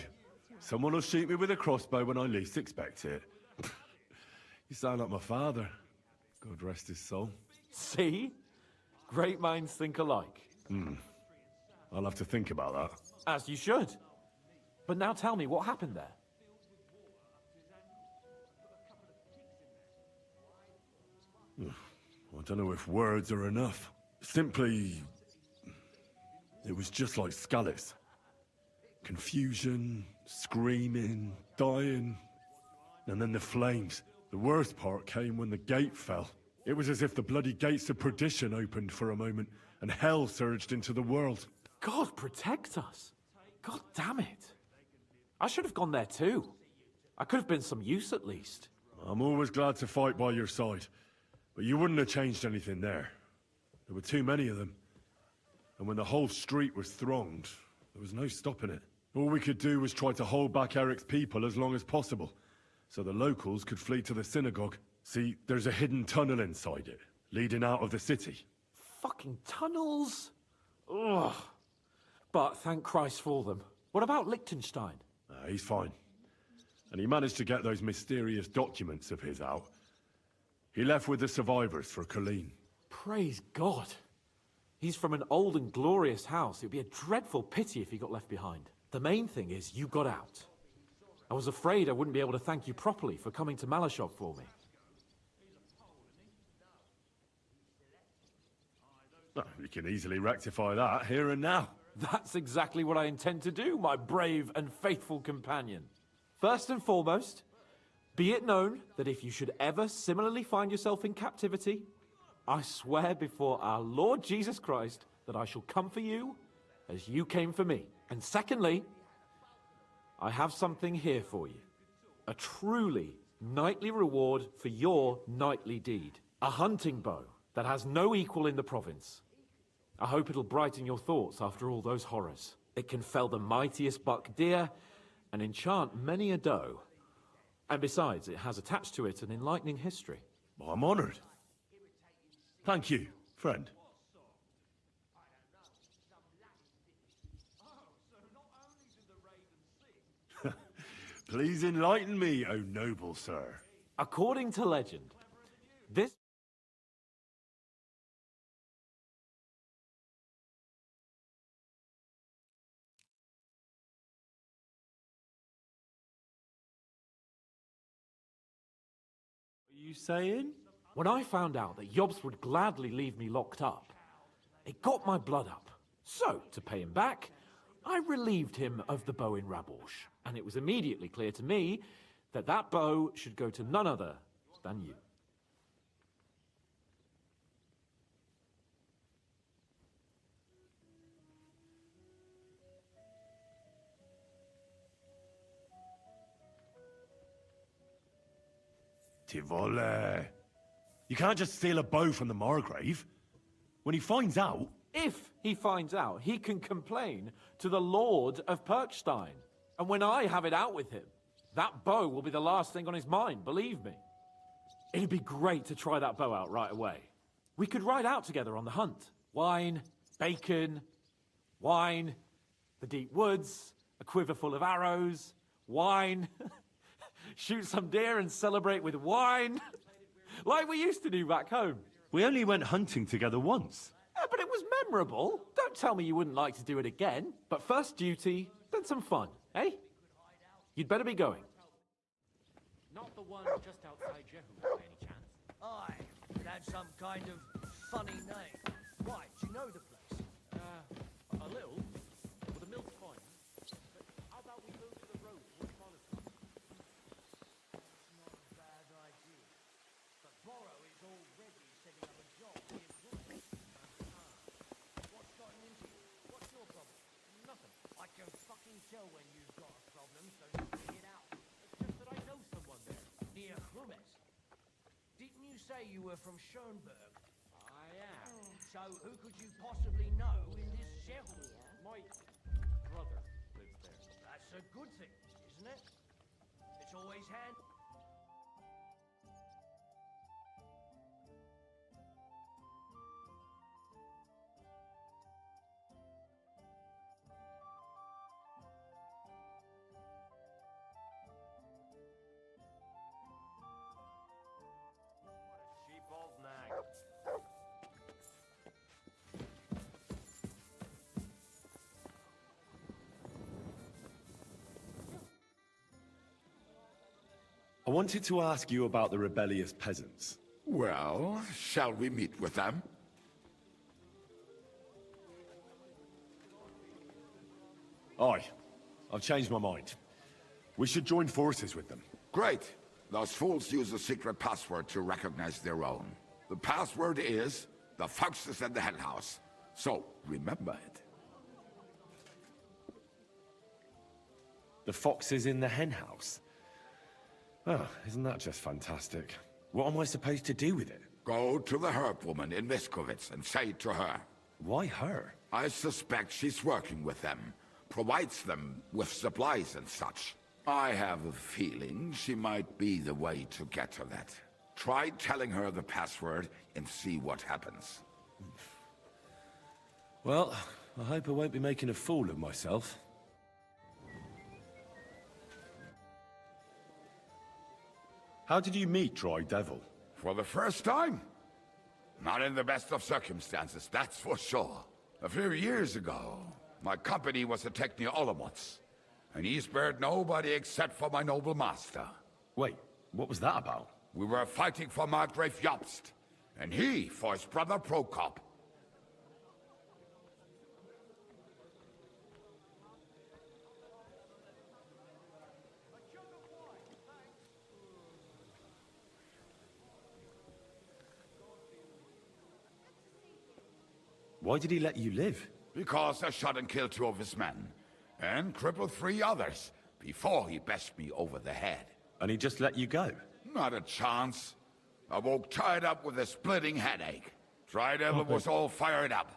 Someone will shoot me with a crossbow when I least expect it. You sound like my father. God rest his soul. See? Great minds think alike. I'll have to think about that. As you should. But now tell me, what happened there? I don't know if words are enough. Simply... it was just like Scalis. Confusion, screaming, dying, and then the flames. The worst part came when the gate fell. It was as if the bloody gates of perdition opened for a moment, and hell surged into the world. God protect us. God damn it. I should have gone there too. I could have been some use at least. I'm always glad to fight by your side, but you wouldn't have changed anything there. There were too many of them. And when the whole street was thronged, there was no stopping it. All we could do was try to hold back Eric's people as long as possible, so the locals could flee to the synagogue. See, there's a hidden tunnel inside it, leading out of the city. Fucking tunnels! Ugh. But thank Christ for them. What about Liechtenstein? He's fine. And he managed to get those mysterious documents of his out. He left with the survivors for Colleen. Praise God. He's from an old and glorious house. It'd be a dreadful pity if he got left behind. The main thing is you got out. I was afraid I wouldn't be able to thank you properly for coming to Malashov for me. Well, we can easily rectify that here and now. That's exactly what I intend to do, my brave and faithful companion. First and foremost, be it known that if you should ever similarly find yourself in captivity, I swear before our Lord Jesus Christ that I shall come for you as you came for me. And secondly, I have something here for you. A truly knightly reward for your knightly deed. A hunting bow that has no equal in the province. I hope it'll brighten your thoughts after all those horrors. It can fell the mightiest buck deer and enchant many a doe. And besides, it has attached to it an enlightening history. I'm honored. Thank you, friend. Please enlighten me, O noble sir. According to legend, this... Are you saying? When I found out that Yobs would gladly leave me locked up, it got my blood up. So, to pay him back, I relieved him of the bow in Rabosh. And it was immediately clear to me that that bow should go to none other than you. Tivole. You can't just steal a bow from the Margrave. When he finds out... If he finds out, he can complain to the Lord of Perkstein. And when I have it out with him, that bow will be the last thing on his mind, believe me. It'd be great to try that bow out right away. We could ride out together on the hunt. Wine, bacon, wine, the deep woods, a quiver full of arrows, wine. Shoot some deer and celebrate with wine. Like we used to do back home. We only went hunting together once. But it was memorable. Don't tell me you wouldn't like to do it again. But first duty, then some fun, eh? You'd better be going. Not the one just outside Jehu, by any chance? Aye, it had some kind of funny name. Why, do you know the place? A little. Well, the mill's fine. But how about we go to the road towards Palestine? That's not a bad idea. But Borrow is already setting up a job near Brooklyn. What's gotten into you? What's your problem? Nothing. I can fucking tell when you've got a problem, so you bring it out. It's just that I know someone there. Near Humes. Didn't you say you were from Schoenberg? I am. So who could you possibly know in this shell? My brother lives there. That's a good thing, isn't it? It's always handy. Sheep-old nag. I wanted to ask you about the rebellious peasants. Well, shall we meet with them? Aye. I've changed my mind. We should join forces with them. Great. Those fools use a secret password to recognize their own. The password is the foxes in the henhouse. So, remember it. The foxes in the henhouse? Oh, isn't that just fantastic? What am I supposed to do with it? Go to the herb woman in Miskovitz and say to her. Why her? I suspect she's working with them. Provides them with supplies and such. I have a feeling she might be the way to get to that. Try telling her the password and see what happens. Well, I hope I won't be making a fool of myself. How did you meet Dry Devil? For the first time? Not in the best of circumstances, that's for sure. A few years ago, my company was attacked near Olomouc, and he spared nobody except for my noble master. Wait, what was that about? We were fighting for Margrave Jobst, and he for his brother Prokop. Why did he let you live? Because I shot and killed 2 of his men, and crippled 3 others, before he bashed me over the head. And he just let you go? Not a chance. I woke tied up with a splitting headache. Dry Devil was all fired up,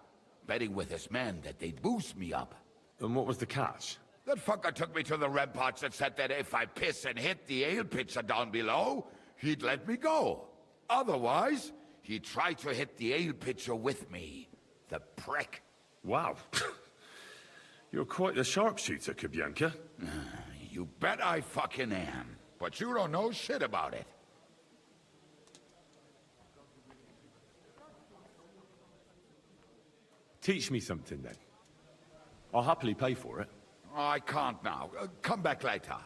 betting with his men that they'd boost me up. And what was the catch? That fucker took me to the ramparts and said that if I piss and hit the ale pitcher down below, he'd let me go. Otherwise, he'd try to hit the ale pitcher with me. The prick. Wow. You're quite the sharpshooter, Kubyanka. You bet I fucking am. But you don't know shit about it. Teach me something, then. I'll happily pay for it. I can't now. Come back later.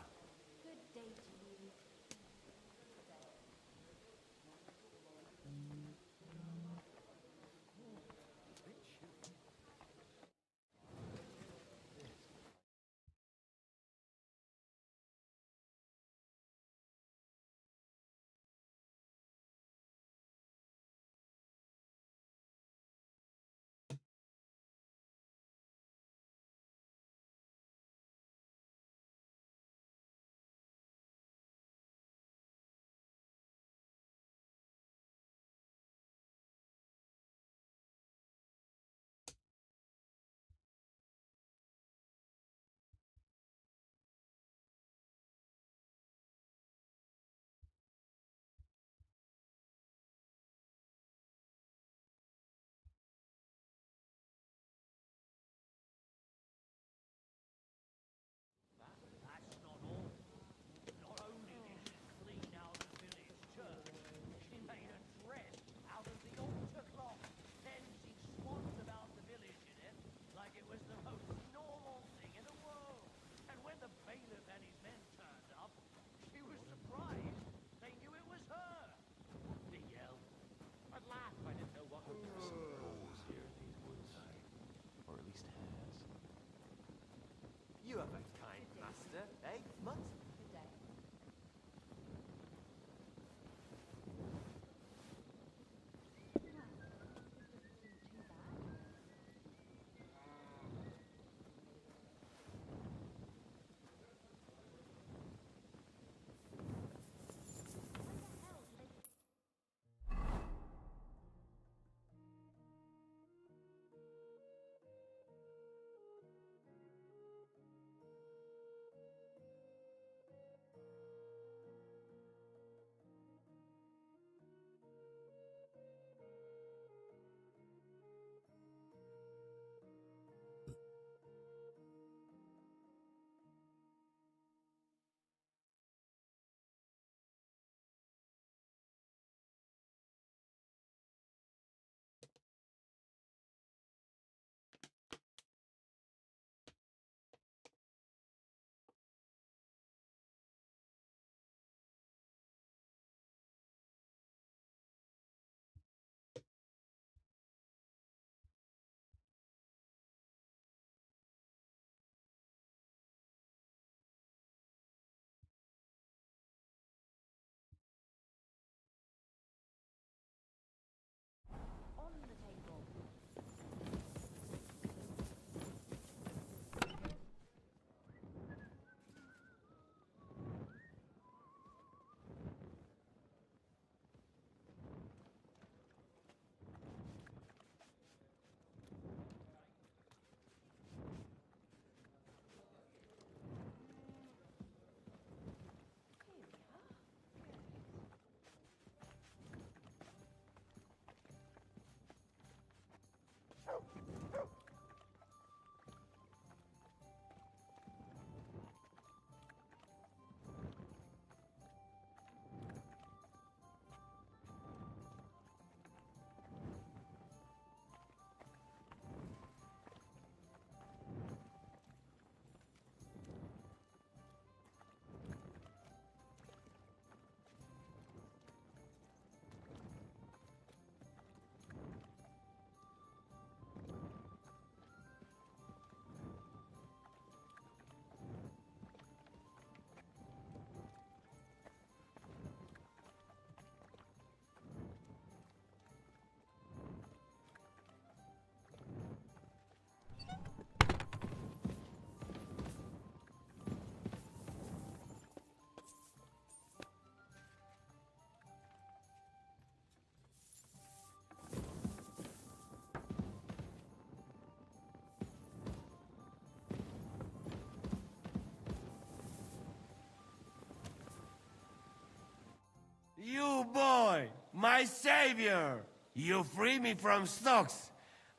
You boy, my savior! You free me from stocks.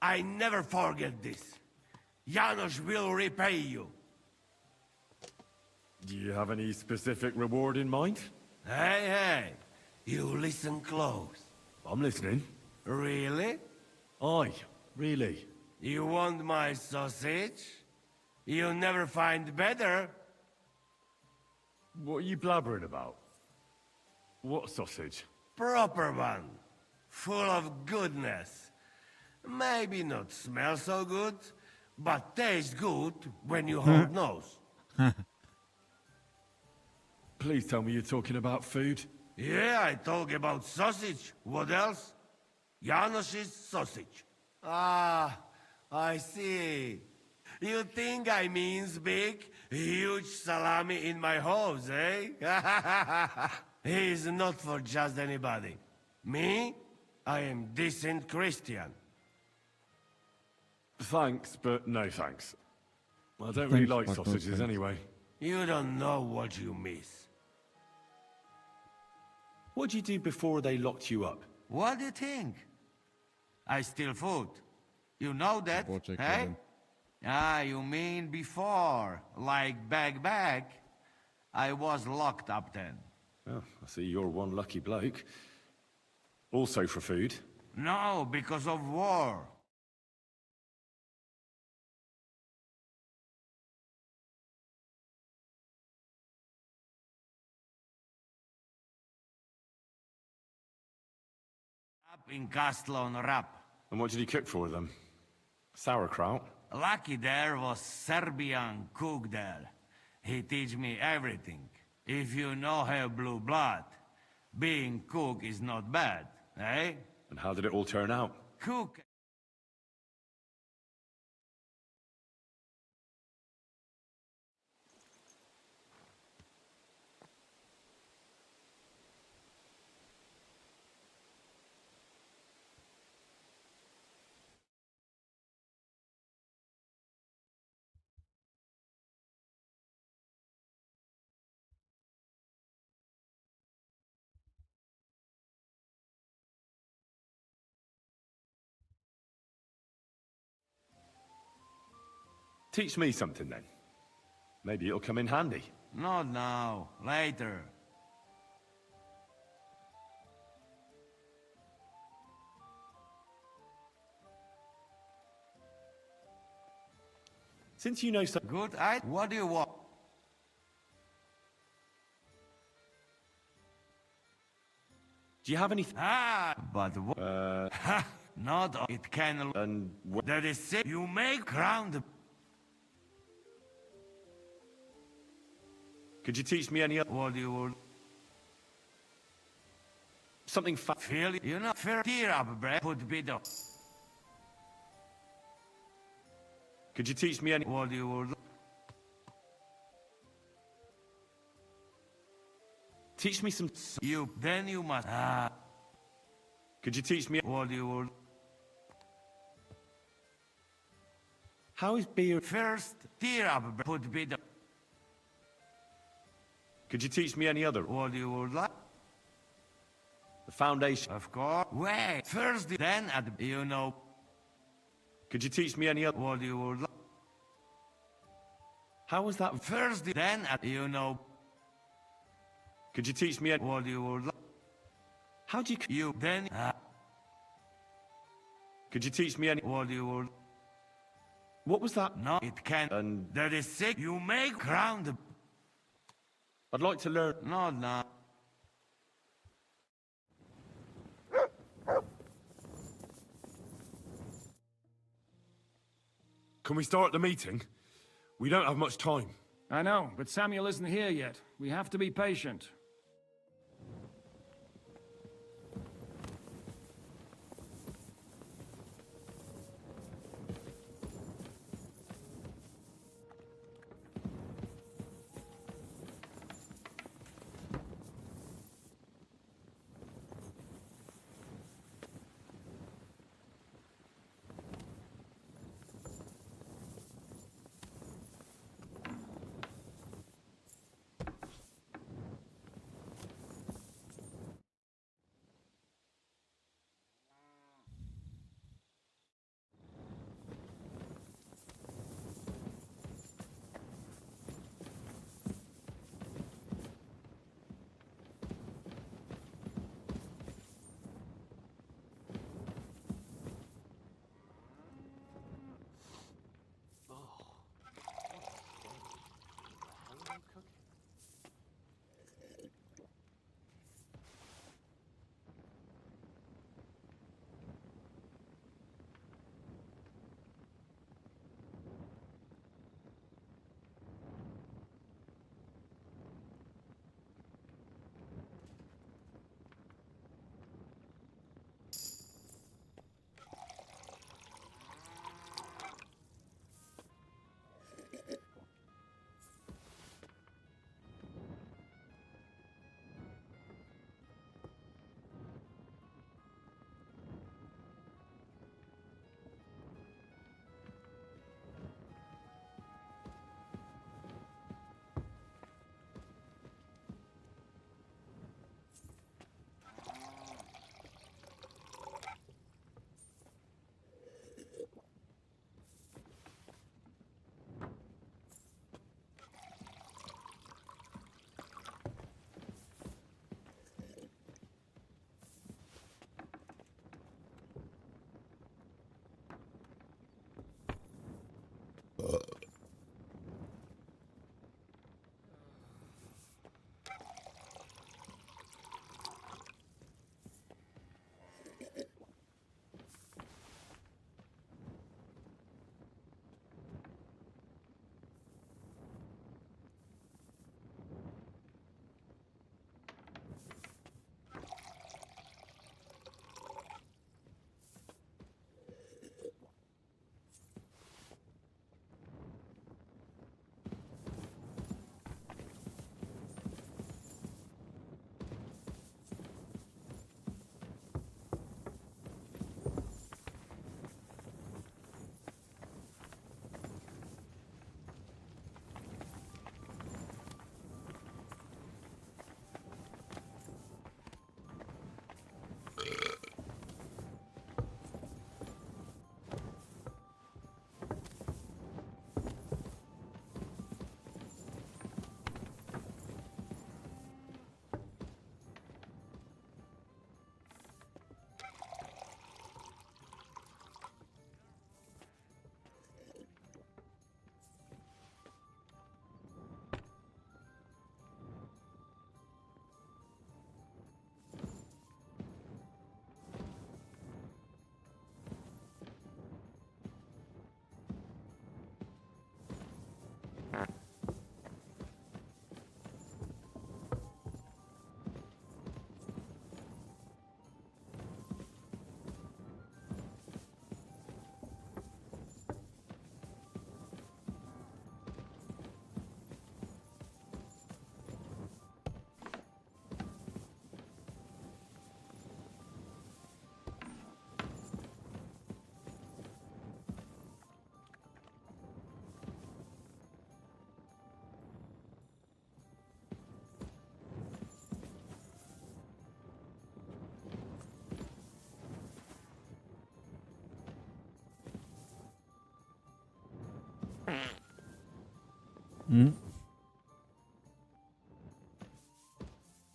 I never forget this. Janusz will repay you. Do you have any specific reward in mind? Hey, you listen close. I'm listening. Really? Aye, really. You want my sausage? You'll never find better. What are you blabbering about? What sausage? Proper one. Full of goodness. Maybe not smell so good, but taste good when you hold nose. Please tell me you're talking about food. Yeah, I talk about sausage. What else? Janusz's sausage. Ah, I see. You think I means big, huge salami in my hose, eh? He's not for just anybody. Me? I am decent Christian. Thanks, but no thanks. I don't really like but no sausages thanks. anyway. You don't know what you miss. What'd you do before they locked you up? What do you think? I steal food. You know that, Boczek eh? jeden. Ah, you mean before, like back. I was locked up then. Oh, I see you're one lucky bloke. Also for food. No, because of war. Up in Castle on Rap. And what did you cook for them? Sauerkraut? Lucky there was Serbian cook there. He teach me everything. If you know have blue blood, being cook is not bad, eh? And how did it all turn out? Cook. Teach me something then. Maybe it'll come in handy. Not now, later. Since you know so good, what do you want? Do you have anything? But what? Not it can. And that is sick. You make ground. Could you teach me any other? What do you want? Something feel you know, tear up, breath. Put bit up. Could you teach me any? What do you want? Teach me some. You then you must. Could you teach me? What do you want? How is beer? First, tear up, put bit up. Could you teach me any other? What do you would like? The foundation. Of course. Wait. First, then at you know. Could you teach me any other? What do you would like? How was that? First, then at you know. Could you teach me any? What do you would like? How do you then? Could you teach me any? What do you would? What was that? No, it can't. And that is sick. You make ground. I'd like to learn. Not now. Can we start the meeting? We don't have much time. I know, but Samuel isn't here yet. We have to be patient.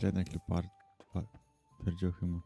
Jednak perdziochyma.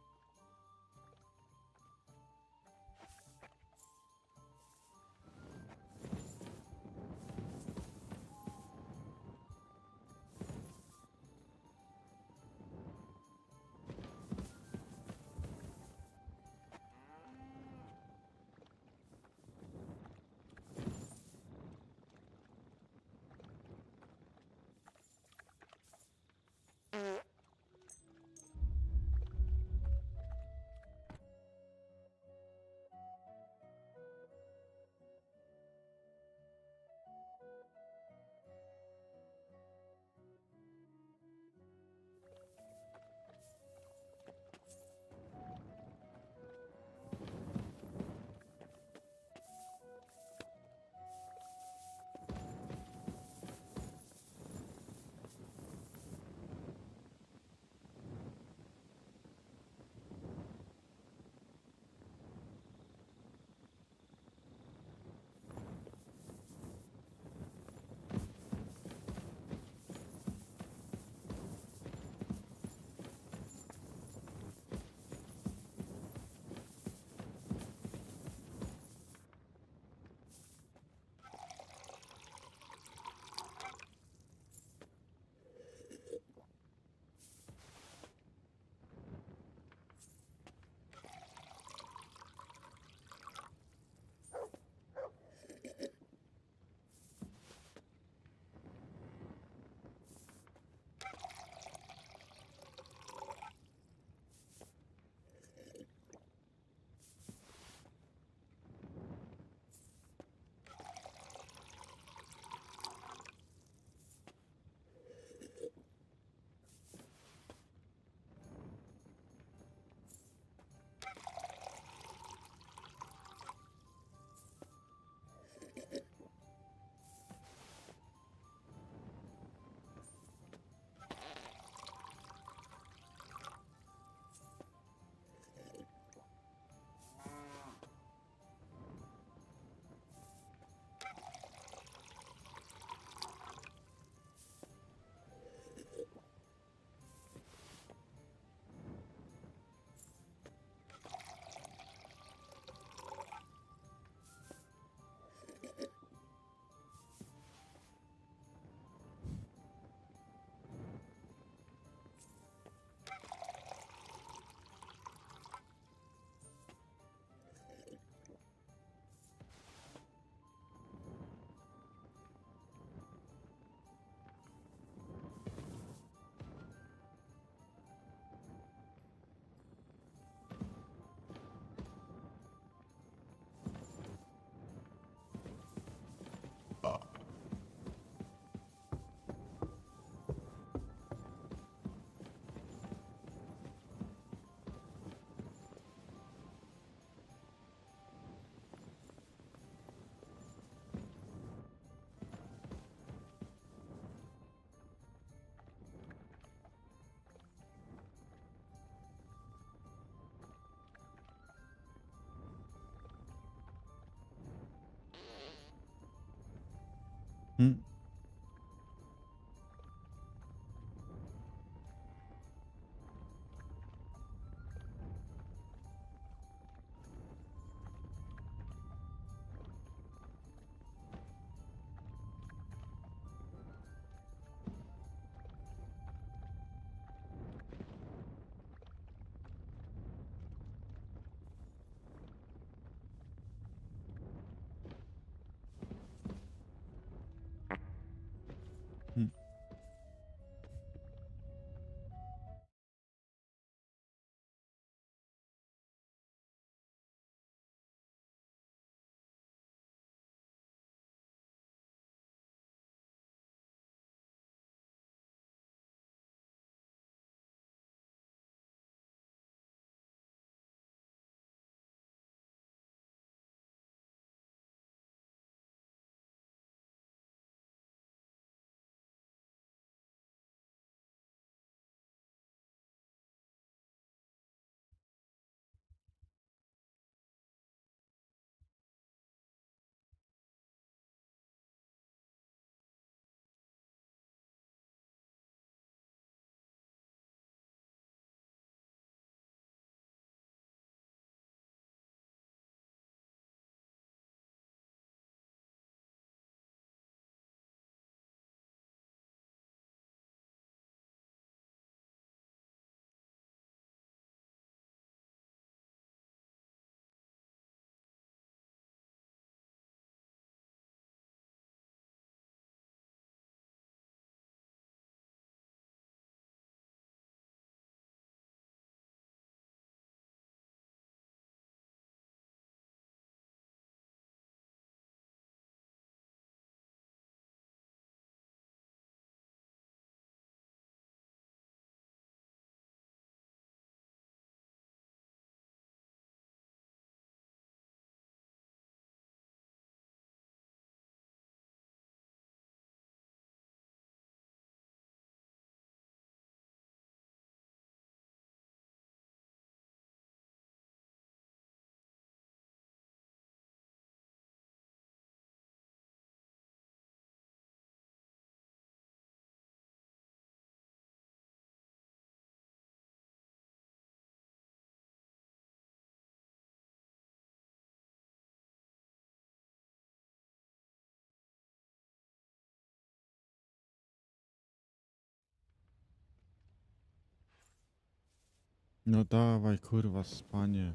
No dawaj, kurwa, spanie.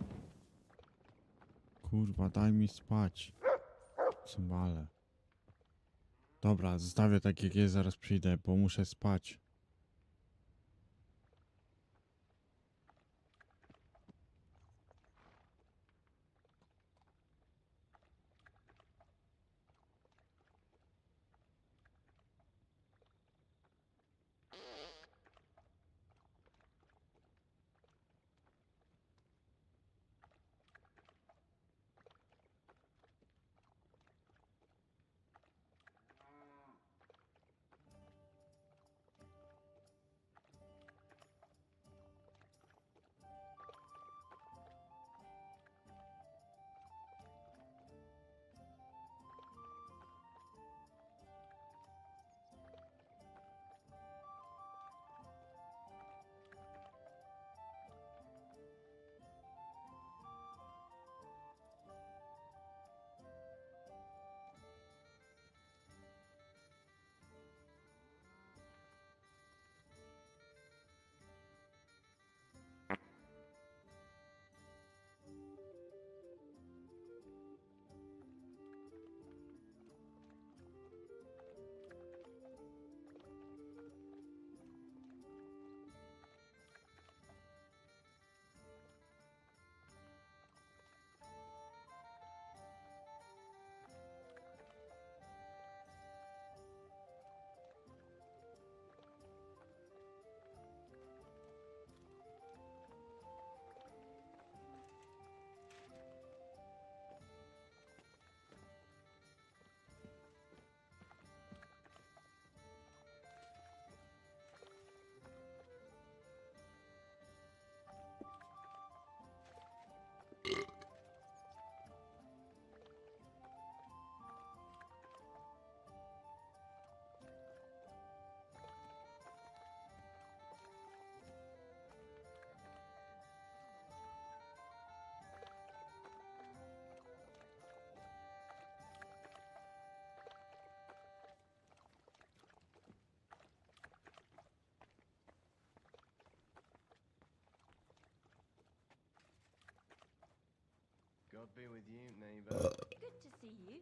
Kurwa, daj mi spać. Cymbale. Dobra, zostawię tak jak jest, zaraz przyjdę, bo muszę spać. God be with you, neighbor. Good to see you.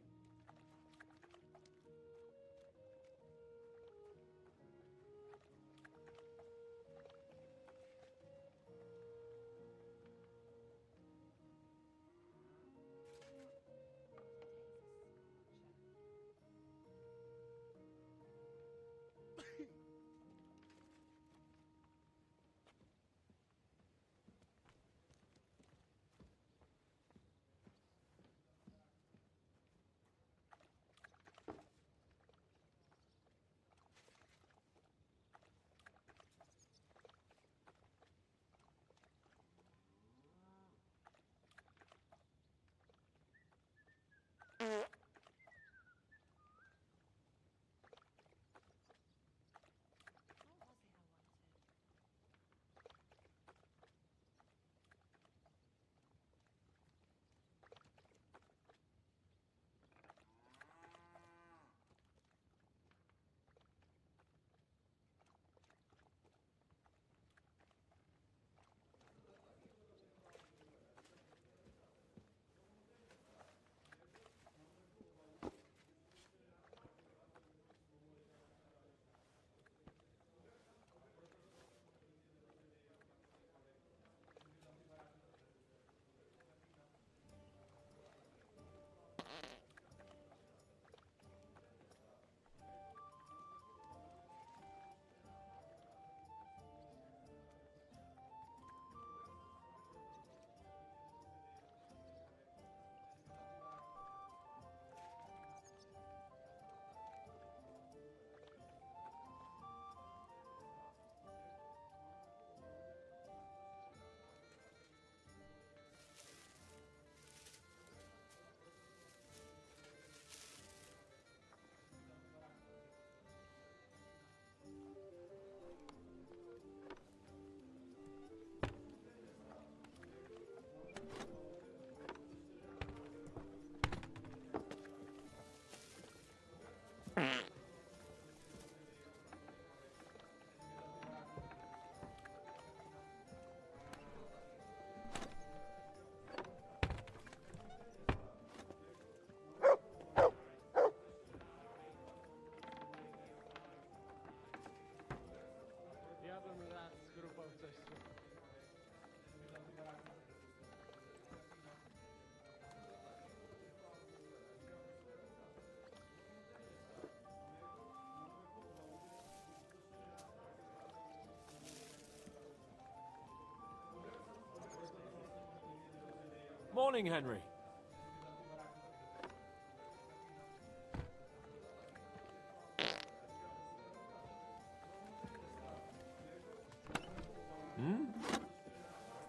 Morning, Henry.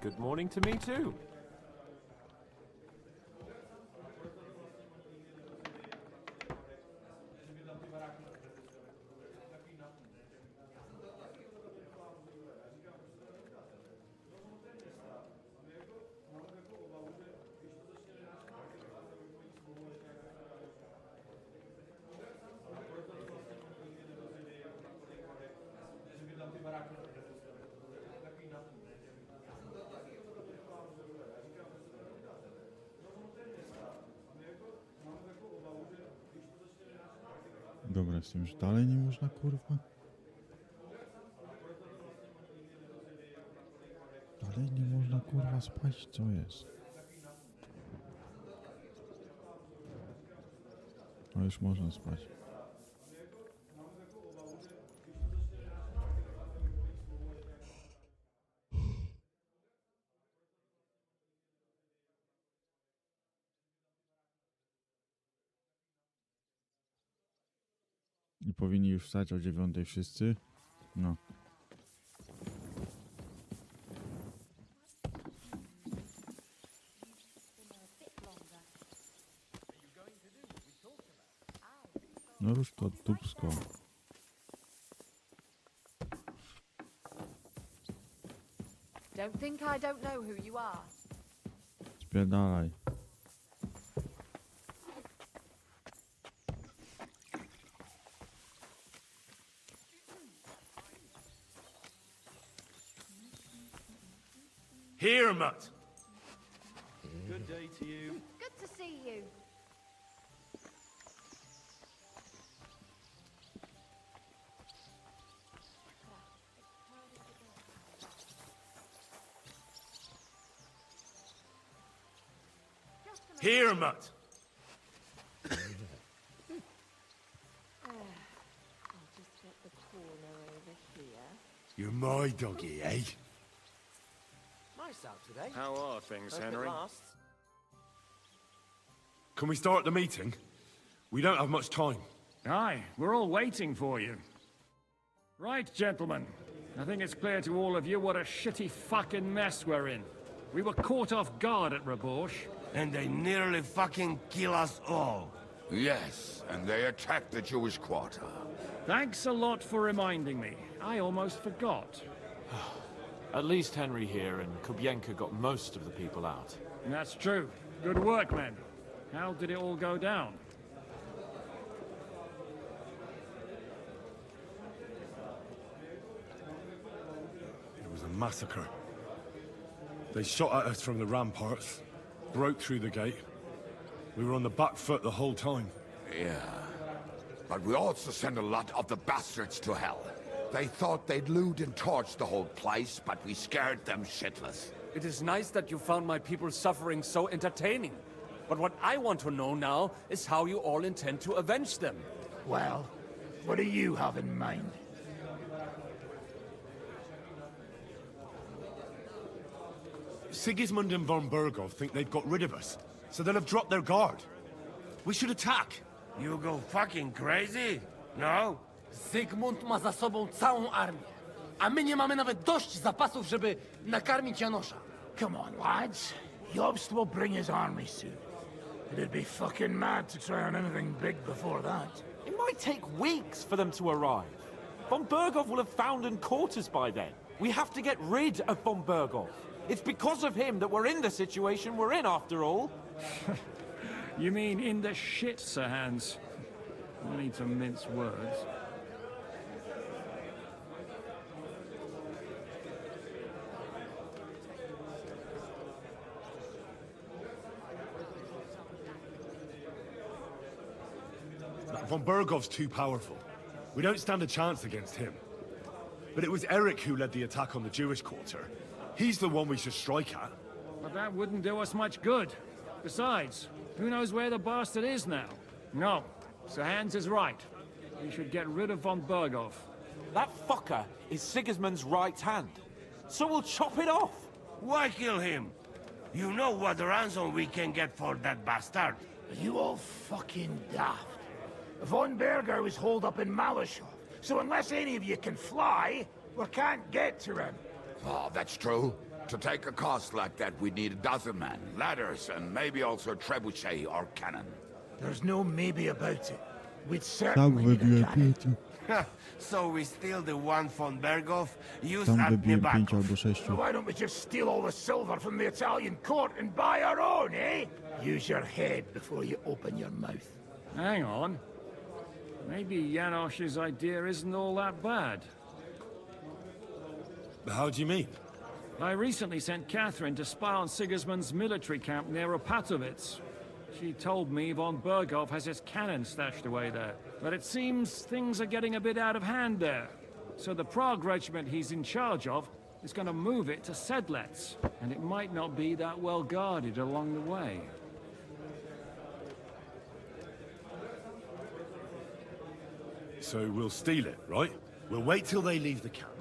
Good morning to me too. Dobra, z tym, że dalej nie można, kurwa? Dalej nie można, kurwa, spać? Co jest? No już można spać. I powinni już wstać o 9 wszyscy. No. No już to dupsko. Don't think I don't know who you are. Spierdalaj. Here, Mutt. Good day to you. Good to see you. Here, Mutt. I'll just get the corner over here. You're my doggy, eh? Nice out today. How are things, Hope it Henry? lasts. Can we start the meeting? We don't have much time. Aye, we're all waiting for you. Right, gentlemen. I think it's clear to all of you what a shitty fucking mess we're in. We were caught off guard at Rabosh. And they nearly fucking kill us all. Yes, and they attacked the Jewish quarter. Thanks a lot for reminding me. I almost forgot. At least Henry here and Kubienka got most of the people out. That's true. Good work, men. How did it all go down? It was a massacre. They shot at us from the ramparts, broke through the gate. We were on the back foot the whole time. Yeah. But we also sent a lot of the bastards to hell. They thought they'd loot and torch the whole place, but we scared them shitless. It is nice that you found my people's suffering so entertaining. But what I want to know now is how you all intend to avenge them. Well, what do you have in mind? Sigismund and von Bergov think they've got rid of us, so they'll have dropped their guard. We should attack. You go fucking crazy? No? Zygmunt ma za sobą całą armię, a my nie mamy nawet dość zapasów, żeby nakarmić Janosza. Come on, lads. Jobst will bring his army soon. It'd be fucking mad to try on anything big before that. It might take weeks for them to arrive. Von Bergov will have found and caught us by then. We have to get rid of von Bergov. It's because of him that we're in the situation we're in, after all. You mean in the shit, Sir Hans? No need to mince words. Von Bergov's too powerful. We don't stand a chance against him. but it was Eric who led the attack on the Jewish quarter. He's the one we should strike at. But that wouldn't do us much good. Besides, who knows where the bastard is now? No, Sir Hans is right. We should get rid of von Berghoff. That fucker is Sigismund's right hand. So we'll chop it off. Why kill him? You know what ransom we can get for that bastard. Are you all fucking daft? Von Berger was holed up in Malashov, so unless any of you can fly, we can't get to him. Oh, that's true. To take a cost like that, we'd need 12 men, ladders, and maybe also a trebuchet or cannon. There's no maybe about it. We'd certainly need a cannon. So we steal the one von Berghoff, use Tam at wybiłem 5 Nebakov. albo 6. Why don't we just steal all the silver from the Italian court and buy our own, eh? Use your head before you open your mouth. Hang on. Maybe Janosch's idea isn't all that bad. How do you mean? I recently sent Catherine to spy on Sigismund's military camp near Opatowitz. She told me von Berghoff has his cannon stashed away there. But it seems things are getting a bit out of hand there. So the Prague regiment he's in charge of is going to move it to Sedlec. And it might not be that well guarded along the way. So we'll steal it, right? We'll wait till they leave the camp.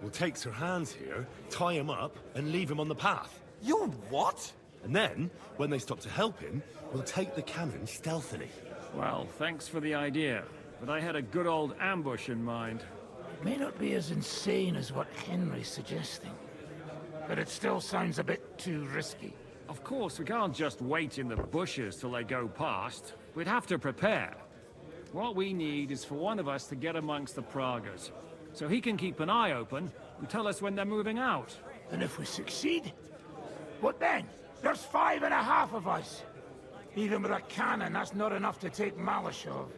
We'll take Sir Hans here, tie him up, and leave him on the path. You what? And then, when they stop to help him, we'll take the cannon stealthily. Well, thanks for the idea. But I had a good old ambush in mind. It may not be as insane as what Henry's suggesting, but it still sounds a bit too risky. Of course, we can't just wait in the bushes till they go past. We'd have to prepare. What we need is for one of us to get amongst the Praguers, so he can keep an eye open and tell us when they're moving out. And if we succeed, what then? There's 5.5 of us. Even with a cannon, that's not enough to take Malashov.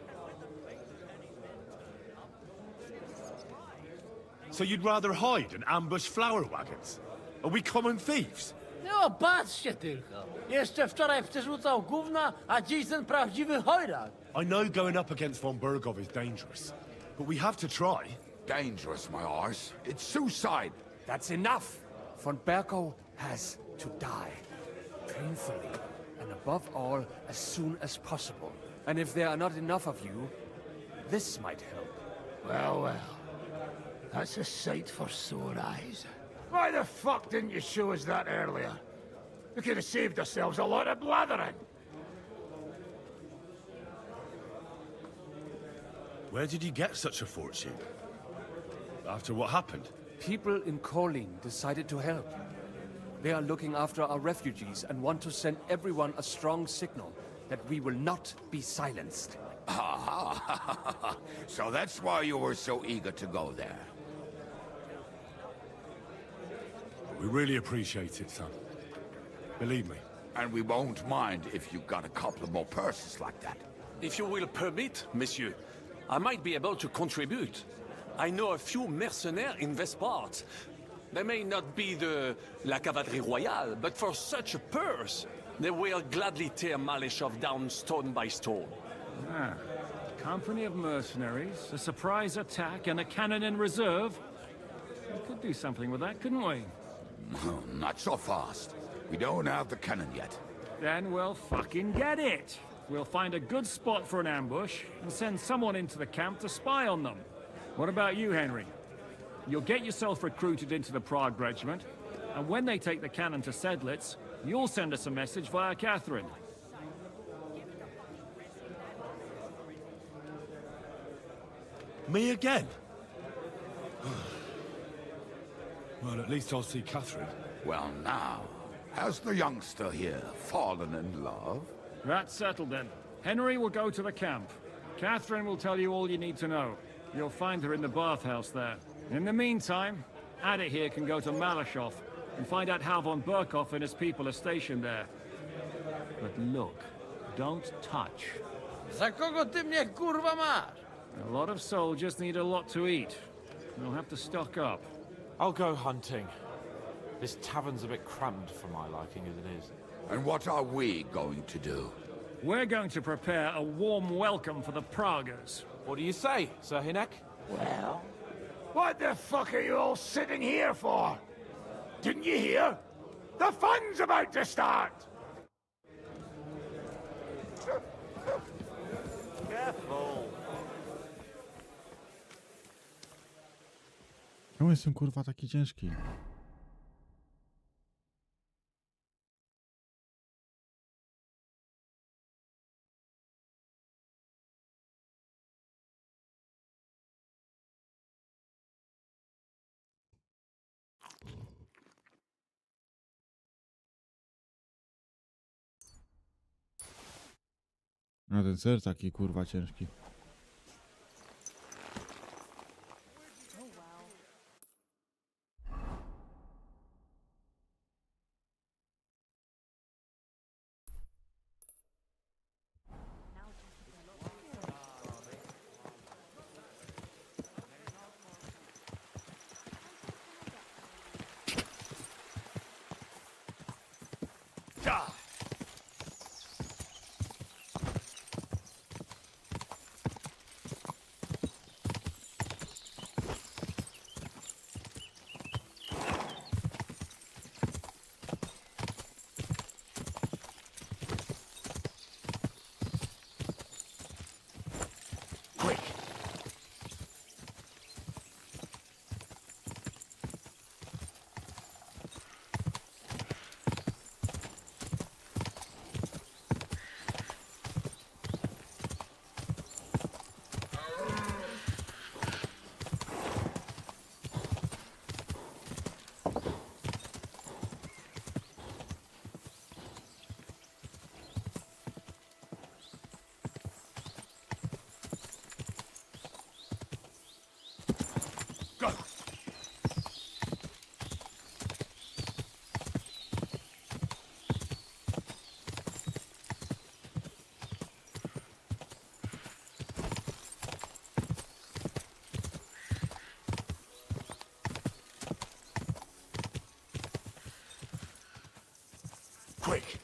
So you'd rather hide and ambush flower wagons? Are we common thieves? No, patrzcie tylko. Jeszcze wczoraj przerzucał gówna, a dziś ten prawdziwy chojrak. I know going up against von Berghoff is dangerous, but we have to try. Dangerous, my arse. It's suicide. That's enough. Von Berghoff has to die. Painfully. And above all, as soon as possible. And if there are not enough of you, this might help. Well, well. That's a sight for sore eyes. Why the fuck didn't you show us that earlier? We could have saved ourselves a lot of blathering. Where did you get such a fortune? After what happened? People in Kolin decided to help. They are looking after our refugees and want to send everyone a strong signal that we will not be silenced. So that's why you were so eager to go there. We really appreciate it, son. Believe me. And we won't mind if you got a couple of more purses like that. If you will permit, monsieur, I might be able to contribute. I know a few mercenaires in this part. They may not be la cavalerie royale, but for such a purse, they will gladly tear Malashov down stone by stone. Ah, company of mercenaries, a surprise attack, and a cannon in reserve. We could do something with that, couldn't we? No, not so fast. We don't have the cannon yet. Then we'll fucking get it. We'll find a good spot for an ambush and send someone into the camp to spy on them. What about you, Henry? You'll get yourself recruited into the Prague regiment, and when they take the cannon to Sedlec, you'll send us a message via Catherine. Me again? Well, at least I'll see Catherine. Well, now, has the youngster here fallen in love? That's settled then. Henry will go to the camp. Catherine will tell you all you need to know. You'll find her in the bathhouse there. In the meantime, Ada here can go to Malashov and find out how von Berghoff and his people are stationed there. But look, don't touch. Za kogo ty mnie kurwa masz? A lot of soldiers need a lot to eat. They'll have to stock up. I'll go hunting. This tavern's a bit cramped for my liking as it is. And what are we going to do? We're going to prepare a warm welcome for the Praguers. What do you say, Sir Hinek? Well, What the fuck are you all sitting here for? Didn't you hear? The fun's about to start! Careful. Czemu jestem kurwa taki ciężki? A ten ser taki kurwa ciężki. Quick!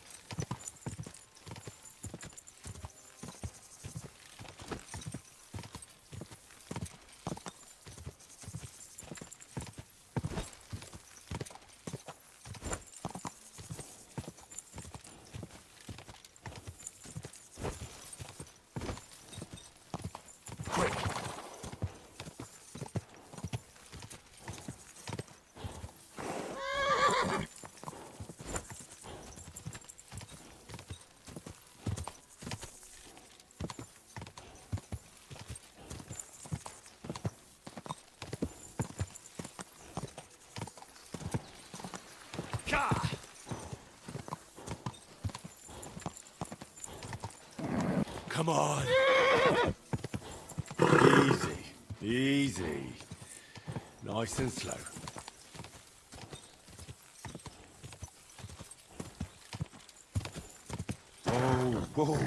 Come on. Easy, easy. Nice and slow. Oh, whoa.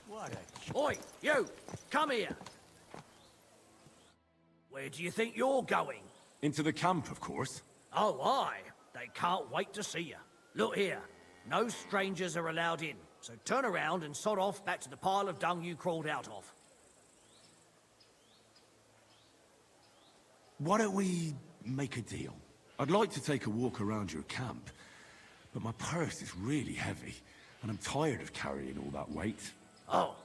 What a... Oi, you! Come here! Where do you think you're going? Into the camp, of course. Oh, aye. They can't wait to see you. Look here. No strangers are allowed in, so turn around and sod off back to the pile of dung you crawled out of. Why don't we make a deal? I'd like to take a walk around your camp, but my purse is really heavy, and I'm tired of carrying all that weight. Oh.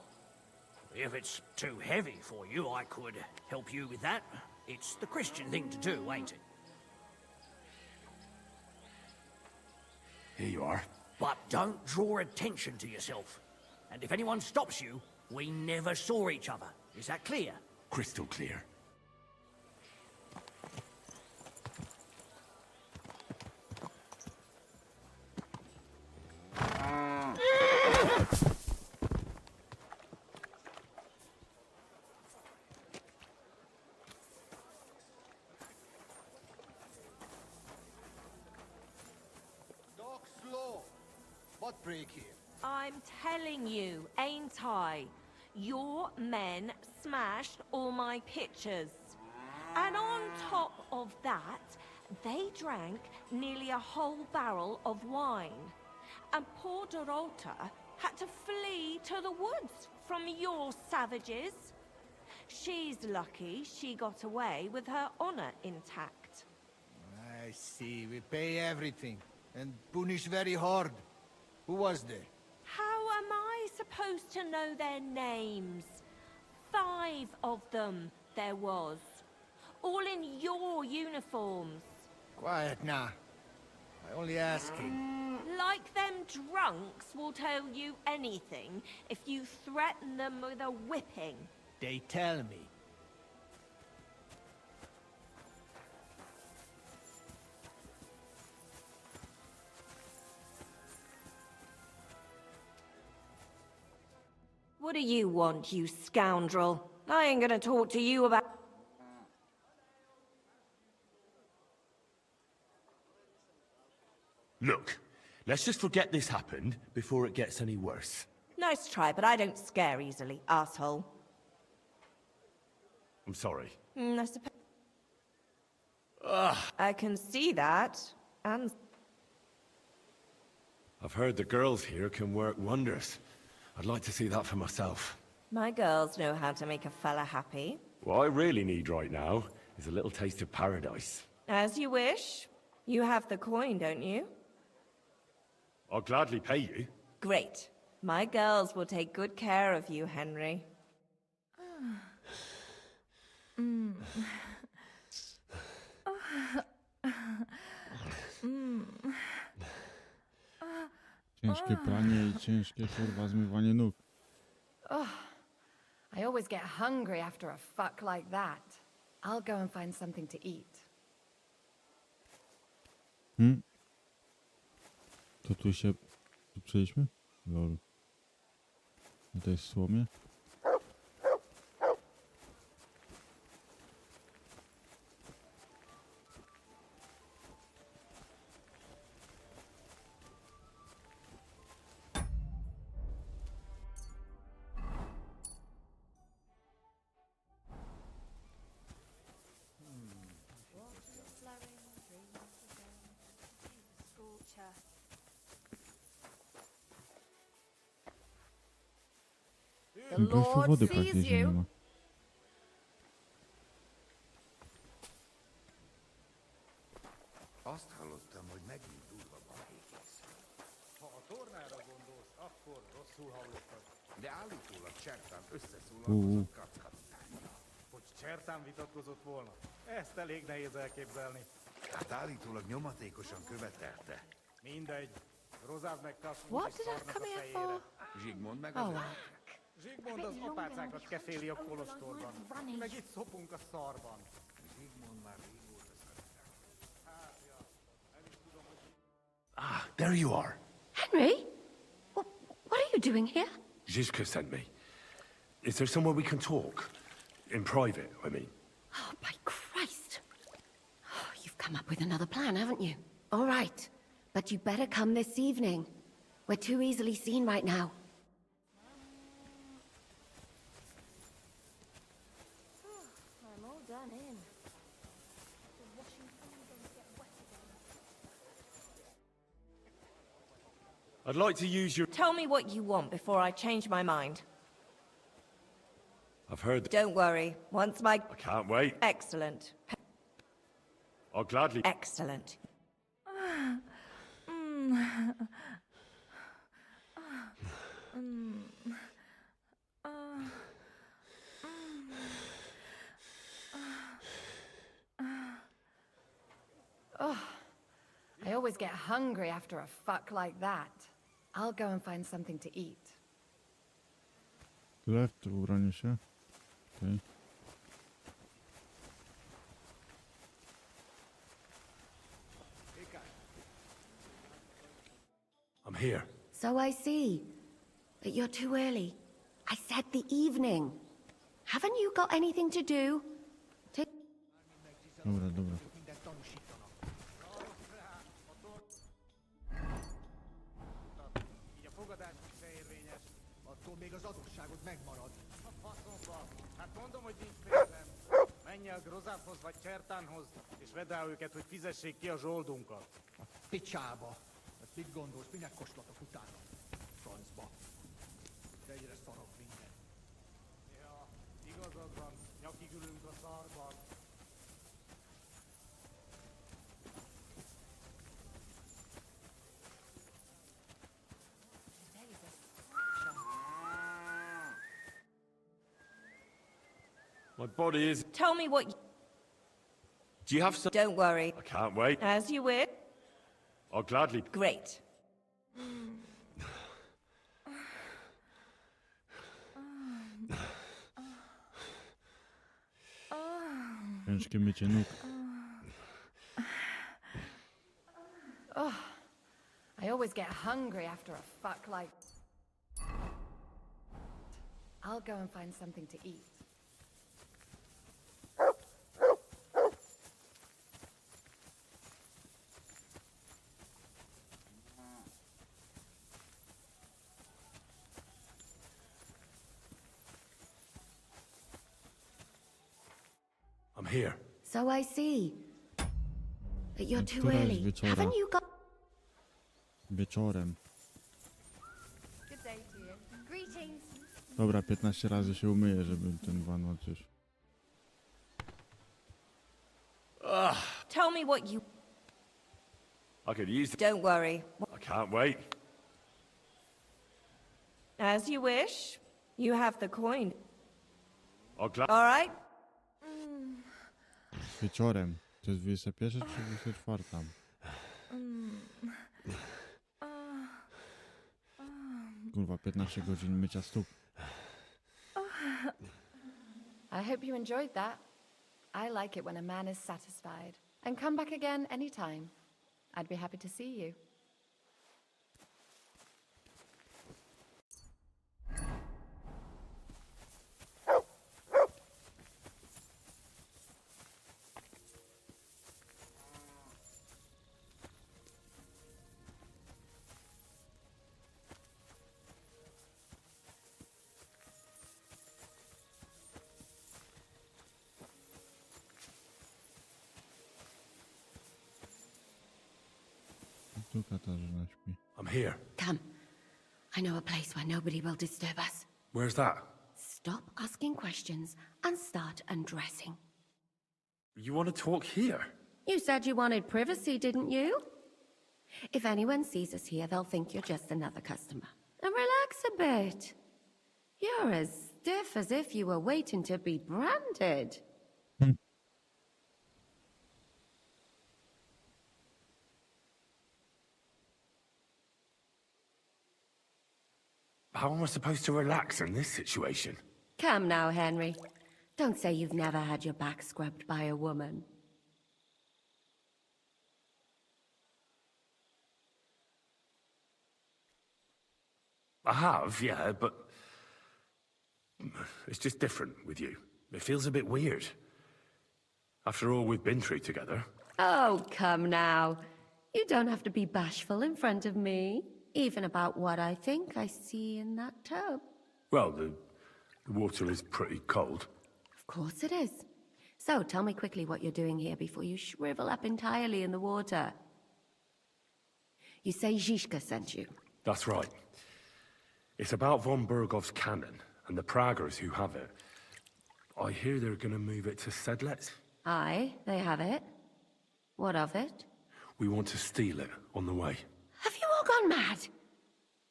If it's too heavy for you, I could help you with that. It's the Christian thing to do, ain't it? Here you are. But don't draw attention to yourself. And if anyone stops you, we never saw each other. Is that clear? Crystal clear. What break here? I'm telling you, ain't I? Your men smashed all my pictures. And on top of that, they drank nearly a whole barrel of wine. And poor Dorota had to flee to the woods from your savages. She's lucky she got away with her honor intact. I see. We pay everything. And punish very hard. Who was there? How am I supposed to know their names? 5 of them there was. All in your uniforms. Quiet now. I only asking. Like them drunks will tell you anything if you threaten them with a whipping. They tell me. What do you want, you scoundrel? I ain't gonna talk to you about... Look, let's just forget this happened before it gets any worse. Nice try, but I don't scare easily, asshole. I'm sorry. I suppose... I can see that, and... I've heard the girls here can work wonders. I'd like to see that for myself. My girls know how to make a fella happy. What I really need right now is a little taste of paradise. As you wish. You have the coin, don't you? I'll gladly pay you. Great. My girls will take good care of you, Henry. Ciężkie pranie i ciężkie kurwa zmywanie nóg. I always get hungry after a fuck like that. I'll go and find something to eat. To tu się... Tu przejdziemy? Lol. No to jest w słomie? The Lord wody sees praktycznie nie ma. you. Azt hallottam, hogy megint durva van egész. Ha a tornára gondolsz, akkor rosszul hallottad. De állítólag Csertán összeszólalkozott kackapitánya. Hogy Csertán vitatkozott volna? Ezt elég nehéz elképzelni. Hát állítólag nyomatékosan követelte. Mindegy. Rozáv meg Ptaszka What did I come here for? Zsigmond meg az Zsigmond az apácákat keféli a kolostorban. Meg itt szopunk a szarban. Zsigmond már régóta szerint. Ah, there you are. Henry? What are you doing here? Zizka sent me. Is there somewhere we can talk? In private, I mean. Oh, by Christ. Oh, you've come up with another plan, haven't you? All right. But you better come this evening. We're too easily seen right now. I'm all done in. I'd like to use your... Tell me what you want before I change my mind. I've heard... Don't worry. Once my... I can't wait. Excellent. I'll gladly... Excellent. I always get hungry after a fuck like that. I'll go and find something to eat. Left, ubranie się. Okej. I'm here. So I see. But you're too early. I said the evening. Haven't you got anything to do? Dobra, dobra. Így a fogadás is beérvényes. Attól még az adósságod megmarad. A faszomba. Hát mondom, hogy nincs pénzem. Menj el Grozávhoz vagy Csertánhoz, és vedd el őket, hogy fizessék ki a zsoldunkat. A picsába. Ezt mit gondolsz, minek koslatok utána? Francba. De egyre szarabb minden. Ja, igazad van. My body is... Tell me what you... Do you have some... Don't worry. I can't wait. As you wish. I'll gladly... Great. Ciężkie mycie nóg. Oh, I always get hungry after a fuck like... I'll go and find something to eat. I'm here. So I see. But you're too Która jest early. wieczora? Haven't you got... Wieczorem. Good day to you. Greetings. Dobra, 15 razy się umyję, żeby ten van już. Tell me what you... I could use... Don't worry. I can't wait. As you wish. You have the coin. I'll glad... All right? Wieczorem. To jest 21 czy 24? Kurwa, 15 godzin mycia stóp. I hope you enjoyed that. I like it when a man is satisfied. And come back again anytime. I'd be happy to see you. Tu Katarzyna śpi. I'm here. Come. I know a place where nobody will disturb us. Where's that? Stop asking questions and start undressing. You want to talk here? You said you wanted privacy, didn't you? If anyone sees us here, they'll think you're just another customer. And relax a bit. You're as stiff as if you were waiting to be branded. How am I supposed to relax in this situation? Come now, Henry. Don't say you've never had your back scrubbed by a woman. I have, yeah, but... It's just different with you. It feels a bit weird. After all we've been through together. Oh, come now. You don't have to be bashful in front of me. Even about what I think I see in that tub. Well, the water is pretty cold. Of course it is. So, tell me quickly what you're doing here before you shrivel up entirely in the water. You say Zizka sent you. That's right. It's about von Bergov's cannon and the Praggers who have it. I hear they're gonna move it to Sedlec. Aye, they have it. What of it? We want to steal it on the way. Have you all gone mad?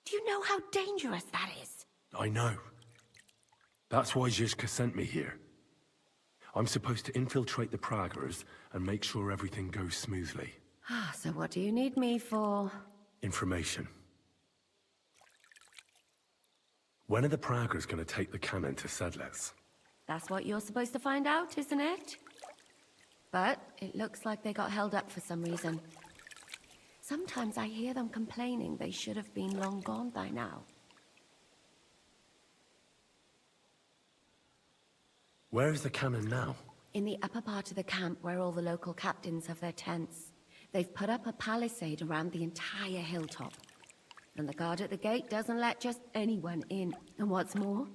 Do you know how dangerous that is? I know. That's why Zizka sent me here. I'm supposed to infiltrate the Praggers and make sure everything goes smoothly. Ah, so what do you need me for? Information. When are the Praggers going to take the cannon to Sedlec? That's what you're supposed to find out, isn't it? But it looks like they got held up for some reason. Sometimes I hear them complaining they should have been long gone by now. Where is the cannon now? In the upper part of the camp where all the local captains have their tents. They've put up a palisade around the entire hilltop. And the guard at the gate doesn't let just anyone in. And what's more,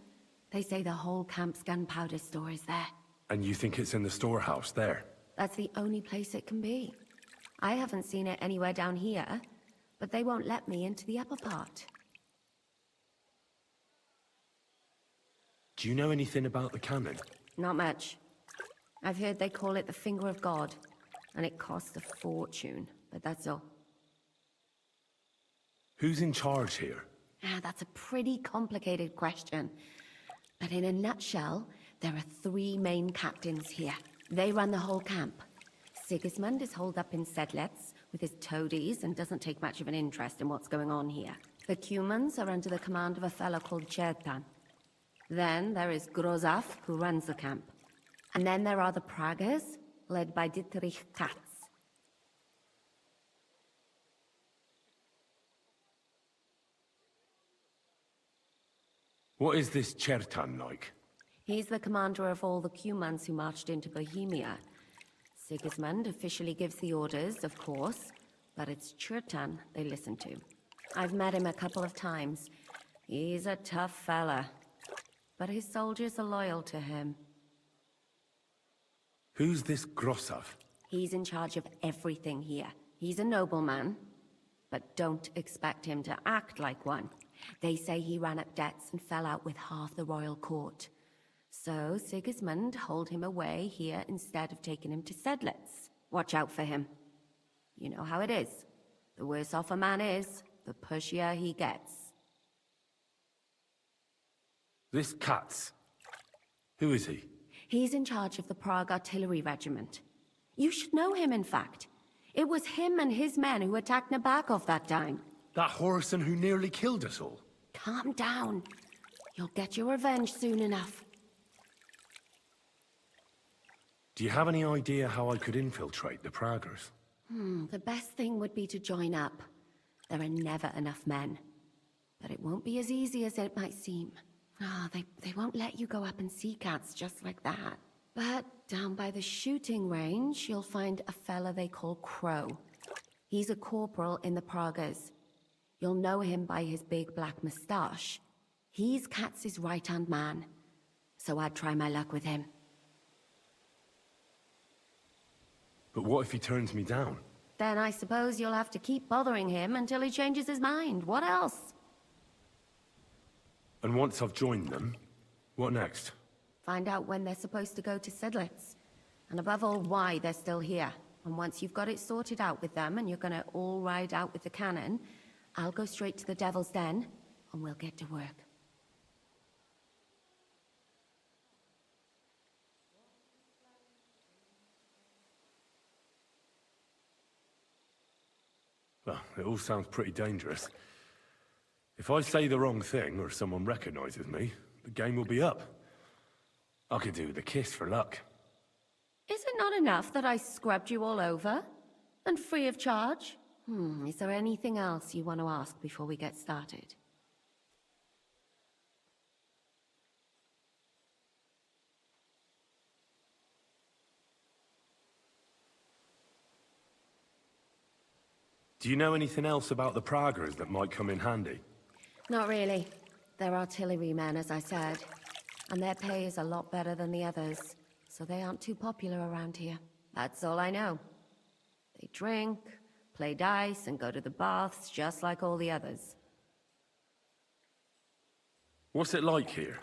they say the whole camp's gunpowder store is there. And you think it's in the storehouse there? That's the only place it can be. I haven't seen it anywhere down here, but they won't let me into the upper part. Do you know anything about the cannon? Not much. I've heard they call it the finger of God, and it costs a fortune, but that's all. Who's in charge here? That's a pretty complicated question. But in a nutshell, there are 3 main captains here. They run the whole camp. Sigismund is holed up in Sedlets with his toadies and doesn't take much of an interest in what's going on here. The Cumans are under the command of a fellow called Chertan. Then there is Grozaf, who runs the camp. And then there are the Pragas, led by Dietrich Katz. What is this Chertan like? He's the commander of all the Cumans who marched into Bohemia. Sigismund officially gives the orders, of course, but it's Chertan they listen to. I've met him a couple of times. He's a tough fella, but his soldiers are loyal to him. Who's this Grossav? He's in charge of everything here. He's a nobleman, but don't expect him to act like one. They say he ran up debts and fell out with half the royal court. So Sigismund holed him away here instead of taking him to Sedlets. Watch out for him. You know how it is. The worse off a man is, the pushier he gets. This Katz. Who is he? He's in charge of the Prague Artillery Regiment. You should know him, in fact. It was him and his men who attacked Nabokov that time. That Horson who nearly killed us all. Calm down. You'll get your revenge soon enough. Do you have any idea how I could infiltrate the Praggers? The best thing would be to join up. There are never enough men. But it won't be as easy as it might seem. They won't let you go up and see cats just like that. But down by the shooting range, you'll find a fella they call Crow. He's a corporal in the Praggers. You'll know him by his big black moustache. He's Katz's right-hand man. So I'd try my luck with him. But what if he turns me down? Then I suppose you'll have to keep bothering him until he changes his mind. What else? And once I've joined them, what next? Find out when they're supposed to go to Sedlets. And above all, why they're still here. And once you've got it sorted out with them and you're gonna all ride out with the cannon, I'll go straight to the Devil's Den, and we'll get to work. Well, it all sounds pretty dangerous. If I say the wrong thing, or someone recognizes me, the game will be up. I could do with a kiss for luck. Is it not enough that I scrubbed you all over? And free of charge? Is there anything else you want to ask before we get started? Do you know anything else about the Praggers that might come in handy? Not really. They're artillerymen, as I said. And their pay is a lot better than the others, so they aren't too popular around here. That's all I know. They drink, play dice, and go to the baths just like all the others. What's it like here?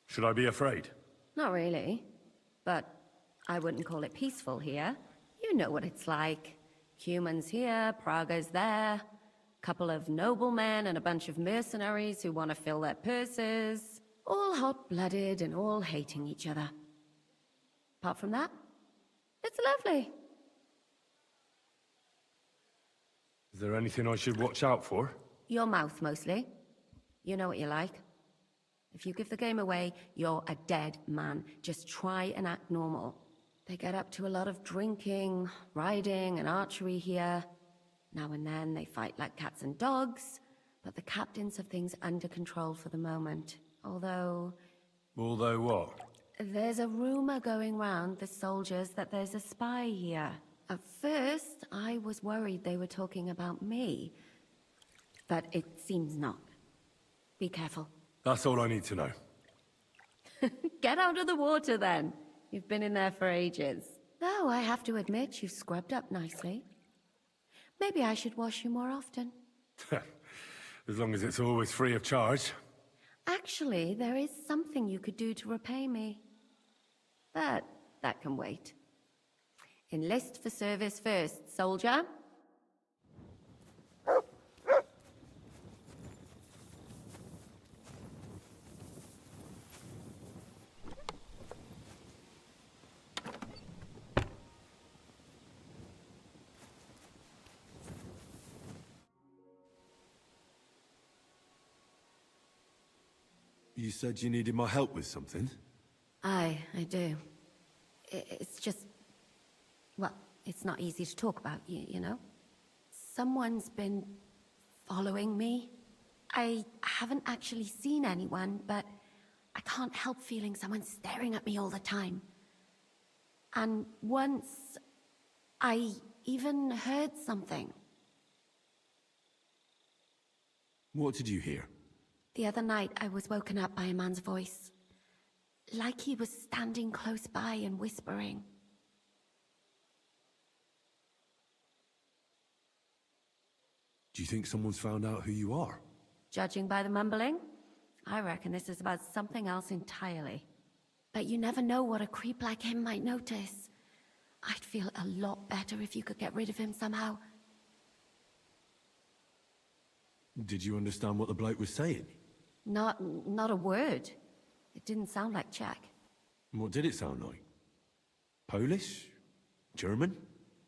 Should I be afraid? Not really. But I wouldn't call it peaceful here. You know what it's like. Humans here, Pragas there. Couple of noblemen and a bunch of mercenaries who want to fill their purses. All hot-blooded and all hating each other. Apart from that, it's lovely. Is there anything I should watch out for? Your mouth, mostly. You know what you like. If you give the game away, you're a dead man. Just try and act normal. They get up to a lot of drinking, riding, and archery here. Now and then they fight like cats and dogs, but the captains have things under control for the moment. Although what? there's a rumor going round the soldiers that there's a spy here. At first, I was worried they were talking about me, but it seems not. Be careful. That's all I need to know. Get out of the water, then. You've been in there for ages. Though I have to admit, you've scrubbed up nicely. Maybe I should wash you more often. As long as it's always free of charge. Actually, there is something you could do to repay me. But that can wait. Enlist for service first, soldier. You said you needed my help with something? I do. It's just... Well, it's not easy to talk about, you know? Someone's been following me. I haven't actually seen anyone, but I can't help feeling someone staring at me all the time. And once, I even heard something. What did you hear? The other night, I was woken up by a man's voice. Like he was standing close by and whispering. Do you think someone's found out who you are? Judging by the mumbling, I reckon this is about something else entirely. But you never know what a creep like him might notice. I'd feel a lot better if you could get rid of him somehow. Did you understand what the bloke was saying? Not a word. It didn't sound like Czech. What did it sound like? Polish? German?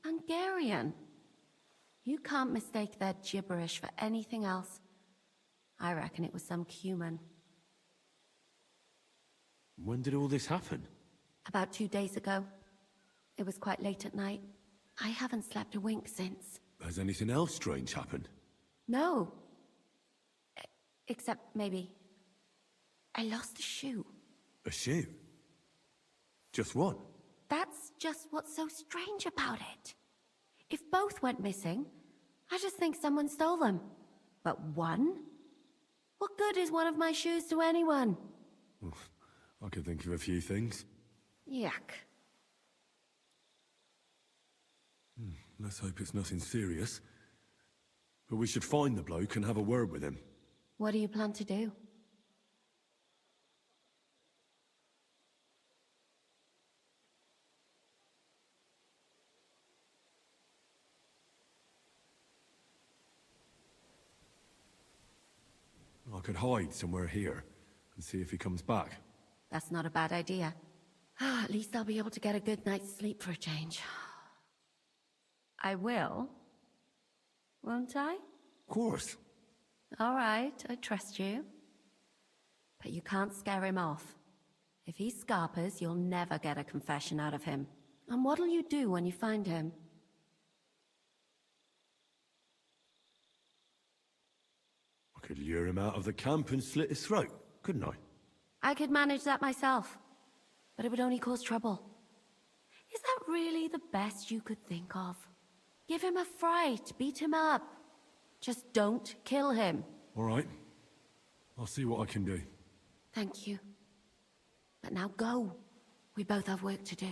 Hungarian. You can't mistake their gibberish for anything else. I reckon it was some Cuman. When did all this happen? About 2 days ago. It was quite late at night. I haven't slept a wink since. Has anything else strange happened? No. Except maybe... I lost a shoe. A shoe? Just one? That's just what's so strange about it. If both went missing, I just think someone stole them. But one? What good is one of my shoes to anyone? I could think of a few things. Yuck. Let's hope it's nothing serious. But we should find the bloke and have a word with him. What do you plan to do? I could hide somewhere here and see if he comes back. That's not a bad idea. At least I'll be able to get a good night's sleep for a change. I will. Won't I? Of course. All right, I trust you. But you can't scare him off. If he scarpers, you'll never get a confession out of him. And what'll you do when you find him? I could lure him out of the camp and slit his throat, couldn't I? I could manage that myself. But it would only cause trouble. Is that really the best you could think of? Give him a fright, beat him up. Just don't kill him. All right. I'll see what I can do. Thank you. But now go. We both have work to do.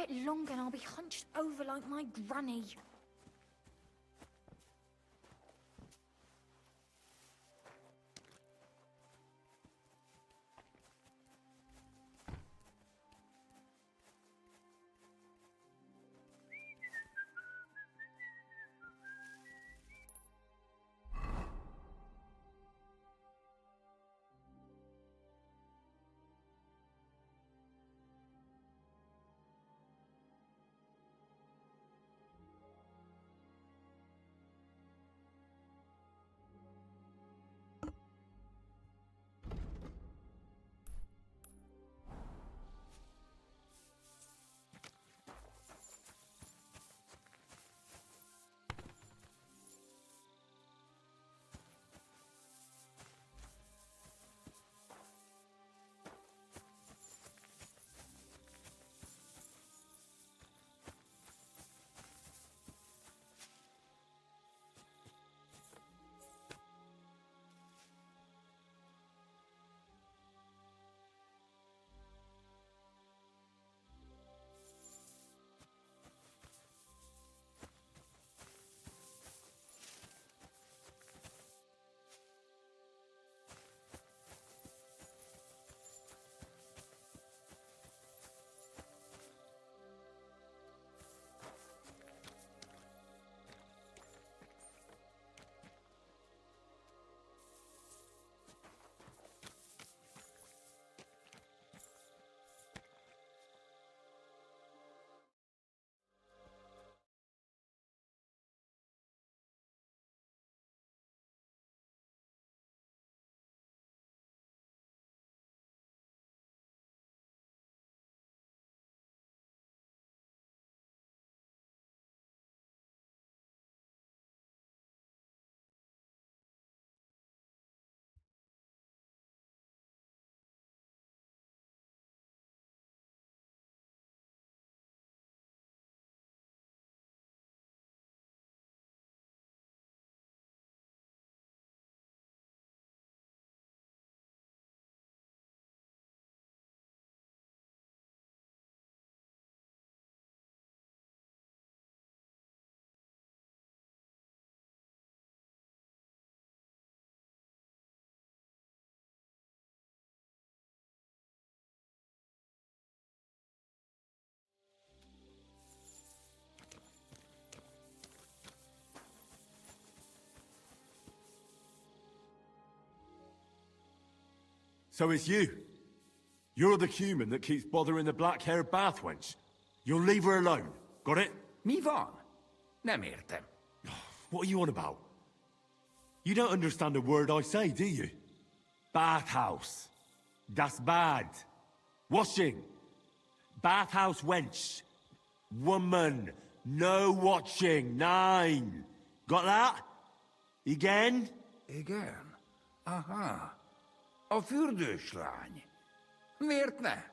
bit longer and I'll be hunched over like my granny. So it's you. You're the human that keeps bothering the black-haired bath wench. You'll leave her alone. Got it? Mi van? Nem értem. What are you on about? You don't understand a word I say, do you? Bathhouse. Das bad. Washing. Bathhouse wench. Woman. No watching. 9. Got that? Again? Igen? Aha. A fürdős lány. Miért ne?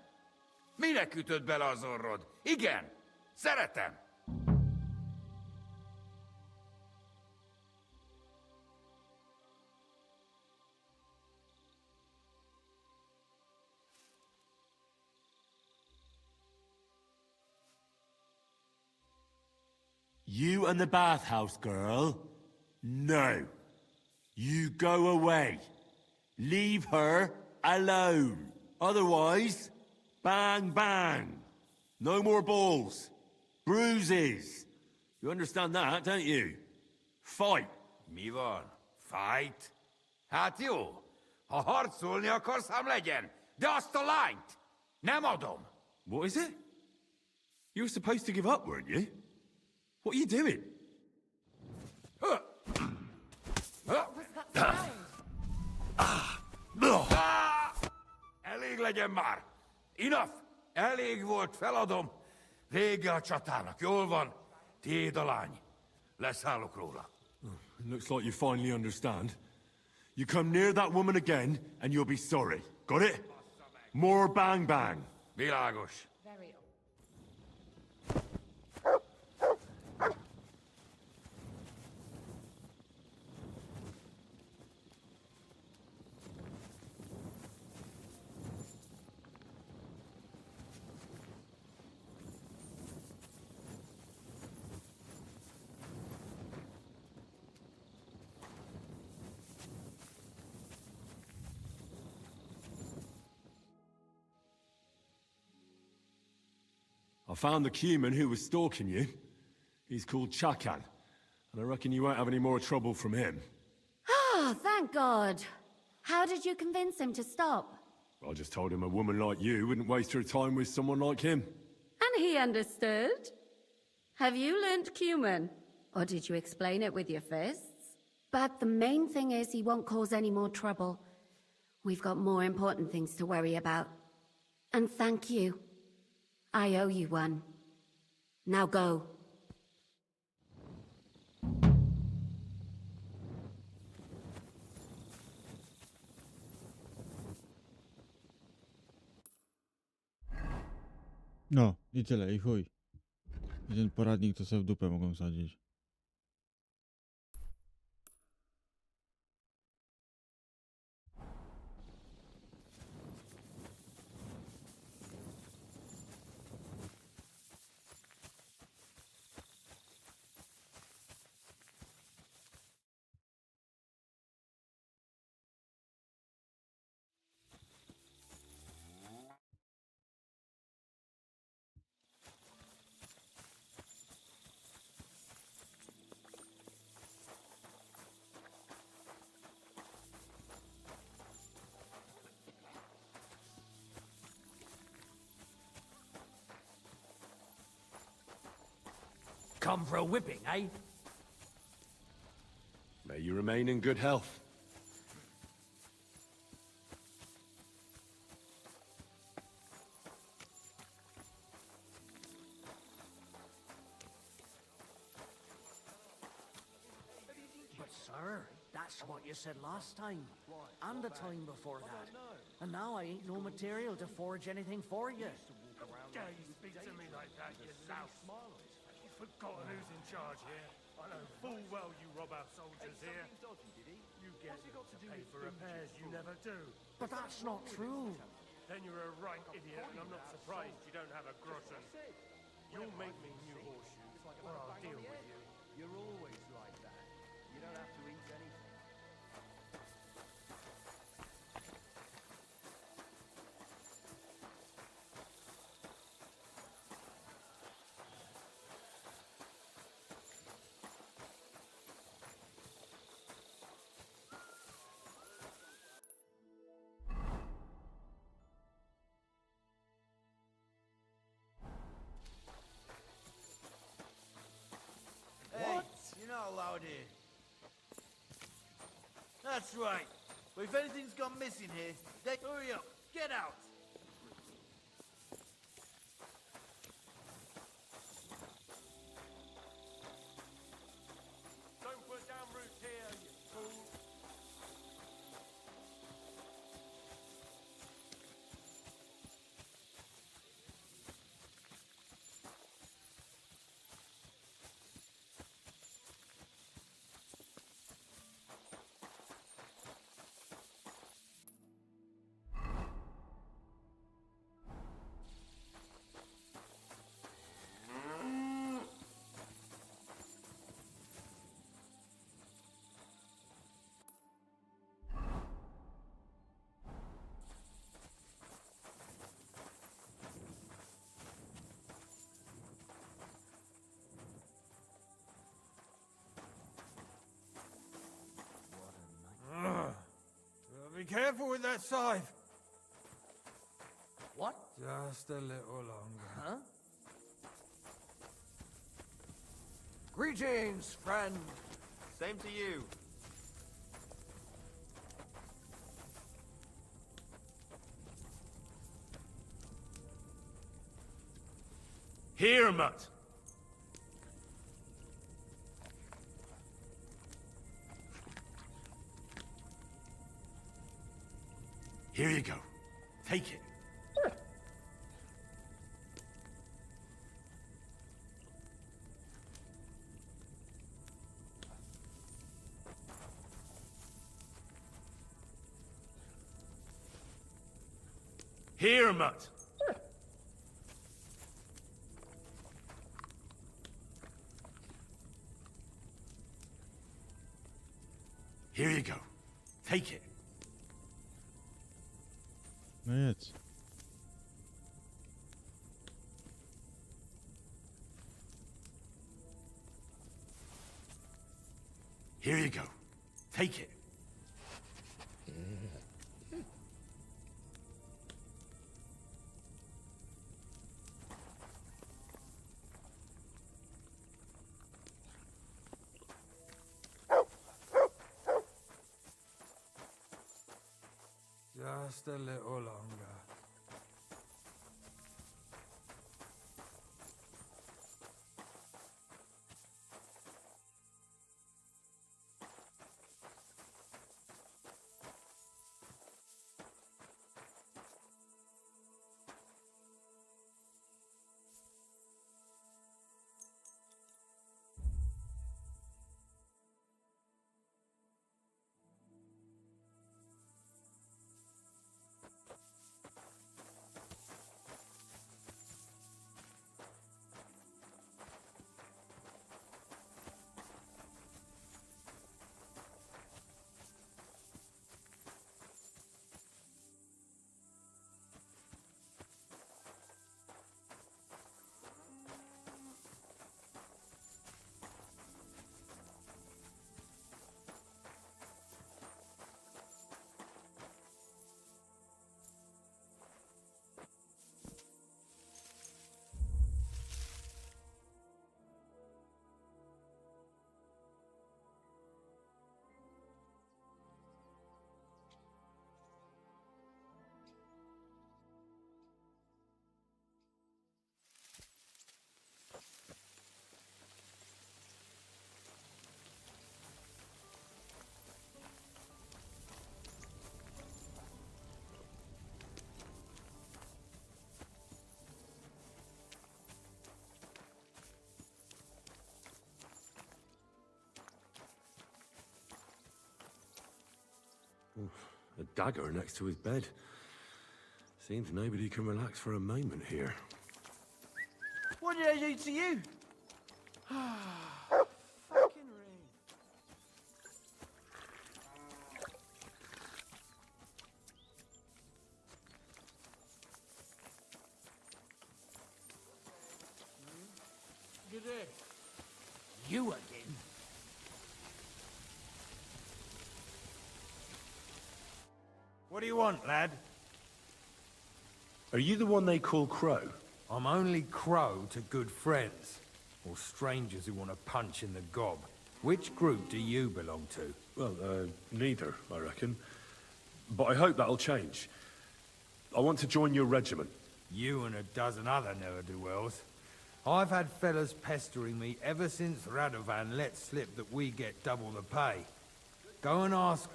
Minek ütöd bele az orrod? Igen, szeretem. You and the bathhouse girl? No. You go away. Leave her alone. Otherwise, bang, bang. No more balls. Bruises. You understand that, don't you? Fight. Mi van? Fight? Hát jó. Ha harcolni akarsz, ám legyen. De azt a lányt nem adom. What is it? You were supposed to give up, weren't you? What are you doing? Elég legyen már! Enough! Elég volt, feladom. Vége a csatának, jól van. Tiéd a lány. Leszállok róla. It looks like you finally understand. You come near that woman again, and you'll be sorry. Got it? More bang bang. Világos. I found the Cuman who was stalking you. He's called Chakan, and I reckon you won't have any more trouble from him. Oh, thank God. How did you convince him to stop? I just told him a woman like you wouldn't waste her time with someone like him. And he understood? Have you learnt Cuman? Or did you explain it with your fists? But the main thing is he won't cause any more trouble. We've got more important things to worry about. And thank you. I owe you one. Now go. No, i tyle, i chuj. I ten poradnik to sobie w dupę mogą sadzić. Come for a whipping, eh? May you remain in good health. But sir, that's what you said last time. And the time before that. And now I ain't no material to forge anything for you. Dare you speak to me like that, you louse? You've forgotten who's in charge here. I know full well you rob our soldiers here. You get to pay for repairs you never do. But that's not true. Then you're a rank idiot, and I'm not surprised you don't have a groschen. You'll make me new horseshoes, or I'll deal with you. You're always like that. You don't have to eat anything. Hey, you're not allowed here. That's right. But if anything's gone missing here, then hurry up, get out. Don't put down roots here, you fool. Be careful with that scythe. What? Just a little longer. Huh? Greetings, friend. Same to you. Here, mutt. Here you go. Take it. Here, mutt. Here you go. Take it. No jedz. Here you go. Take it. Just a little longer. A dagger next to his bed. Seems nobody can relax for a moment here. What did I do to you? Fucking rain. Good day. You again? What do you want, lad? Are you the one they call Crow? I'm only Crow to good friends, or strangers who want to punch in the gob. Which group do you belong to? Well, neither, I reckon. But I hope that'll change. I want to join your regiment. You and a dozen other ne'er-do-wells. I've had fellas pestering me ever since Radovan let slip that we get double the pay. Go and ask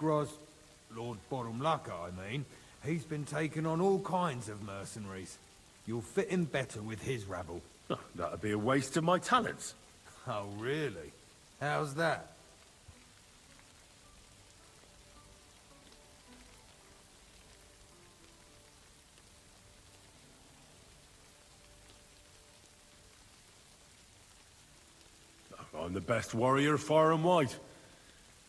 Lord Borumlaka, I mean. He's been taking on all kinds of mercenaries. You'll fit in better with his rabble. Oh, that'd be a waste of my talents. Oh, really? How's that? I'm the best warrior far and wide.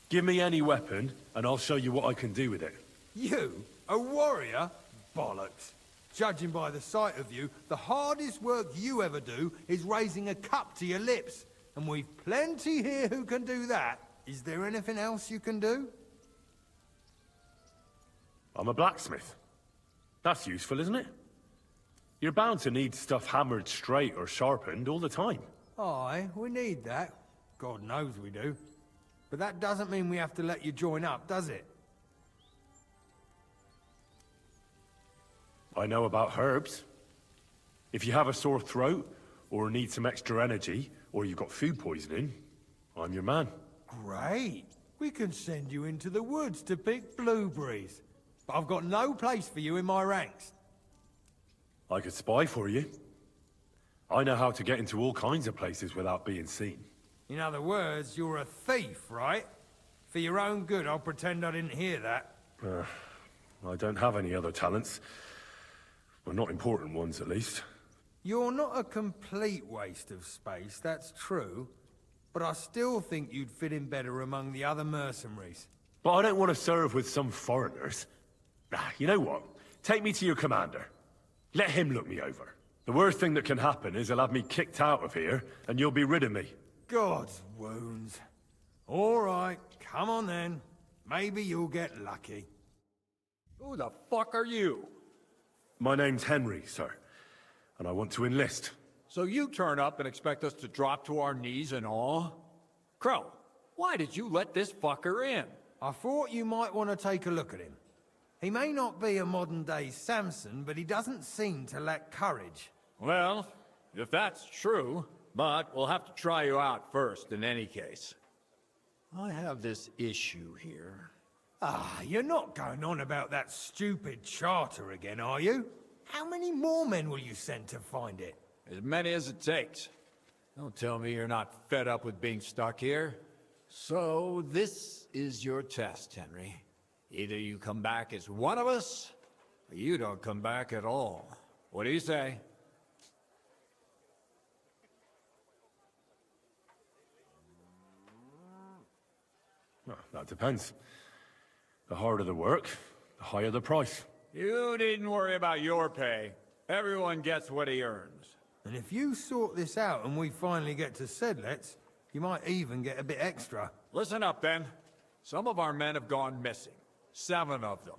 Give me any weapon, and I'll show you what I can do with it. You? A warrior? Bollocks. Judging by the sight of you, the hardest work you ever do is raising a cup to your lips. And we've plenty here who can do that. Is there anything else you can do? I'm a blacksmith. That's useful, isn't it? You're bound to need stuff hammered straight or sharpened all the time. Aye, we need that. God knows we do. But that doesn't mean we have to let you join up, does it? I know about herbs. If you have a sore throat, or need some extra energy, or you've got food poisoning, I'm your man. Great. We can send you into the woods to pick blueberries. But I've got no place for you in my ranks. I could spy for you. I know how to get into all kinds of places without being seen. In other words, you're a thief, right? For your own good, I'll pretend I didn't hear that. I don't have any other talents. Well, not important ones, at least. You're not a complete waste of space, that's true. But I still think you'd fit in better among the other mercenaries. But I don't want to serve with some foreigners. You know what? Take me to your commander. Let him look me over. The worst thing that can happen is he'll have me kicked out of here, and you'll be rid of me. God's wounds. All right, come on then. Maybe you'll get lucky. Who the fuck are you? My name's Henry, sir, and I want to enlist. So you turn up and expect us to drop to our knees in awe? Crow, why did you let this fucker in? I thought you might want to take a look at him. He may not be a modern-day Samson, but he doesn't seem to lack courage. Well, if that's true, but we'll have to try you out first in any case. I have this issue here. Ah, you're not going on about that stupid charter again, are you? How many more men will you send to find it? As many as it takes. Don't tell me you're not fed up with being stuck here. So this is your test, Henry. Either you come back as one of us, or you don't come back at all. What do you say? Well, that depends. The harder the work, the higher the price. You needn't worry about your pay. Everyone gets what he earns. And if you sort this out and we finally get to Sedlets, you might even get a bit extra. Listen up, then. Some of our men have gone missing. 7 of them.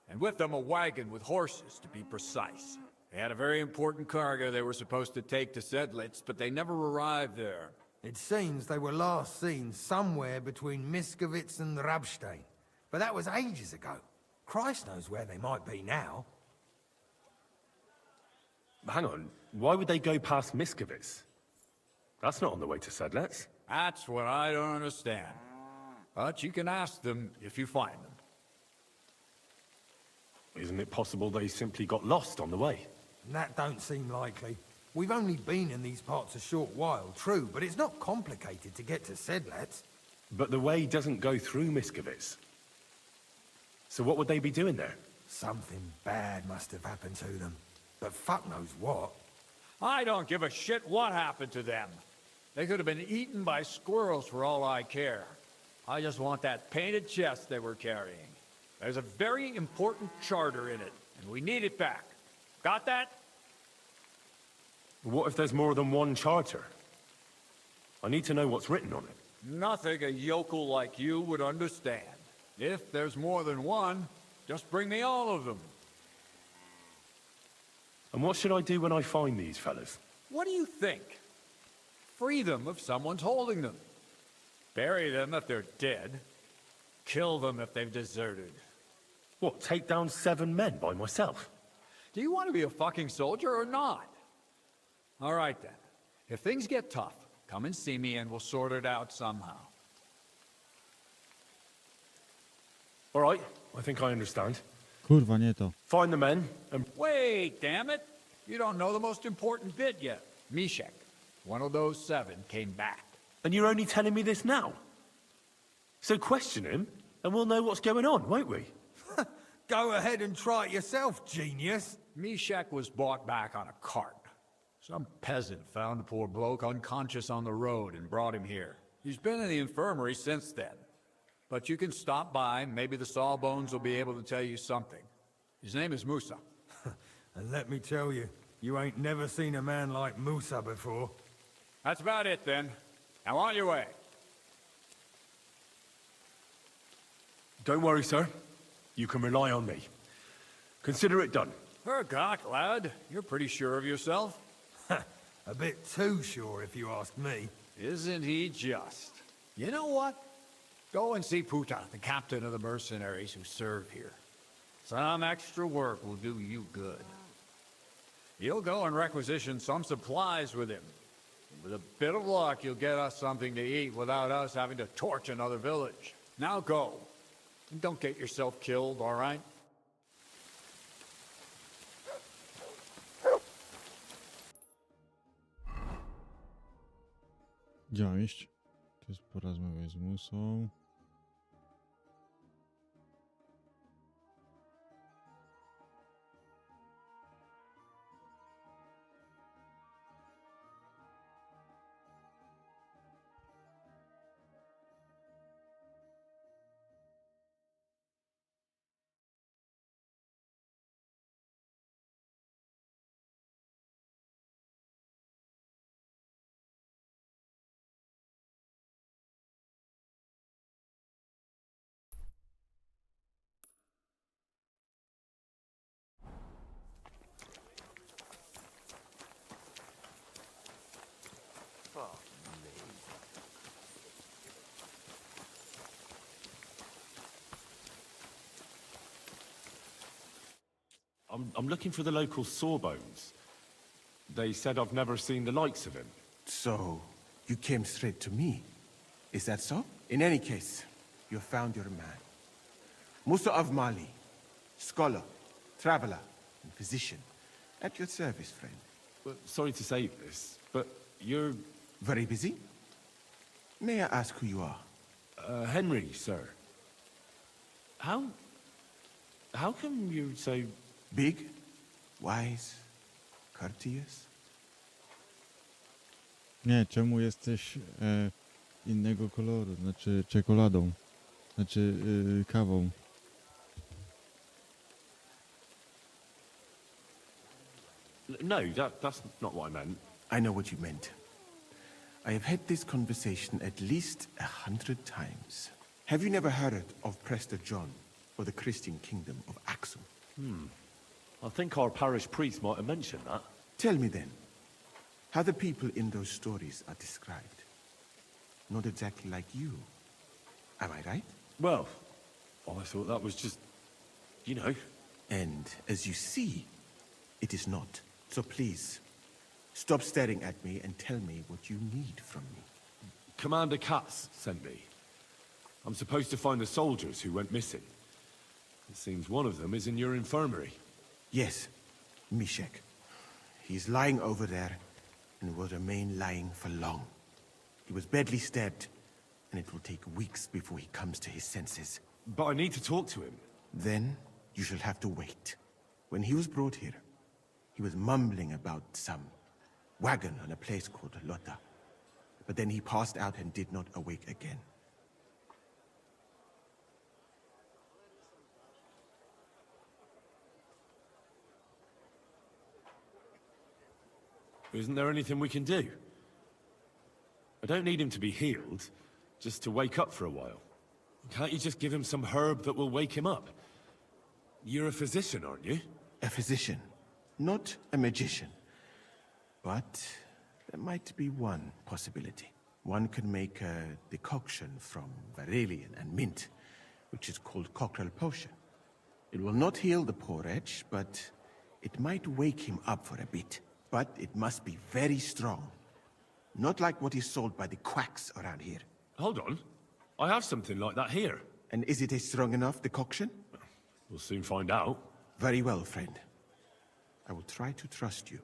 And with them a wagon with horses, to be precise. They had a very important cargo they were supposed to take to Sedlitz, but they never arrived there. It seems they were last seen somewhere between Miskovitz and Rabstein. But that was ages ago. Christ knows where they might be now. Hang on, why would they go past Miskovitz? That's not on the way to Sedlets. That's what I don't understand. But you can ask them if you find them. Isn't it possible they simply got lost on the way? That don't seem likely. We've only been in these parts a short while, true, but it's not complicated to get to Sedlets. But the way doesn't go through Miskovitz. So what would they be doing there? Something bad must have happened to them. But fuck knows what. I don't give a shit what happened to them. They could have been eaten by squirrels for all I care. I just want that painted chest they were carrying. There's a very important charter in it, and we need it back. Got that? What if there's more than one charter? I need to know what's written on it. Nothing a yokel like you would understand. If there's more than one, just bring me all of them. And what should I do when I find these fellas? What do you think? Free them if someone's holding them. Bury them if they're dead. Kill them if they've deserted. What, take down 7 men by myself? Do you want to be a fucking soldier or not? All right then. If things get tough, come and see me and we'll sort it out somehow. All right, I think I understand. Kurwa, nie to. Find the men and... Wait, damn it! You don't know the most important bit yet. Mishek, one of those 7, came back. And you're only telling me this now? So question him, and we'll know what's going on, won't we? Go ahead and try it yourself, genius. Mishek was brought back on a cart. Some peasant found the poor bloke unconscious on the road and brought him here. He's been in the infirmary since then. But you can stop by, maybe the Sawbones will be able to tell you something. His name is Musa. And let me tell you, you ain't never seen a man like Musa before. That's about it then. Now on your way. Don't worry, sir. You can rely on me. Consider it done. Hergach, lad. You're pretty sure of yourself. A bit too sure, if you ask me. Isn't he just? You know what? Go and see Puta, the captain of the mercenaries who serve here. Some extra work will do you good. You'll go and requisition some supplies with him. With a bit of luck, you'll get us something to eat without us having to torch another village. Now go. And don't get yourself killed, all right? Gdzie mam iść? To jest porozmawiać z Musą. I'm looking for the local sawbones. They said I've never seen the likes of him. So, you came straight to me. Is that so? In any case, you found your man. Musa of Mali, scholar, traveler, and physician. At your service, friend. Well, sorry to say this, but you're... Very busy? May I ask who you are? Henry, sir. How come you're so... Big, wise, courteous? Nie, czemu jesteś innego koloru? Znaczy czekoladą. Znaczy kawą. No, that's not what I meant. I know what you meant. I have had this conversation at least 100 times. Have you never heard of Prester John or the Christian kingdom of Axum? I think our parish priest might have mentioned that. Tell me then, how the people in those stories are described. Not exactly like you. Am I right? Well, I thought that was just, you know. And as you see, it is not. So please, stop staring at me and tell me what you need from me. Commander Katz sent me. I'm supposed to find the soldiers who went missing. It seems one of them is in your infirmary. Yes, Mishek. He's lying over there and will remain lying for long. He was badly stabbed, and it will take weeks before he comes to his senses. But I need to talk to him. Then you shall have to wait. When he was brought here, he was mumbling about some wagon on a place called Lata. But then he passed out and did not awake again. Isn't there anything we can do? I don't need him to be healed, just to wake up for a while. Can't you just give him some herb that will wake him up? You're a physician, aren't you? A physician, not a magician. But there might be one possibility. One can make a decoction from valerian and mint, which is called cockerel potion. It will not heal the poor wretch, but it might wake him up for a bit. But it must be very strong. Not like what is sold by the quacks around here. Hold on. I have something like that here. And is it a strong enough decoction? We'll soon find out. Very well, friend. I will try to trust you.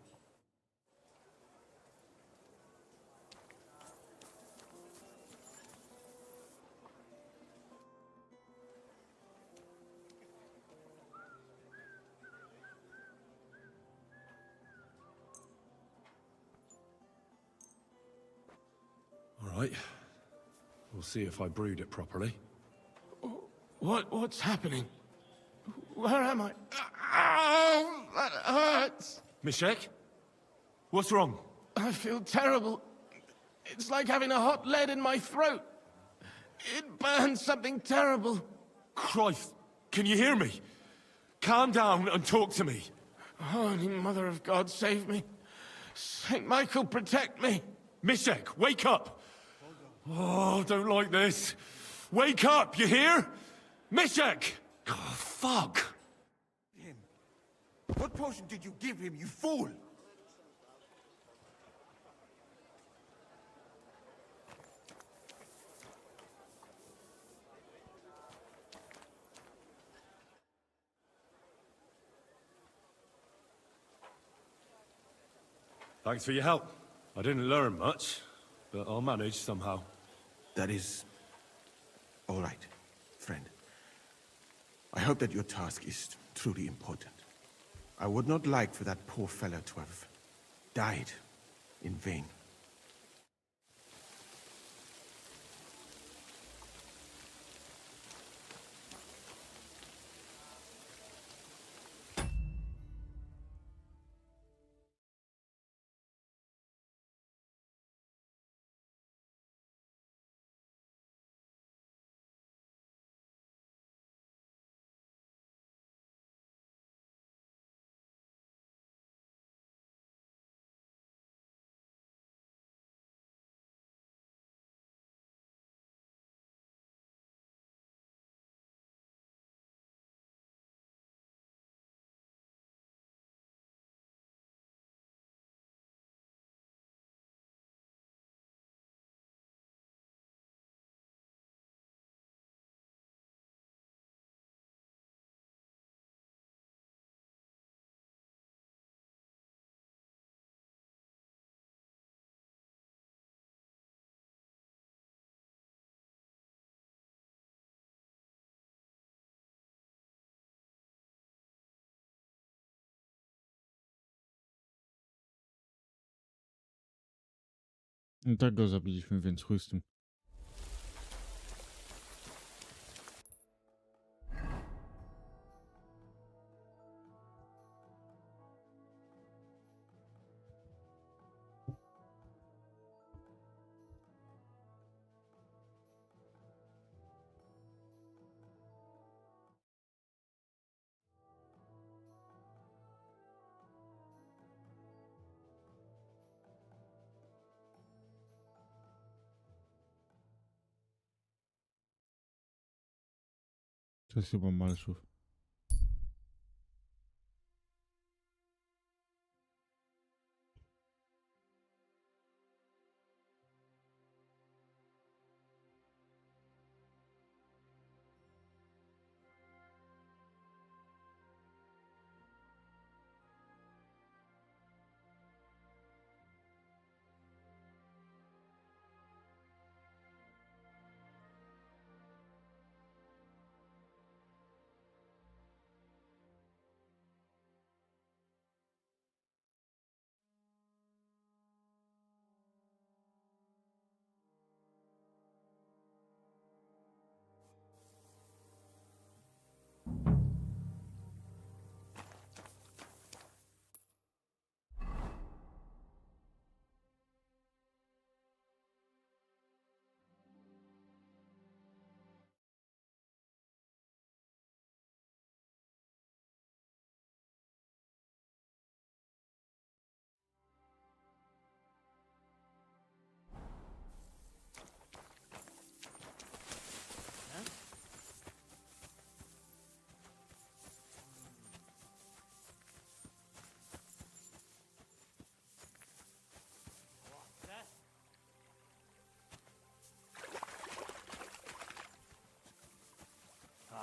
All right. We'll see if I brewed it properly. What's happening? Where am I? Ow! That hurts! Mishek? What's wrong? I feel terrible. It's like having a hot lead in my throat. It burns something terrible. Christ, can you hear me? Calm down and talk to me. Holy Mother of God, save me. Saint Michael, protect me. Mishek, wake up! Oh, don't like this. Wake up, you hear? Mishek! Oh, fuck! Him. What potion did you give him, you fool? Thanks for your help. I didn't learn much, but I'll manage somehow. That is... all right, friend. I hope that your task is truly important. I would not like for that poor fellow to have died in vain. I tak go zabiliśmy, więc chuj z tym. To jest chyba Malszów.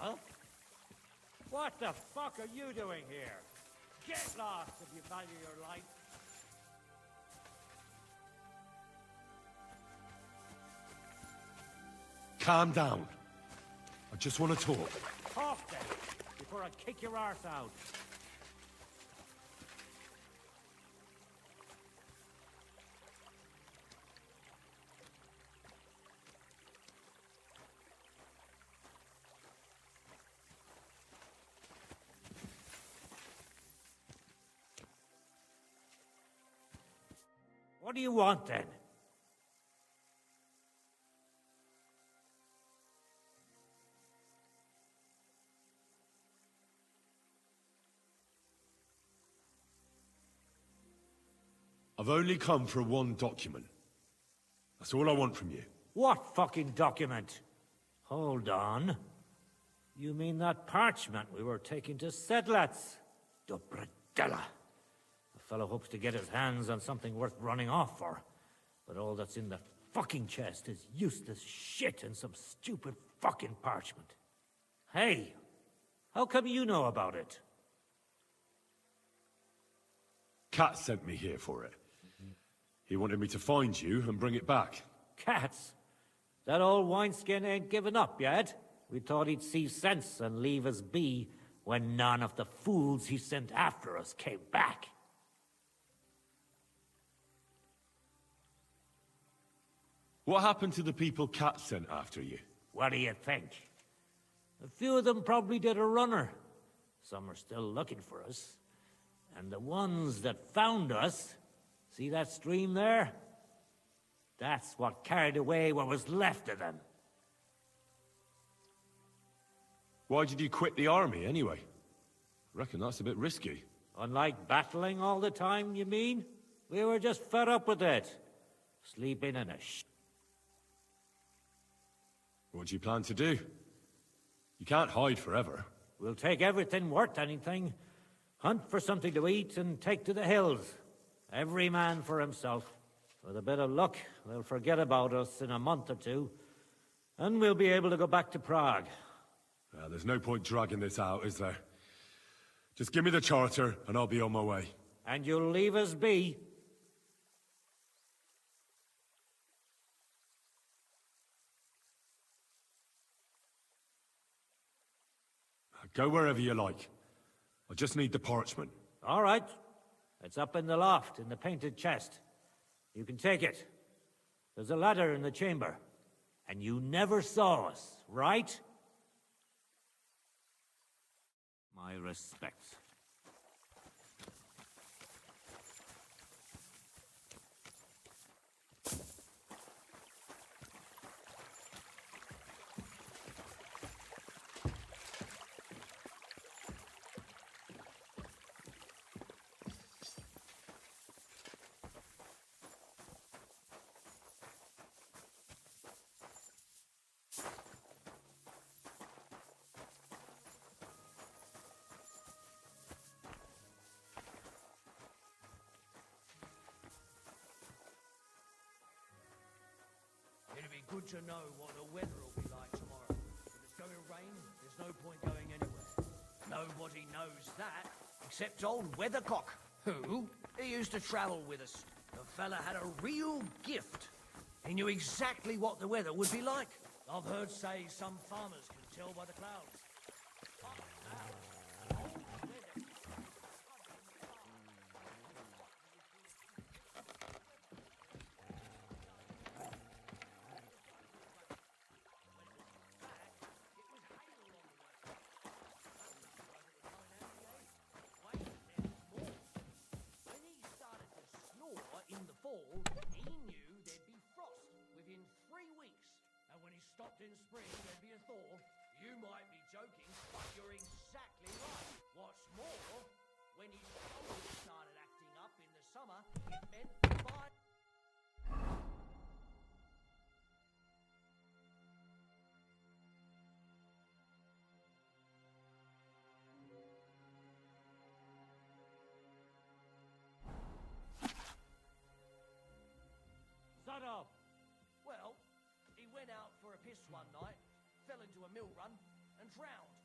Huh? What the fuck are you doing here? Get lost if you value your life. Calm down. I just want to talk. Talk then, before I kick your arse out. What do you want then? I've only come for one document. That's all I want from you. What fucking document? Hold on. You mean that parchment we were taking to Sedlets? Dobrodella. The fellow hopes to get his hands on something worth running off for. But all that's in the fucking chest is useless shit and some stupid fucking parchment. Hey, how come you know about it? Cat sent me here for it. He wanted me to find you and bring it back. Cats? That old wineskin ain't given up yet. We thought he'd see sense and leave us be when none of the fools he sent after us came back. What happened to the people Cat sent after you? What do you think? A few of them probably did a runner. Some are still looking for us. And the ones that found us, see that stream there? That's what carried away what was left of them. Why did you quit the army, anyway? Reckon that's a bit risky. Unlike battling all the time, you mean? We were just fed up with it. Sleeping in a What do you plan to do? You can't hide forever. We'll take everything worth anything, hunt for something to eat, and take to the hills. Every man for himself. With a bit of luck, they'll forget about us in a month or two, and we'll be able to go back to Prague. There's no point dragging this out, is there? Just give me the charter, and I'll be on my way. And you'll leave us be? Go wherever you like. I just need the parchment. All right. It's up in the loft, in the painted chest. You can take it. There's a ladder in the chamber, and you never saw us, right? My respects. It'd be good to know what the weather will be like tomorrow. If it's going to rain, there's no point going anywhere. Nobody knows that, except old Weathercock. Who? He used to travel with us. The fella had a real gift. He knew exactly what the weather would be like. I've heard say some farmers can tell by the clouds. He knew there'd be frost within 3 weeks. And when he stopped in spring, there'd be a thaw. You might be joking, but you're exactly right. What's more, when his shoulders started acting up in the summer, it meant fire. Shut up! Well, he went out for a piss one night, fell into a mill run, and drowned.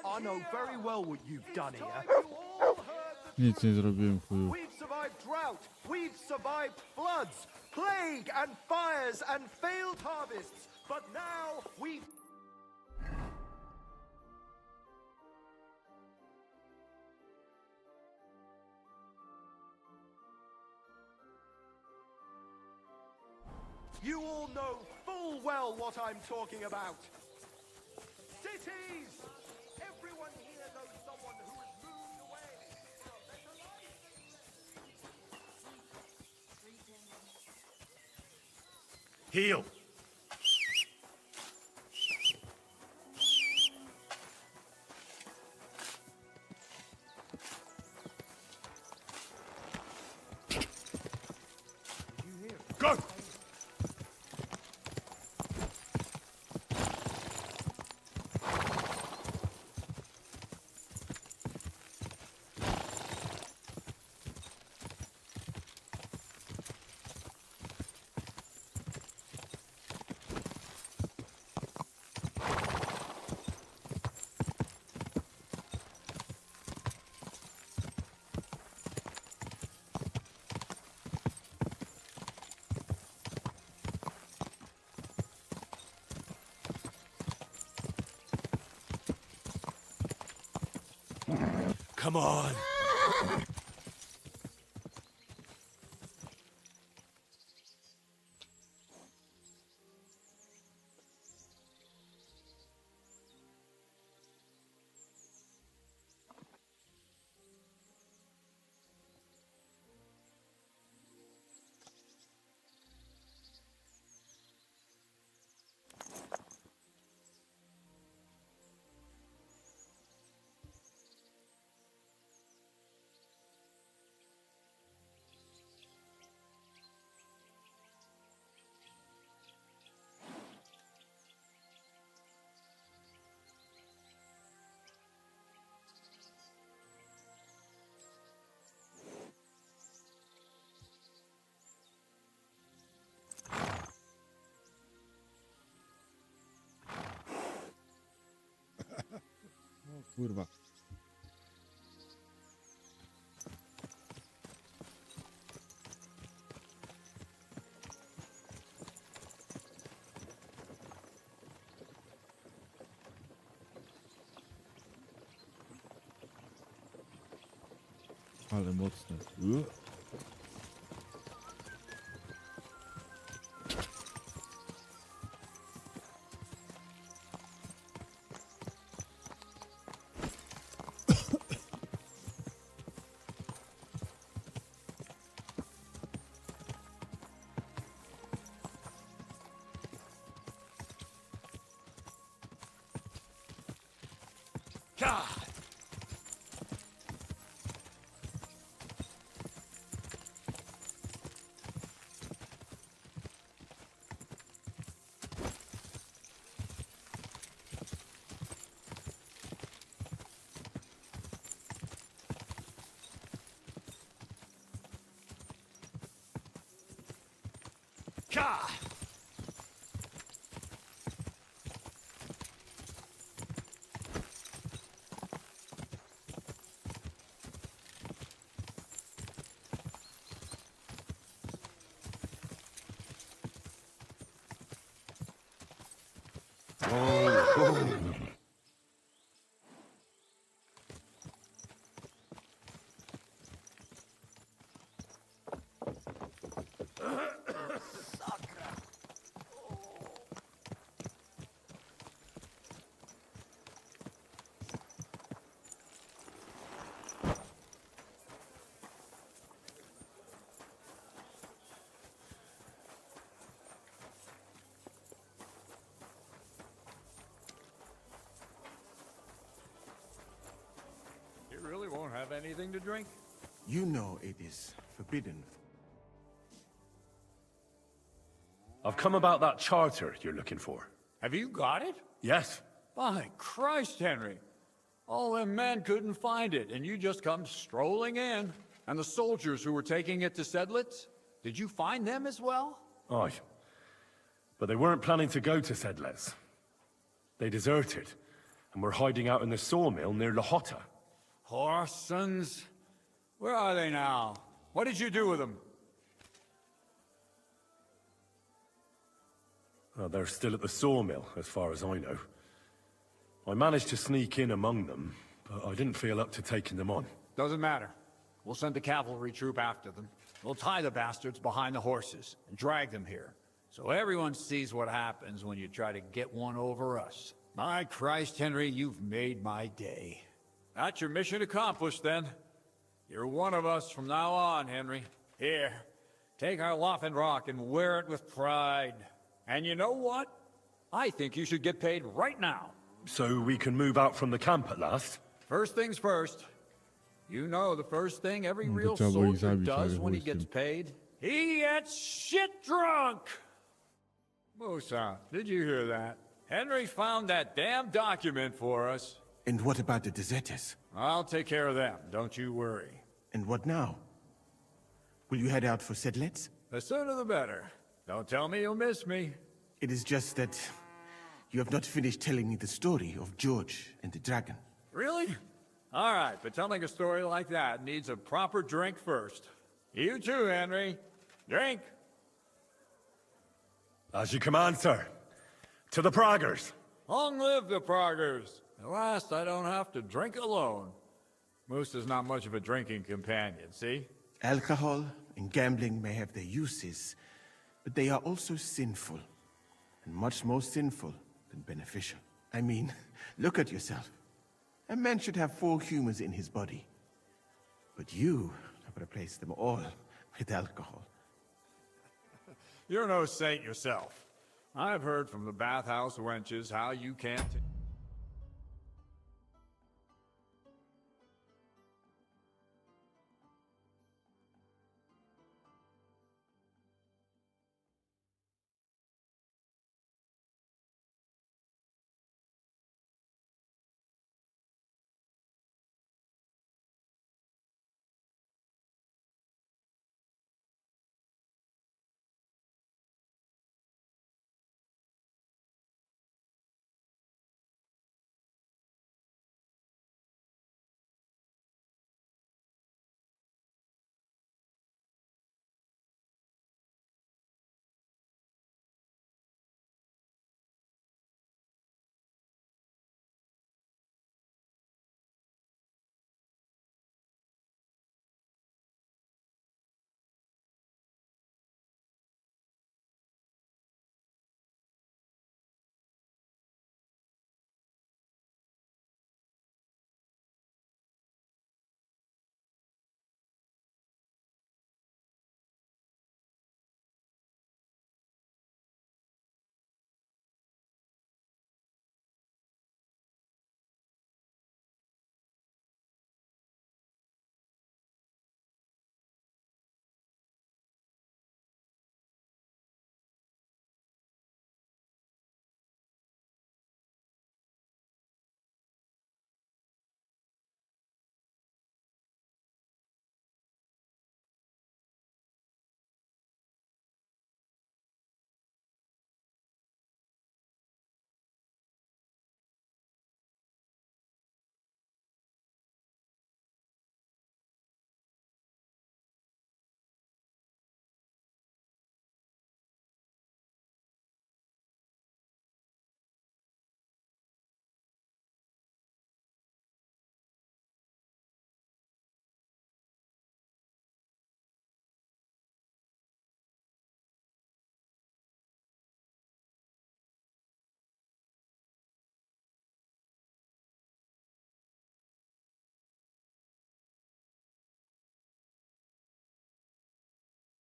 I know very well what you've done here. Nic nie zrobiłem, chuju. We've survived drought, we've survived floods, plague and fires and failed harvests, but now we've... You all know full well what I'm talking about. Cities! Everyone here knows someone who has moved away. Heal! Go! Come on. O kurwa. Ale mocne. God! You really won't have anything to drink? You know it is forbidden. I've come about that charter you're looking for. Have you got it? Yes. By Christ, Henry. All them men couldn't find it, and you just come strolling in. And the soldiers who were taking it to Sedlitz, did you find them as well? Aye. But they weren't planning to go to Sedlitz. They deserted, and were hiding out in the sawmill near Lahota. Horsons? Where are they now? What did you do with them? Well, they're still at the sawmill, as far as I know. I managed to sneak in among them, but I didn't feel up to taking them on. Doesn't matter. We'll send a cavalry troop after them. We'll tie the bastards behind the horses and drag them here, so everyone sees what happens when you try to get one over us. My Christ, Henry, you've made my day. That's your mission accomplished, then. You're one of us from now on, Henry. Here, take our Loffen Rock and wear it with pride. And you know what? I think you should get paid right now. So we can move out from the camp at last? First things first. You know the first thing every real trzeba było ich soldier zabić, ale does when he chuj z gets tym. paid? He gets shit drunk! Musa, did you hear that? Henry found that damn document for us. And what about the deserters? I'll take care of them, don't you worry. And what now? Will you head out for Sedlets? The sooner the better. Don't tell me you'll miss me. It is just that you have not finished telling me the story of George and the dragon. Really? All right, but telling a story like that needs a proper drink first. You too, Henry. Drink. As you command, sir. To the Praggers. Long live the Praggers. At last, I don't have to drink alone. Moose is not much of a drinking companion, see? Alcohol and gambling may have their uses, but they are also sinful, and much more sinful than beneficial. I mean, look at yourself. A man should have 4 humors in his body, but you have replaced them all with alcohol. You're no saint yourself. I've heard from the bathhouse wenches how you can't...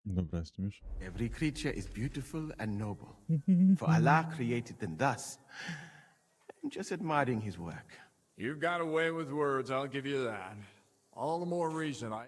Dobra, jestem już. Every creature is beautiful and noble, for Allah created them thus. I'm just admiring his work. You've got a way with words, I'll give you that. All the more reason I...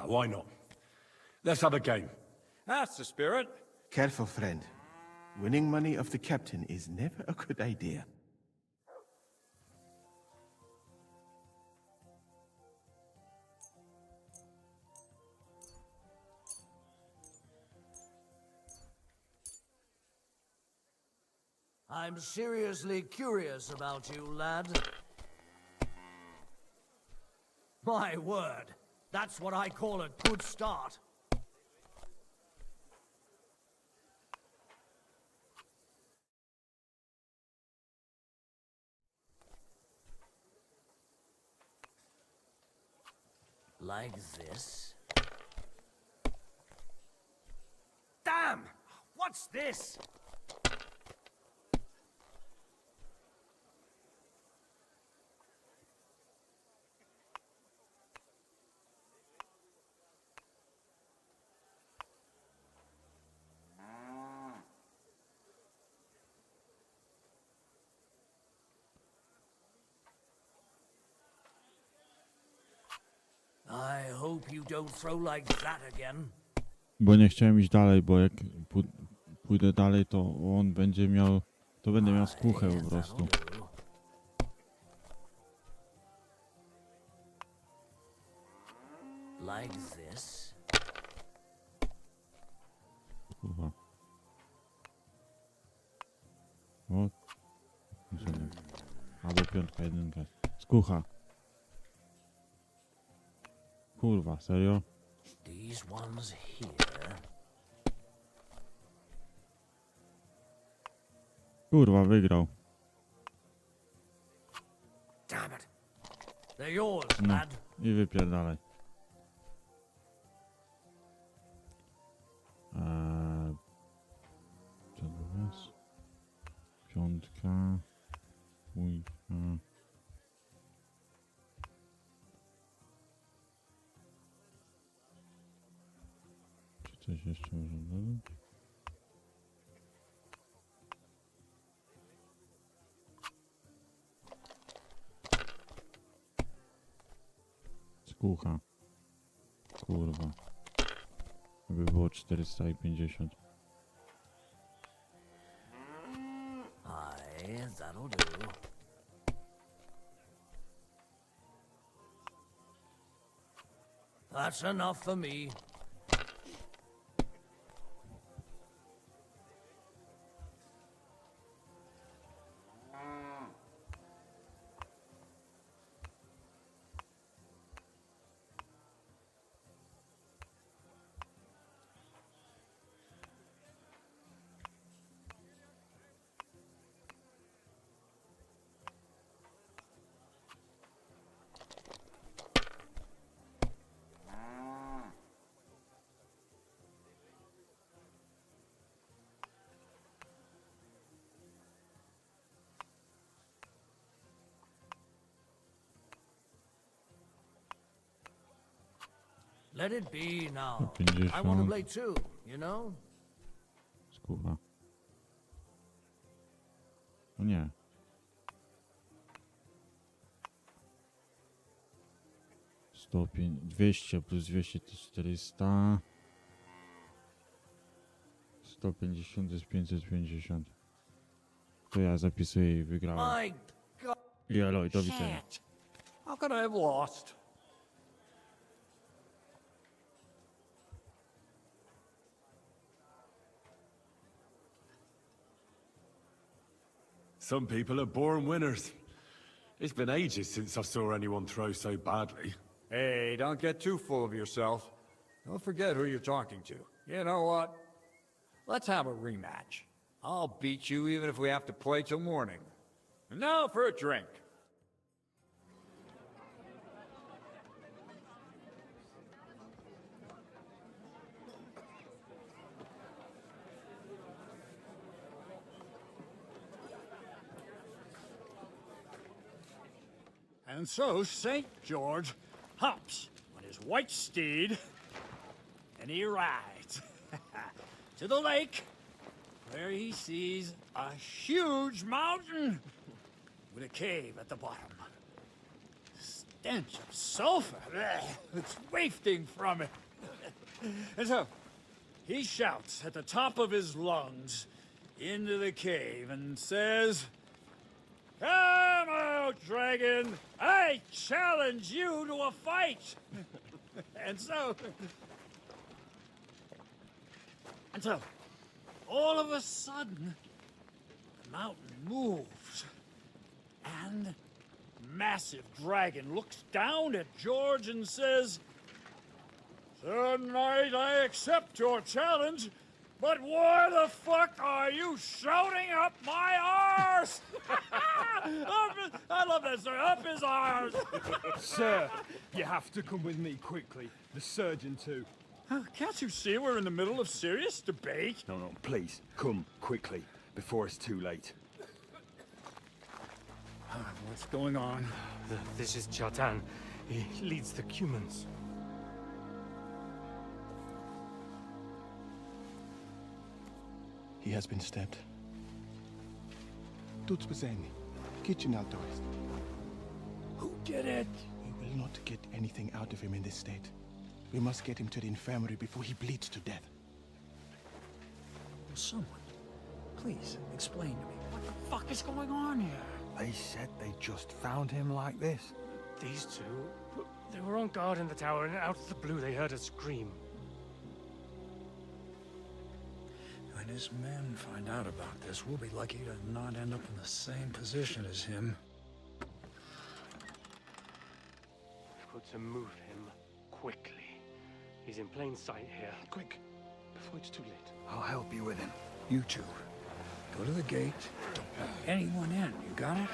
why not? Let's have a game. That's the spirit. Careful, friend. Winning money off the captain is never a good idea. I'm seriously curious about you, lad. My word, that's what I call a good start. Like this. Damn! What's this? I hope you don't throw like that again. Bo nie chciałem iść dalej, bo jak pójdę dalej, to on będzie miał... To będę miał skłuchę po prostu. Like this. Kurwa. O. Albo piątka, jedynka. Skłucha. Kurwa, serio? These ones here. Kurwa, wygrał. Damn it. They're yours, No. lad. I wypierdalaj. Co to jest? Piątka. Dwójka. Czy coś jeszcze może dodać? Skłucha. Kurwa. By było 450. Aye, that'll do. That's enough for me. Let it be now. I want to play too, you know? Skłucha. O nie. Stopień 200 plus 200 to 400. 150 to jest 550. To ja zapisuję i wygrałem. My God. I elo, i do widzenia. Shit. How could I have lost? Some people are born winners. It's been ages since I saw anyone throw so badly. Hey, don't get too full of yourself. Don't forget who you're talking to. You know what? Let's have a rematch. I'll beat you even if we have to play till morning. And now for a drink. And so St. George hops on his white steed, and he rides to the lake, where he sees a huge mountain with a cave at the bottom. stench of sulfur that's wafting from it. And so, he shouts at the top of his lungs into the cave and says, "Come out, dragon! I challenge you to a fight!" And so, all of a sudden, the mountain moves, and massive dragon looks down at George and says, "Tonight I accept your challenge, but why the fuck are you shouting up my arse?" I love that, sir. Up his arse. Sir, you have to come with me quickly. The surgeon too. Can't you see we're in the middle of serious debate? No, please, come quickly, before it's too late. What's going on? This is Chatan. He leads the Cumans. He has been stabbed. Tudo bem. Kitchen outdoors. Who did it? We will not get anything out of him in this state. We must get him to the infirmary before he bleeds to death. Will someone, please explain to me what the fuck is going on here? They said they just found him like this. These two, they were on guard in the tower, and out of the blue they heard a scream. When his men find out about this, we'll be lucky to not end up in the same position as him. We've got to move him quickly. He's in plain sight here. Quick, before it's too late. I'll help you with him. You two, go to the gate. Don't let anyone in. You got it?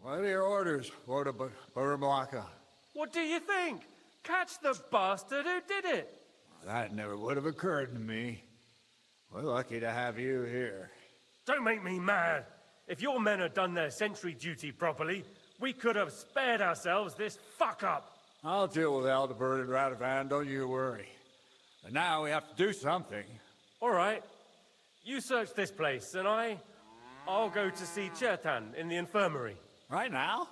What are your orders, Lord Baramlaka? What do you think? Catch the bastard who did it! That never would have occurred to me. We're lucky to have you here. Don't make me mad. If your men had done their sentry duty properly, we could have spared ourselves this fuck-up. I'll deal with Aldebert and Radovan, don't you worry. But now we have to do something. All right. You search this place, and I'll go to see Chertan in the infirmary. Right now?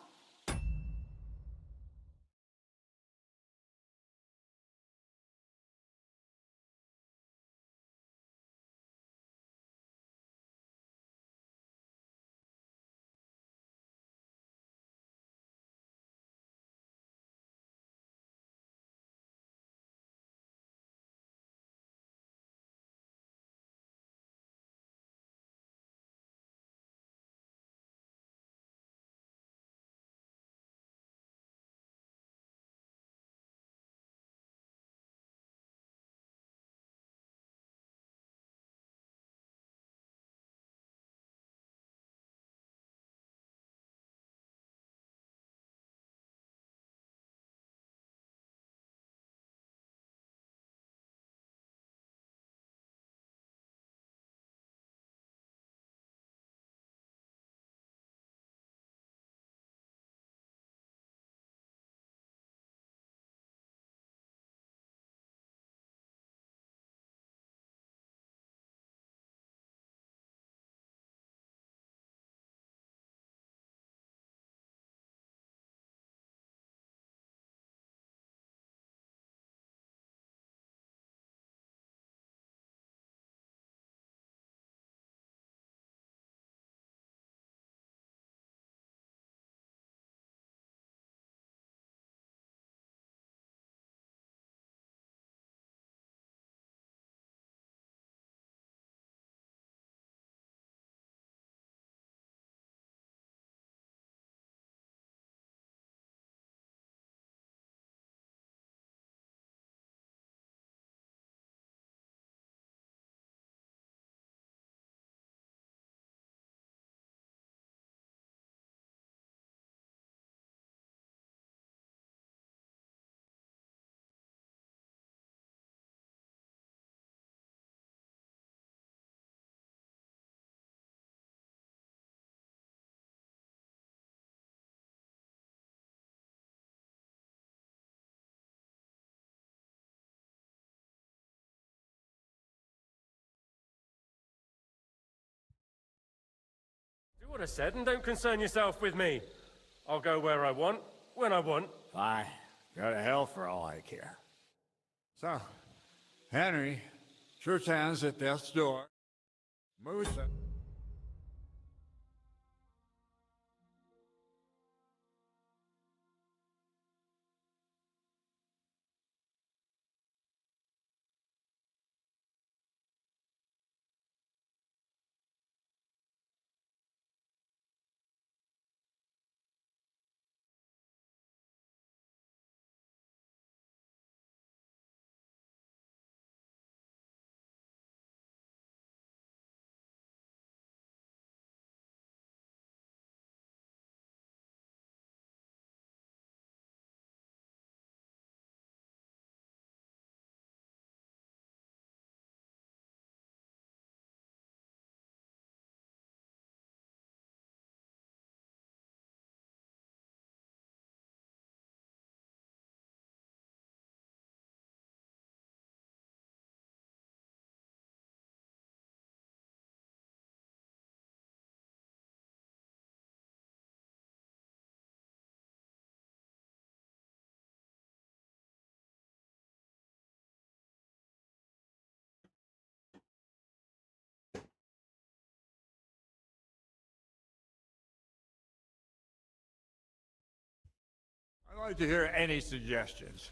What I said, and don't concern yourself with me. I'll go where I want, when I want. Fine. Go to hell for all I care. So, Henry, church hands at death's door. Musa. I'd like to hear any suggestions.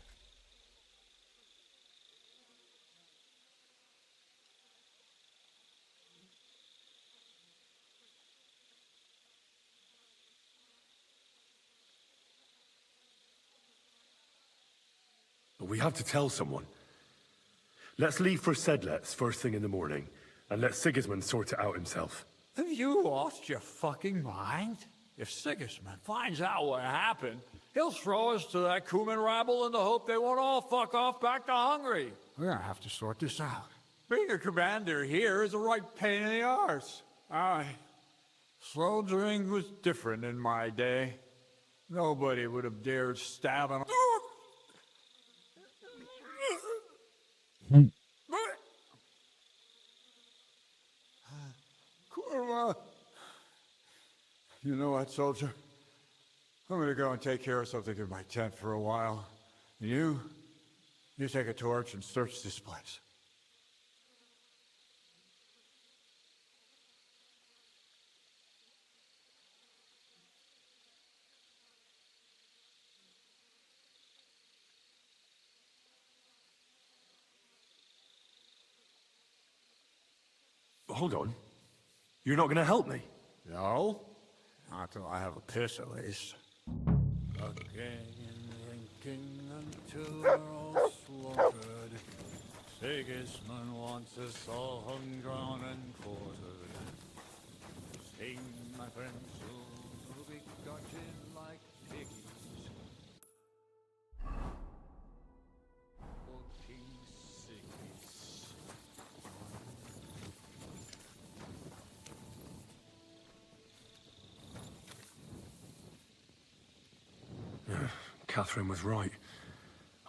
But we have to tell someone. Let's leave for Sedlets first thing in the morning, and let Sigismund sort it out himself. Have you lost your fucking mind? If Sigismund finds out what happened, he'll throw us to that Cuman rabble in the hope they won't all fuck off back to Hungary. We're gonna have to sort this out. Being a commander here is a right pain in the arse. Soldiering was different in my day. Nobody would have dared stab an... Kurwa. You know what, soldier? I'm gonna go and take care of something in my tent for a while. And you take a torch and search this place. Hold on. You're not going to help me? No. Not till I have a piss, at least. Again, thinking until we're all slaughtered. Sigismund wants us all hung, drawn, and quartered. Sing, my friends, who'll be gutted like piggies. 46. Catherine was right.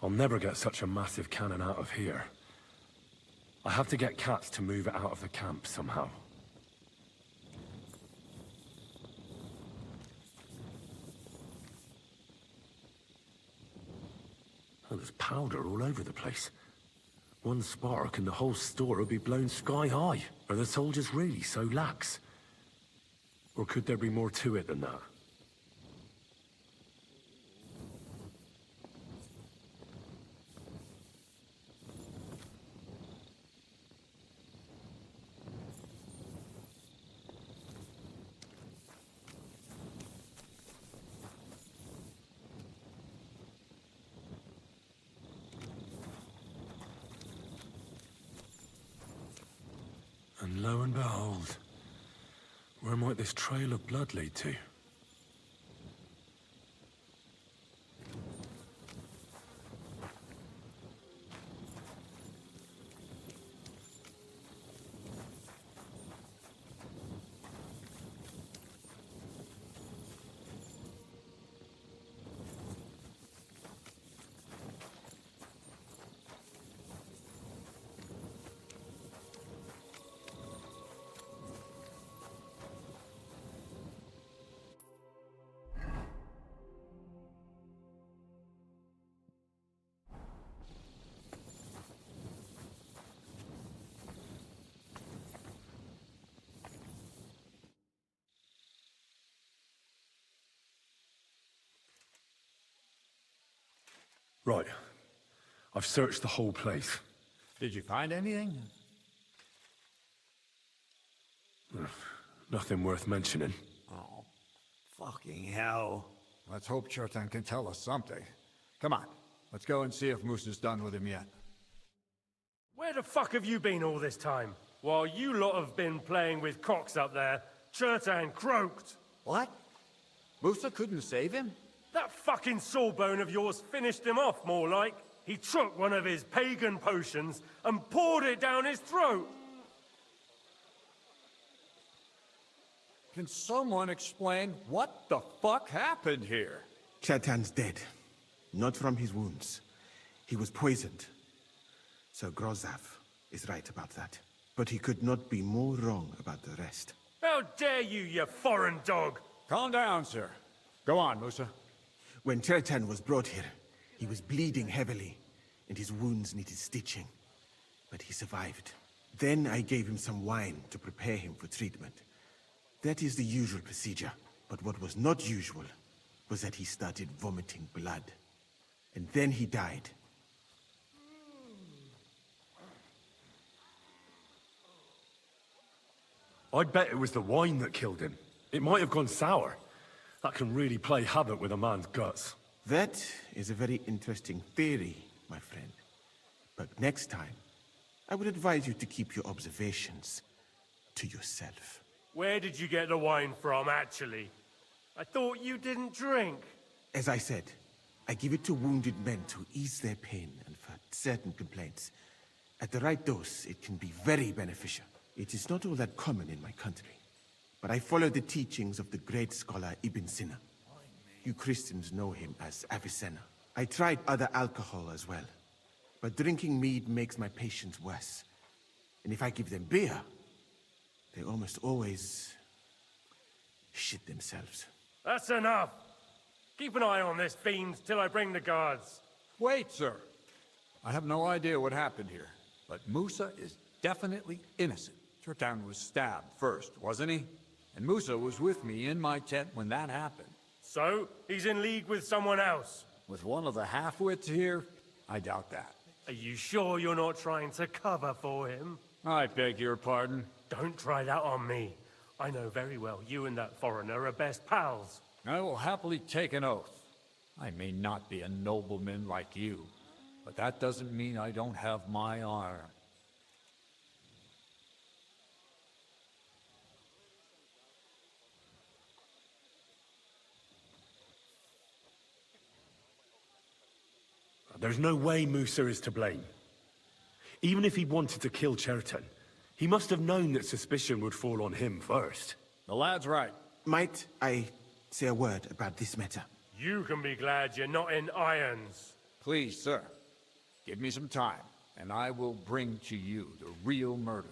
I'll never get such a massive cannon out of here. I have to get Cats to move it out of the camp somehow. Oh, there's powder all over the place. One spark and the whole store will be blown sky high. Are the soldiers really so lax? Or could there be more to it than that? And lo and behold, where might this trail of blood lead to? Right. I've searched the whole place. Did you find anything? Nothing worth mentioning. Oh, fucking hell. Let's hope Chertan can tell us something. Come on, let's go and see if Moose is done with him yet. Where the fuck have you been all this time? While you lot have been playing with cocks up there, Chertan croaked. What? Musa couldn't save him? That fucking sawbone of yours finished him off, more like. He took one of his pagan potions and poured it down his throat. Can someone explain what the fuck happened here? Chertan's dead. Not from his wounds. He was poisoned. Sir Grozav is right about that. But he could not be more wrong about the rest. How dare you, you foreign dog! Calm down, sir. Go on, Musa. When Chertan was brought here, he was bleeding heavily, and his wounds needed stitching. But he survived. Then I gave him some wine to prepare him for treatment. That is the usual procedure. But what was not usual was that he started vomiting blood. And then he died. I'd bet it was the wine that killed him. It might have gone sour. That can really play havoc with a man's guts. That is a very interesting theory, my friend. But next time, I would advise you to keep your observations to yourself. Where did you get the wine from, actually? I thought you didn't drink. As I said, I give it to wounded men to ease their pain and for certain complaints. At the right dose, it can be very beneficial. It is not all that common in my country, but I follow the teachings of the great scholar Ibn Sina. You Christians know him as Avicenna. I tried other alcohol as well, but drinking mead makes my patients worse. And if I give them beer, they almost always shit themselves. That's enough. Keep an eye on this fiend till I bring the guards. Wait, sir. I have no idea what happened here, but Musa is definitely innocent. Chertan was stabbed first, wasn't he? And Musa was with me in my tent when that happened. So, he's in league with someone else? With one of the half-wits here? I doubt that. Are you sure you're not trying to cover for him? I beg your pardon? Don't try that on me. I know very well you and that foreigner are best pals. I will happily take an oath. I may not be a nobleman like you, but that doesn't mean I don't have my honor. There's no way Musa is to blame. Even if he wanted to kill Chertan, he must have known that suspicion would fall on him first. The lad's right. Might I say a word about this matter? You can be glad you're not in irons. Please, sir. Give me some time, and I will bring to you the real murderer.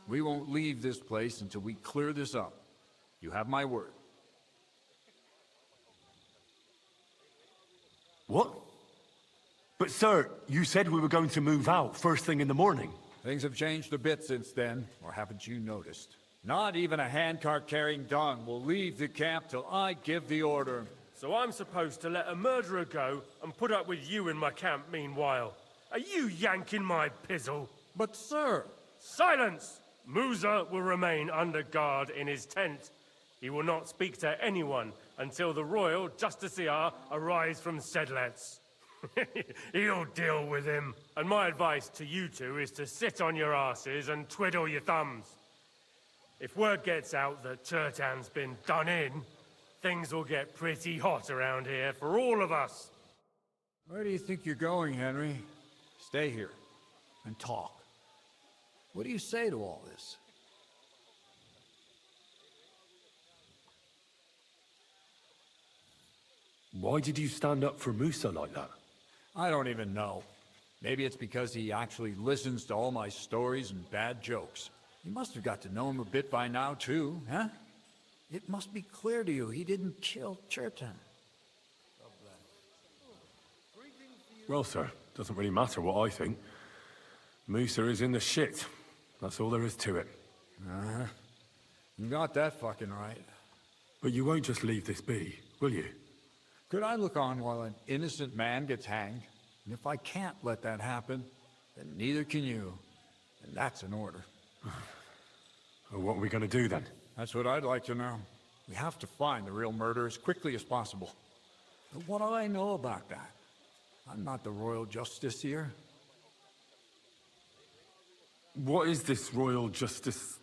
We won't leave this place until we clear this up. You have my word. What? But sir, you said we were going to move out first thing in the morning. Things have changed a bit since then, or haven't you noticed? Not even a handcart carrying dung will leave the camp till I give the order. So I'm supposed to let a murderer go and put up with you in my camp meanwhile. Are you yanking my pizzle? But sir... Silence! Musa will remain under guard in his tent. He will not speak to anyone until the royal justiciar arrives from Sedlets. He'll deal with him. And my advice to you two is to sit on your asses and twiddle your thumbs. If word gets out that Chertan's been done in, things will get pretty hot around here for all of us. Where do you think you're going, Henry? Stay here and talk. What do you say to all this? Why did you stand up for Musa like that? I don't even know. Maybe it's because he actually listens to all my stories and bad jokes. You must have got to know him a bit by now, too, huh? It must be clear to you he didn't kill Chertan. Well, sir, doesn't really matter what I think. Musa is in the shit. That's all there is to it. Uh-huh. You got that fucking right. But you won't just leave this be, will you? Could I look on while an innocent man gets hanged? And if I can't let that happen, then neither can you. And that's an order. Well, what are we gonna do then? That's what I'd like to know. We have to find the real murderer as quickly as possible. But what do I know about that? I'm not the royal justiciar. What is this royal justiciar?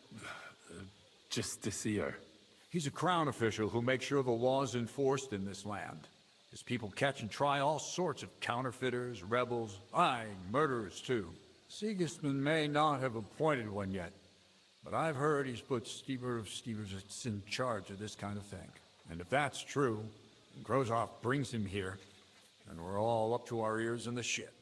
He's a crown official who makes sure the law is enforced in this land. His people catch and try all sorts of counterfeiters, rebels, murderers too. Sigismund may not have appointed one yet, but I've heard he's put Stever of Steversits in charge of this kind of thing. And if that's true, and Grozov brings him here, then we're all up to our ears in the shit.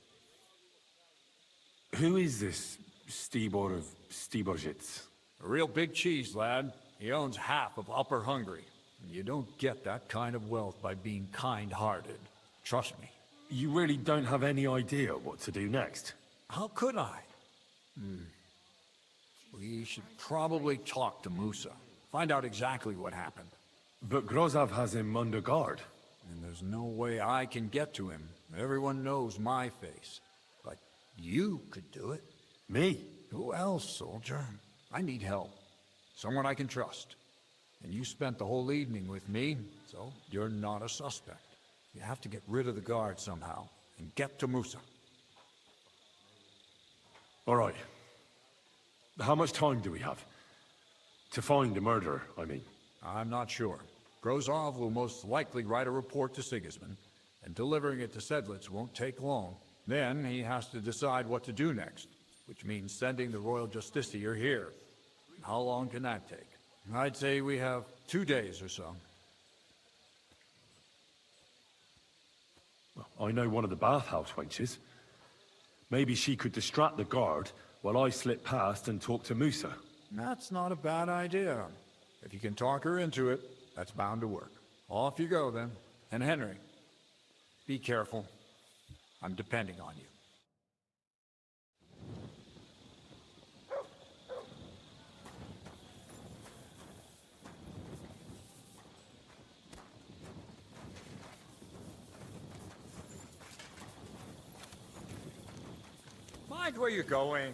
Who is this Stibor of Steversits? A real big cheese, lad. He owns half of Upper Hungary. And you don't get that kind of wealth by being kind-hearted. Trust me. You really don't have any idea what to do next? How could I? We should probably talk to Musa. Find out exactly what happened. But Grozov has him under guard. And there's no way I can get to him. Everyone knows my face. But you could do it. Me? Who else, soldier? I need help. Someone I can trust. And you spent the whole evening with me, so you're not a suspect. You have to get rid of the guard somehow, and get to Musa. All right. How much time do we have? To find the murderer, I mean. I'm not sure. Grozov will most likely write a report to Sigismund, and delivering it to Sedlitz won't take long. Then he has to decide what to do next, which means sending the royal justiciar here. How long can that take? I'd say we have 2 days or so. Well, I know one of the bathhouse wenches. Maybe she could distract the guard while I slip past and talk to Musa. That's not a bad idea. If you can talk her into it, that's bound to work. Off you go, then. And Henry, be careful. I'm depending on you. Mind where you're going.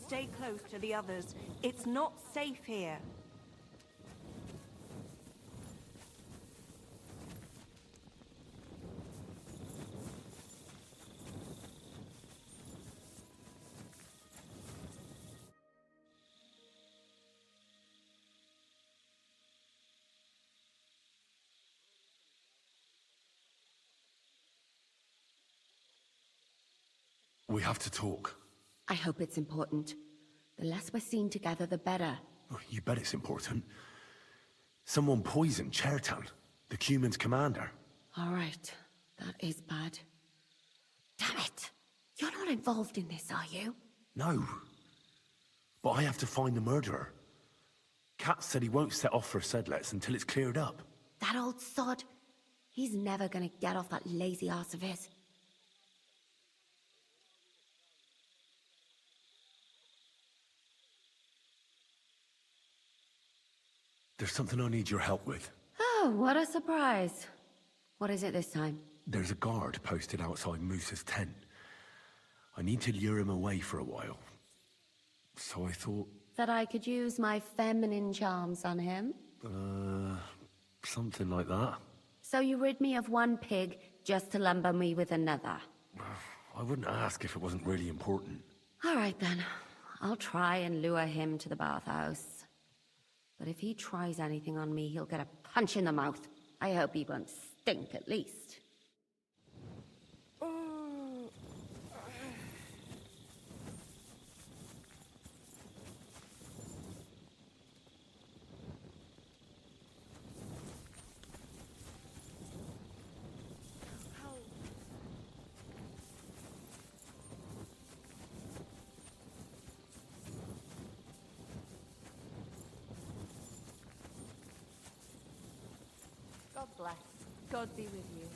Stay close to the others. It's not safe here. We have to talk. I hope it's important. The less we're seen together, the better. Oh, you bet it's important. Someone poisoned Chertown, the Cuman's commander. All right. That is bad. Damn it! You're not involved in this, are you? No. But I have to find the murderer. Kat said he won't set off for Sedlitz until it's cleared up. That old sod. He's never gonna get off that lazy arse of his. There's something I need your help with. Oh, what a surprise. What is it this time? There's a guard posted outside Moose's tent. I need to lure him away for a while. So I thought... That I could use my feminine charms on him? Something like that. So you rid me of one pig just to lumber me with another? I wouldn't ask if it wasn't really important. All right then. I'll try and lure him to the bathhouse. But if he tries anything on me, he'll get a punch in the mouth. I hope he won't stink at least. God bless. God be with you.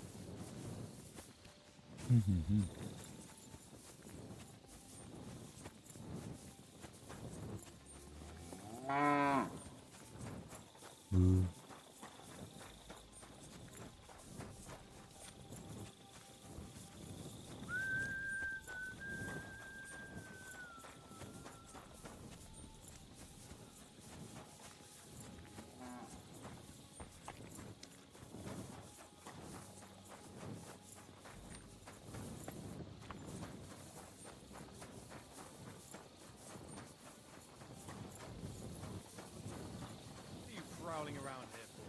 What are you prowling around here for?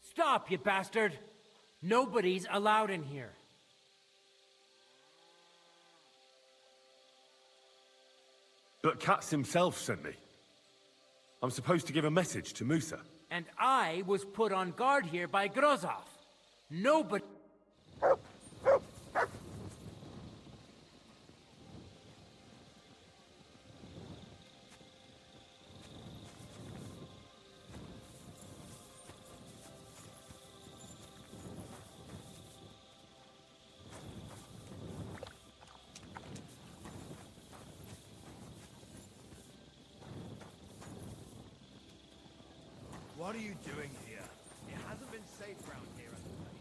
Stop, you bastard! Nobody's allowed in here. But Katz himself sent me. I'm supposed to give a message to Musa. And I was put on guard here by Grozov. Nobody... What are you doing here? It hasn't been safe around here at the place.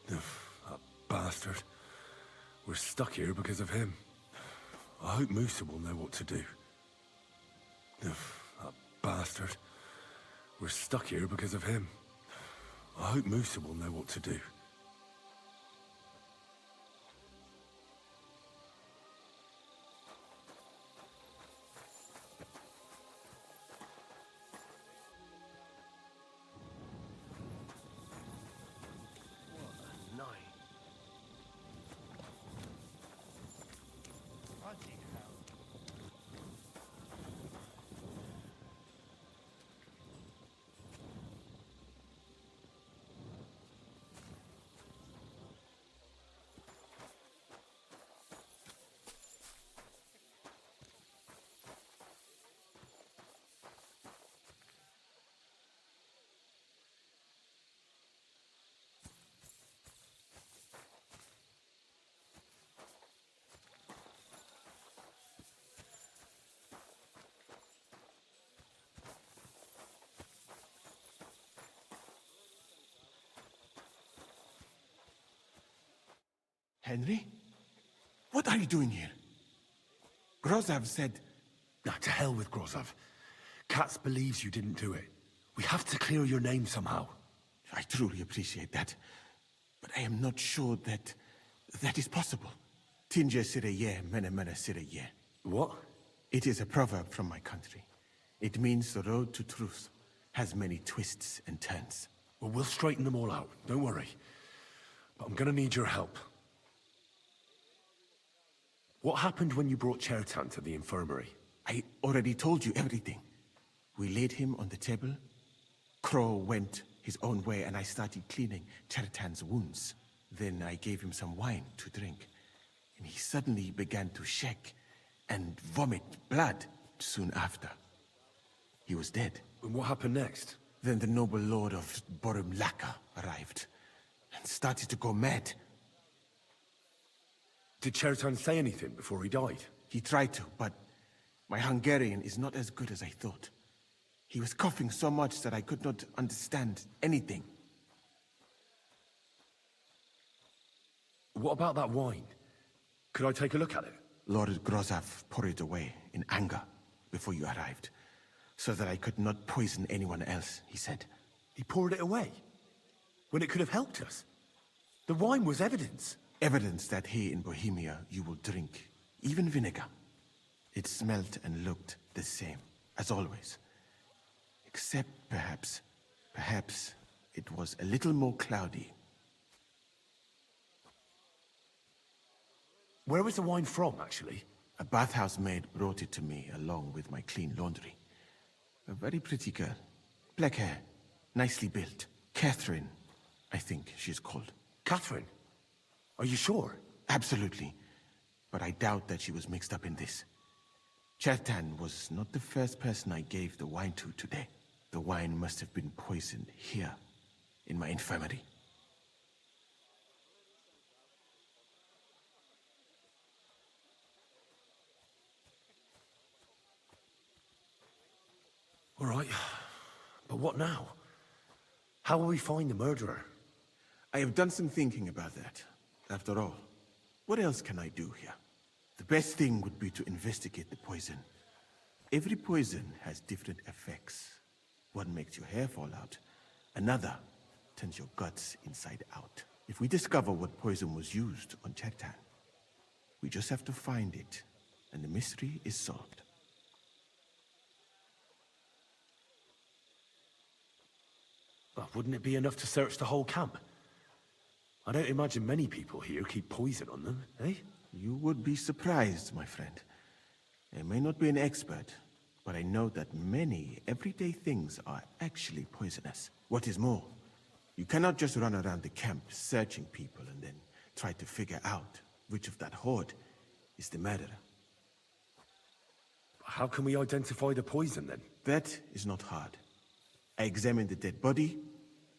That bastard. We're stuck here because of him. I hope Musa will know what to do. That bastard. We're stuck here because of him. I hope Musa will know what to do. Henry? What are you doing here? Grozav said... Nah, to hell with Grozav. Katz believes you didn't do it. We have to clear your name somehow. I truly appreciate that. But I am not sure that that is possible. Tinja sireye, mene mene sireye. What? It is a proverb from my country. It means the road to truth has many twists and turns. Well, we'll straighten them all out. Don't worry. But I'm gonna need your help. What happened when you brought Chertan to the infirmary? I already told you everything. We laid him on the table. Crow went his own way and I started cleaning Chertan's wounds. Then I gave him some wine to drink. And he suddenly began to shake and vomit blood soon after. He was dead. And what happened next? Then the noble lord of Borumlaka arrived and started to go mad. Did Chertan say anything before he died? He tried to, but my Hungarian is not as good as I thought. He was coughing so much that I could not understand anything. What about that wine? Could I take a look at it? Lord Grozav poured it away in anger before you arrived, so that I could not poison anyone else, he said. He poured it away? When it could have helped us? The wine was evidence. Evidence that here in Bohemia you will drink, even vinegar. It smelled and looked the same, as always. Except perhaps it was a little more cloudy. Where was the wine from, actually? A bathhouse maid brought it to me along with my clean laundry. A very pretty girl. Black hair, nicely built. Catherine, I think she's called. Catherine? Are you sure? Absolutely. But I doubt that she was mixed up in this. Chertan was not the first person I gave the wine to today. The wine must have been poisoned here, in my infirmary. All right. But what now? How will we find the murderer? I have done some thinking about that. After all, what else can I do here? The best thing would be to investigate the poison. Every poison has different effects. One makes your hair fall out. Another turns your guts inside out. If we discover what poison was used on Chertan, we just have to find it, and the mystery is solved. But wouldn't it be enough to search the whole camp? I don't imagine many people here keep poison on them, eh? You would be surprised, my friend. I may not be an expert, but I know that many everyday things are actually poisonous. What is more, you cannot just run around the camp searching people and then try to figure out which of that horde is the murderer. How can we identify the poison, then? That is not hard. I examine the dead body,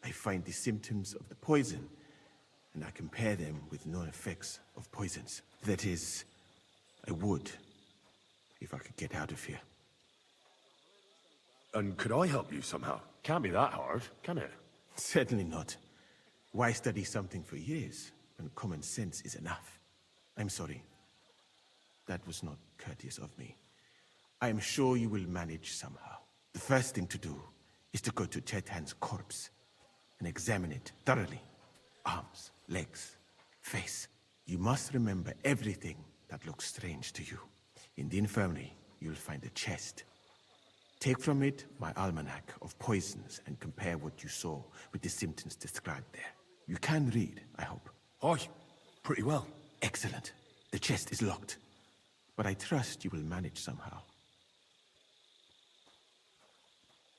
I find the symptoms of the poison, and I compare them with known effects of poisons. That is, I would, if I could get out of here. And could I help you somehow? Can't be that hard, can it? Certainly not. Why study something for years when common sense is enough? I'm sorry. That was not courteous of me. I am sure you will manage somehow. The first thing to do is to go to Chertan's corpse and examine it thoroughly. Arms, legs, face. You must remember everything that looks strange to you. In the infirmary, you'll find a chest. Take from it my almanac of poisons and compare what you saw with the symptoms described there. You can read, I hope. Aye, pretty well. Excellent. The chest is locked, but I trust you will manage somehow.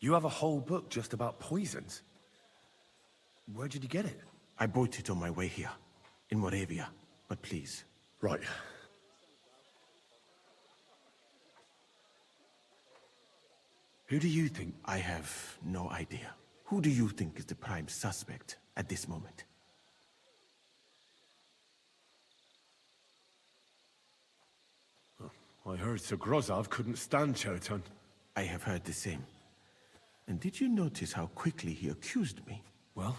You have a whole book just about poisons? Where did you get it? I bought it on my way here, in Moravia, but please. Right. Who do you think? I have no idea. Who do you think is the prime suspect at this moment? I heard Sir Grozav couldn't stand Chertan. I have heard the same. And did you notice how quickly he accused me? Well,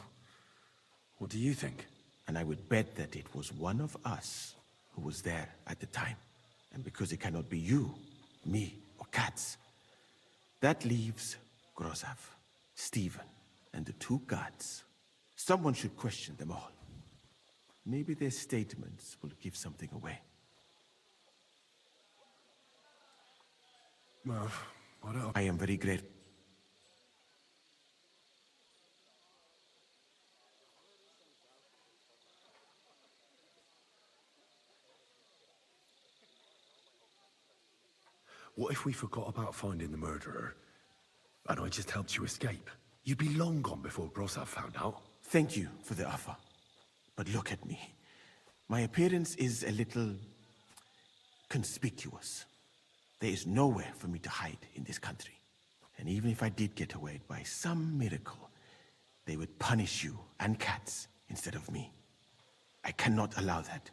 what do you think? And I would bet that it was one of us who was there at the time. And because it cannot be you, me, or Katz, that leaves Grozav, Stephen, and the two gods. Someone should question them all. Maybe their statements will give something away. Well, why don't I am very grateful. What if we forgot about finding the murderer, and I just helped you escape? You'd be long gone before Grozav found out. Thank you for the offer. But look at me. My appearance is a little conspicuous. There is nowhere for me to hide in this country. And even if I did get away by some miracle, they would punish you and Katz instead of me. I cannot allow that.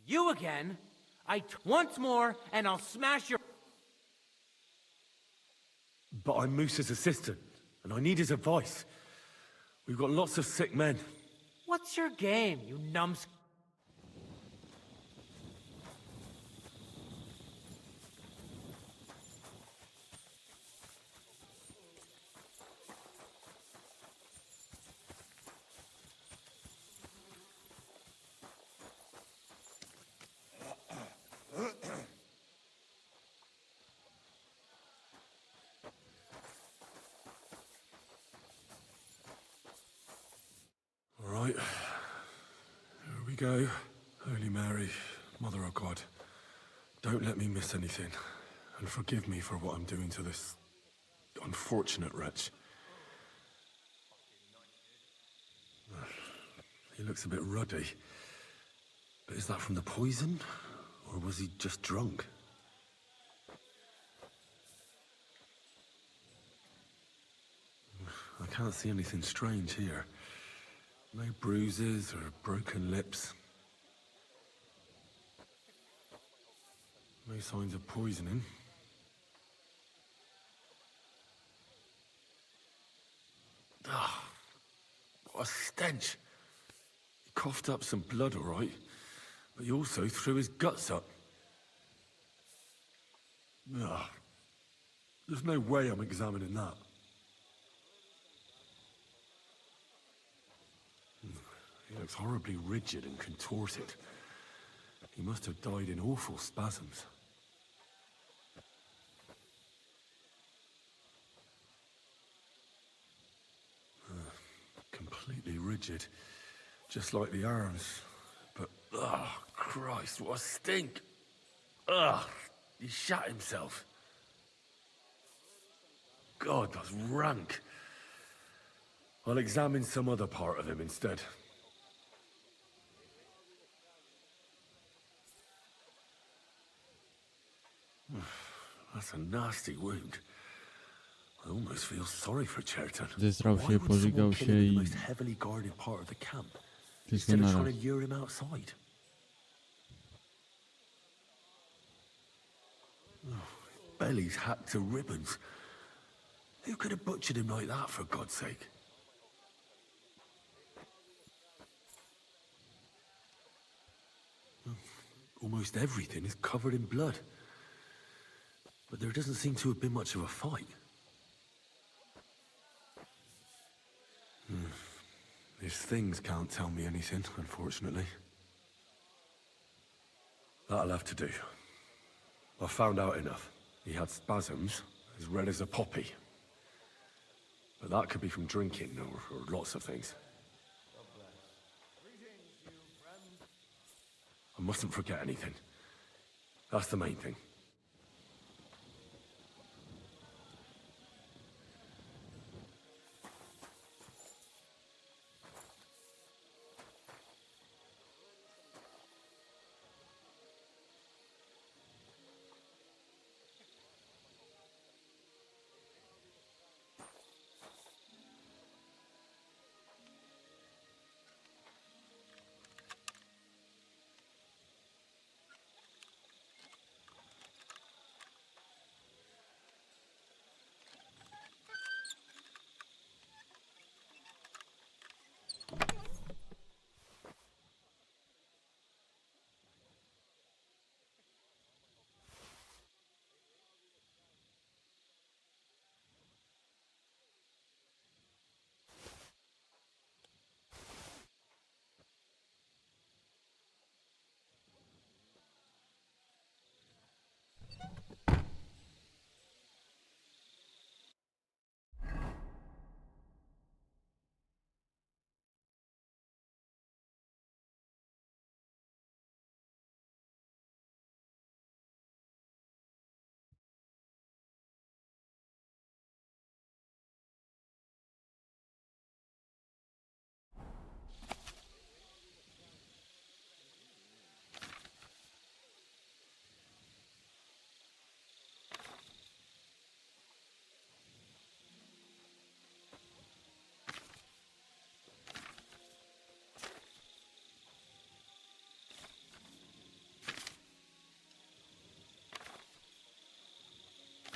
You again? Once more, and I'll smash your... But I'm Moose's assistant, and I need his advice. We've got lots of sick men. What's your game, you numbs... All right. Here we go. Holy Mary, Mother of God, don't let me miss anything, and forgive me for what I'm doing to this unfortunate wretch. He looks a bit ruddy. But is that from the poison? Or was he just drunk? I can't see anything strange here. No bruises or broken lips. No signs of poisoning. Ah, what a stench. He coughed up some blood, all right, but he also threw his guts up. Ah, there's no way I'm examining that. He looks horribly rigid and contorted. He must have died in awful spasms. Completely rigid, just like the arms. But, oh, Christ, what a stink! Ugh, he shat himself. God, that's rank. I'll examine some other part of him instead. That's a nasty wound. I almost feel sorry for Cherton. Zesrał Why się, would pożygał someone kill się him in the i most heavily guarded part of the camp wszystko instead of naraz. trying to lure him outside? Oh, belly's hacked to ribbons. Who could have butchered him like that, for God's sake? Almost everything is covered in blood. But there doesn't seem to have been much of a fight. These things can't tell me anything, unfortunately. That'll have to do. I found out enough. He had spasms, as red as a poppy. But that could be from drinking, or lots of things. I mustn't forget anything. That's the main thing.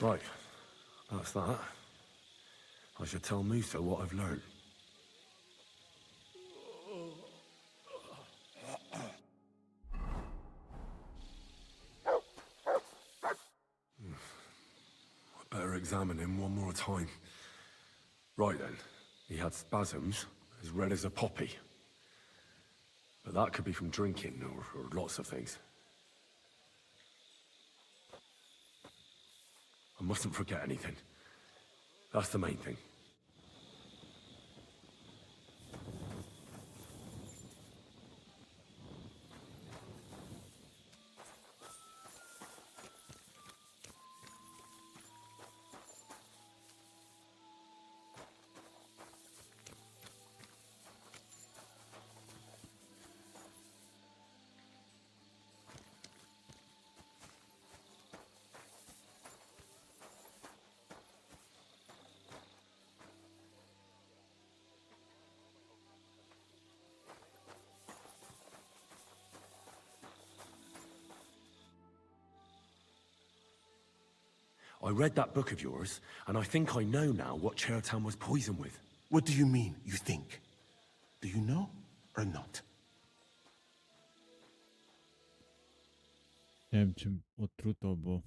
Right. That's that. I should tell Musa what I've learned. I better examine him one more time. Right then. He had spasms, as red as a poppy. But that could be from drinking, or lots of things. I mustn't forget anything. That's the main thing. I read that book of yours, and I think I know now what Chertown was poisoned with. What do you mean, you think? Do you know or not? Nie wiem, czym otruto, bo...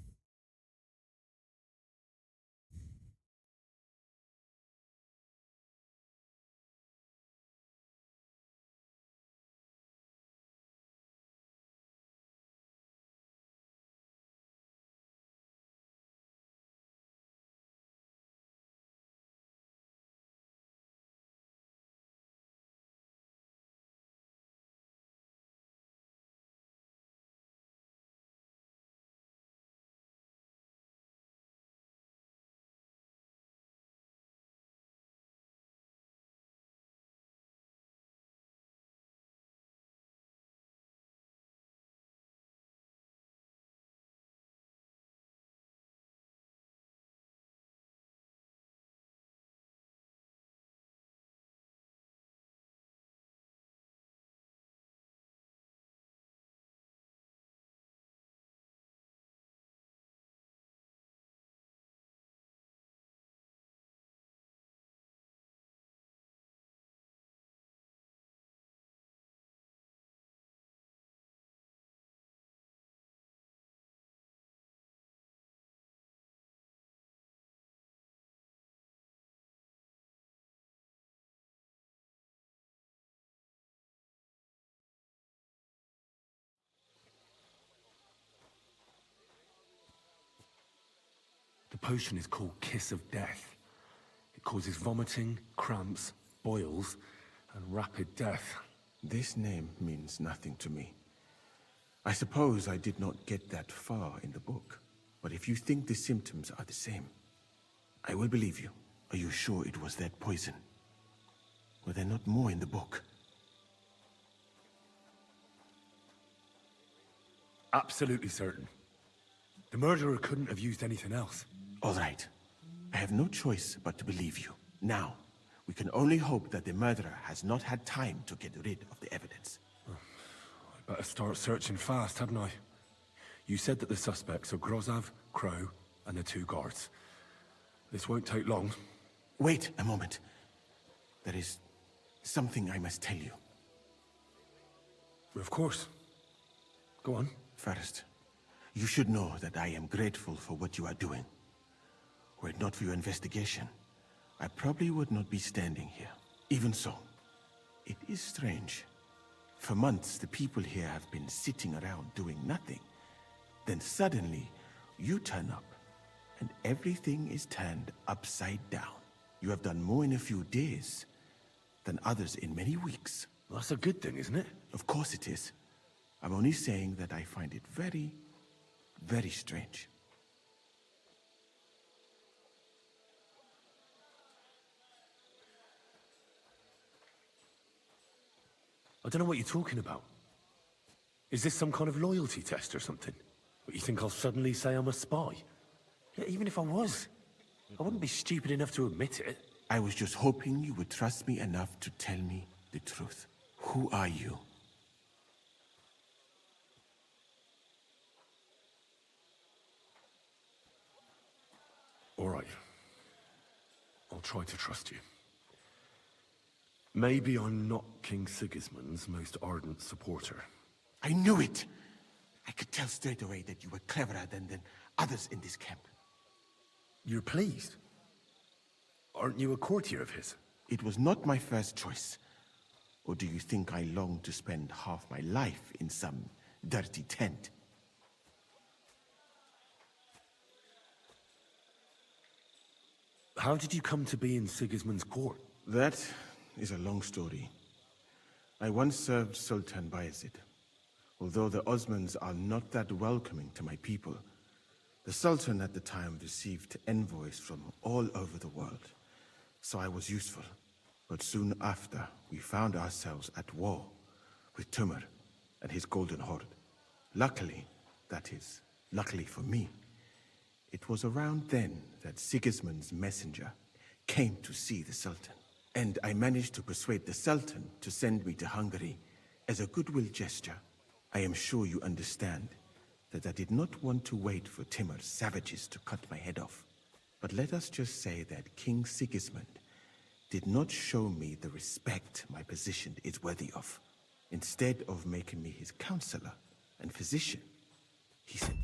The potion is called Kiss of Death. It causes vomiting, cramps, boils, and rapid death. This name means nothing to me. I suppose I did not get that far in the book. But if you think the symptoms are the same, I will believe you. Are you sure it was that poison? Were there not more in the book? Absolutely certain. The murderer couldn't have used anything else. All right. I have no choice but to believe you. Now, we can only hope that the murderer has not had time to get rid of the evidence. I better start searching fast, hadn't I? You said that the suspects are Grozav, Crow, and the two guards. This won't take long. Wait a moment. There is something I must tell you. Of course. Go on. First, you should know that I am grateful for what you are doing. Were it not for your investigation, I probably would not be standing here. Even so, it is strange. For months, the people here have been sitting around doing nothing. Then suddenly, you turn up, and everything is turned upside down. You have done more in a few days than others in many weeks. Well, that's a good thing, isn't it? Of course it is. I'm only saying that I find it very, very strange. I don't know what you're talking about. Is this some kind of loyalty test or something? What, you think I'll suddenly say I'm a spy? Yeah, even if I was, I wouldn't be stupid enough to admit it. I was just hoping you would trust me enough to tell me the truth. Who are you? try to trust you. Maybe I'm not King Sigismund's most ardent supporter. I knew it! I could tell straight away that you were cleverer than others in this camp. You're pleased? Aren't you a courtier of his? It was not my first choice. Or do you think I long to spend half my life in some dirty tent? How did you come to be in Sigismund's court? That is a long story. I once served Sultan Bayezid. Although the Osmans are not that welcoming to my people, the Sultan at the time received envoys from all over the world, so I was useful. But soon after, we found ourselves at war with Timur and his Golden Horde. Luckily, that is, luckily for me, it was around then that Sigismund's messenger came to see the Sultan. And I managed to persuade the Sultan to send me to Hungary as a goodwill gesture. I am sure you understand that I did not want to wait for Timur's savages to cut my head off. But let us just say that King Sigismund did not show me the respect my position is worthy of. Instead of making me his counselor and physician, he sent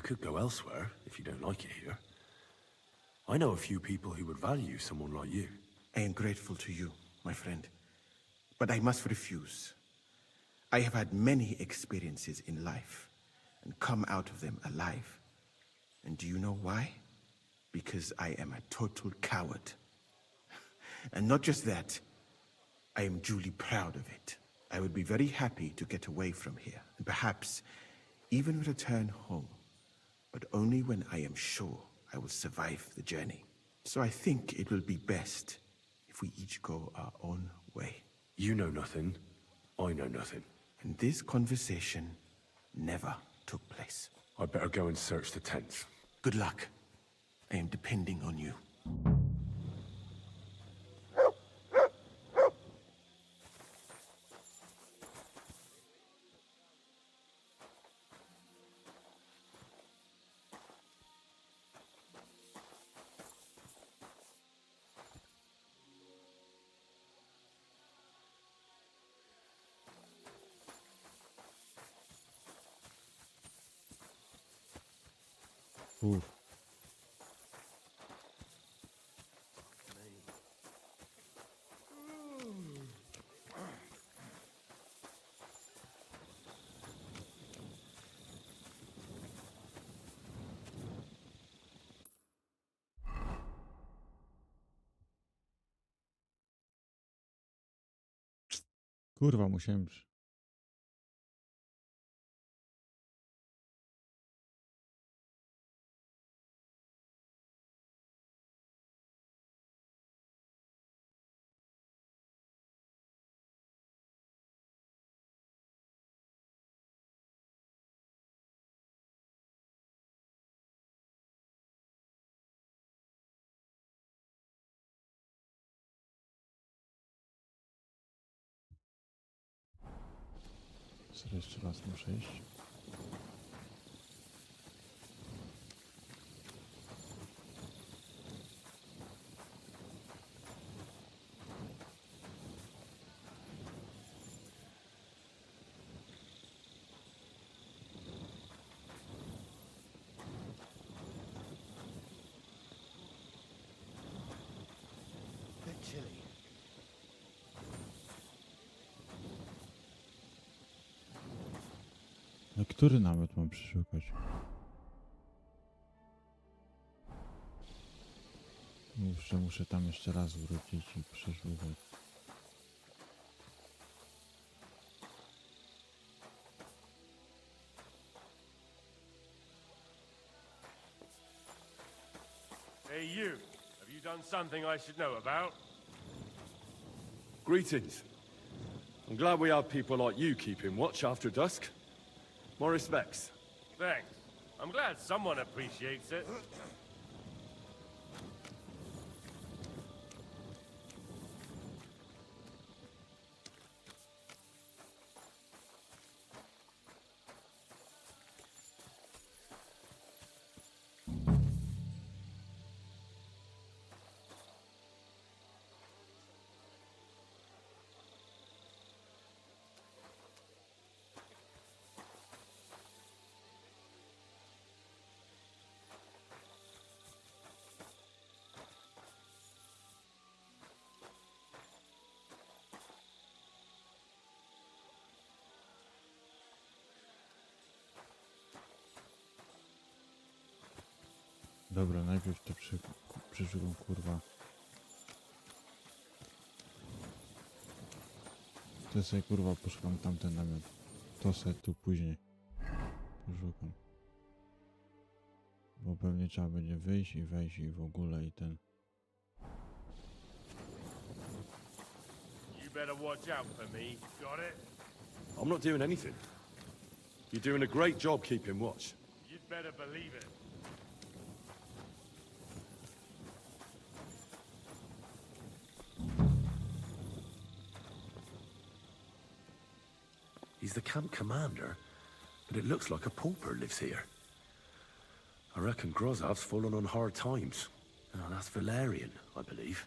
You could go elsewhere if you don't like it here. I know a few people who would value someone like you. I am grateful to you, my friend. But I must refuse. I have had many experiences in life and come out of them alive. And do you know why? Because I am a total coward. And not just that, I am duly proud of it. I would be very happy to get away from here, and perhaps even return home, but only when I am sure I will survive the journey. So I think it will be best if we each go our own way. You know nothing, I know nothing. And this conversation never took place. I'd better go and search the tents. Good luck. I am depending on you. Uff. Kurwa, musiałem... Sobie jeszcze raz muszę iść. Bit chilly. Na który namiot mam przeszukać? Muszę tam jeszcze raz wrócić i przeszukać. Hey, you. Have you done something I should know about? Greetings. I'm glad we have people like you keeping watch after dusk. My respects. Thanks. I'm glad someone appreciates it. Dobra, najpierw to przeszukam, kurwa. To sobie, kurwa, poszukam tamten namiot. To sobie tu później poszukam. Bo pewnie trzeba będzie wyjść i wejść i w ogóle i ten... You better watch out for me. Got it? I'm not doing anything. You're doing a great job keeping watch. You'd better believe it. He's the camp commander, but it looks like a pauper lives here. I reckon Grozov's fallen on hard times. Oh, that's valerian, I believe.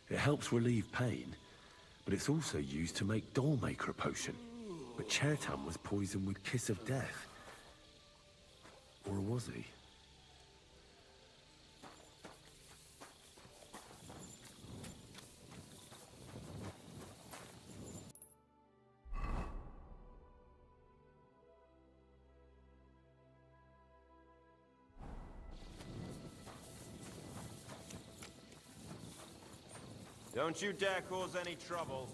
It helps relieve pain, but it's also used to make dollmaker potion. But Chertan was poisoned with kiss of death. Or was he? Don't you dare cause any trouble.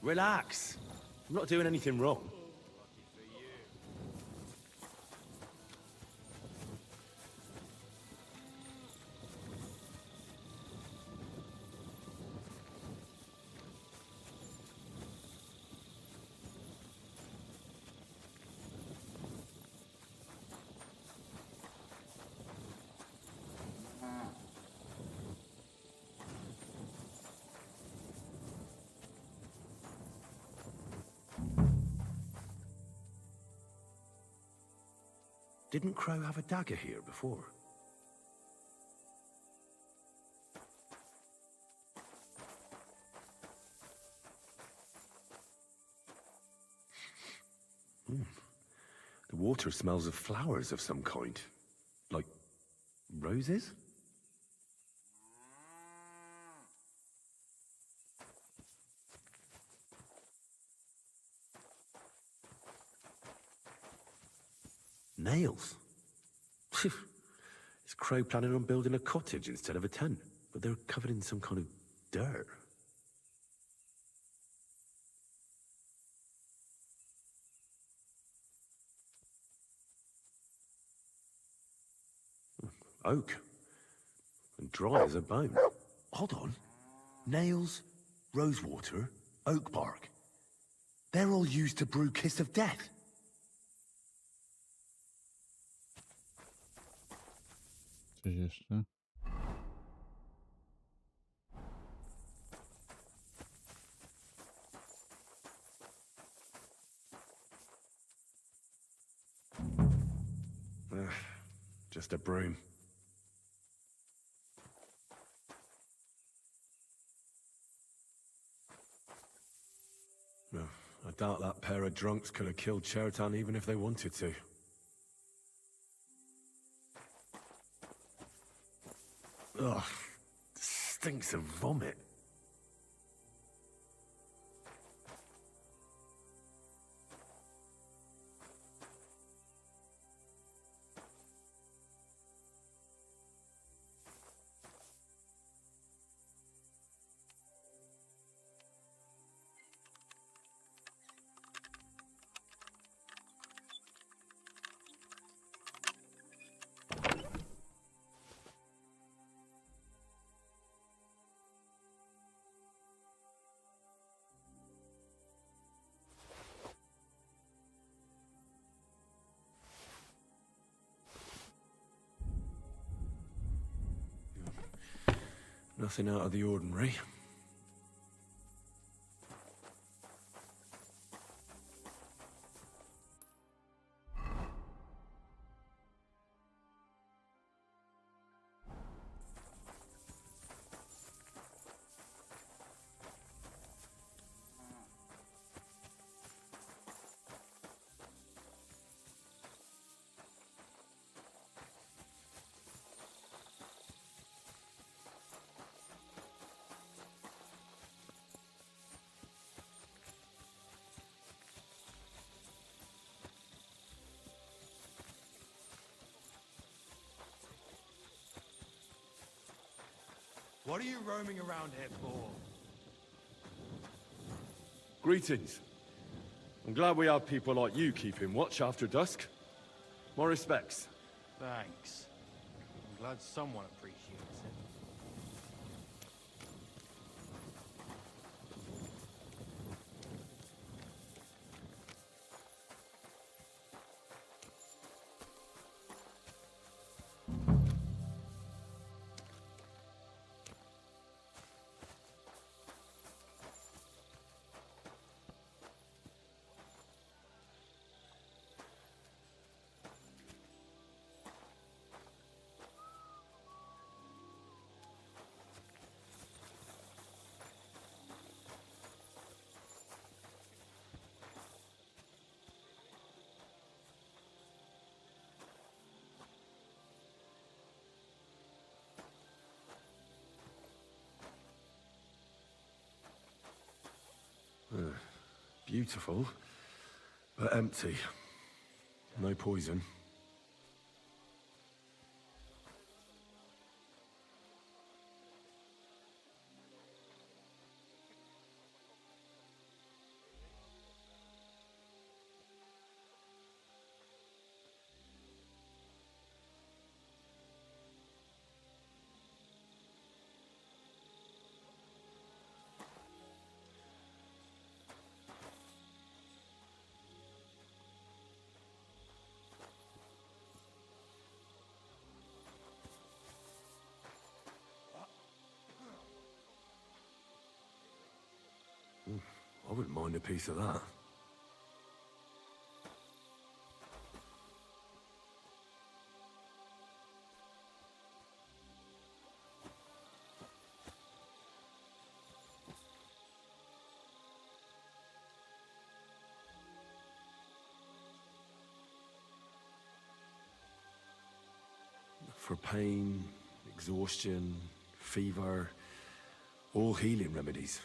Relax. I'm not doing anything wrong. Didn't Crow have a dagger here before? The water smells of flowers of some kind. Like roses? Nails? Is Crow planning on building a cottage instead of a tent? But they're covered in some kind of dirt. Oak. And dry as a bone. Hold on. Nails, rosewater, oak bark. They're all used to brew Kiss of Death. Coś jeszcze? Just a broom. No, I doubt that pair of drunks could have killed Chertan even if they wanted to. Ugh, stinks of vomit. Nothing out of the ordinary. What are you roaming around here for? Greetings. I'm glad we have people like you keeping watch after dusk. My respects. Thanks. I'm glad someone appreciates it. Beautiful, but empty. No poison. I wouldn't mind a piece of that. For pain, exhaustion, fever, all healing remedies.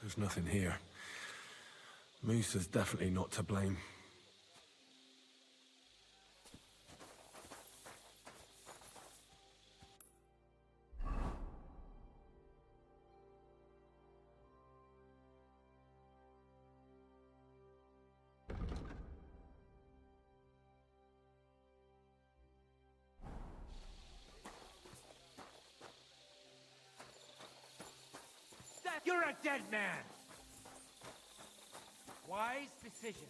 There's nothing here. Moose is definitely not to blame. You're a dead man! Wise decision.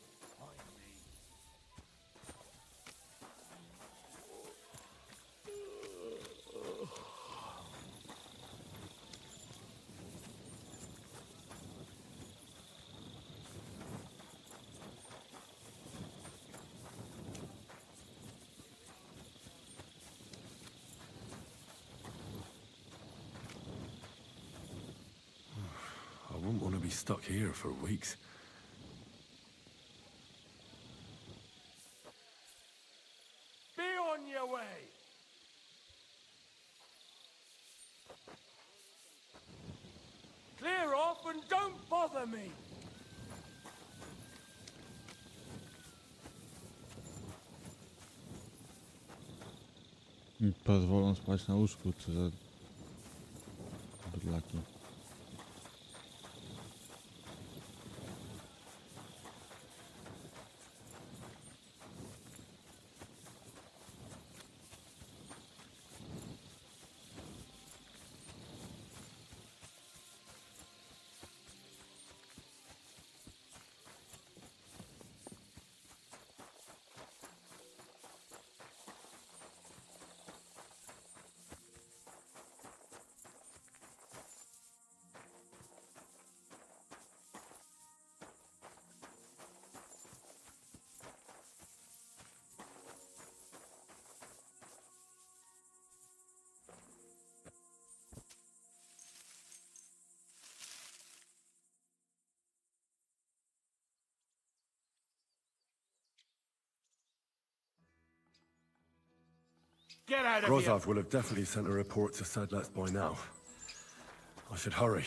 I wouldn't want to be stuck here for weeks. Be on your way! Clear off and don't bother me! Pozwolą spać na łóżku, co za bydlaki. Get out of here! Grozov will have definitely sent a report to Sedlets by now. I should hurry.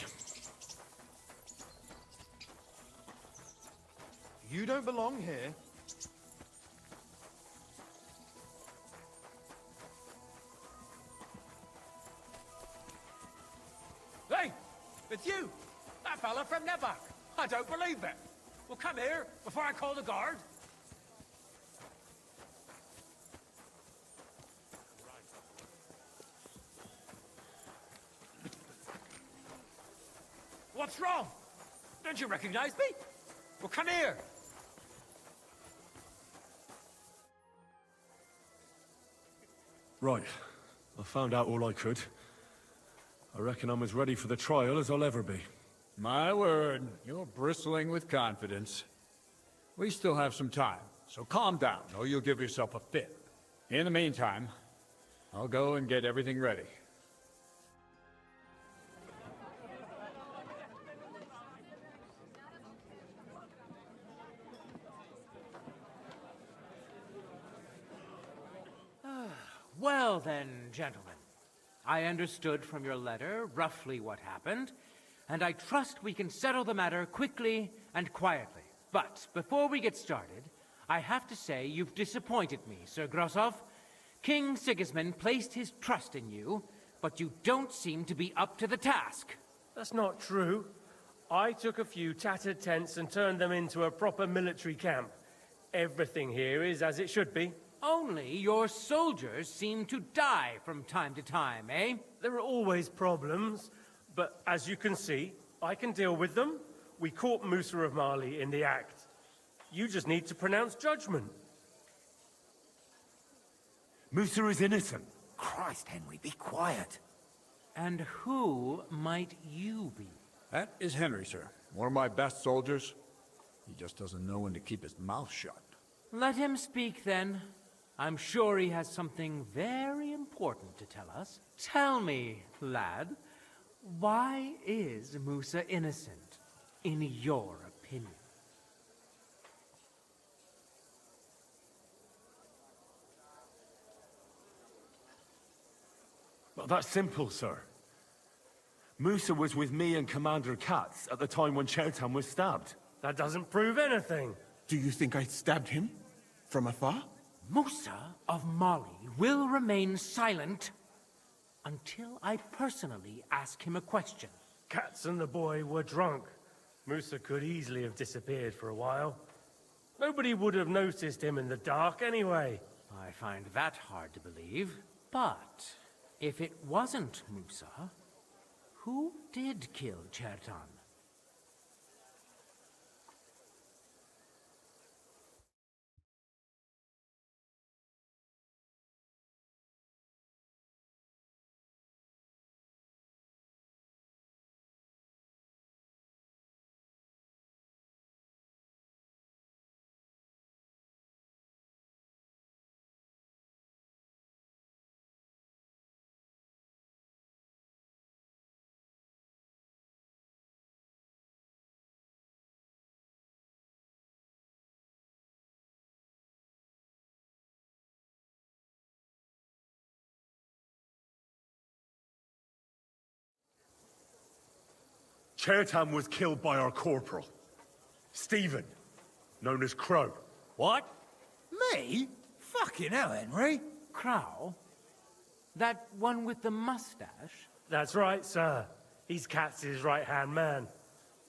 You don't belong here. Hey! It's you! That fella from Nebak! I don't believe it! Well, come here, before I call the guard. What's wrong? Don't you recognize me? Well, come here! Right. I found out all I could. I reckon I'm as ready for the trial as I'll ever be. My word, you're bristling with confidence. We still have some time, so calm down, or you'll give yourself a fit. In the meantime, I'll go and get everything ready. Well then, gentlemen. I understood from your letter roughly what happened, and I trust we can settle the matter quickly and quietly. But before we get started, I have to say you've disappointed me, Sir Grosov. King Sigismund placed his trust in you, but you don't seem to be up to the task. That's not true. I took a few tattered tents and turned them into a proper military camp. Everything here is as it should be. Only your soldiers seem to die from time to time, eh? There are always problems, but as you can see, I can deal with them. We caught Musa of Mali in the act. You just need to pronounce judgment. Musa is innocent. Christ, Henry, be quiet. And who might you be? That is Henry, sir. One of my best soldiers. He just doesn't know when to keep his mouth shut. Let him speak, then. I'm sure he has something very important to tell us. Tell me, lad, why is Musa innocent, in your opinion? Well, that's simple, sir. Musa was with me and Commander Katz at the time when Chertan was stabbed. That doesn't prove anything. Do you think I stabbed him? From afar? Musa of Mali will remain silent until I personally ask him a question. Katz and the boy were drunk. Musa could easily have disappeared for a while. Nobody would have noticed him in the dark anyway. I find that hard to believe. But if it wasn't Musa, who did kill Chertan? Chertan was killed by our corporal, Stephen, known as Crow. What? Me? Fucking hell, Henry. Crow? That one with the mustache? That's right, sir. He's Katz's right-hand man.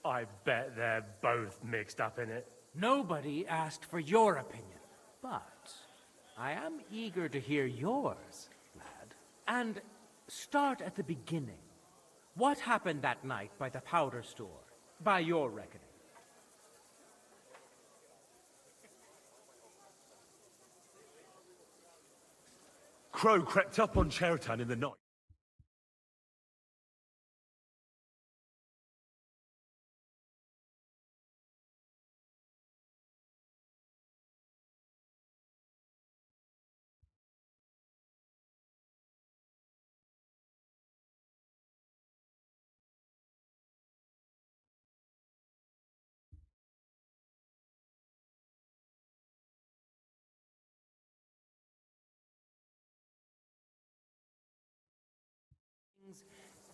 I bet they're both mixed up in it. Nobody asked for your opinion, but I am eager to hear yours, lad. And start at the beginning. What happened that night by the powder store, by your reckoning? Crow crept up on Chertan in the night.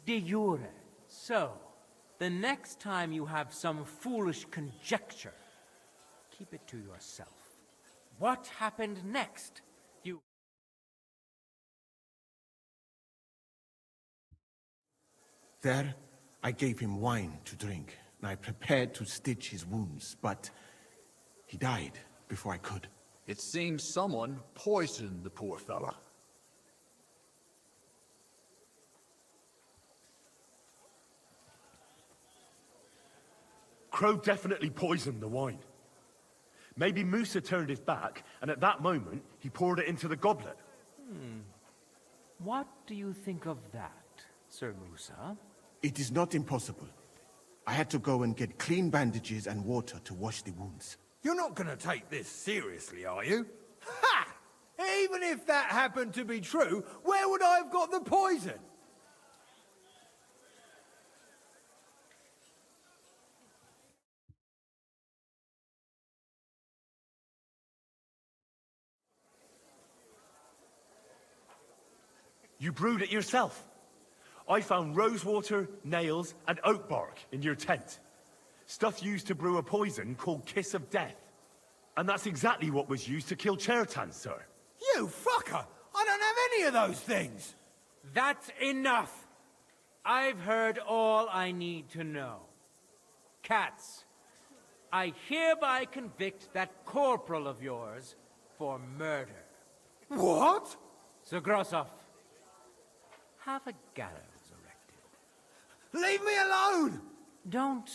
de jure. So, the next time you have some foolish conjecture, keep it to yourself. What happened next? You... There, I gave him wine to drink, and I prepared to stitch his wounds, but he died before I could. It seems someone poisoned the poor fella. Crow definitely poisoned the wine. Maybe Musa turned his back, and at that moment, he poured it into the goblet. What do you think of that, Sir Musa? It is not impossible. I had to go and get clean bandages and water to wash the wounds. You're not gonna take this seriously, are you? Ha! Even if that happened to be true, where would I have got the poison? You brewed it yourself. I found rosewater, nails, and oak bark in your tent. Stuff used to brew a poison called Kiss of Death. And that's exactly what was used to kill Chertan, sir. You fucker! I don't have any of those things! That's enough! I've heard all I need to know. Cats, I hereby convict that corporal of yours for murder. What? Zagrosov, have a gallows erected. Leave me alone! Don't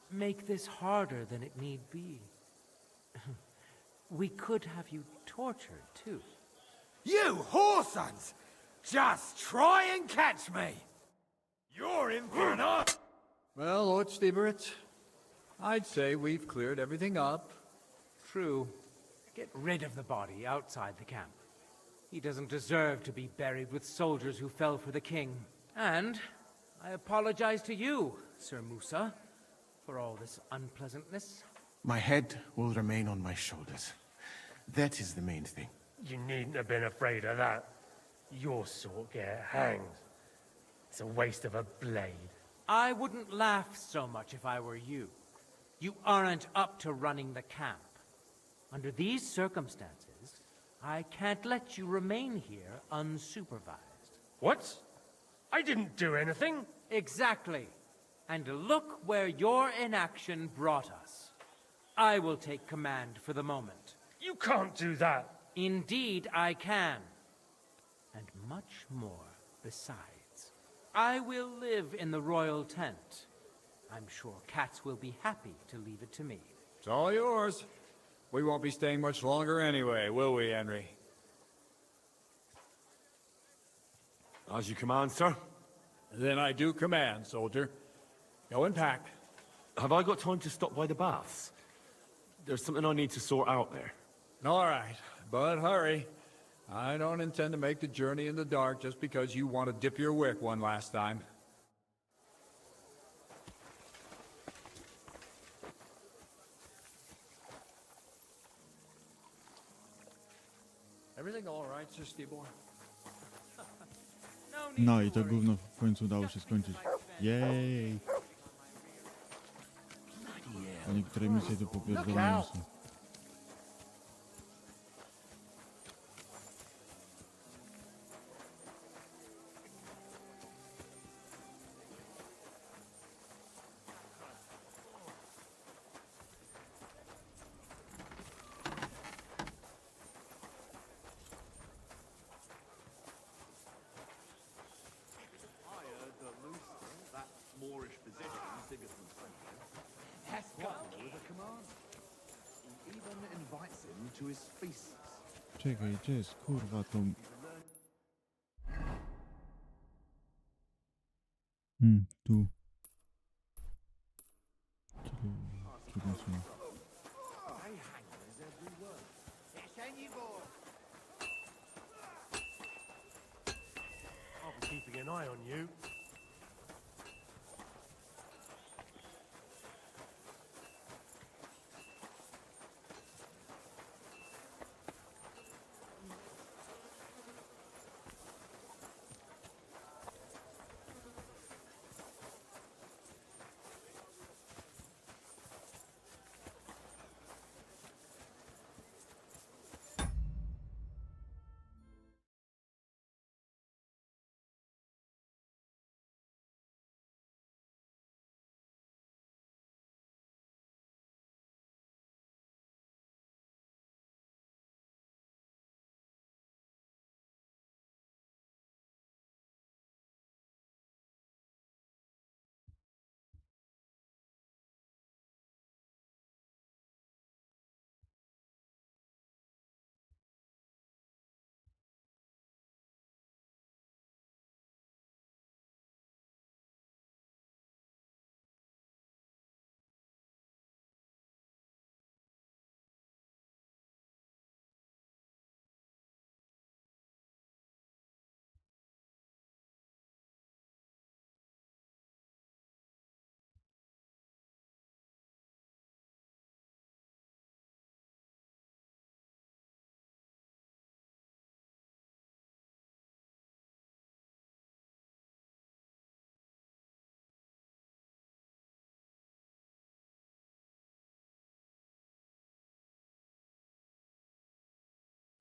make this harder than it need be. We could have you tortured, too. You whoresons! Just try and catch me! You're in for an art! Well, Lord Stieberitz, I'd say we've cleared everything up. True. Get rid of the body outside the camp. He doesn't deserve to be buried with soldiers who fell for the king. And I apologize to you, Sir Musa, for all this unpleasantness. My head will remain on my shoulders. That is the main thing. You needn't have been afraid of that. Your sort get hanged. It's a waste of a blade. I wouldn't laugh so much if I were you. You aren't up to running the camp. Under these circumstances, I can't let you remain here unsupervised. What? I didn't do anything. Exactly. And look where your inaction brought us. I will take command for the moment. You can't do that. Indeed, I can. And much more besides. I will live in the royal tent. I'm sure cats will be happy to leave it to me. It's all yours. We won't be staying much longer anyway, will we, Henry? As you command, sir. Then I do command, soldier. Go and pack. Have I got time to stop by the baths? There's something I need to sort out there. All right, but hurry. I don't intend to make the journey in the dark just because you want to dip your wick one last time. Everything all right, Sir Stibor? No i to gówno w końcu udało się skończyć. Jej! A niektóre misje to popierdolone są. Moorish physician, Sigismund's friend, has come with a command. He even invites him to his feasts. Czekaj, gdzie jest kurwa to... Tu. Trudno się... I'll be keeping an eye on you.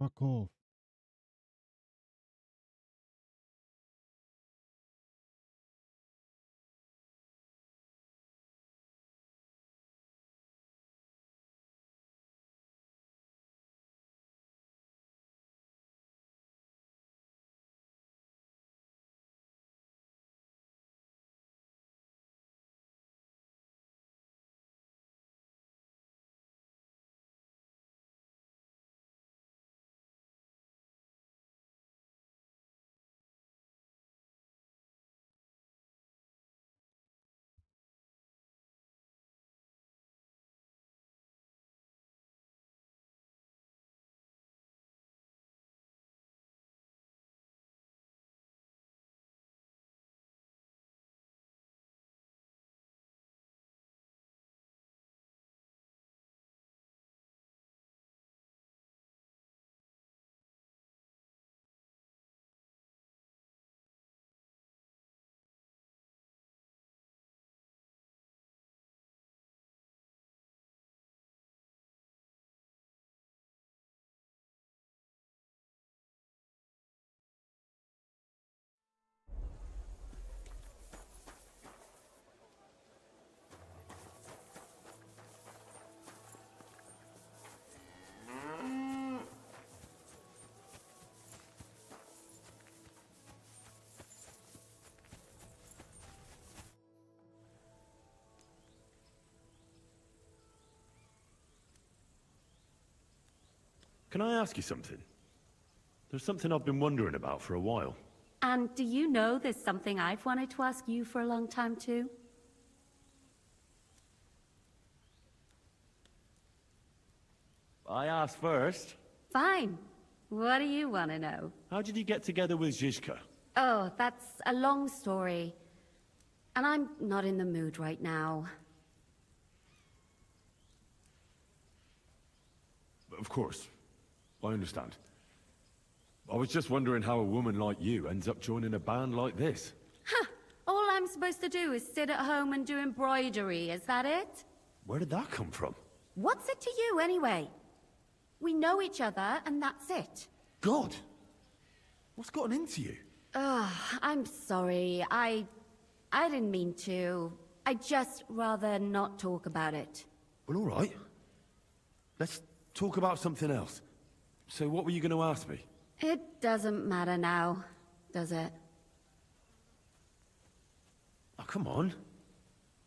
Fuck off. Can I ask you something? There's something I've been wondering about for a while. And do you know there's something I've wanted to ask you for a long time too? I asked first. Fine. What do you want to know? How did you get together with Zizka? Oh, that's a long story. And I'm not in the mood right now. Of course. I understand. I was just wondering how a woman like you ends up joining a band like this. Huh. All I'm supposed to do is sit at home and do embroidery, is that it? Where did that come from? What's it to you, anyway? We know each other, and that's it. God! What's gotten into you? Ugh, I'm sorry. I didn't mean to. I'd just rather not talk about it. Well, all right. Let's talk about something else. So what were you going to ask me? It doesn't matter now, does it? Oh, come on.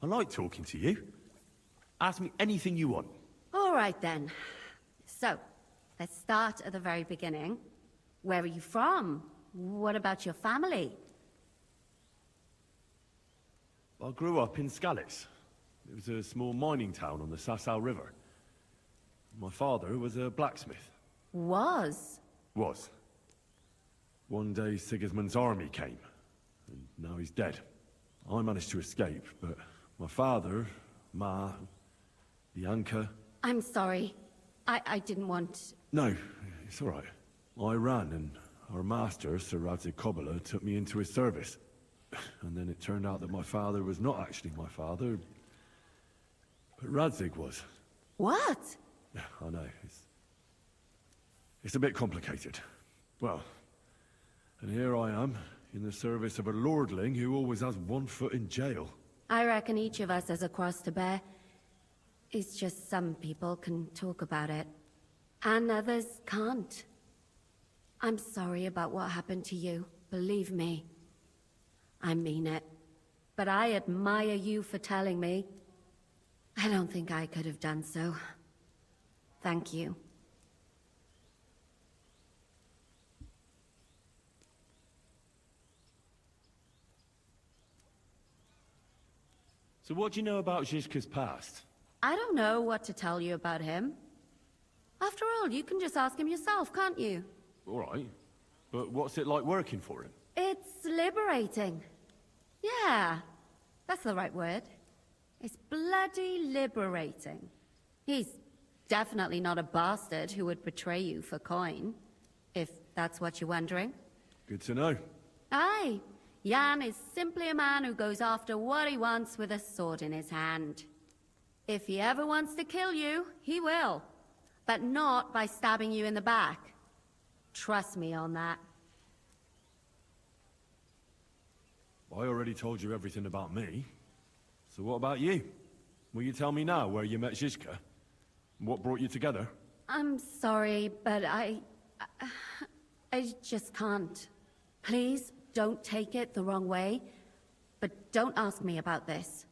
I like talking to you. Ask me anything you want. All right, then. So, let's start at the very beginning. Where are you from? What about your family? I grew up in Skalitz. It was a small mining town on the Sasau River. My father was a blacksmith. Was? Was. One day Sigismund's army came, and now he's dead. I managed to escape, but my father, Ma, Bianca... I'm sorry. I didn't want... No, it's all right. I ran, and our master, Sir Radzik Kobala, took me into his service. And then it turned out that my father was not actually my father, but Radzik was. What? I know, it's a bit complicated. Well, and here I am, in the service of a lordling who always has one foot in jail. I reckon each of us has a cross to bear. It's just some people can talk about it, and others can't. I'm sorry about what happened to you, believe me. I mean it. But I admire you for telling me. I don't think I could have done so. Thank you. So what do you know about Zizka's past? I don't know what to tell you about him. After all, you can just ask him yourself, can't you? All right. But what's it like working for him? It's liberating. Yeah, that's the right word. It's bloody liberating. He's definitely not a bastard who would betray you for coin, if that's what you're wondering. Good to know. Aye, Jan is simply a man who goes after what he wants with a sword in his hand. If he ever wants to kill you, he will. But not by stabbing you in the back. Trust me on that. I already told you everything about me. So what about you? Will you tell me now where you met Zizka? What brought you together? I'm sorry, but I just can't. Please, don't take it the wrong way, but don't ask me about this.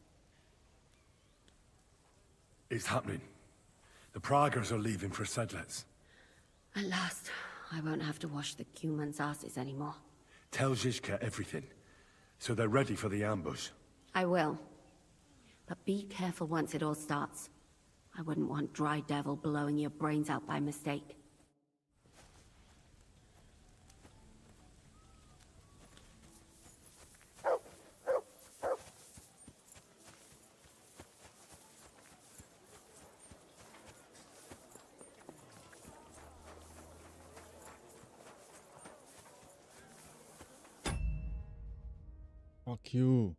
It's happening. The Praggers are leaving for Sedlets. At last, I won't have to wash the Cumans' asses anymore. Tell Zizka everything, so they're ready for the ambush. I will. But be careful once it all starts. I wouldn't want Dry Devil blowing your brains out by mistake. Fuck you.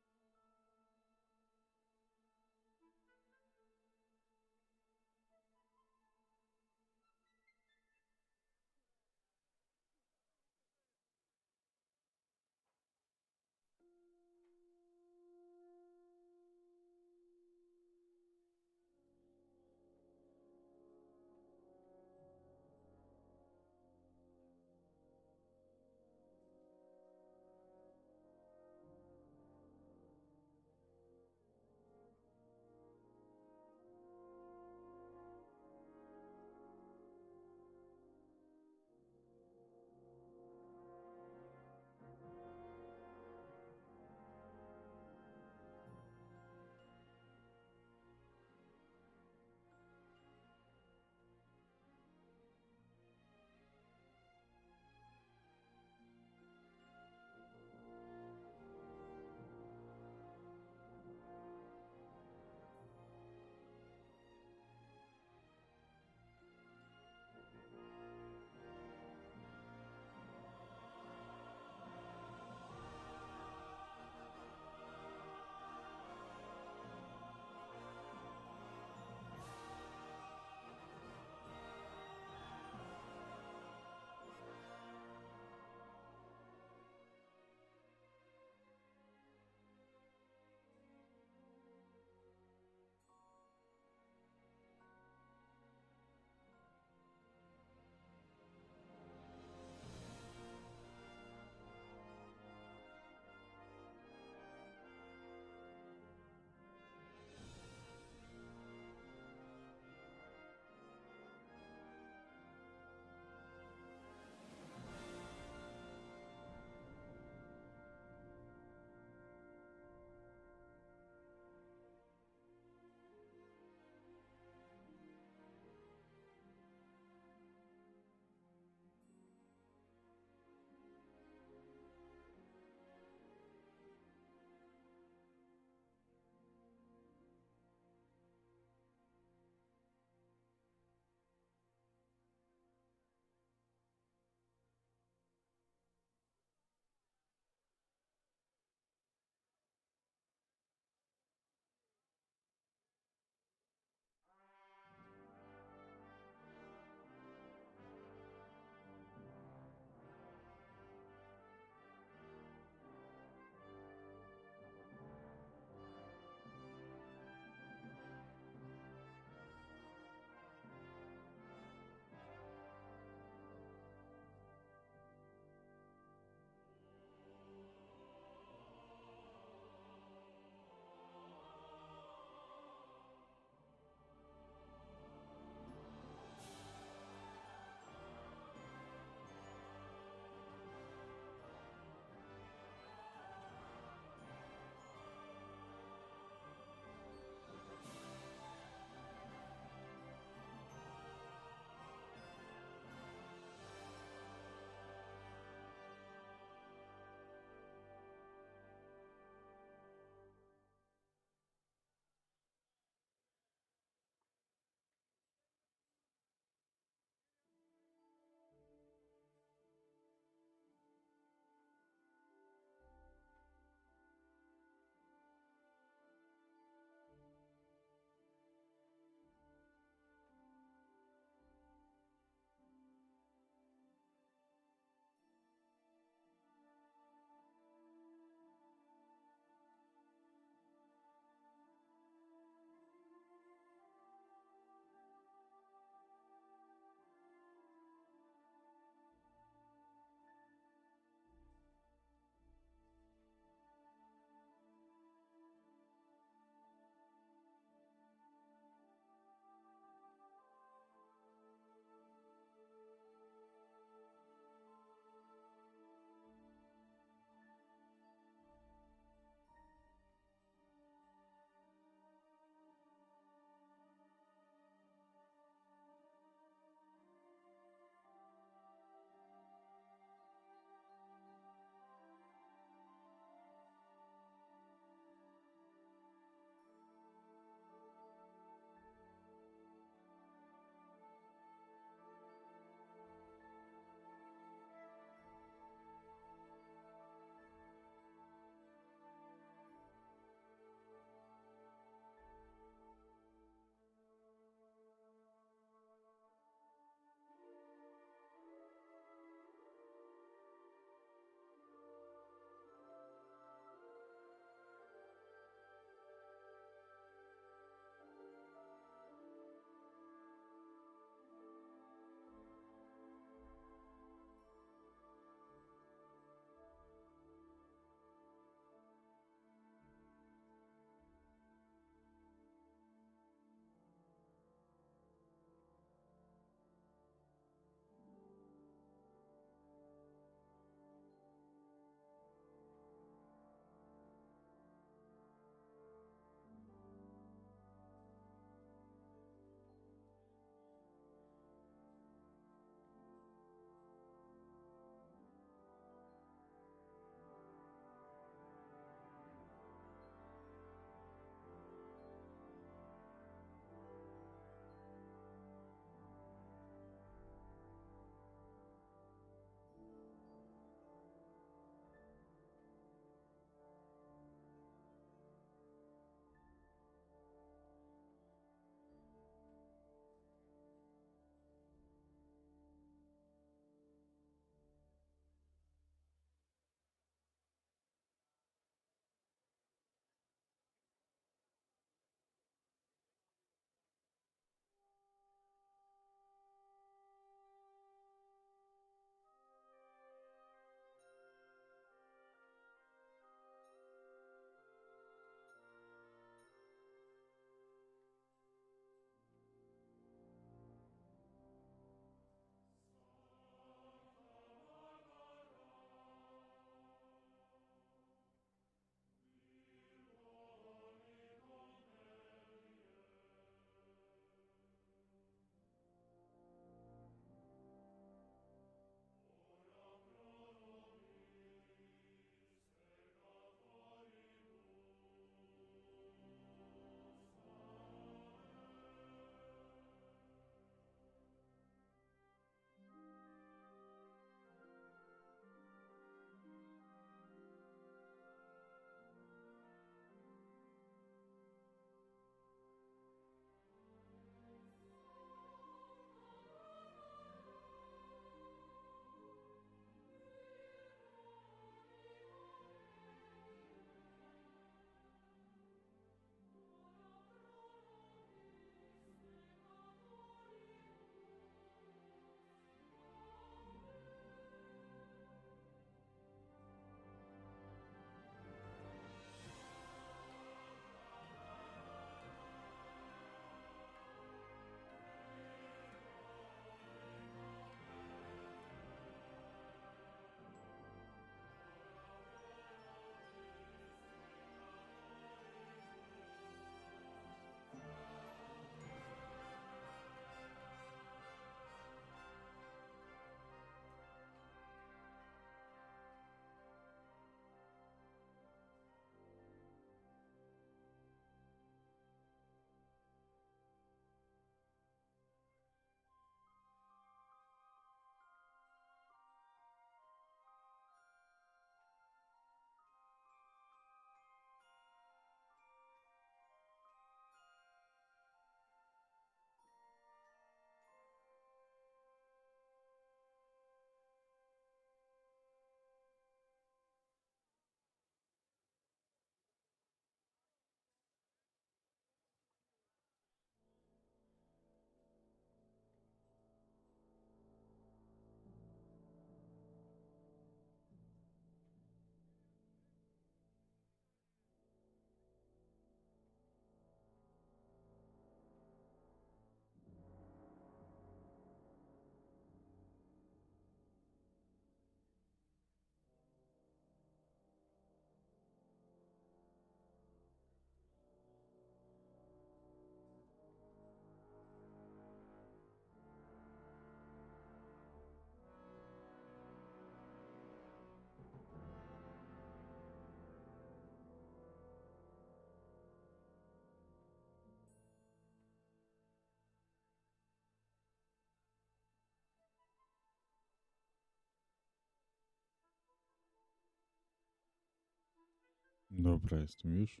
Dobra, jestem już.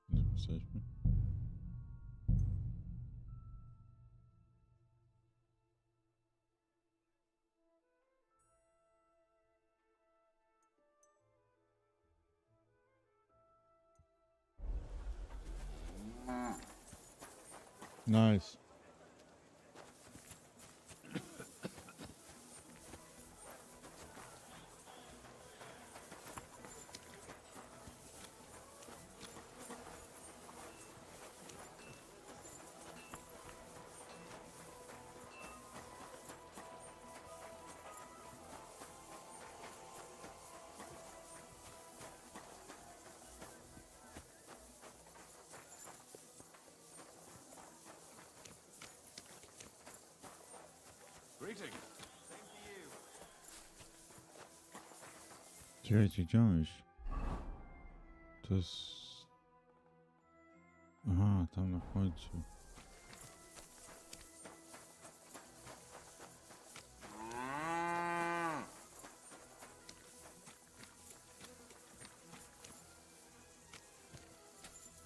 Zapisaliśmy. Nice. Greetings. Czekajcie, gdzie mam iść? To jest... Aha, tam na końcu.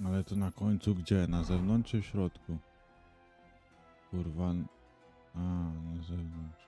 Ale to na końcu gdzie? Na zewnątrz czy w środku? Kurwa... A, na zewnątrz.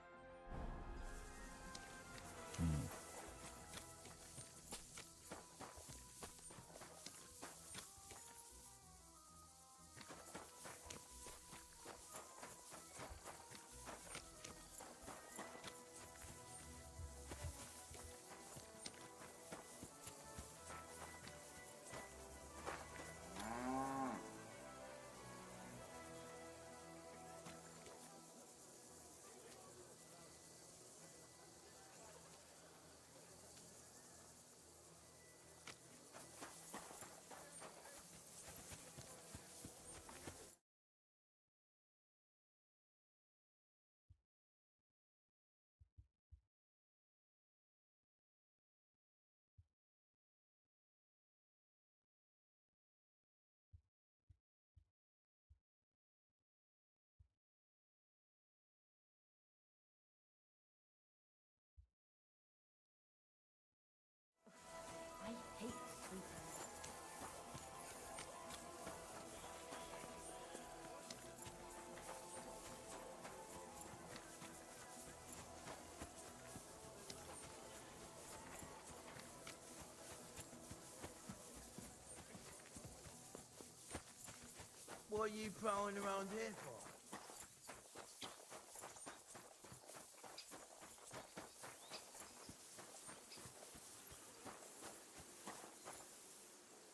What are you prowling around here for?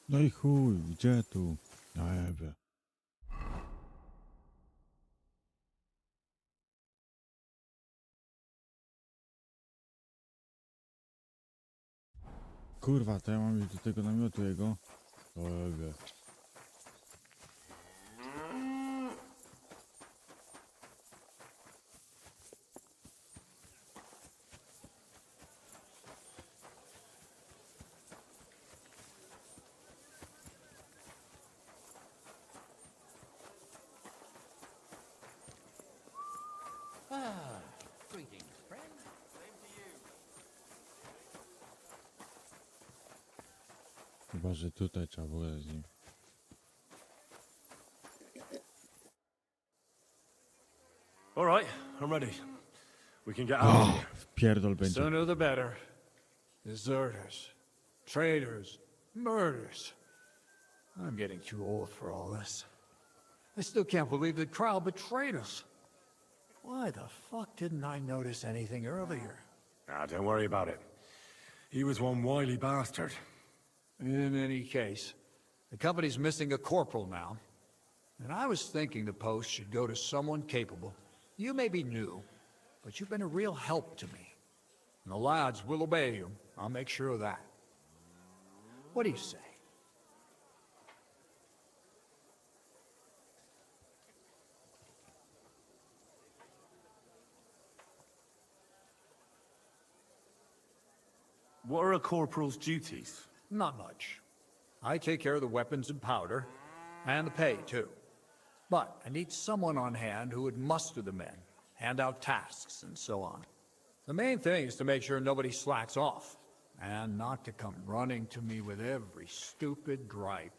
No i chuj, gdzie tu? Ja jebie. Kurwa, to ja mam iść do tego namiotu jego. O jebie. Greetings, friend. Same to you. Chyba, że tutaj trzeba było z nim. All right, I'm ready. We can get out of here. Pierdol będzie. Sooner the better. Deserters, traitors, murders. I'm getting too old for all this. I still can't believe the crowd betrayed us. Why the fuck didn't I notice anything earlier? Ah, don't worry about it. He was one wily bastard. In any case, the company's missing a corporal now. And I was thinking the post should go to someone capable. You may be new, but you've been a real help to me. And the lads will obey you. I'll make sure of that. What do you say? What are a corporal's duties? Not much. I take care of the weapons and powder, and the pay, too. But I need someone on hand who would muster the men, hand out tasks, and so on. The main thing is to make sure nobody slacks off. and not to come running to me with every stupid gripe.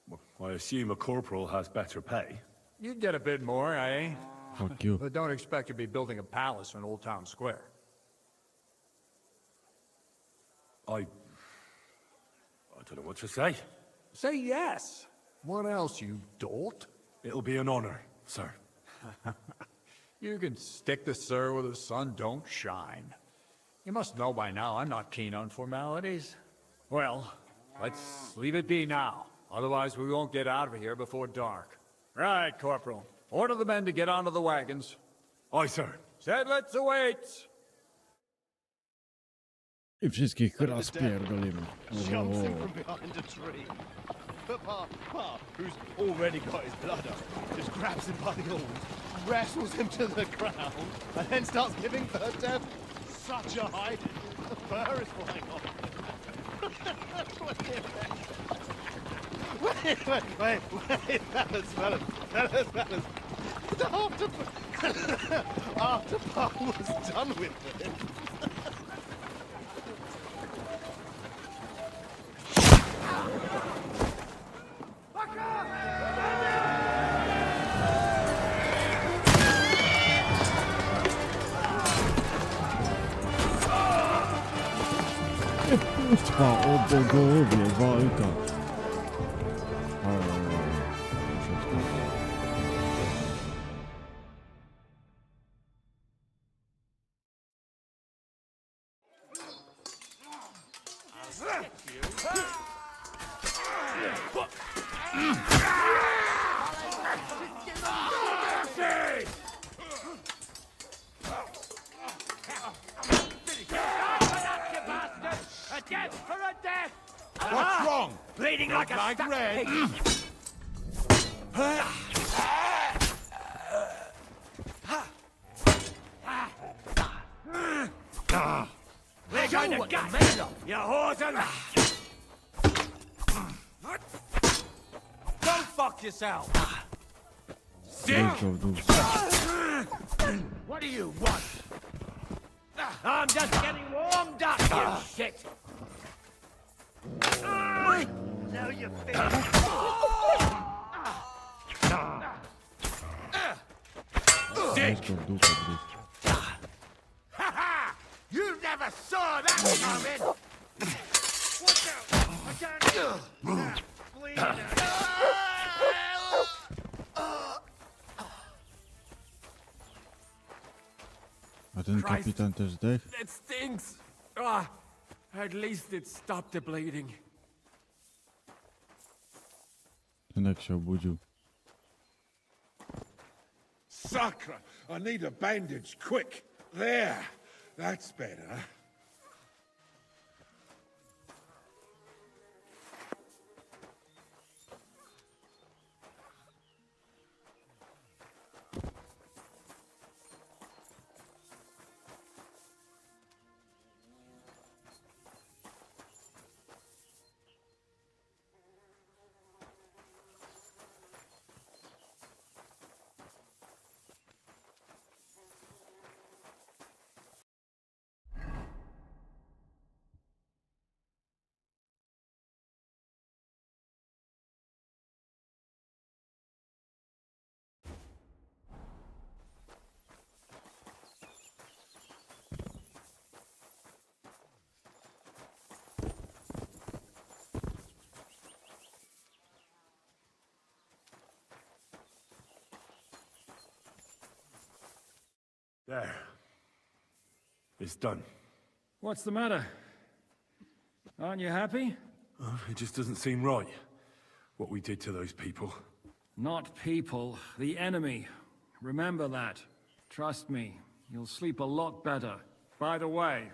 Well, I assume a corporal has better pay. You'd get a bit more, eh? Fuck you. But don't expect to be building a palace in Old Town Square. I don't know what to say. Say yes. What else, you dolt? It'll be an honor, sir. You can stick the sir where the sun don't shine. You must know by now I'm not keen on formalities. Well, let's leave it be now. Otherwise we won't get out of here before dark. Right, Corporal. Order the men to get onto the wagons. Aye, sir. Sedlets awaits! I wszystkich rozpierdolimy. Jumps in from behind a tree. But Pa, who's already got his blood up, just grabs him by the horns, wrestles him to the ground, and then starts giving birth to such a hiding. The fur is flying off. Wait, fellas. After Pa was done with it. Trwa o bogowie walka. What's wrong? Bleeding like a stuck red. pig. We're going to gut you horse and... Go fuck yourself! What do you want? I'm just getting warmed up, you shit! Now you Dick! You never saw that coming! A ten kapitan też zdech? That stinks! Ah, at least it stopped the bleeding. Ten jak się obudził. Sakra! I need a bandage, quick! There! That's better. There. It's done. What's the matter? Aren't you happy? Oh, it just doesn't seem right, what we did to those people. Not people, the enemy. Remember that. Trust me, you'll sleep a lot better. By the way,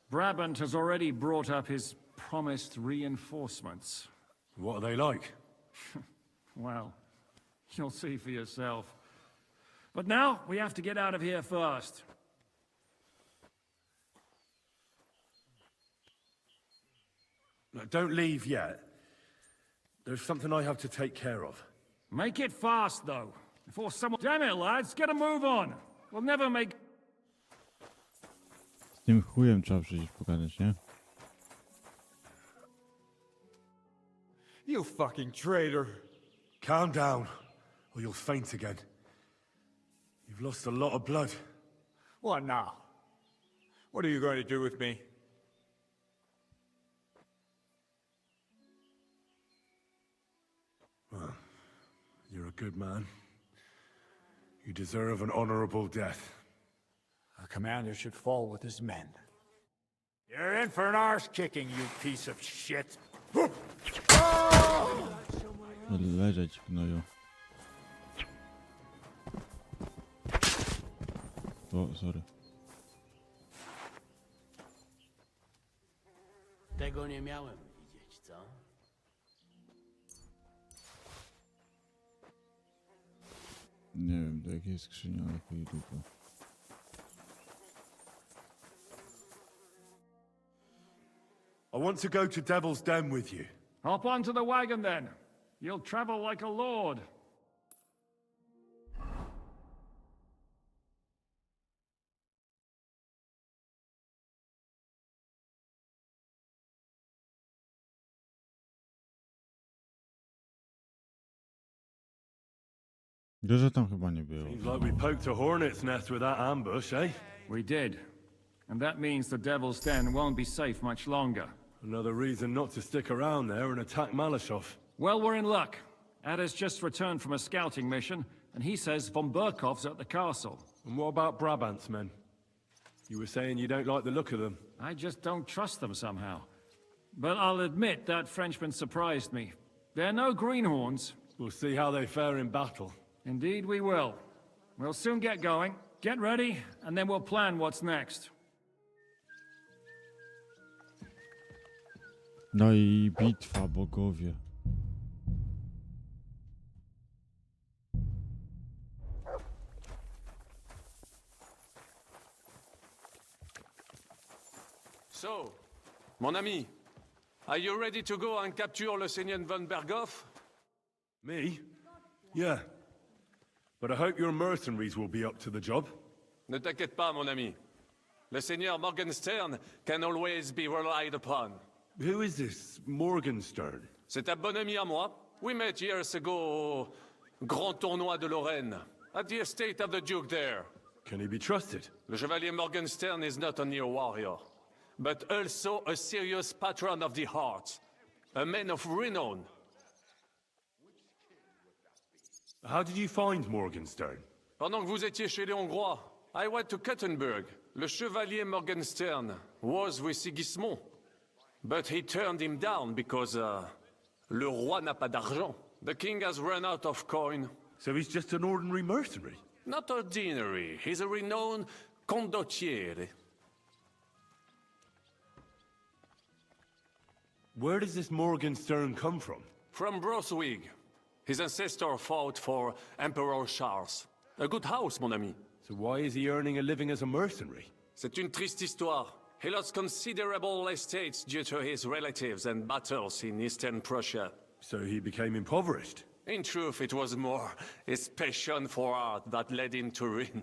Brabant has already brought up his promised reinforcements. What are they like? Well, you'll see for yourself. But now, we have to get out of here first. No, don't leave yet. There's something I have to take care of. Make it fast, though. Before someone... Damn it, lads, get a move on. We'll never make... Tym chujem trzeba przecież pogadać, nie? You fucking traitor. Calm down, or you'll faint again. You've lost a lot of blood. What now? What are you going to do with me? Well, you're a good man. You deserve an honorable death. A commander should fall with his men. You're in for an arse kicking, you piece of shit. Leżeć, gnoju. O, sorry. Tego nie miałem widzieć, co? Nie wiem, do jakiej skrzyni, ale chuj dupę. I want to go to Devil's Den with you. Hop onto the wagon then. You'll travel like a lord. Dużo tam chyba nie było. Seems like we poked a hornet's nest with that ambush, eh? We did. And that means the Devil's Den won't be safe much longer. Another reason not to stick around there and attack Malashov. Well, we're in luck. Ada's just returned from a scouting mission, and he says von Burkov's at the castle. And what about Brabant's men? You were saying you don't like the look of them. I just don't trust them somehow. But I'll admit that Frenchman surprised me. They're no greenhorns. We'll see how they fare in battle. Indeed we will. We'll soon get going. Get ready, and then we'll plan what's next. No i bitwa, bogowie. So, mon ami, are you ready to go and capture le Seigneur von Berghoff? Me? Yeah. But I hope your mercenaries will be up to the job. Ne t'inquiète pas, mon ami. Le Seigneur Morgenstern can always be relied upon. Who is this Morgenstern? C'est un bon ami à moi. We met years ago au Grand Tournoi de Lorraine, at the estate of the Duke there. Can he be trusted? Le Chevalier Morgenstern is not only a warrior, but also a serious patron of the heart, a man of renown. How did you find Morgenstern? Pendant que vous étiez chez les Hongrois, I went to Kuttenberg. Le Chevalier Morgenstern was with Sigismund, but he turned him down because, le roi n'a pas d'argent. The king has run out of coin. So he's just an ordinary mercenary? Not ordinary. He's a renowned condottiere. Where does this Morgenstern come from? From Brunswick. His ancestor fought for Emperor Charles. A good house, mon ami. So why is he earning a living as a mercenary? C'est une triste histoire. He lost considerable estates due to his relatives and battles in Eastern Prussia. So he became impoverished? In truth, it was more his passion for art that led him to ruin.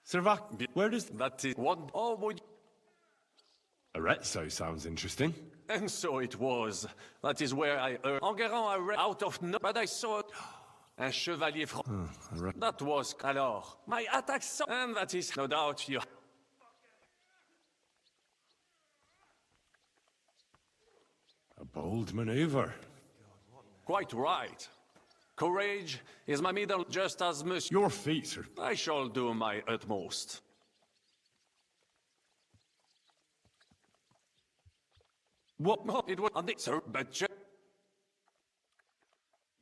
Servac, where does... That is what... Oh, boy. Arezzo sounds interesting. And so it was. That is where I earned... Enguerrand I read out of no... But I saw it... Un chevalier franc. That was... Alors, my attack so... And that is no doubt you... A bold maneuver. Quite right. Courage is my middle just as much... Your feet, sir. I shall do my utmost. What? No, it was on the... Sir, but...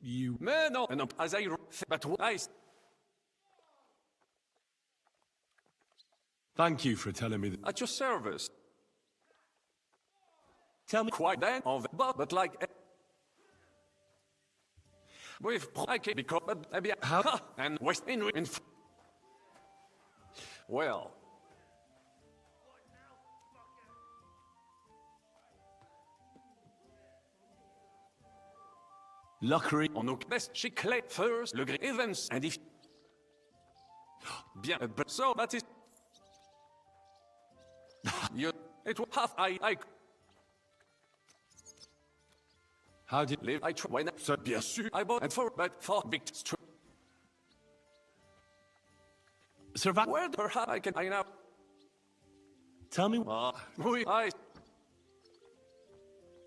You... No, no, as I... But I... Thank you for telling me that. At your service. Tell me... Quite then, but like... With... I can become... How? And West in... Well... Lockery. On nous best she clay first le great events and if bien so that is you it will half I how did live I try when so bien sûr I bought and for but for big survive where perhaps I can I now Tell me oui I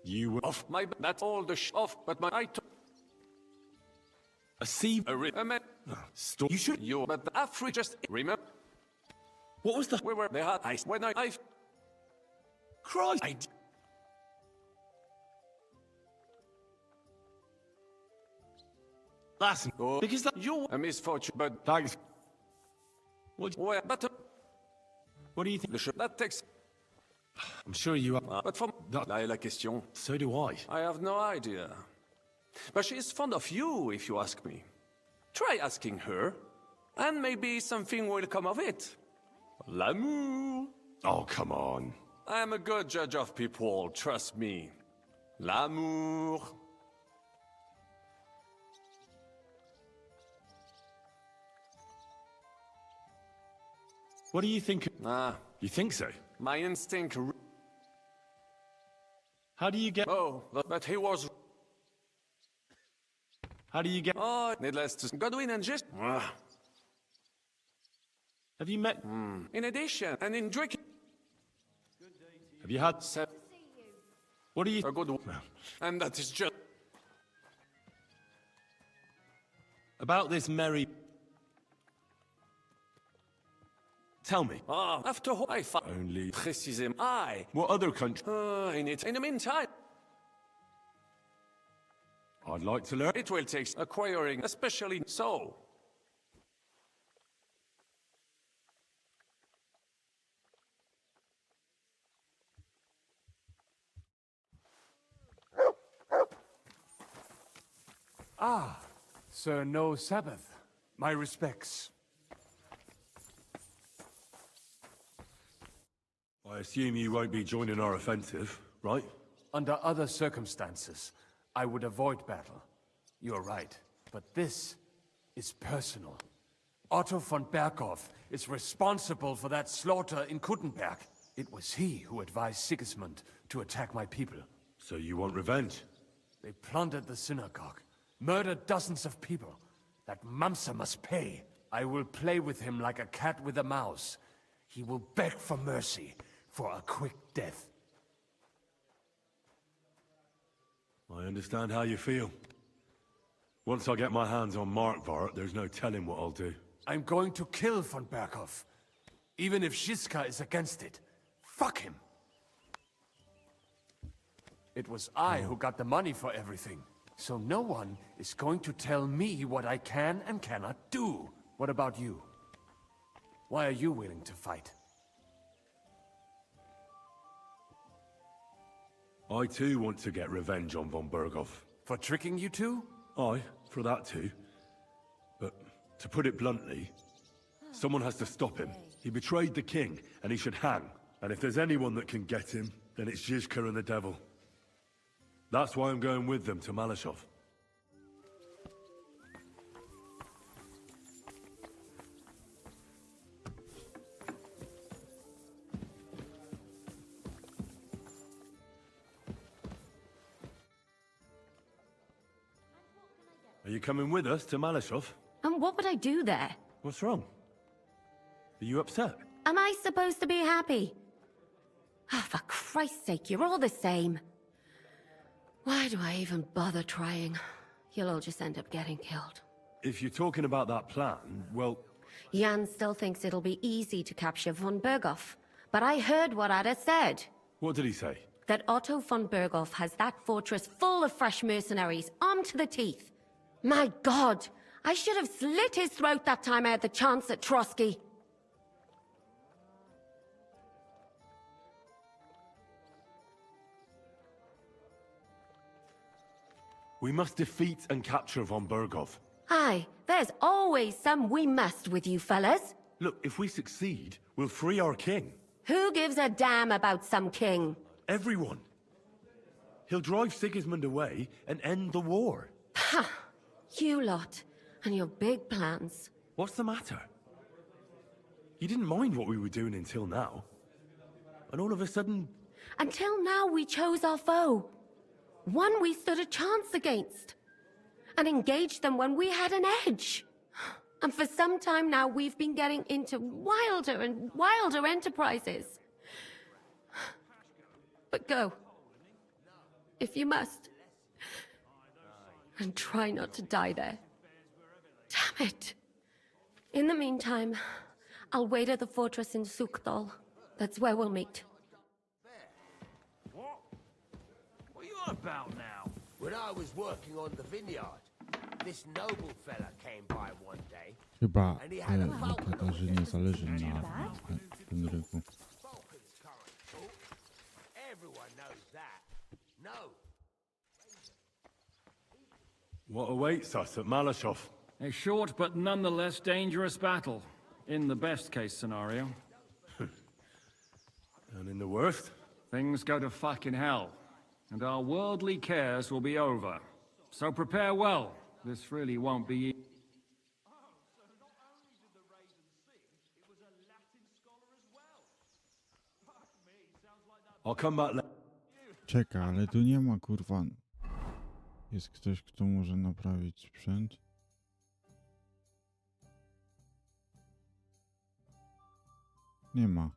you were off my that's all the off but my I a sea a man you should you but the Afri just remember what was the we were they had ice when I Christ That's because that you a misfortune but thanks what well, but what do you think the ship that takes I'm sure you are but from là est la question so do I have no idea but she is fond of you if you ask me try asking her and maybe something will come of it l'amour oh come on I am a good judge of people trust me l'amour what do you think you think so my instinct how do you get but he was how do you get needless to Godwin and just have you met in addition and in drinking have you had what do you a good and that is just about this merry tell me after I found only précisément what other country in it in the meantime I'd like to learn it will take acquiring especially so Sir, no Sabbath. My respects. I assume you won't be joining our offensive, right? Under other circumstances, I would avoid battle. You're right. But this is personal. Otto von Berghoff is responsible for that slaughter in Kuttenberg. It was he who advised Sigismund to attack my people. So you want revenge? They plundered the synagogue, murdered dozens of people. That Mamsa must pay. I will play with him like a cat with a mouse. He will beg for mercy, for a quick death. I understand how you feel. Once I get my hands on Markvart, there's no telling what I'll do. I'm going to kill von Berghoff. Even if Shiska is against it. Fuck him! It was I who got the money for everything. So no one is going to tell me what I can and cannot do. What about you? Why are you willing to fight? I too want to get revenge on von Berghoff. For tricking you two? Aye, for that too. But to put it bluntly, someone has to stop him. He betrayed the king, and he should hang. And if there's anyone that can get him, then it's Zizka and the devil. That's why I'm going with them to Malashov. Are you coming with us to Malashov? And what would I do there? What's wrong? Are you upset? Am I supposed to be happy? Ah, for Christ's sake, you're all the same. Why do I even bother trying? You'll all just end up getting killed. If you're talking about that plan, well... Jan still thinks it'll be easy to capture von Berghoff. But I heard what Ada said. What did he say? That Otto von Berghoff has that fortress full of fresh mercenaries, armed to the teeth. My God! I should have slit his throat that time I had the chance at Trotsky. We must defeat and capture von Berghoff. Aye, there's always some we must with you fellas. Look, if we succeed, we'll free our king. Who gives a damn about some king? Everyone. He'll drive Sigismund away and end the war. You lot and your big plans. What's the matter? You didn't mind what we were doing until now. And all of a sudden... Until now, we chose our foe. One we stood a chance against. And engaged them when we had an edge. And for some time now, we've been getting into wilder and wilder enterprises. But go. If you must. And try not to die there. Damn it. In the meantime, I'll wait at the fortress in Sukdal. That's where we'll meet. What? What are you on about now? When I was working on the vineyard, this noble fella came by one day. Chyba Katarzynie zależy na tym rynku. Everyone knows that. No. What awaits us at Malashov? A short but nonetheless dangerous battle, in the best case scenario. And in the worst? Things go to fucking hell, and our worldly cares will be over. So prepare well. This really won't be... I'll come back later. Czeka, ale tu nie ma kurwa. Jest ktoś, kto może naprawić sprzęt? Nie ma.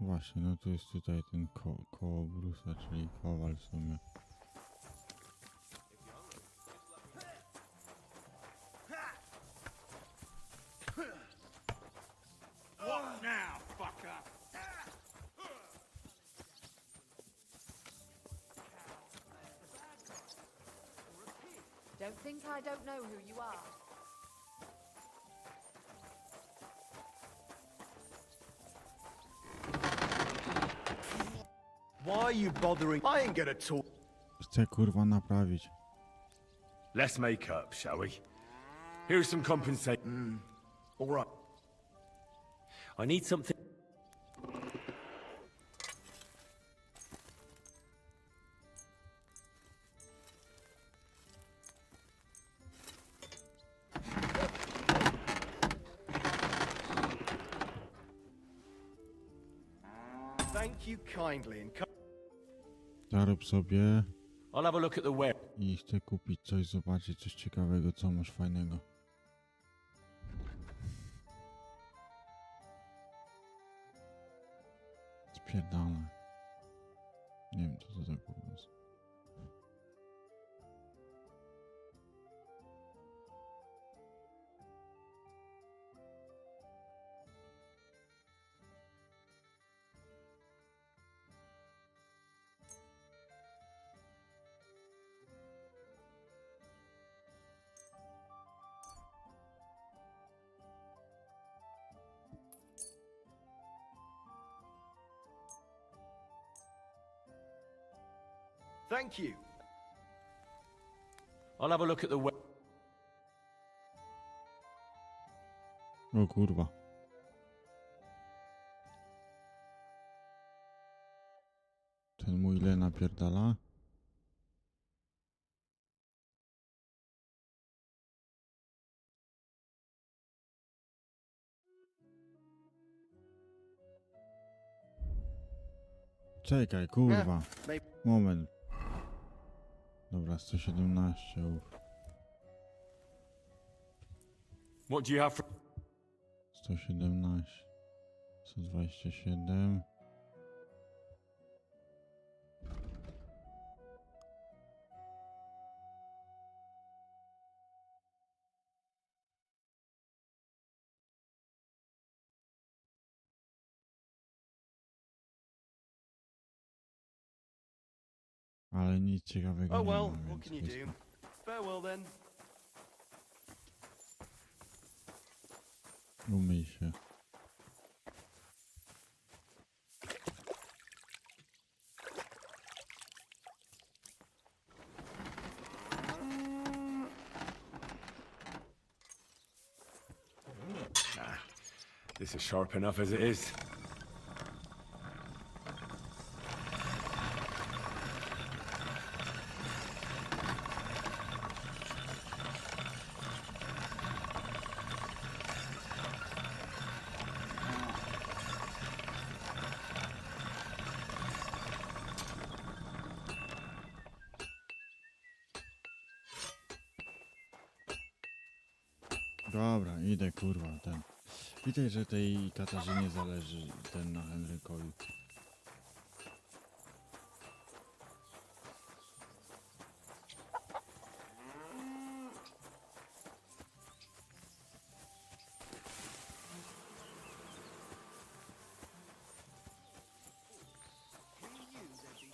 Właśnie, no tu jest tutaj ten koło Brusa, czyli kowal w sumie. What now, fucker? Don't think I don't know who you are. Why are you bothering? I ain't gonna talk. Chcę kurwa naprawić. Let's make up, shall we? Here's some compensation. All right. I need something... Thank you kindly and Zarób sobie. I'll have a look at the web. I chcę kupić coś, zobaczyć coś ciekawego, co masz fajnego. Spierdolę. Nie wiem, co to za kurwa jest. thank you. I'll have a look at the web. O kurwa. Ten mój le napierdala. Czekaj, kurwa. Moment. Dobra, 117. What do you have for... 117. 127. Ale nic ciekawego Oh nie well, ma, what więc can you jest- do? Farewell then. Umyj się. This is sharp enough as it is. Dobra, idę kurwa, ten. Widać, że tej Katarzynie zależy ten na Henrykowi.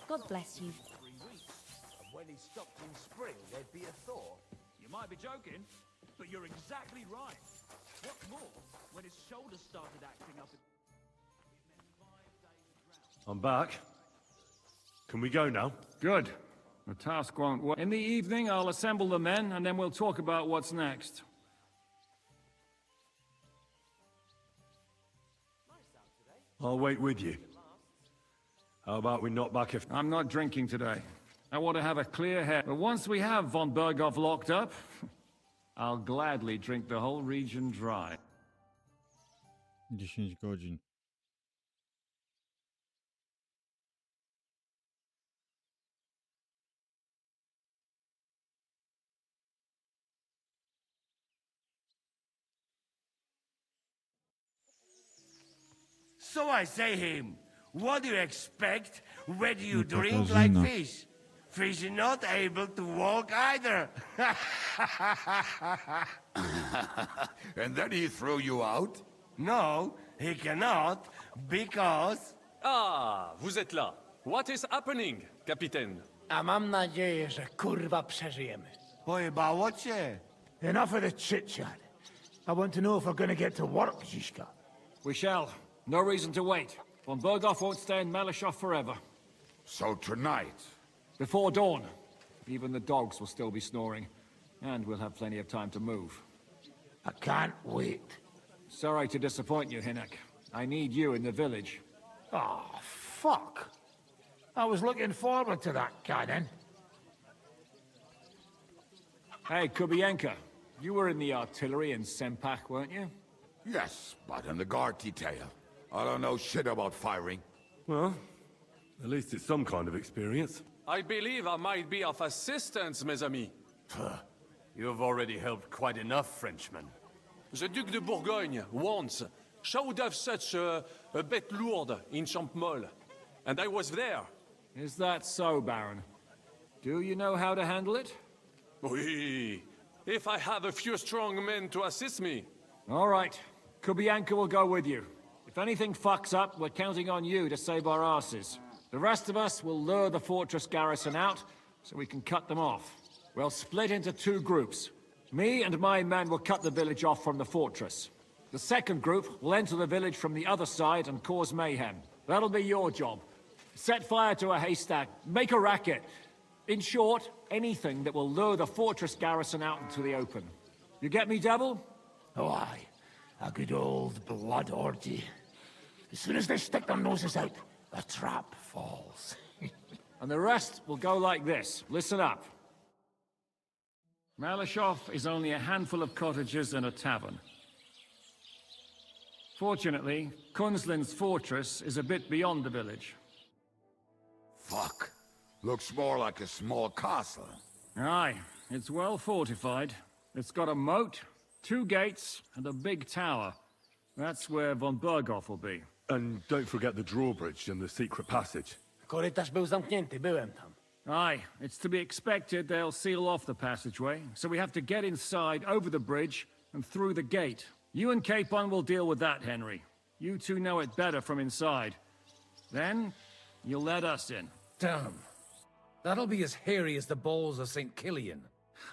God bless you. And when he stopped in spring, there'd be a thaw. You might be joking, but you're exactly right. What's more, when his shoulders started acting up... I'm back. Can we go now? Good. The task won't wait. In the evening, I'll assemble the men, and then we'll talk about what's next. I'll wait with you. How about we knock back if... I'm not drinking today. I want to have a clear head. But once we have von Berghoff locked up, I'll gladly drink the whole region dry. 10 godzin. So I say him, what do you expect when you drink like fish? Fish is not able to walk either. And then he threw you out? No, he cannot, because... Ah, vous êtes là. What is happening, Capitaine? A mam nadzieję, że kurwa przeżyjemy. Pojebało cię. Enough of the chit-chat. I want to know if we're gonna get to work, Zizka. We shall. No reason to wait. Von Berghoff won't stay in Melishoff forever. So tonight? Before dawn. Even the dogs will still be snoring. And we'll have plenty of time to move. I can't wait. Sorry to disappoint you, Hinnock. I need you in the village. Oh, fuck. I was looking forward to that, Cannon. Hey, Kubienka. You were in the artillery in Sempak, weren't you? Yes, but in the guard detail. I don't know shit about firing. Well, at least it's some kind of experience. I believe I might be of assistance, mes amis. You've already helped quite enough, Frenchmen. The Duc de Bourgogne once showed off such a bête lourde in Champmol, and I was there. Is that so, Baron? Do you know how to handle it? Oui, if I have a few strong men to assist me. All right. Kubianka will go with you. If anything fucks up, we're counting on you to save our asses. The rest of us will lure the fortress garrison out, so we can cut them off. We'll split into 2 groups. Me and my men will cut the village off from the fortress. The second group will enter the village from the other side and cause mayhem. That'll be your job. Set fire to a haystack, make a racket. In short, anything that will lure the fortress garrison out into the open. You get me, Devil? Oh, aye. A good old blood orgy. As soon as they stick their noses out, the trap falls. And the rest will go like this. Listen up. Melishoff is only a handful of cottages and a tavern. Fortunately, Kunzlin's fortress is a bit beyond the village. Fuck. Looks more like a small castle. Aye, it's well fortified. It's got a moat, 2 gates, and a big tower. That's where von Berghoff will be. And don't forget the drawbridge and the secret passage. Korytarz był zamknięty, byłem tam. Aye, it's to be expected they'll seal off the passageway, so we have to get inside, over the bridge, and through the gate. You and Capon will deal with that, Henry. You two know it better from inside. Then, you'll let us in. Damn. That'll be as hairy as the balls of St. Killian.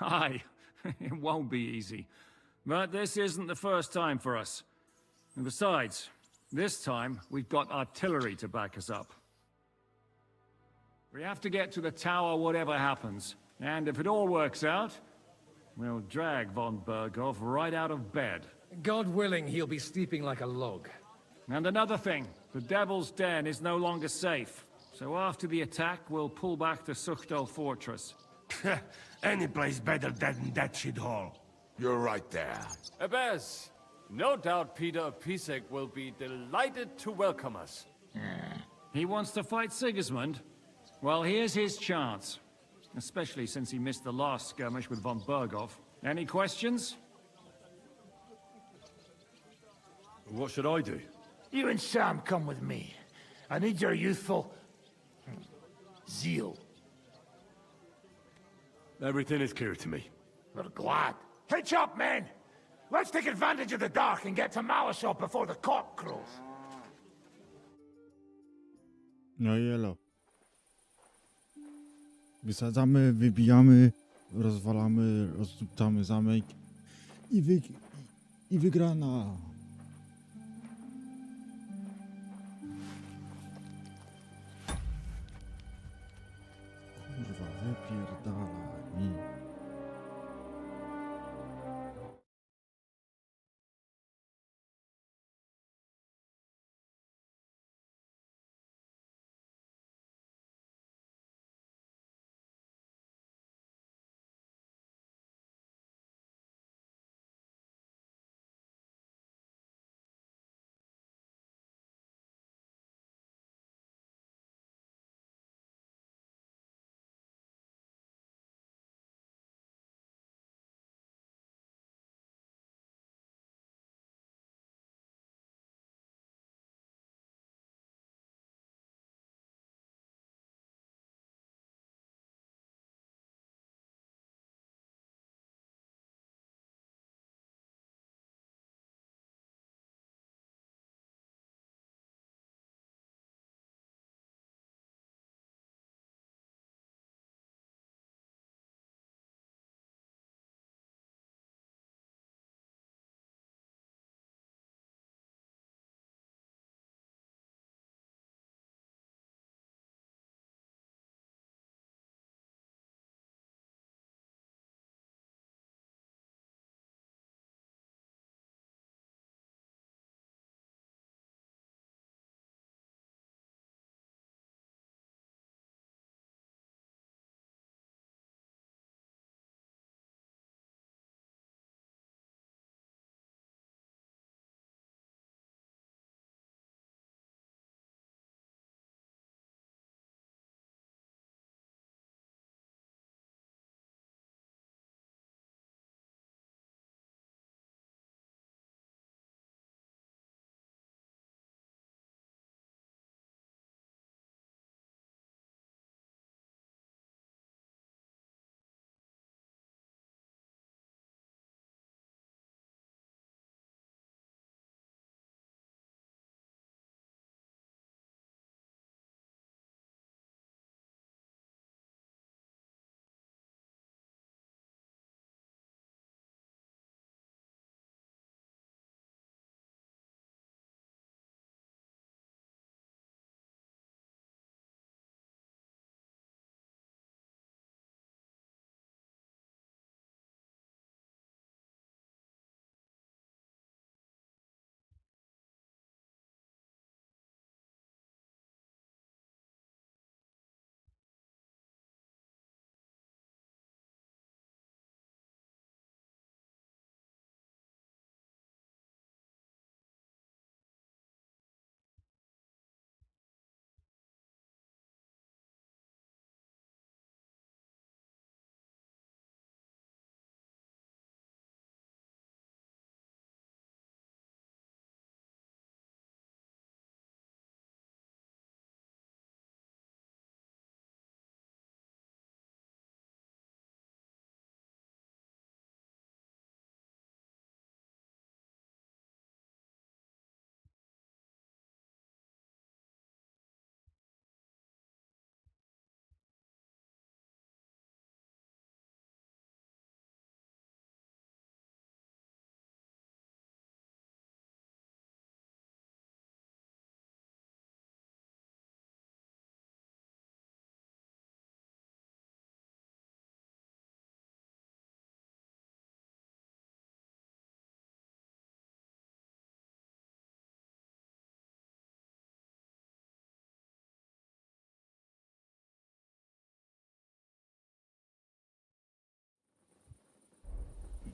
Aye, it won't be easy. But this isn't the first time for us. And besides, this time we've got artillery to back us up. We have to get to the tower whatever happens. And if it all works out, we'll drag von Berghoff right out of bed. God willing, he'll be sleeping like a log. And another thing, the Devil's Den is no longer safe. So after the attack, we'll pull back to Suchdol Fortress. Any place better than that shithole. You're right there. Abbas, no doubt Peter of Pisek will be delighted to welcome us. He wants to fight Sigismund? Well, here's his chance. Especially since he missed the last skirmish with von Berghoff. Any questions? What should I do? You and Sam come with me. I need your youthful... zeal. Everything is clear to me. We're glad. Hitch up, men! Let's take advantage of the dark and get to Malashop before the cock crows. No i elo. Wysadzamy, wybijamy, rozwalamy, rozduptamy zamek i wygrana. Kurwa, wypierdalaj.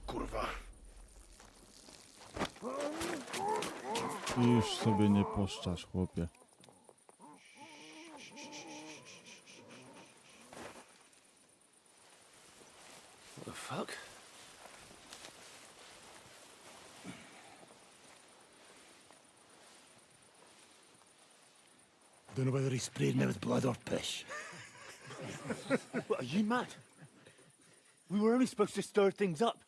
Kurwa. Już sobie nie poszczasz, chłopie. What the fuck? Don't know whether he sprayed me with blood or piss. What, are you mad? We were only supposed to stir things up.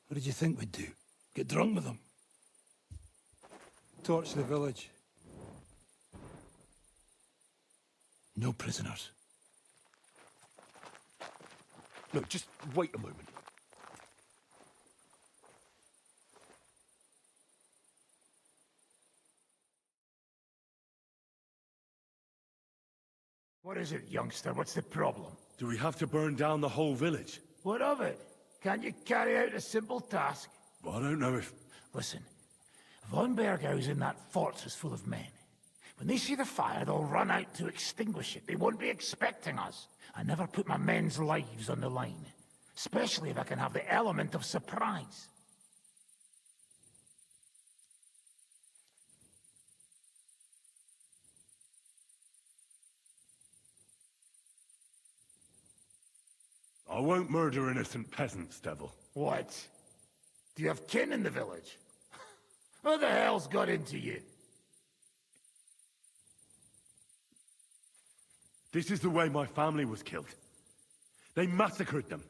What did you think we'd do? Get drunk with them? Torch the village. No prisoners. No, just wait a moment. What is it, youngster? What's the problem? Do we have to burn down the whole village? What of it? Can't you carry out a simple task? Well, I don't know if... Listen, von Bergau's in that fortress full of men. When they see the fire, they'll run out to extinguish it. They won't be expecting us. I never put my men's lives on the line. Especially if I can have the element of surprise. I won't murder innocent peasants, Devil. What? Do you have kin in the village? Who the hell's got into you? This is the way my family was killed. They massacred them.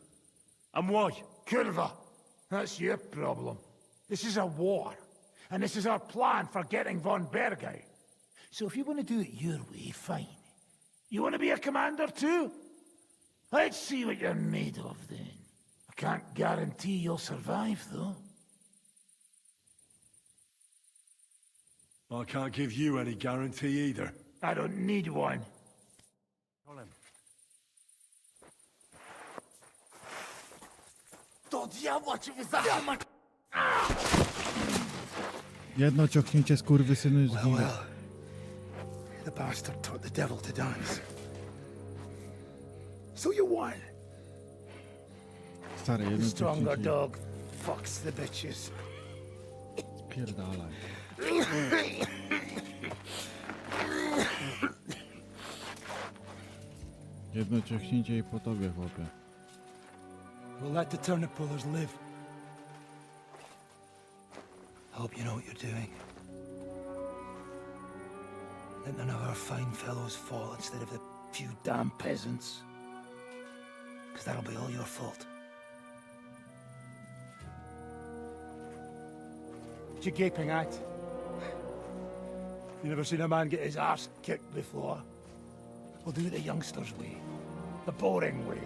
And why? Kurva, that's your problem. This is a war, and this is our plan for getting von Bergau. So if you want to do it your way, fine. You want to be a commander too? Let's see what you're made of then. I can't guarantee you'll survive, though. I can't give you any guarantee either. I don't need one. Do diabła cię wyzama! Jedno ciągnięcie skurwysynu i zginę. The bastard taught the devil to dance. So you won. Stary, jedno The stronger ciągnięcie. dog fucks the bitches. Spierdalaj. Jedno ciągnięcie i po tobie, chłopie. We'll let the turnip pullers live. I hope you know what you're doing. Let none of our fine fellows fall instead of the few damn peasants. Because that'll be all your fault. What you gaping at? You never seen a man get his arse kicked before? We'll do it the youngsters' way. The boring way.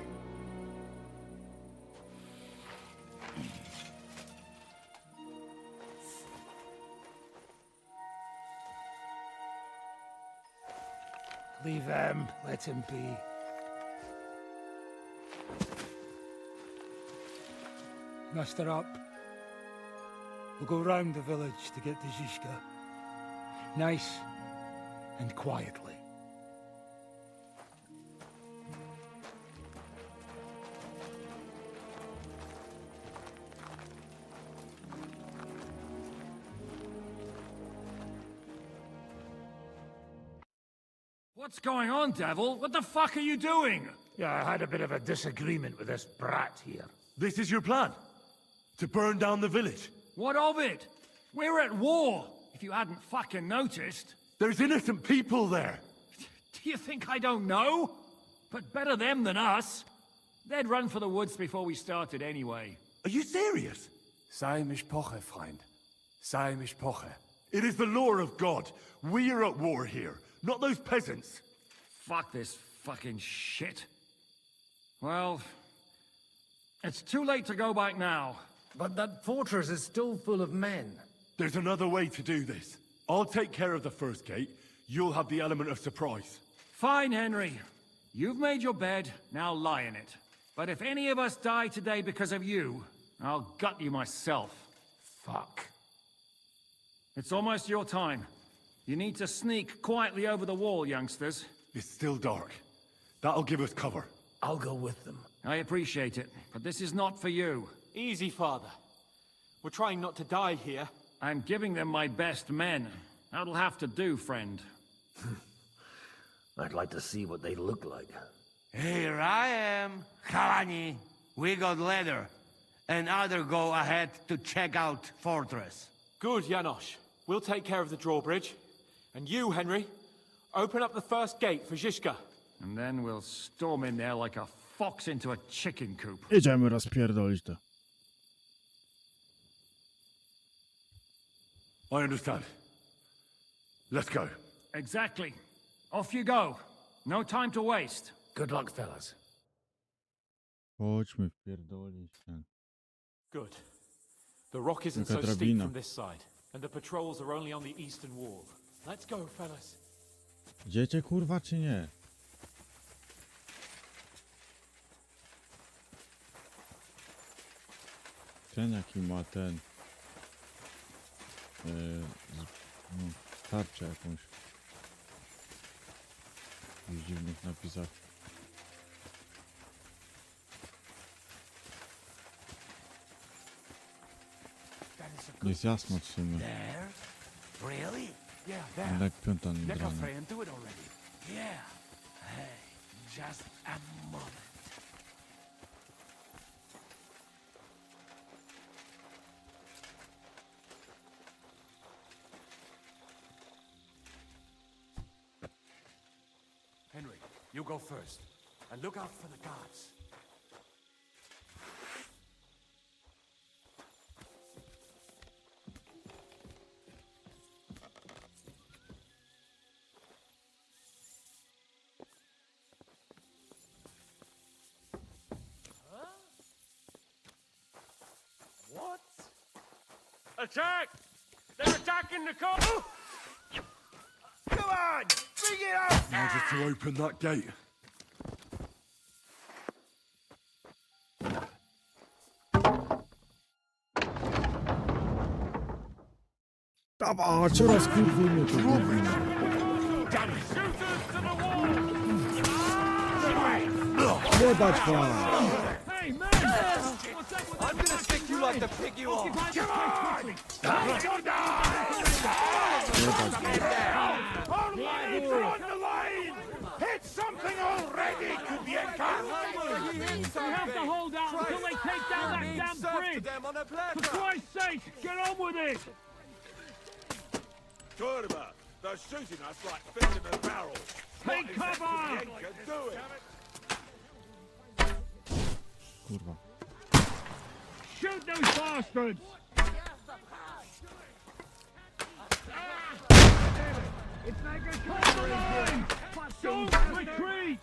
Leave him, let him be. Muster up. We'll go round the village to get to Zizka. Nice and quietly. What's going on, Devil? What the fuck are you doing? Yeah, I had a bit of a disagreement with this brat here. This is your plan? To burn down the village? What of it? We're at war, if you hadn't fucking noticed. There's innocent people there. Do you think I don't know? But better them than us. They'd run for the woods before we started anyway. Are you serious? Sei mich poche, Freund. Sei mich poche. It is the law of God. We are at war here, not those peasants. Fuck this fucking shit. Well, it's too late to go back now. But that fortress is still full of men. There's another way to do this. I'll take care of the first gate. You'll have the element of surprise. Fine, Henry. You've made your bed, now lie in it. But if any of us die today because of you, I'll gut you myself. Fuck. It's almost your time. You need to sneak quietly over the wall, youngsters. It's still dark. That'll give us cover. I'll go with them. I appreciate it, but this is not for you. Easy, Father. We're trying not to die here. I'm giving them my best men. That'll have to do, friend. I'd like to see what they look like. Here I am, Kalani. We got leather. And other go ahead to check out fortress. Good, Janosch. We'll take care of the drawbridge. And you, Henry, Open up the first gate for Zizka. And then we'll storm in there like a fox into a chicken coop. Idziemy rozpierdolić to. I understand. Let's go. Exactly. Off you go. No time to waste. Good luck, fellas. Chodźmy wpierdolić ten. Good. The rock isn't Taka so steep drabina. from this side, and the patrols are only on the eastern wall. Let's go, fellas. Idziecie kurwa czy nie? Ten jaki ma ten... no, tarczę jakąś. W dziwnych napisach. Jest jasno w sumie. There? Really? Yeah, Ale jak piąta nie Let grana. Friend do it already. Yeah. Hey, just a moment. Henry, you go first. And look out for the guards. What? Attack! They're attacking the car! Come on! Bring it up! Now just to open that gate. Dawać, rozkurwimy to. Jebać was! Hey, man! I'm gonna stick you like the pig you are. Come on! Already on the line! Hit something already, Kubienka! We have to hold out until they take down that damn bridge! For Christ's sake, get on with it! Kurwa, they're shooting us like fish in a barrel. Take cover! Do it! Kurwa. Shoot those bastards! It's like a line! Don't retreat!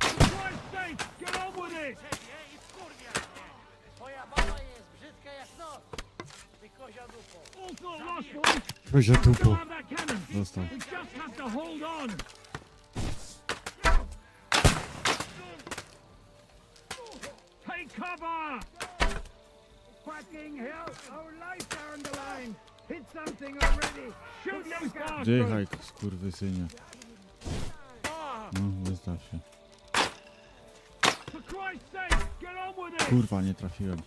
For Christ's sake, get on with it! All's not lost, boys. Kozia Still tupo. have that cannon. Dostał. We just have to hold on. Take cover! Fucking hell, our lives are on the line. Hit something already. Shoot those bastards. Dychaj, skurwysynie. No, wystaw się. For Christ's sake, get on with it. Kurwa, nie trafiłem.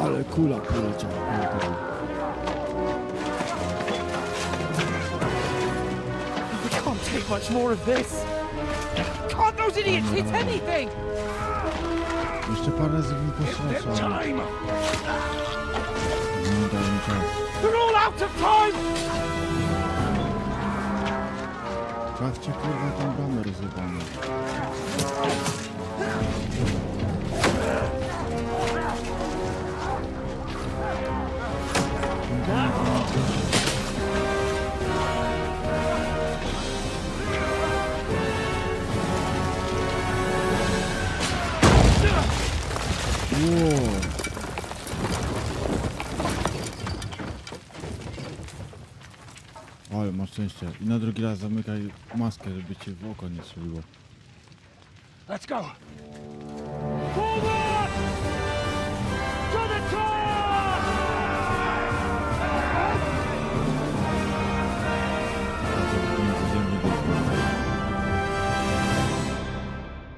Ale kula poleciała. We can't take much more of this. Can't those idiots hit anything? Jeszcze parę razy bym postraszał. No, daj mi czas. They're all out of time! Sprawdźcie kurwa tą bramę rozjebaną. Wow. Ale masz szczęście. I na drugi raz zamykaj maskę, żeby cię w oko nie strzeliło. Let's go. Forward! To the top!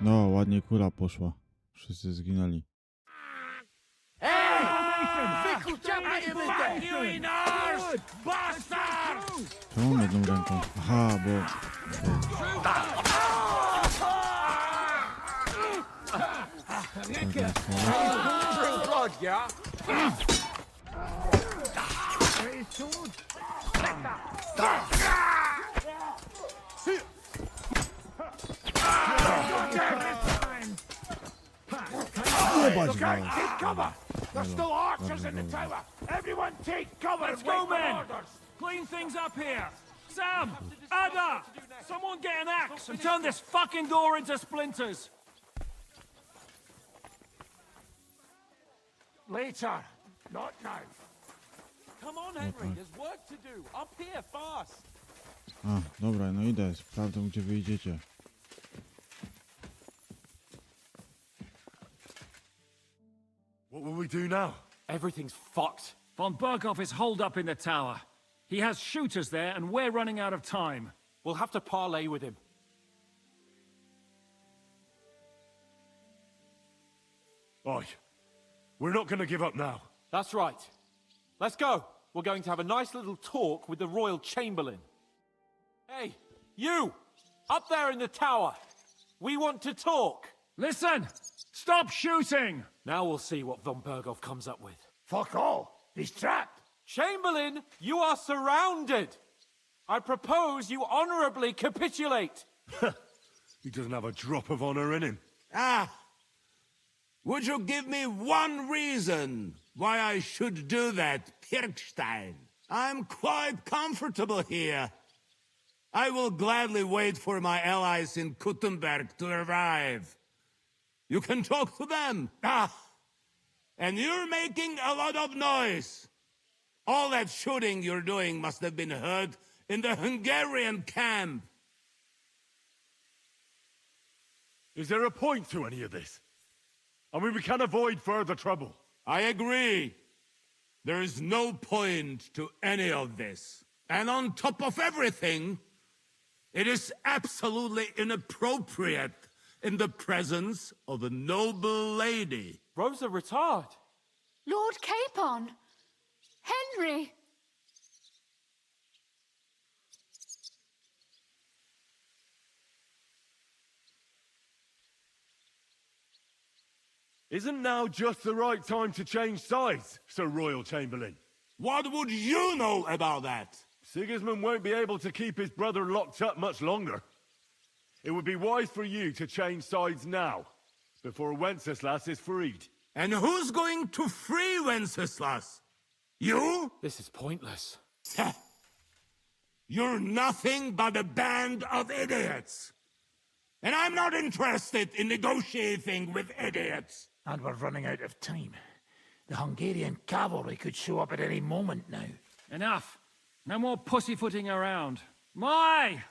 No, ładnie kula poszła. Wszyscy zginęli. Hey! Czemu on jedną ręką? Aha, bo... Look out! Take cover! There's still archers in the tower! Everyone take cover! Let's go, men! Clean things up here! Sam! Ada! Someone get an axe and turn this fucking door into splinters! Later, not now. Come on, Henry, there's work to do. Up here, fast. A, dobra, no idę, sprawdzam gdzie wyjdziecie. What will we do now? Everything's fucked. Von Berghoff is holed up in the tower. He has shooters there, and we're running out of time. We'll have to parley with him. Oi, we're not going to give up now. That's right. Let's go. We're going to have a nice little talk with the Royal Chamberlain. Hey, you! Up there in the tower! We want to talk! Listen! Stop shooting! Now we'll see what von Berghoff comes up with. Fuck all! He's trapped! Chamberlain, you are surrounded! I propose you honorably capitulate! He doesn't have a drop of honor in him. Ah! Would you give me one reason why I should do that, Pirkstein? I'm quite comfortable here. I will gladly wait for my allies in Kuttenberg to arrive. You can talk to them. Ah! And you're making a lot of noise. All that shooting you're doing must have been heard in the Hungarian camp. Is there a point to any of this? I mean, we can avoid further trouble. I agree. There is no point to any of this. And on top of everything, it is absolutely inappropriate in the presence of a noble lady. Rosa Retard. Lord Capon! Henry! Isn't now just the right time to change sides, Sir Royal Chamberlain? What would you know about that? Sigismund won't be able to keep his brother locked up much longer. It would be wise for you to change sides now, before Wenceslas is freed. And who's going to free Wenceslas? You? This is pointless. You're nothing but a band of idiots. And I'm not interested in negotiating with idiots. And we're running out of time. The Hungarian cavalry could show up at any moment now. Enough. No more pussyfooting around. My!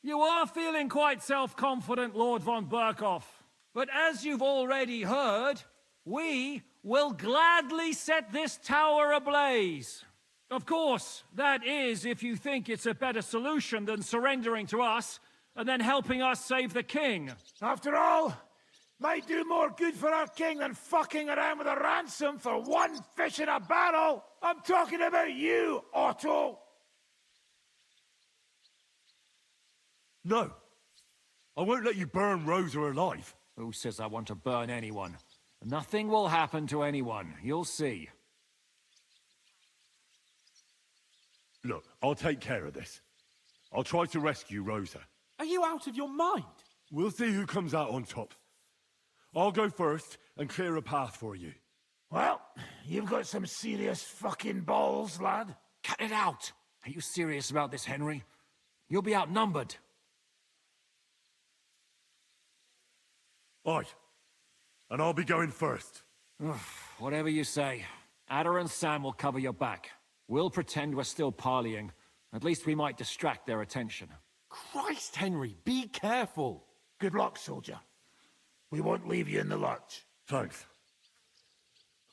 You are feeling quite self-confident, Lord von Berghoff. But as you've already heard, we will gladly set this tower ablaze. Of course, that is if you think it's a better solution than surrendering to us and then helping us save the king. After all, might do more good for our king than fucking around with a ransom for one fish in a barrel. I'm talking about you, Otto. No. I won't let you burn Rosa alive. Who says I want to burn anyone? Nothing will happen to anyone. You'll see. Look, I'll take care of this. I'll try to rescue Rosa. Are you out of your mind? We'll see who comes out on top. I'll go first and clear a path for you. Well, you've got some serious fucking balls, lad. Cut it out! Are you serious about this, Henry? You'll be outnumbered. Aye. And I'll be going first. Whatever you say. Ada and Sam will cover your back. We'll pretend we're still parleying. At least we might distract their attention. Christ, Henry, be careful. Good luck, soldier. We won't leave you in the lurch. Thanks.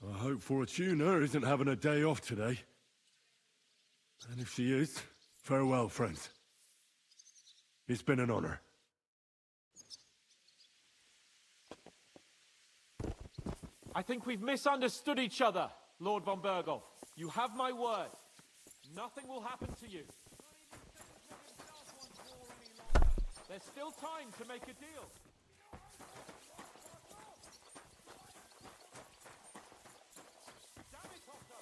I hope Fortuna isn't having a day off today. And if she is, farewell, friends. It's been an honor. I think we've misunderstood each other. Lord von Berghoff, you have my word. Nothing will happen to you. There's still time to make a deal. Damn it, Otto!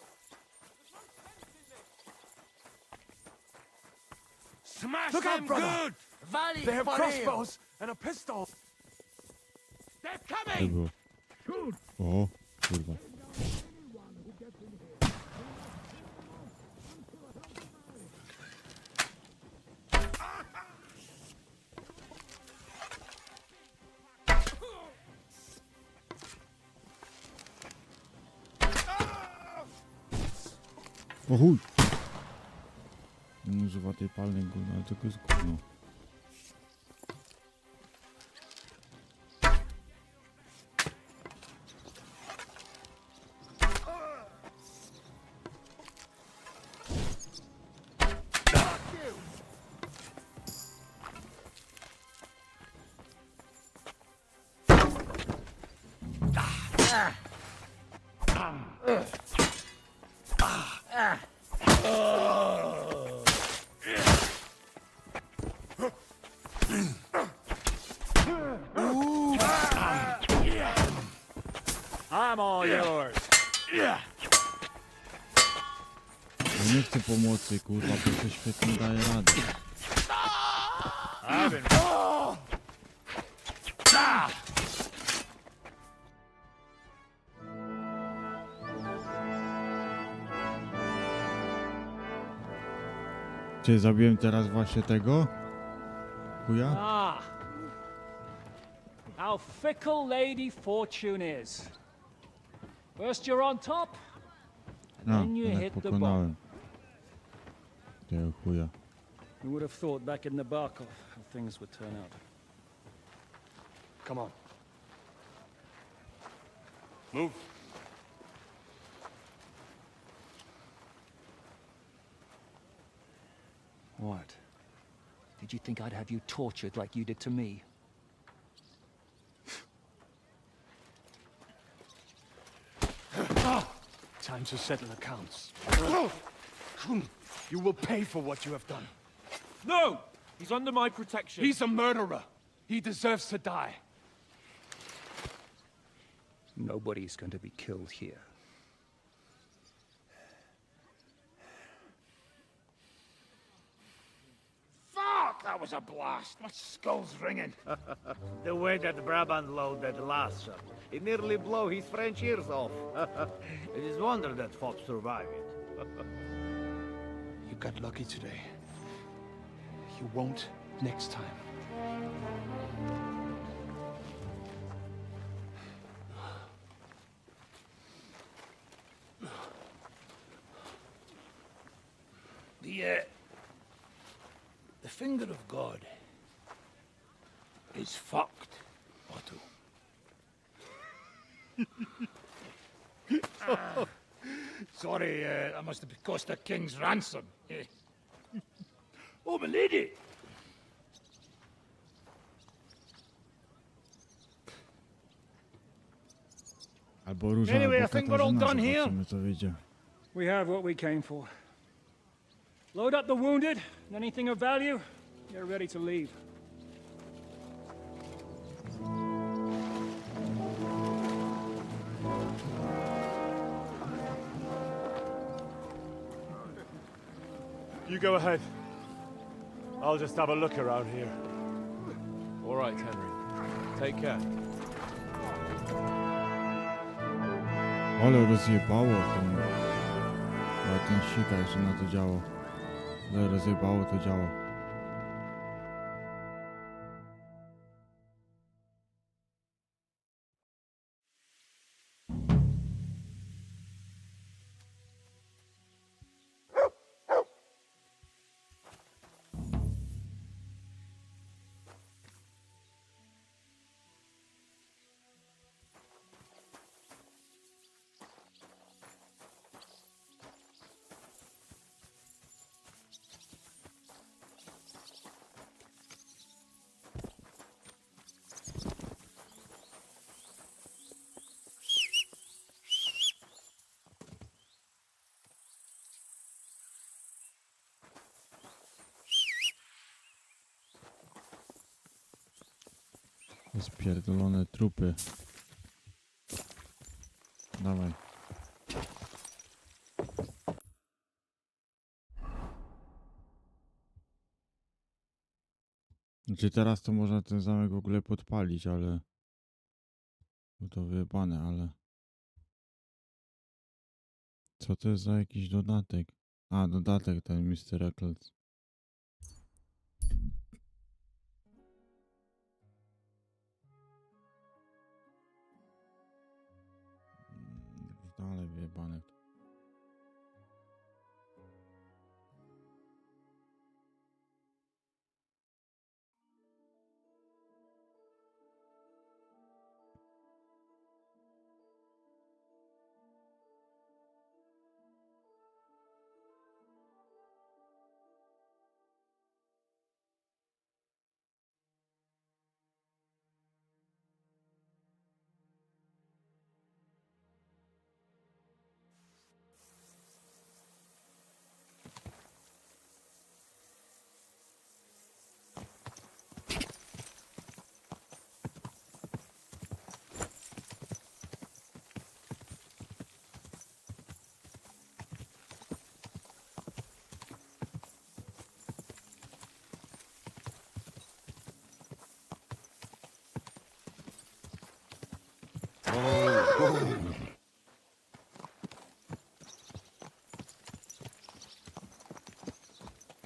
There's no sense in this! Smash Look them out, brother! good! Valley They have for crossbows and a pistol. They're To coming! było. O, kurwa. O chuj! On używa tej palnej gówna, ale tylko jest gówno. I'm all yours. Ja nie chcę pomocy, kurwa, bo to świetnie daje radę. I've been... Czy zabiłem teraz właśnie tego? Chuja? Ah. How fickle Lady Fortune is. First you're on top, and A, then you jednak hit the pokonałem. bottom. Tego chuja. Who would have thought back in the Barkov how things would turn out? Come on. Move. What? Did you think I'd have you tortured like you did to me? Time to settle accounts. You will pay for what you have done. No! He's under my protection. He's a murderer. He deserves to die. Nobody's going to be killed here. Fuck, that was a blast. My skull's ringing. The way that Brabant loaded last, it nearly blow his French ears off. It is wonder that Fop survived it. You got lucky today. You won't next time. The finger of God is fucked, Otto. Sorry, that must have cost a king's ransom. Oh, my lady! Albo róża, Anyway, albo I think we're all Katarzyna, done here. zobaczymy co wyjdzie. We have what we came for. Load up the wounded, and anything of value, get ready to leave. You go ahead. I'll just have a look around here. All right, Henry. Take care. Ale rozjebało tą... Ale ten sika jeszcze na to działo. Ale rozjebało to działo. Spierdolone trupy. Dawaj. Znaczy teraz to można ten zamek w ogóle podpalić, ale... Bo to wyjebane, ale... Co to jest za jakiś dodatek? A, dodatek ten Mr. Eccles. Dalej wyjebane.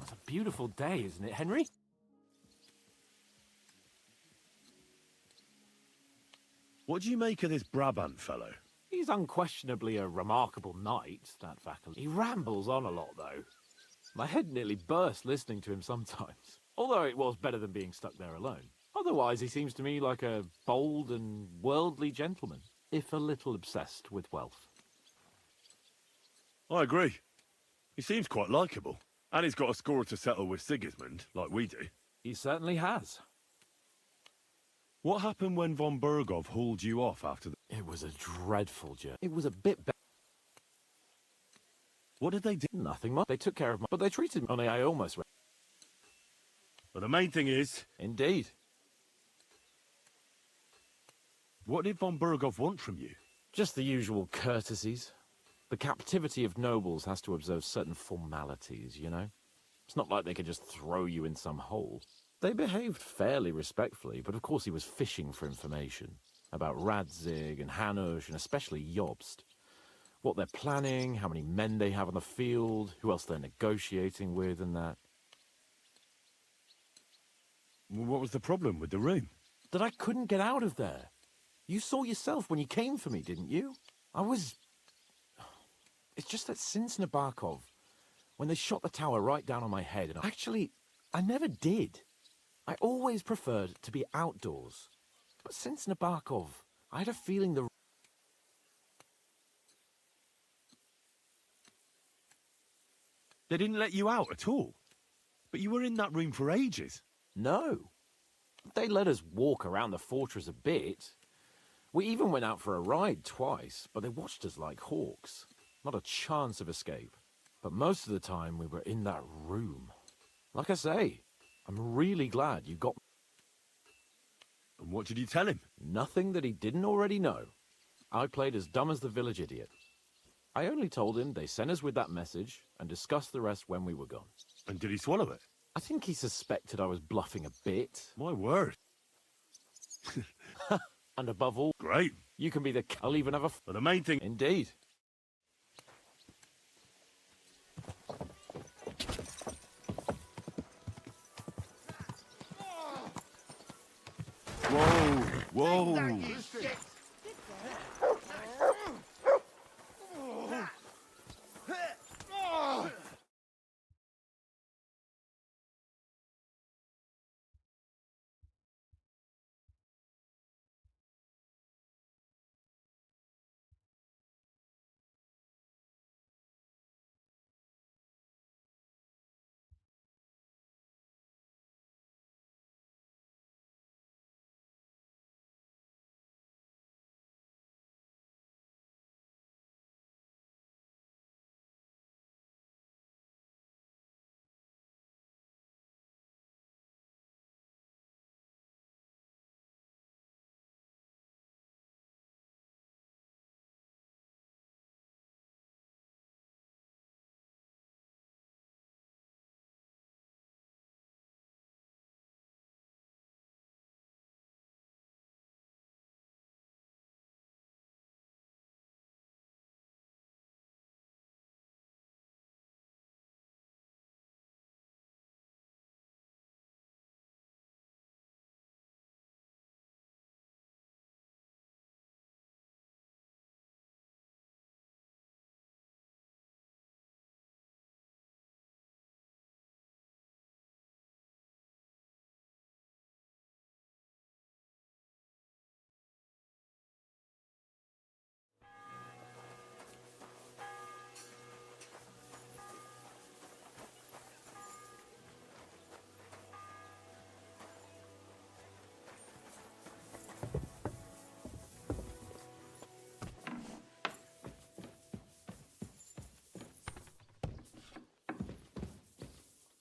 What a beautiful day, isn't it, Henry? What do you make of this Brabant fellow? He's unquestionably a remarkable knight, that faculty. He rambles on a lot, though. My head nearly burst listening to him sometimes. Although it was better than being stuck there alone. Otherwise, he seems to me like a bold and worldly gentleman, if a little obsessed with wealth. I agree. He seems quite likeable. And he's got a score to settle with Sigismund, like we do. He certainly has. What happened when von Bergov hauled you off after the... It was a dreadful journey. It was a bit better. What did they do? Nothing much. They took care of me, but they treated me. Only I almost... But the main thing is... Indeed. What did von Bergov want from you? Just the usual courtesies. The captivity of nobles has to observe certain formalities, you know? It's not like they could just throw you in some hole. They behaved fairly respectfully, but of course he was fishing for information. About Radzig and Hanush, and especially Jobst. What they're planning, how many men they have on the field, who else they're negotiating with, and that. What was the problem with the room? That I couldn't get out of there. You saw yourself when you came for me, didn't you? I was... It's just that since Nabokov, when they shot the tower right down on my head, and actually, I never did. I always preferred to be outdoors. But since Nabokov, I had a feeling the... They didn't let you out at all? But you were in that room for ages. No. They let us walk around the fortress a bit. We even went out for a ride twice, but they watched us like hawks. Not a chance of escape. But most of the time we were in that room. Like I say, I'm really glad you got... And what did you tell him? Nothing that he didn't already know. I played as dumb as the village idiot. I only told him they sent us with that message and discussed the rest when we were gone. And did he swallow it? I think he suspected I was bluffing a bit. My word. And above all... Great. You can be the... I'll even have a... But the main thing... Indeed. Whoa, whoa.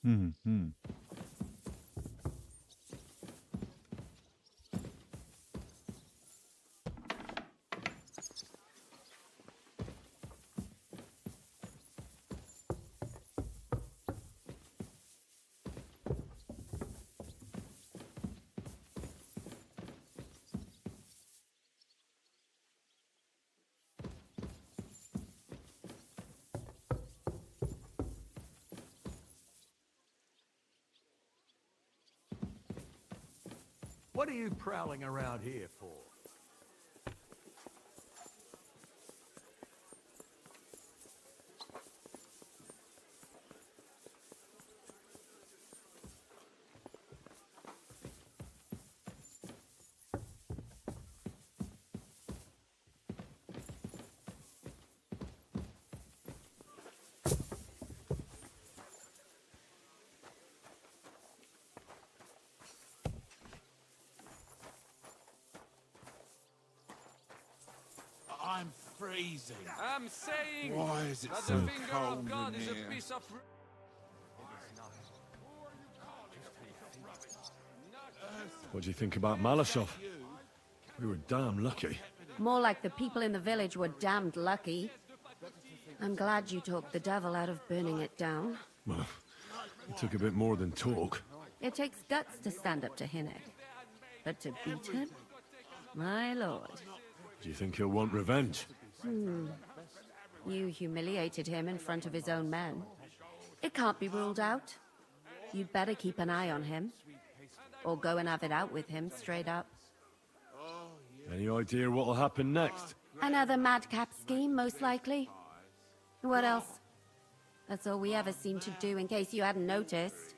Mhm. What are you prowling around here for? I'm freezing. I'm saying Why is it that so the finger cold of God in is here? a piece of... What do you think about Malashov? We were damn lucky. More like the people in the village were damned lucky. I'm glad you talked the devil out of burning it down. Well, it took a bit more than talk. It takes guts to stand up to Hinnick. But to beat him? My lord. Do you think he'll want revenge? You humiliated him in front of his own men. It can't be ruled out. You'd better keep an eye on him. Or go and have it out with him, straight up. Any idea what'll happen next? Another madcap scheme, most likely. What else? That's all we ever seem to do, in case you hadn't noticed.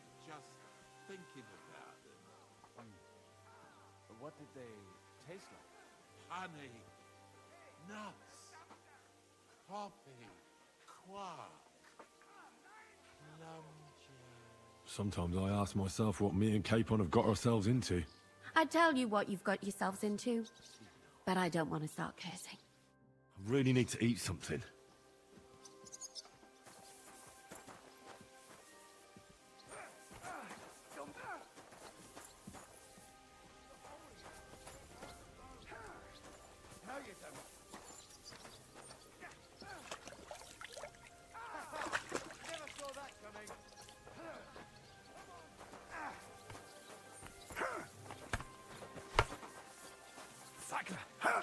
Thinking about them. What did they taste like? Honey, nuts, poppy, quark, plum jam. Sometimes I ask myself what me and Capon have got ourselves into. I tell you what you've got yourselves into, but I don't want to start cursing. I really need to eat something.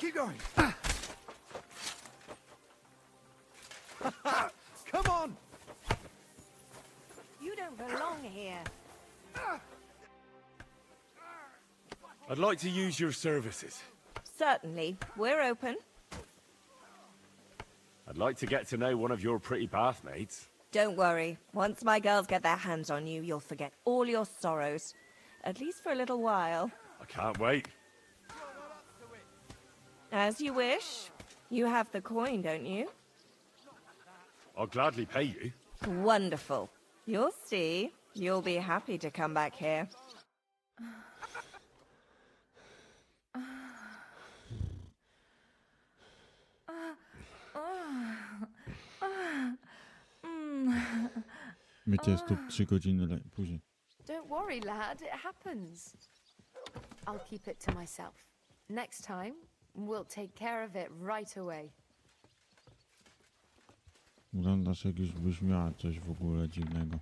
Keep going. Come on. You don't belong here. I'd like to use your services. Certainly. We're open. I'd like to get to know one of your pretty bathmates. Don't worry. Once my girls get their hands on you, you'll forget all your sorrows. At least for a little while. I can't wait. As you wish. You have the coin, don't you? I'll gladly pay you. Wonderful. You'll see. You'll be happy to come back here. Mycie stóp 3 godziny później. Don't worry, lad. It happens. I'll keep it to myself. Next time, we'll take care of it right away. Wyglądasz jak już byś miała coś w ogóle dziwnego.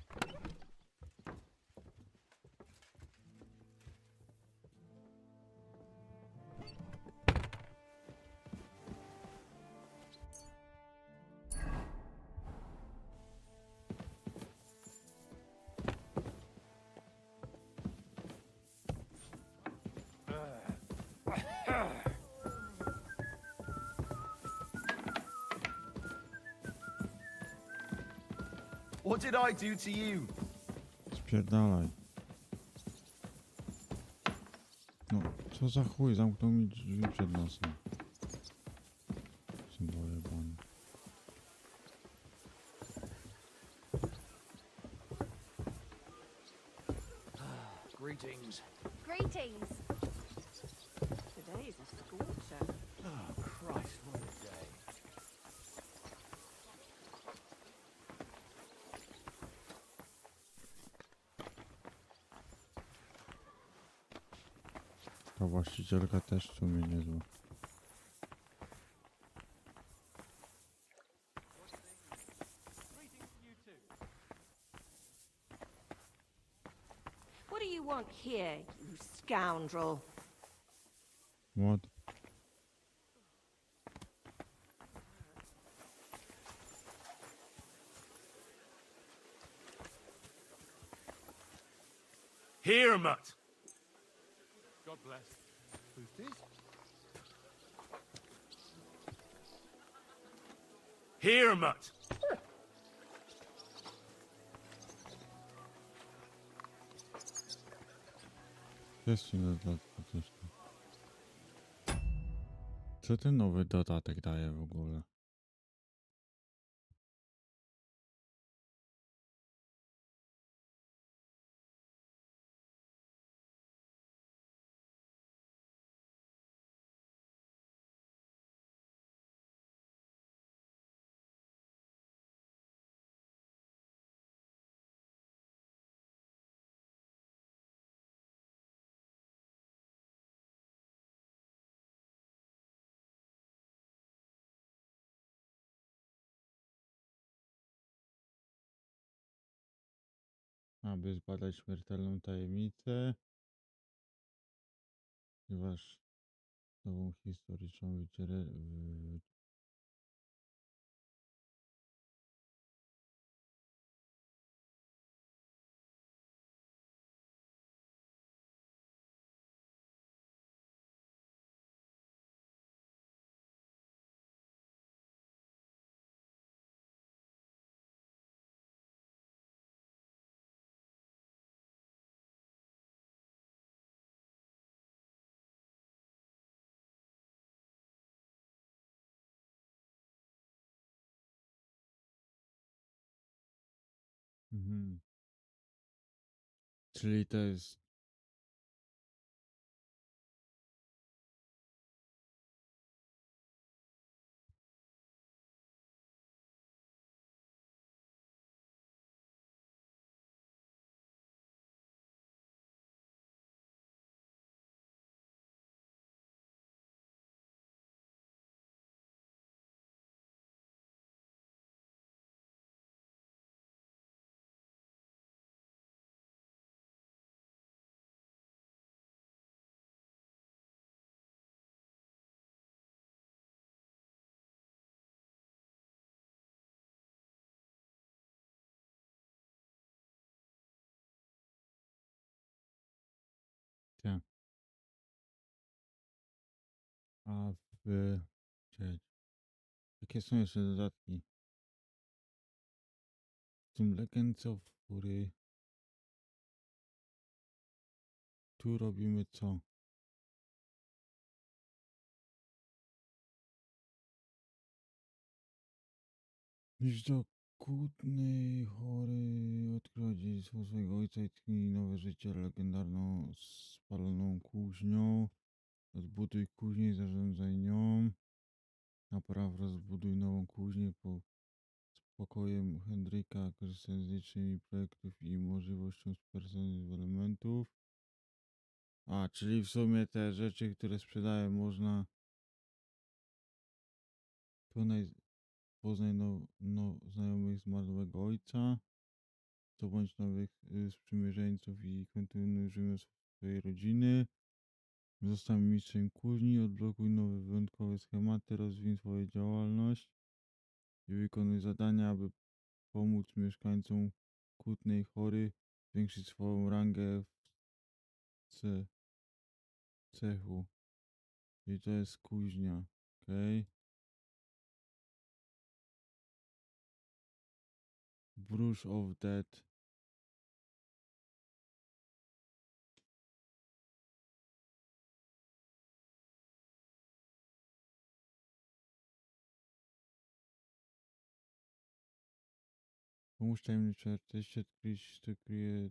What did I do to you? Spierdalaj. No, co za chuj, zamknął mi drzwi przed nosem. Symbole błąd. Greetings. Greetings. Today's a scorcher. Oh, Christ, what a day. Ta właścicielka też w sumie niezła. What do you want here, you scoundrel? What? Here, mutt. God bless. Who's this? Here, mutt. Jest ci dodatek coś tam. Co ten nowy dodatek daje w ogóle? Aby zbadać śmiertelną tajemnicę, ponieważ nową historyczną Mhm. Czyli to jest tak. A w... Czekaj, jakie są jeszcze dodatki? Tym Legends of Fury. Tu robimy co? Iż do kłótnej chory odkryła dziedzictwo swojego ojca i tknij nowe życie legendarną spaloną kuźnią. Odbuduj kuźnię i zarządzaj nią. Napraw, rozbuduj nową kuźnię po spokojem Henryka, korzystając z licznymi projektów i możliwością spersonalizowania elementów. A, czyli w sumie te rzeczy, które sprzedaję, można poznaj znajomych zmarłego ojca, zdobądź nowych sprzymierzeńców i kontynuuj rzemiosło swojej rodziny. Zostań mistrzem kuźni, odblokuj nowe wyjątkowe schematy, rozwij swoją działalność i wykonuj zadania, aby pomóc mieszkańcom Kłótnej Chory zwiększyć swoją rangę w cechu. I to jest kuźnia, okej? Brush of Death. Pomóż tajemniczy artyście odkryć, kto kryje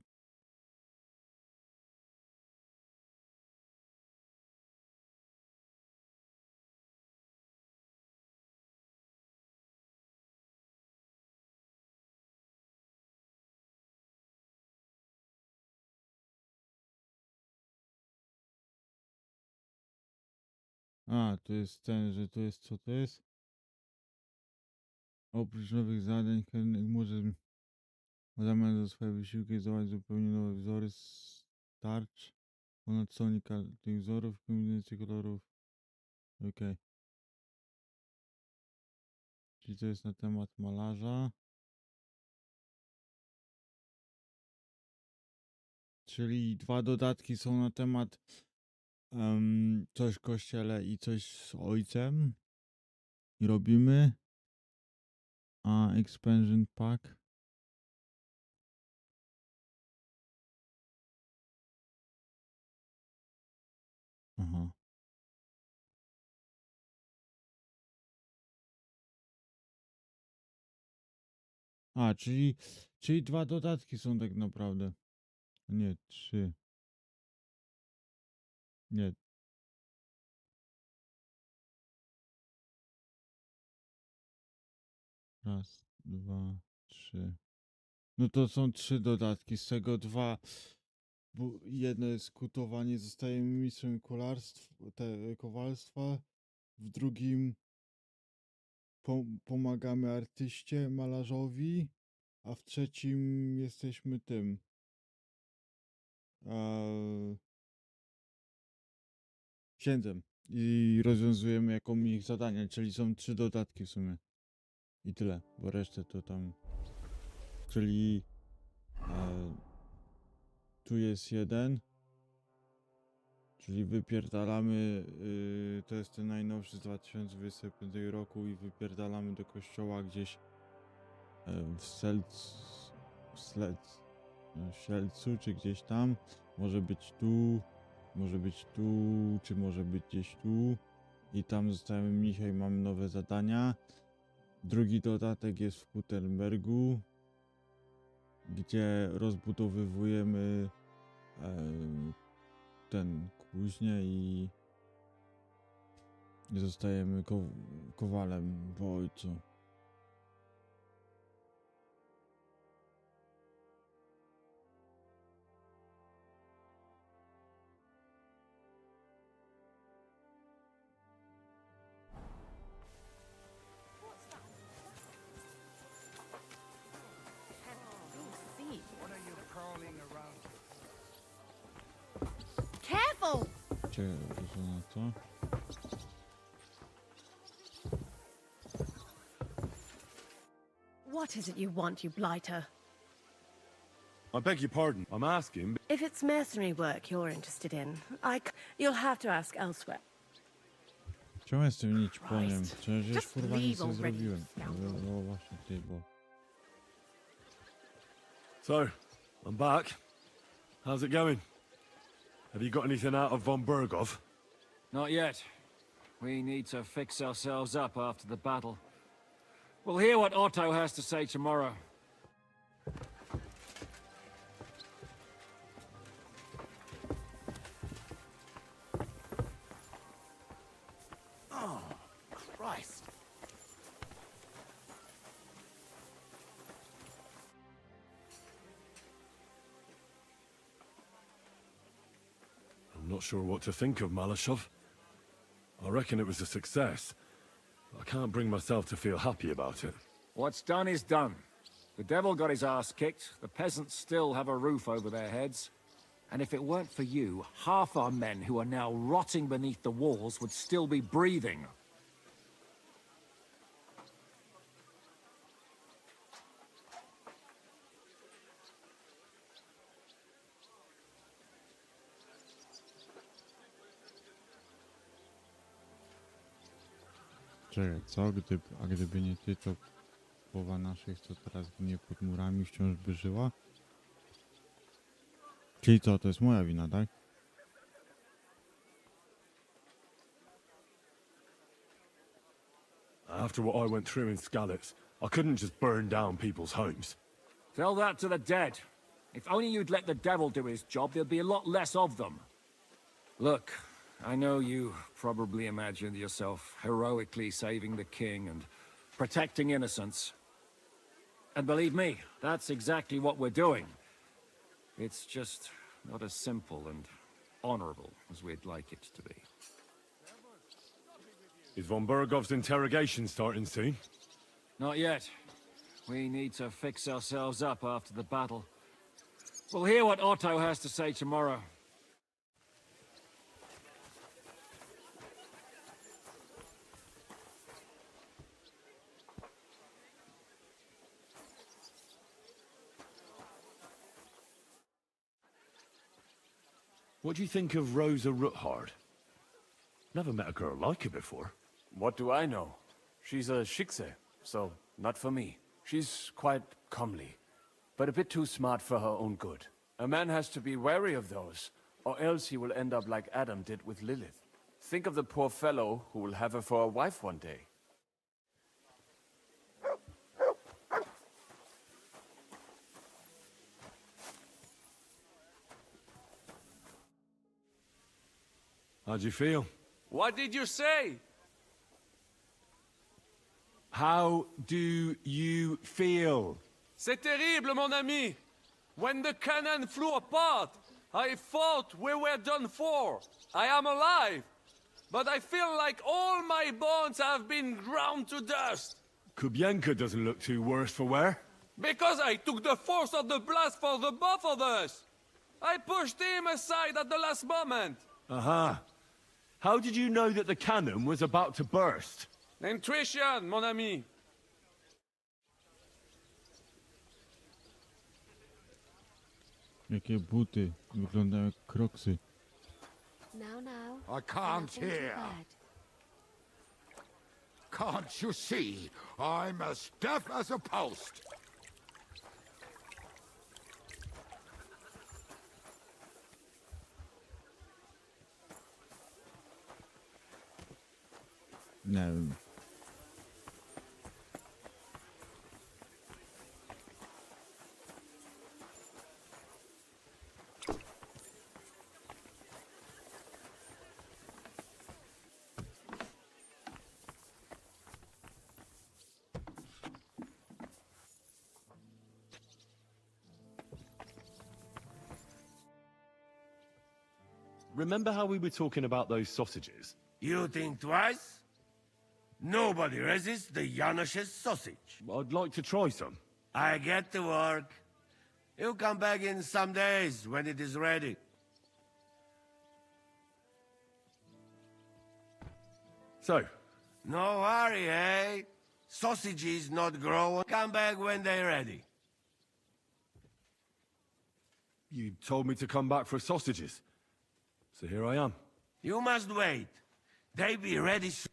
A, to jest ten, że to jest co to jest? Oprócz nowych zadań, chętnych może w zamian za swoje wysiłki zdołać zupełnie nowe wzory starcz. Ponad sonic tych wzorów, kombinacji kolorów. Okej. Czyli to jest na temat malarza. Czyli 2 dodatki są na temat coś w kościele i coś z ojcem. I robimy. A expansion pack. Aha. A, czyli 2 dodatki są tak naprawdę. Nie, 3. Nie. Raz, 2, 3. No to są 3 dodatki, z tego 2, bo jedno jest kutowanie, zostajemy mistrzem kowalstwa, w drugim pomagamy artyście, malarzowi, a w trzecim jesteśmy tym księdzem i rozwiązujemy jakąś zadanie, czyli są 3 dodatki w sumie. I tyle, bo resztę to tam... Czyli... tu jest 1. Czyli wypierdalamy... to jest ten najnowszy z 2025 roku i wypierdalamy do kościoła gdzieś w Sielcu, czy gdzieś tam. Może być tu, czy może być gdzieś tu. I tam zostajemy mnicha i mamy nowe zadania. Drugi dodatek jest w Gutenbergu, gdzie rozbudowywujemy ten kuźnię i zostajemy kowalem w ojcu. Careful! Co na to? What is it you want, you blighter? I beg your pardon. I'm asking. If it's mercenary work you're interested in, you'll have to ask elsewhere. Czemu jestem nić po nim? Przecież Just kurwa nic leave nie already, zrobiłem. scoundrel. No właśnie, ty, bo... So, I'm back. How's it going? Have you got anything out of von Bergov? Not yet. We need to fix ourselves up after the battle. We'll hear what Otto has to say tomorrow. Oh, Christ. I'm not sure what to think of Malashov. I reckon it was a success. I can't bring myself to feel happy about it. What's done is done. The devil got his ass kicked, the peasants still have a roof over their heads. And if it weren't for you, half our men who are now rotting beneath the walls would still be breathing. Czekaj, co? A gdyby nie ty, to połowa naszych, co teraz ginie pod murami, wciąż by żyła? Czyli co, to jest moja wina, tak? After what I went through in Skalitz, I couldn't just burn down people's homes. Tell that to the dead. If only you'd let the devil do his job, there'd be a lot less of them. Look, I know you probably imagined yourself heroically saving the king and protecting innocents. And believe me, that's exactly what we're doing. It's just not as simple and honorable as we'd like it to be. Is von Bergov's interrogation starting soon? Not yet. We need to fix ourselves up after the battle. We'll hear what Otto has to say tomorrow. What do you think of Rosa Ruthard? Never met a girl like her before. What do I know? She's a Schickse, so not for me. She's quite comely, but a bit too smart for her own good. A man has to be wary of those, or else he will end up like Adam did with Lilith. Think of the poor fellow who will have her for a wife one day. How'd you feel? What did you say? How do you feel? C'est terrible, mon ami. When the cannon flew apart, I thought we were done for. I am alive, but I feel like all my bones have been ground to dust. Kubienka doesn't look too worse for wear. Because I took the force of the blast for the both of us. I pushed him aside at the last moment. Aha. How did you know that the cannon was about to burst? Intuition, mon ami. Jakie buty. Wyglądają jak kroksy. I can't hear. Can't you see? I'm as deaf as a post. Nie wiem. Remember how we were talking about those sausages? You think twice? Nobody resists the Janos's sausage. I'd like to try some. I get to work. You'll come back in some days when it is ready. So? No hurry, eh? Sausages not grow. Come back when they're ready. You told me to come back for sausages. So here I am. You must wait. They be ready soon.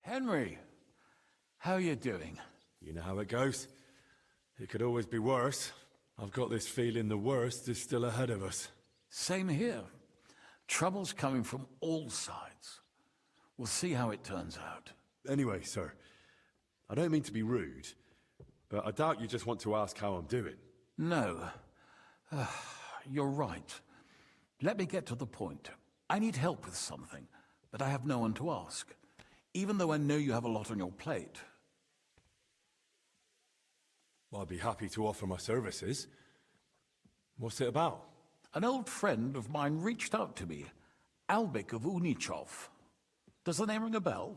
Henry, how you doing? You know how it goes. It could always be worse. I've got this feeling the worst is still ahead of us. Same here. Trouble's coming from all sides. We'll see how it turns out. Anyway, sir, I don't mean to be rude, but I doubt you just want to ask how I'm doing. No. You're right. Let me get to the point. I need help with something, but I have no one to ask. Even though I know you have a lot on your plate. I'd be happy to offer my services. What's it about? An old friend of mine reached out to me, Albik of Unichov. Does the name ring a bell?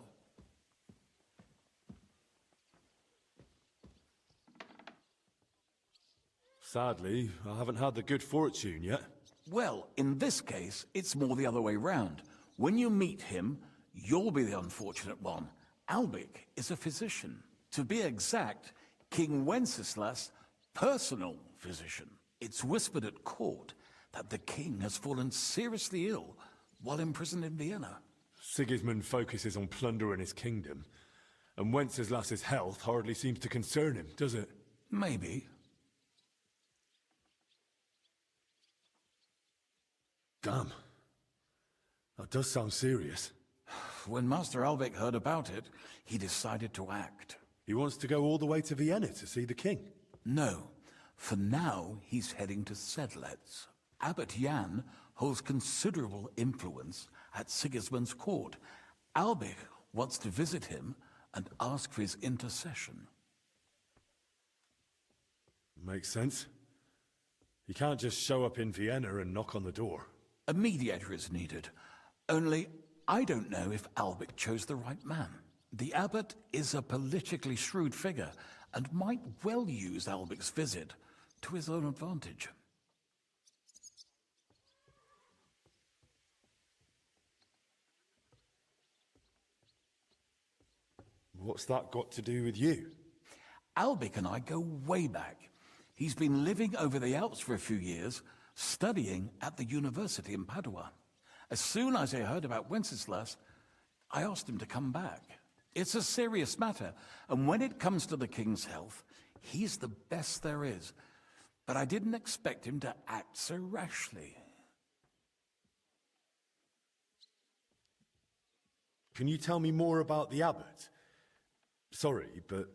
Sadly, I haven't had the good fortune yet. Well, in this case, it's more the other way round. When you meet him, you'll be the unfortunate one. Albik is a physician. To be exact, King Wenceslas' personal physician. It's whispered at court that the king has fallen seriously ill while imprisoned in Vienna. Sigismund focuses on plundering his kingdom, and Wenceslas's health hardly seems to concern him, does it? Maybe. Damn. That does sound serious. When Master Albic heard about it, he decided to act. He wants to go all the way to Vienna to see the king? No. For now, he's heading to Sedlec. Abbot Jan holds considerable influence at Sigismund's court. Albic wants to visit him and ask for his intercession. Makes sense. He can't just show up in Vienna and knock on the door. A mediator is needed. Only, I don't know if Albic chose the right man. The abbot is a politically shrewd figure and might well use Albic's visit to his own advantage. What's that got to do with you? Albic and I go way back. He's been living over the Alps for a few years, studying at the university in Padua. As soon as I heard about Wenceslas, I asked him to come back. It's a serious matter, and when it comes to the king's health, he's the best there is. But I didn't expect him to act so rashly. Can you tell me more about the abbot? Sorry, but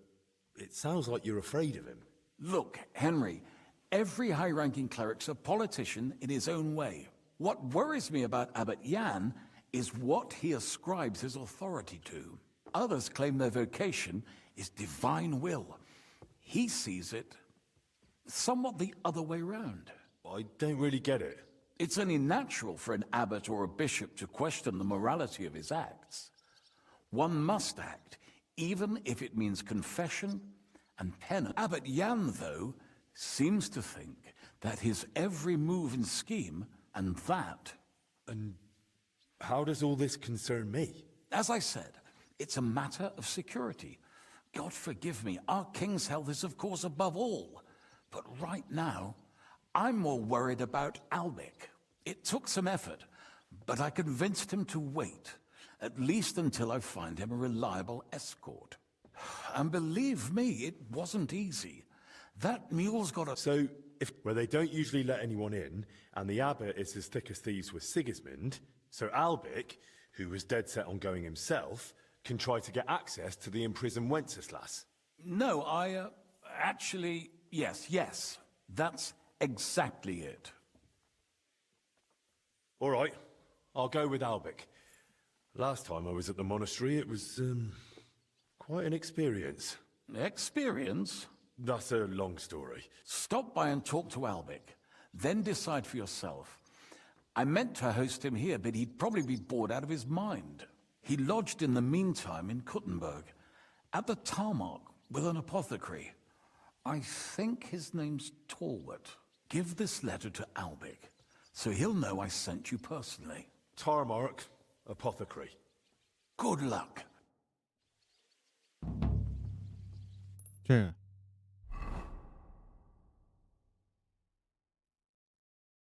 it sounds like you're afraid of him. Look, Henry, every high-ranking cleric's a politician in his own way. What worries me about Abbot Jan is what he ascribes his authority to. Others claim their vocation is divine will. He sees it somewhat the other way round. I don't really get it. It's only natural for an abbot or a bishop to question the morality of his acts. One must act, even if it means confession and penance. Abbot Jan, though, seems to think that his every move and scheme, and that... And how does all this concern me? As I said, it's a matter of security. God forgive me, our king's health is of course above all. But right now, I'm more worried about Albic. It took some effort, but I convinced him to wait, at least until I find him a reliable escort. And believe me, it wasn't easy. That mule's got a... So, well, they don't usually let anyone in, and the abbot is as thick as thieves with Sigismund, so Albic, who was dead set on going himself, can try to get access to the imprisoned Wenceslas. No, actually, yes. That's exactly it. All right, I'll go with Albic. Last time I was at the monastery, it was, quite an experience. Experience? That's a long story. Stop by and talk to Albic, then decide for yourself. I meant to host him here, but he'd probably be bored out of his mind. He lodged in the meantime in Kuttenberg, at the tarmac with an apothecary. I think his name's Talbot. Give this letter to Albic, so he'll know I sent you personally. Tarmac, apothecary. Good luck. Czekaj.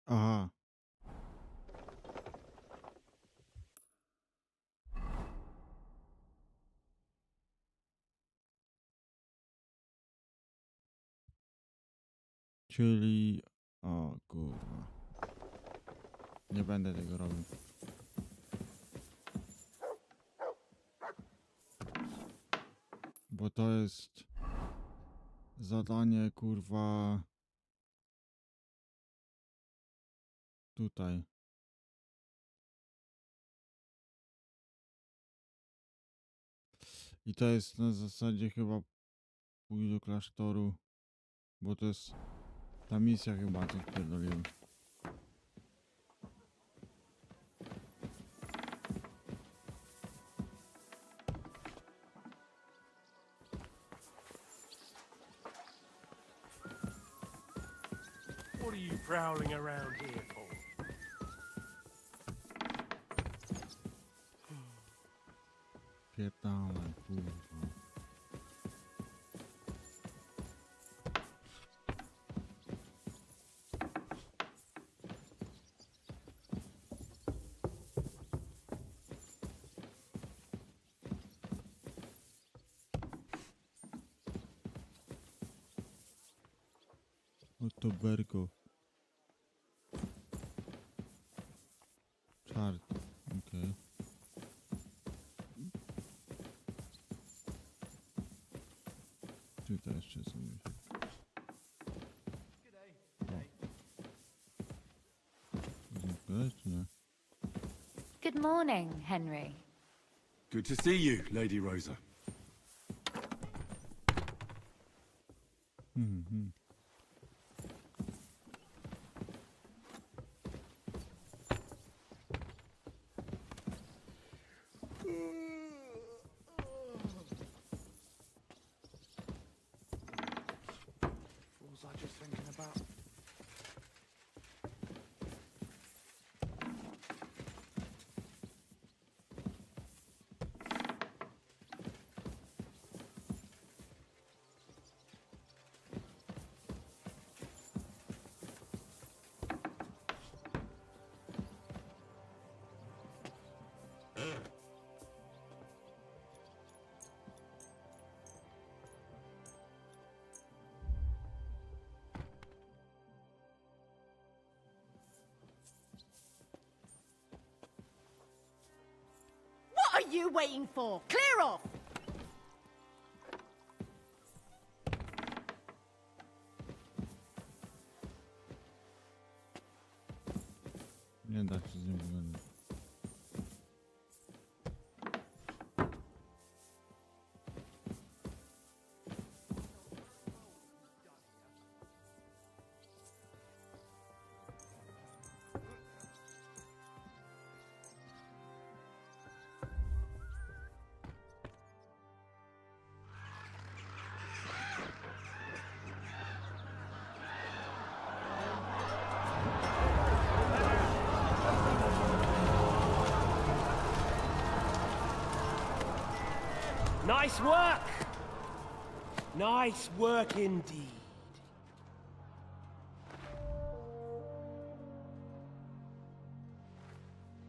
Aha. Czyli... O kurwa. Nie będę tego robił. Bo to jest... zadanie, kurwa... Tutaj. I to jest na zasadzie chyba pójść do klasztoru, bo to jest ta misja chyba, coś pierdoliłem. What are you prowling around here for? Pierdolę, kurwa. Oktoberko. Czart. Okej. Tutaj jeszcze sobie. Czy nie? Good morning, Henry. Good to see you, Lady Rosa. What was I just thinking about? What are you waiting for? Clear off! Nie da się z nim wyglądać. Nice work! Nice work indeed.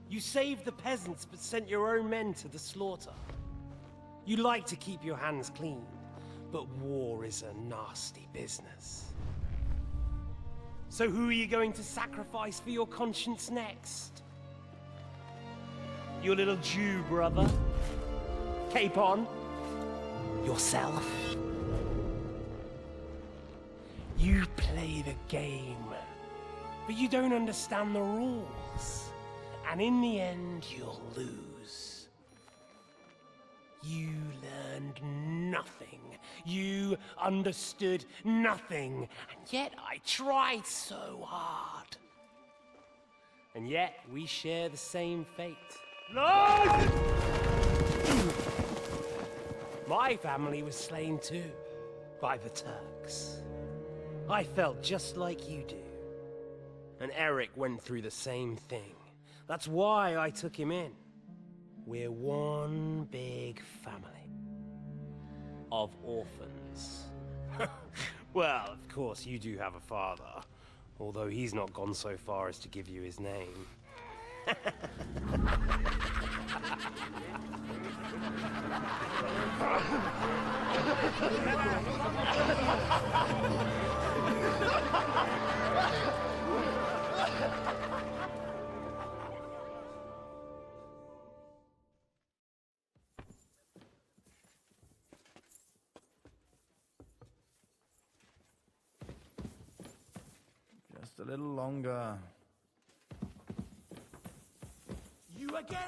You saved the peasants but sent your own men to the slaughter. You like to keep your hands clean, but war is a nasty business. So who are you going to sacrifice for your conscience next? Your little Jew brother? Cape on? Yourself? You play the game, but you don't understand the rules. And in the end, you'll lose. You learned nothing. You understood nothing. And yet I tried so hard. And yet we share the same fate. Lord! My family was slain too, by the Turks. I felt just like you do. And Eric went through the same thing. That's why I took him in. We're one big family. Of orphans. Well, of course, you do have a father. Although he's not gone so far as to give you his name. Just a little longer. You again?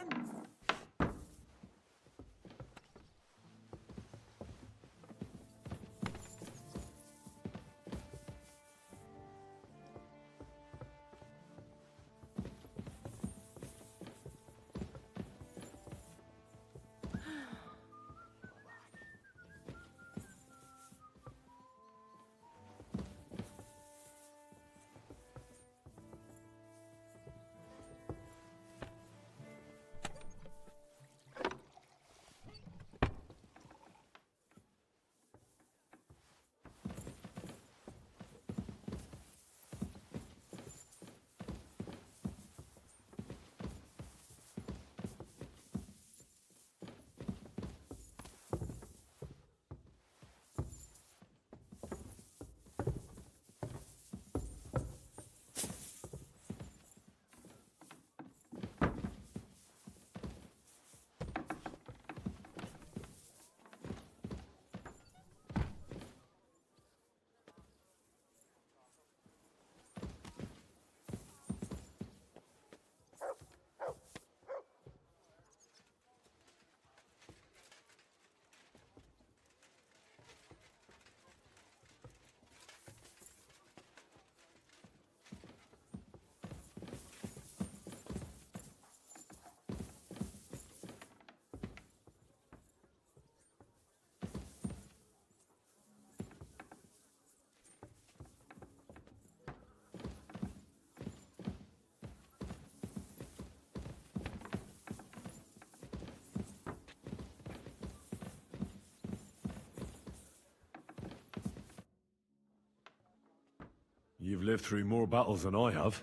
lived through more battles than I have.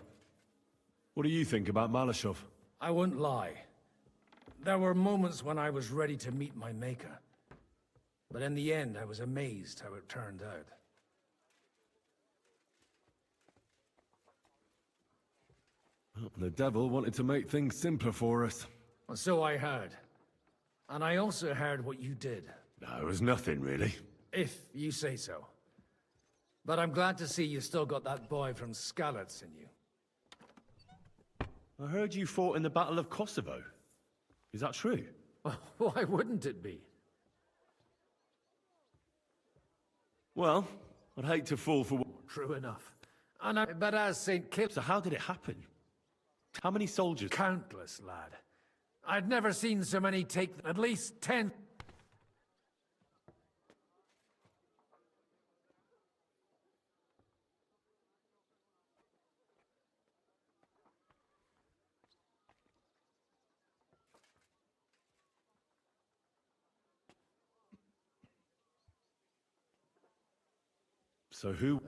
What do you think about Malashov? I wouldn't lie. There were moments when I was ready to meet my maker. But in the end, I was amazed how it turned out. The devil wanted to make things simpler for us. Well, so I heard. And I also heard what you did. No, it was nothing, really. If you say so. But I'm glad to see you still got that boy from Skalitz in you. I heard you fought in the Battle of Kosovo. Is that true? Why wouldn't it be? Well, I'd hate to fall for... True enough. But as St. Kil... So how did it happen? How many soldiers? Countless, lad. I'd never seen so many take at least 10... So who...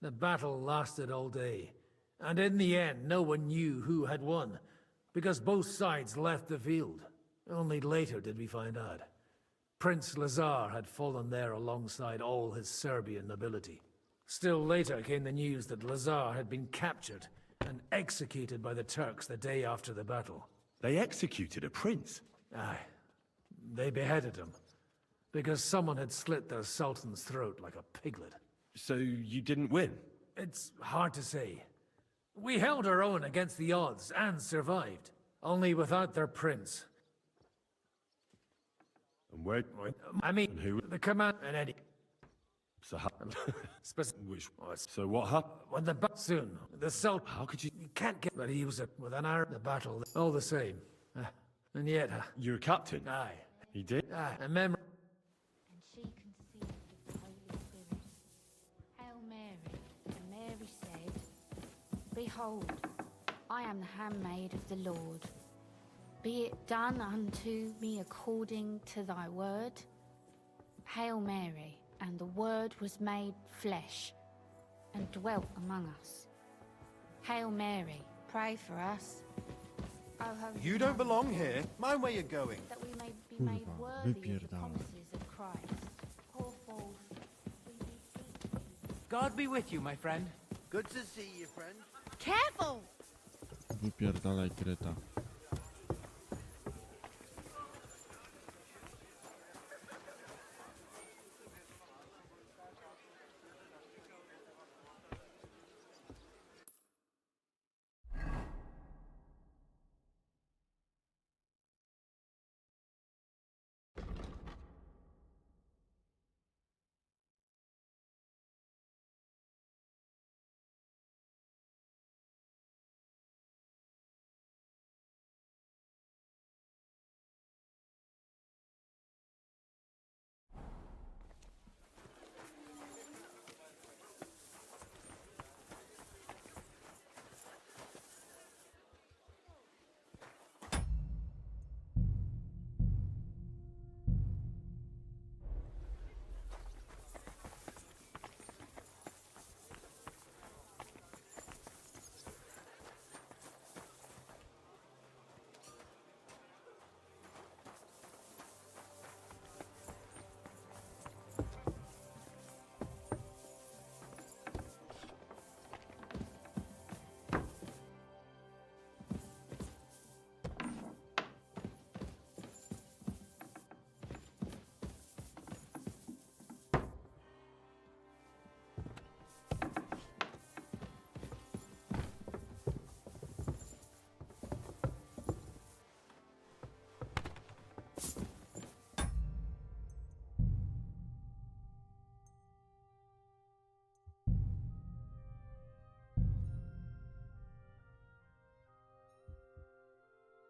The battle lasted all day, and in the end no one knew who had won, because both sides left the field. Only later did we find out. Prince Lazar had fallen there alongside all his Serbian nobility. Still later came the news that Lazar had been captured and executed by the Turks the day after the battle. They executed a prince? Aye. They beheaded him, because someone had slit their sultan's throat like a piglet. So you didn't win? It's hard to say. We held our own against the odds and survived, only without their prince. And where... I mean, and who... the command and Eddie. So how... Which... So what happened? When the soon, the sultan... How could you... You can't get... But he was with an arrow in the battle, all the same. And yet... You're a captain? Aye. He did? Aye, a memory... And she conceived of the Holy Spirit. Hail Mary, and Mary said, Behold, I am the handmaid of the Lord. Be it done unto me according to thy word. Hail Mary, and the Word was made flesh, and dwelt among us. Hail Mary, pray for us. O Holy You don't belong here. Mind where you're going. that we may be made Kurwa, worthy of the wypierdalaj. promises of Christ. Poor fools, we beseech thee. God be with you, my friend. Good to see you, friend. Careful! Wypierdalaj, kreta.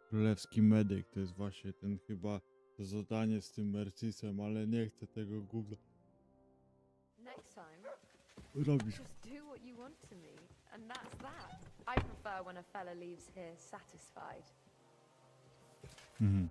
Królewski medyk to jest właśnie ten chyba to zadanie z tym Mercisem, ale nie chcę tego gówna Next time, robić. just do what you want to me, and that's that. I prefer when a fella leaves here satisfied. Mhm.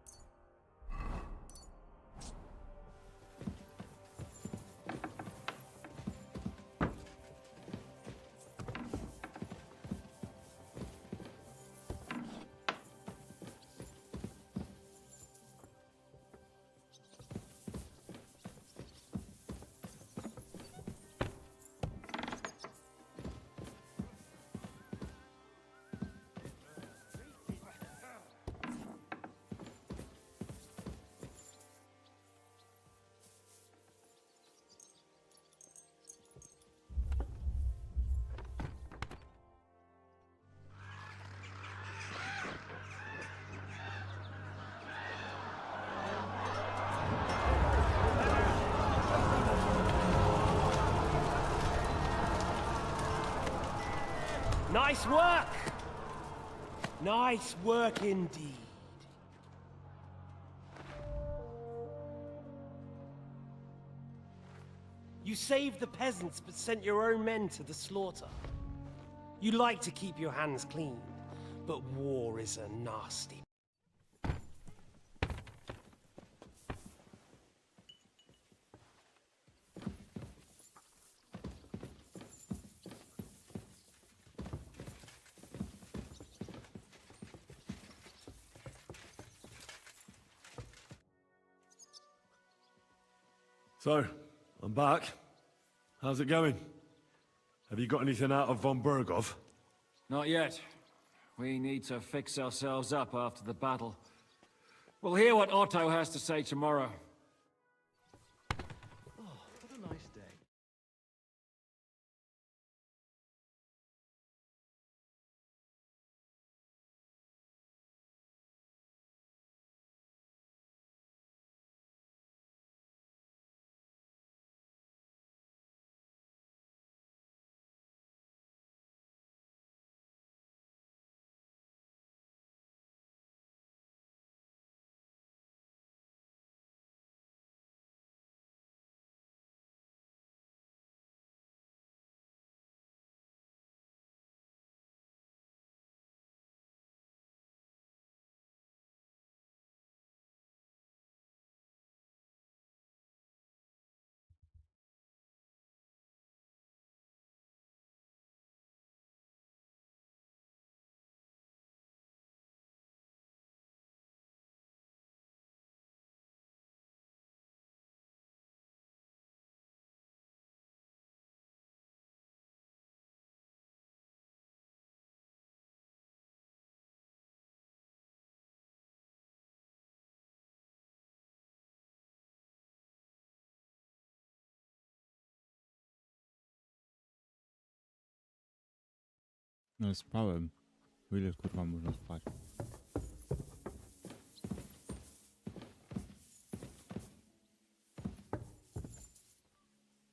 Nice work! Nice work indeed. You saved the peasants but sent your own men to the slaughter. You like to keep your hands clean, but war is a nasty. So, I'm back. How's it going? Have you got anything out of von Bergov? Not yet. We need to fix ourselves up after the battle. We'll hear what Otto has to say tomorrow. What a nice day. No spałem. O ile kurwa można spać?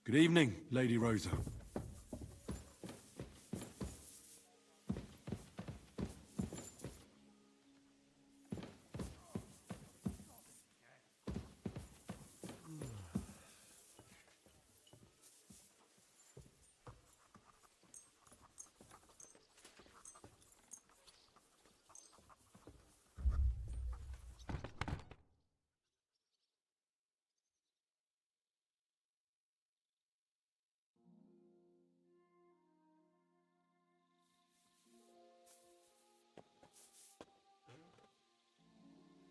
Good evening, Lady Rosa.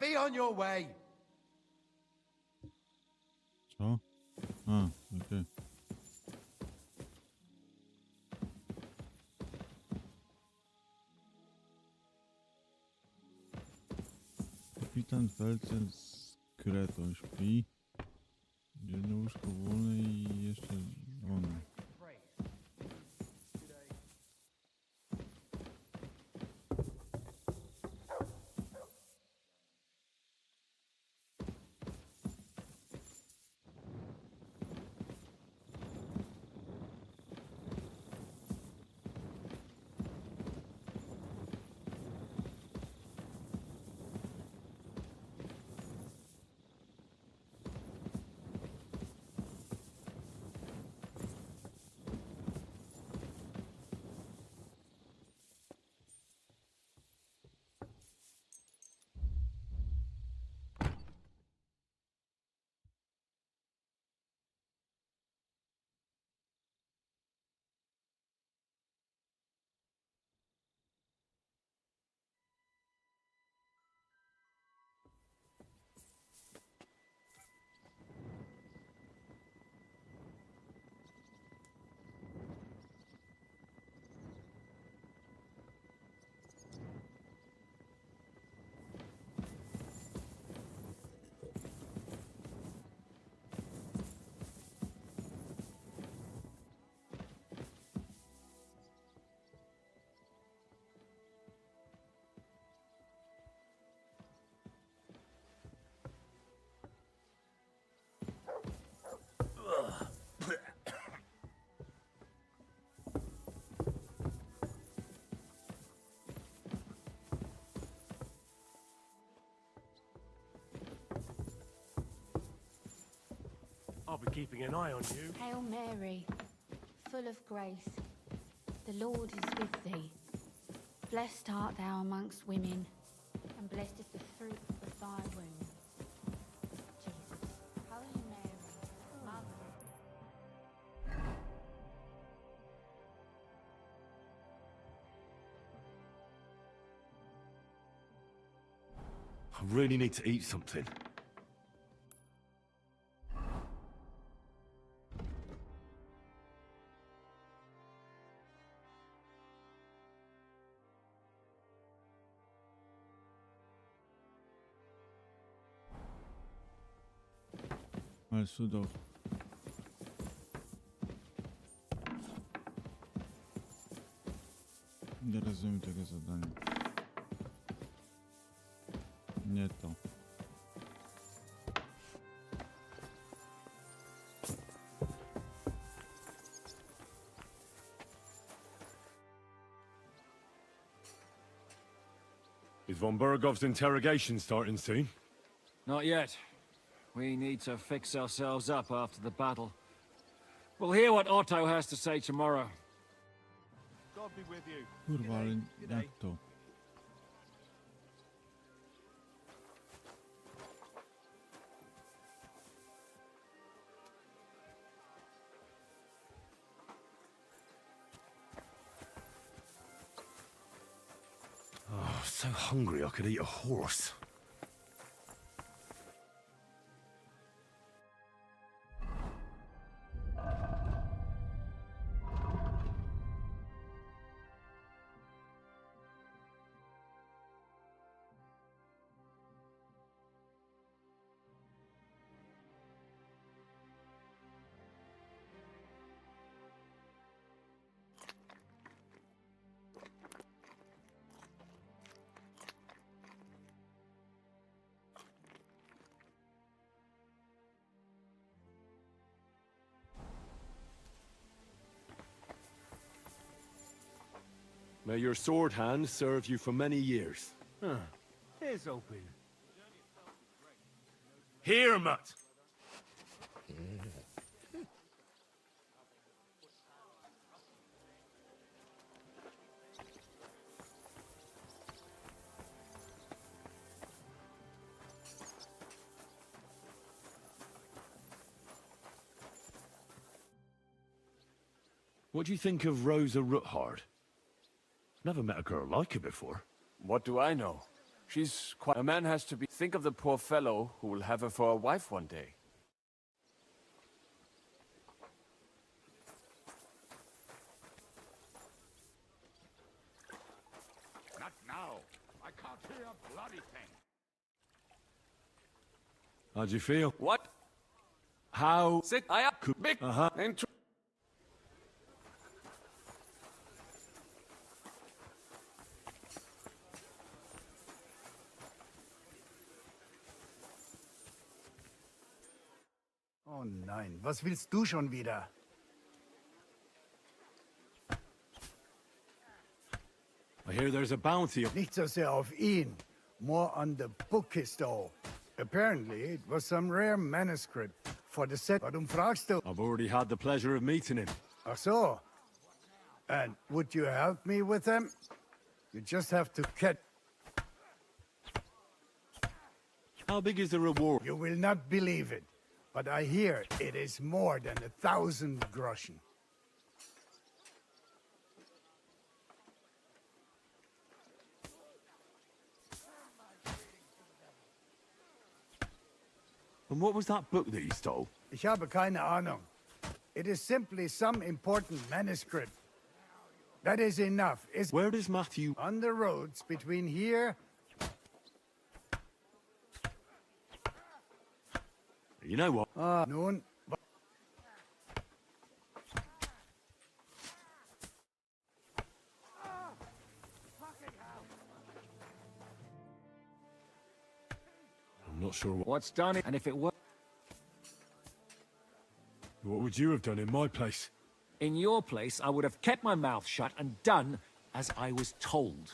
Be on your way. Co? A, okej. Kapitan Felcel z Kretą śpi. Jedno łóżko wolne i jeszcze wolne. keeping an eye on you. Hail Mary, full of grace, the Lord is with thee. Blessed art thou amongst women, and blessed is the fruit of thy womb. Jesus, Holy Mary, Mother. I really need to eat something. Ale cudów. Nie rozumiem tego zadania. Nie to. Is von Bergov's interrogation starting soon? Not yet. We need to fix ourselves up after the battle. We'll hear what Otto has to say tomorrow. God be with you. Kurwa, ale jak to? Oh, so hungry I could eat a horse. May your sword hand serve you for many years. Here's open. Here, Mutt! What do you think of Rosa Ruthard? Never met a girl like her before. What do I know? She's quite... A man has to be... Think of the poor fellow who will have her for a wife one day. Not now. I can't hear a bloody thing. How'd you feel? What? How... Sit. I up. Big. And Oh nein, was willst du schon wieder? I hear there's a bounty. Nicht so sehr auf ihn, more on the bookish though. Apparently, it was some rare manuscript for the set. Warum fragst du? I've already had the pleasure of meeting him. Ach so. And would you help me with them? You just have to catch... How big is the reward? You will not believe it, but I hear it is more than 1,000 groschen. And what was that book that you stole? Ich habe keine Ahnung. It is simply some important manuscript. That is enough. Where does Matthew... On the roads between here... You know what? Nun... I'm not sure what... What's done it, and if it were... What would you have done in my place? In your place, I would have kept my mouth shut and done as I was told.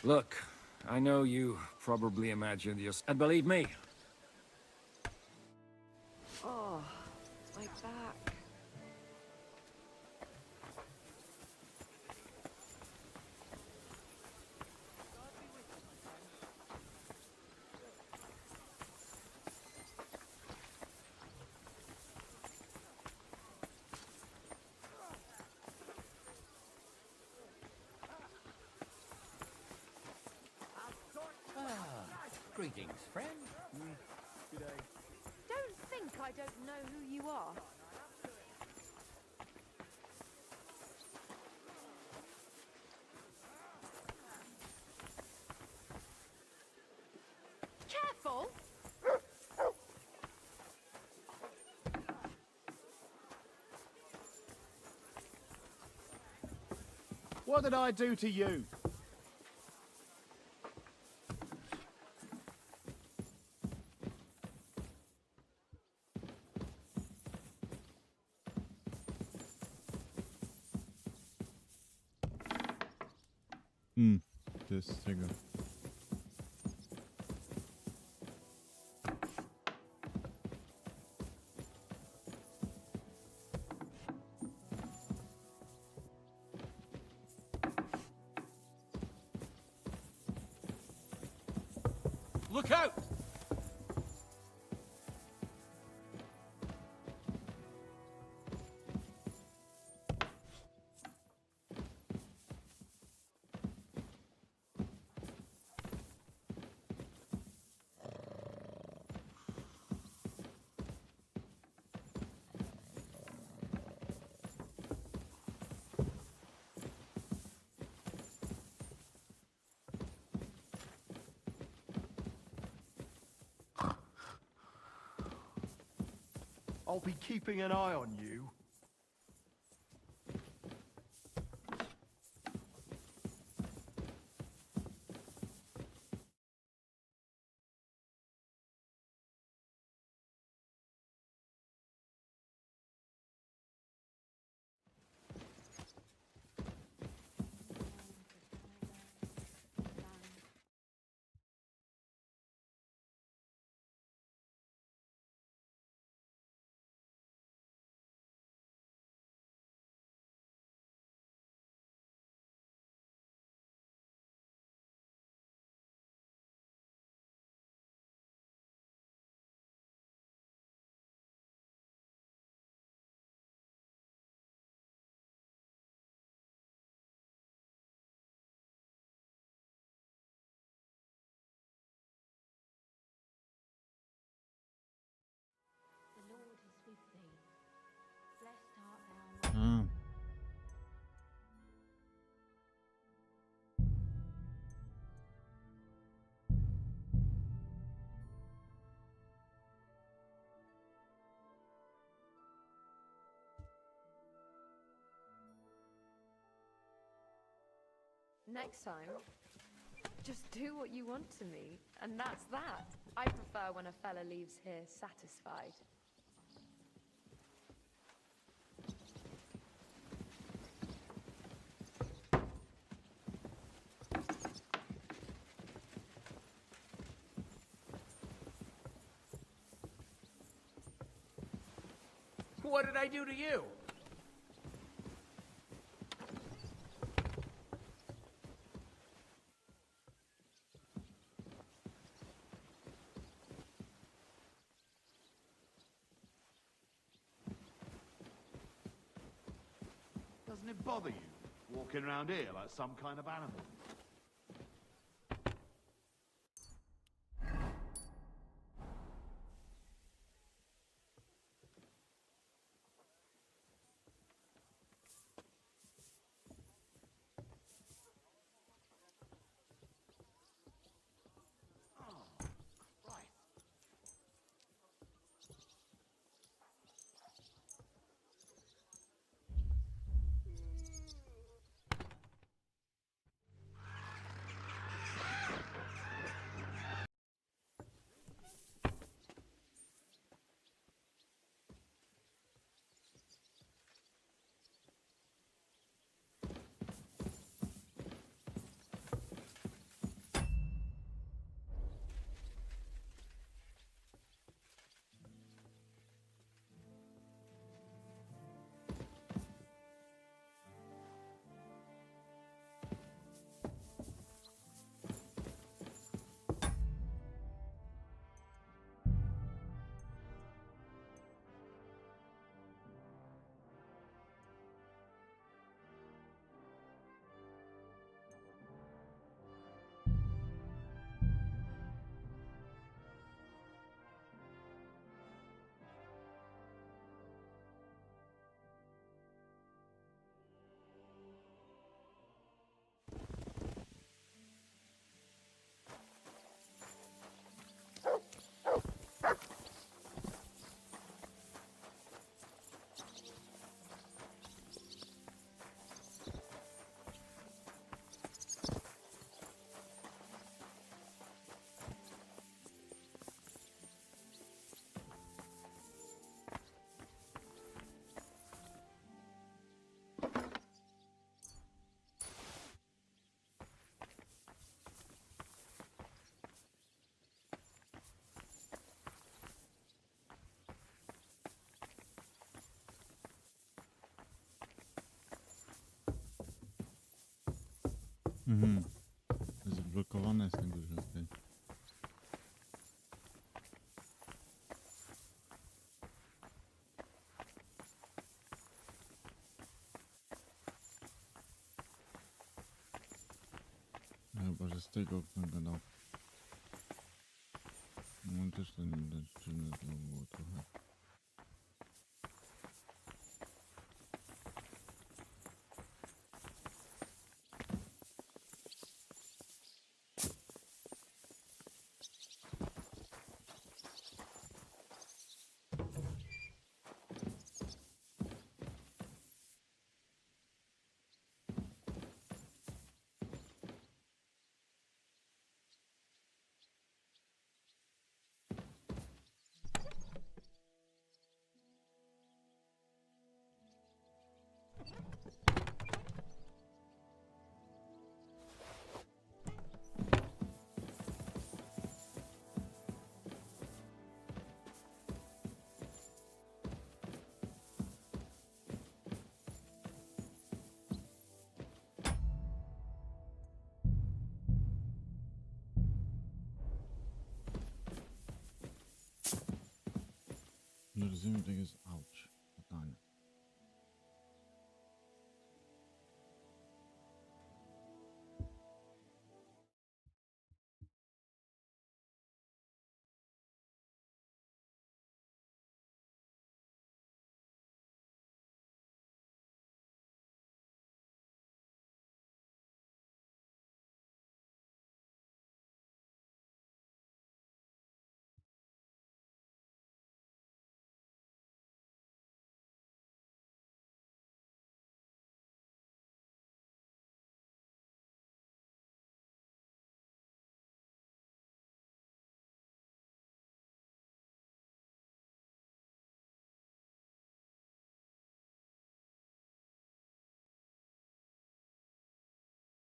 Look, I know you probably imagined this, and believe me, My back. Greetings, friend. Don't think I don't know who you are. Careful! What did I do to you? To jest z tego. Look out! I'll be keeping an eye on you. The Lord is with thee. Blessed art thou. Next time, just do what you want to me, and that's that. I prefer when a fella leaves here satisfied. What did I do to you? Doesn't it bother you walking around here like some kind of animal? Mhm. Zablokowane jest ten górze, okej. No chyba, że z tego okna gadał. No też to nie dziwne to było trochę. Nie rozumiem, to jest auto.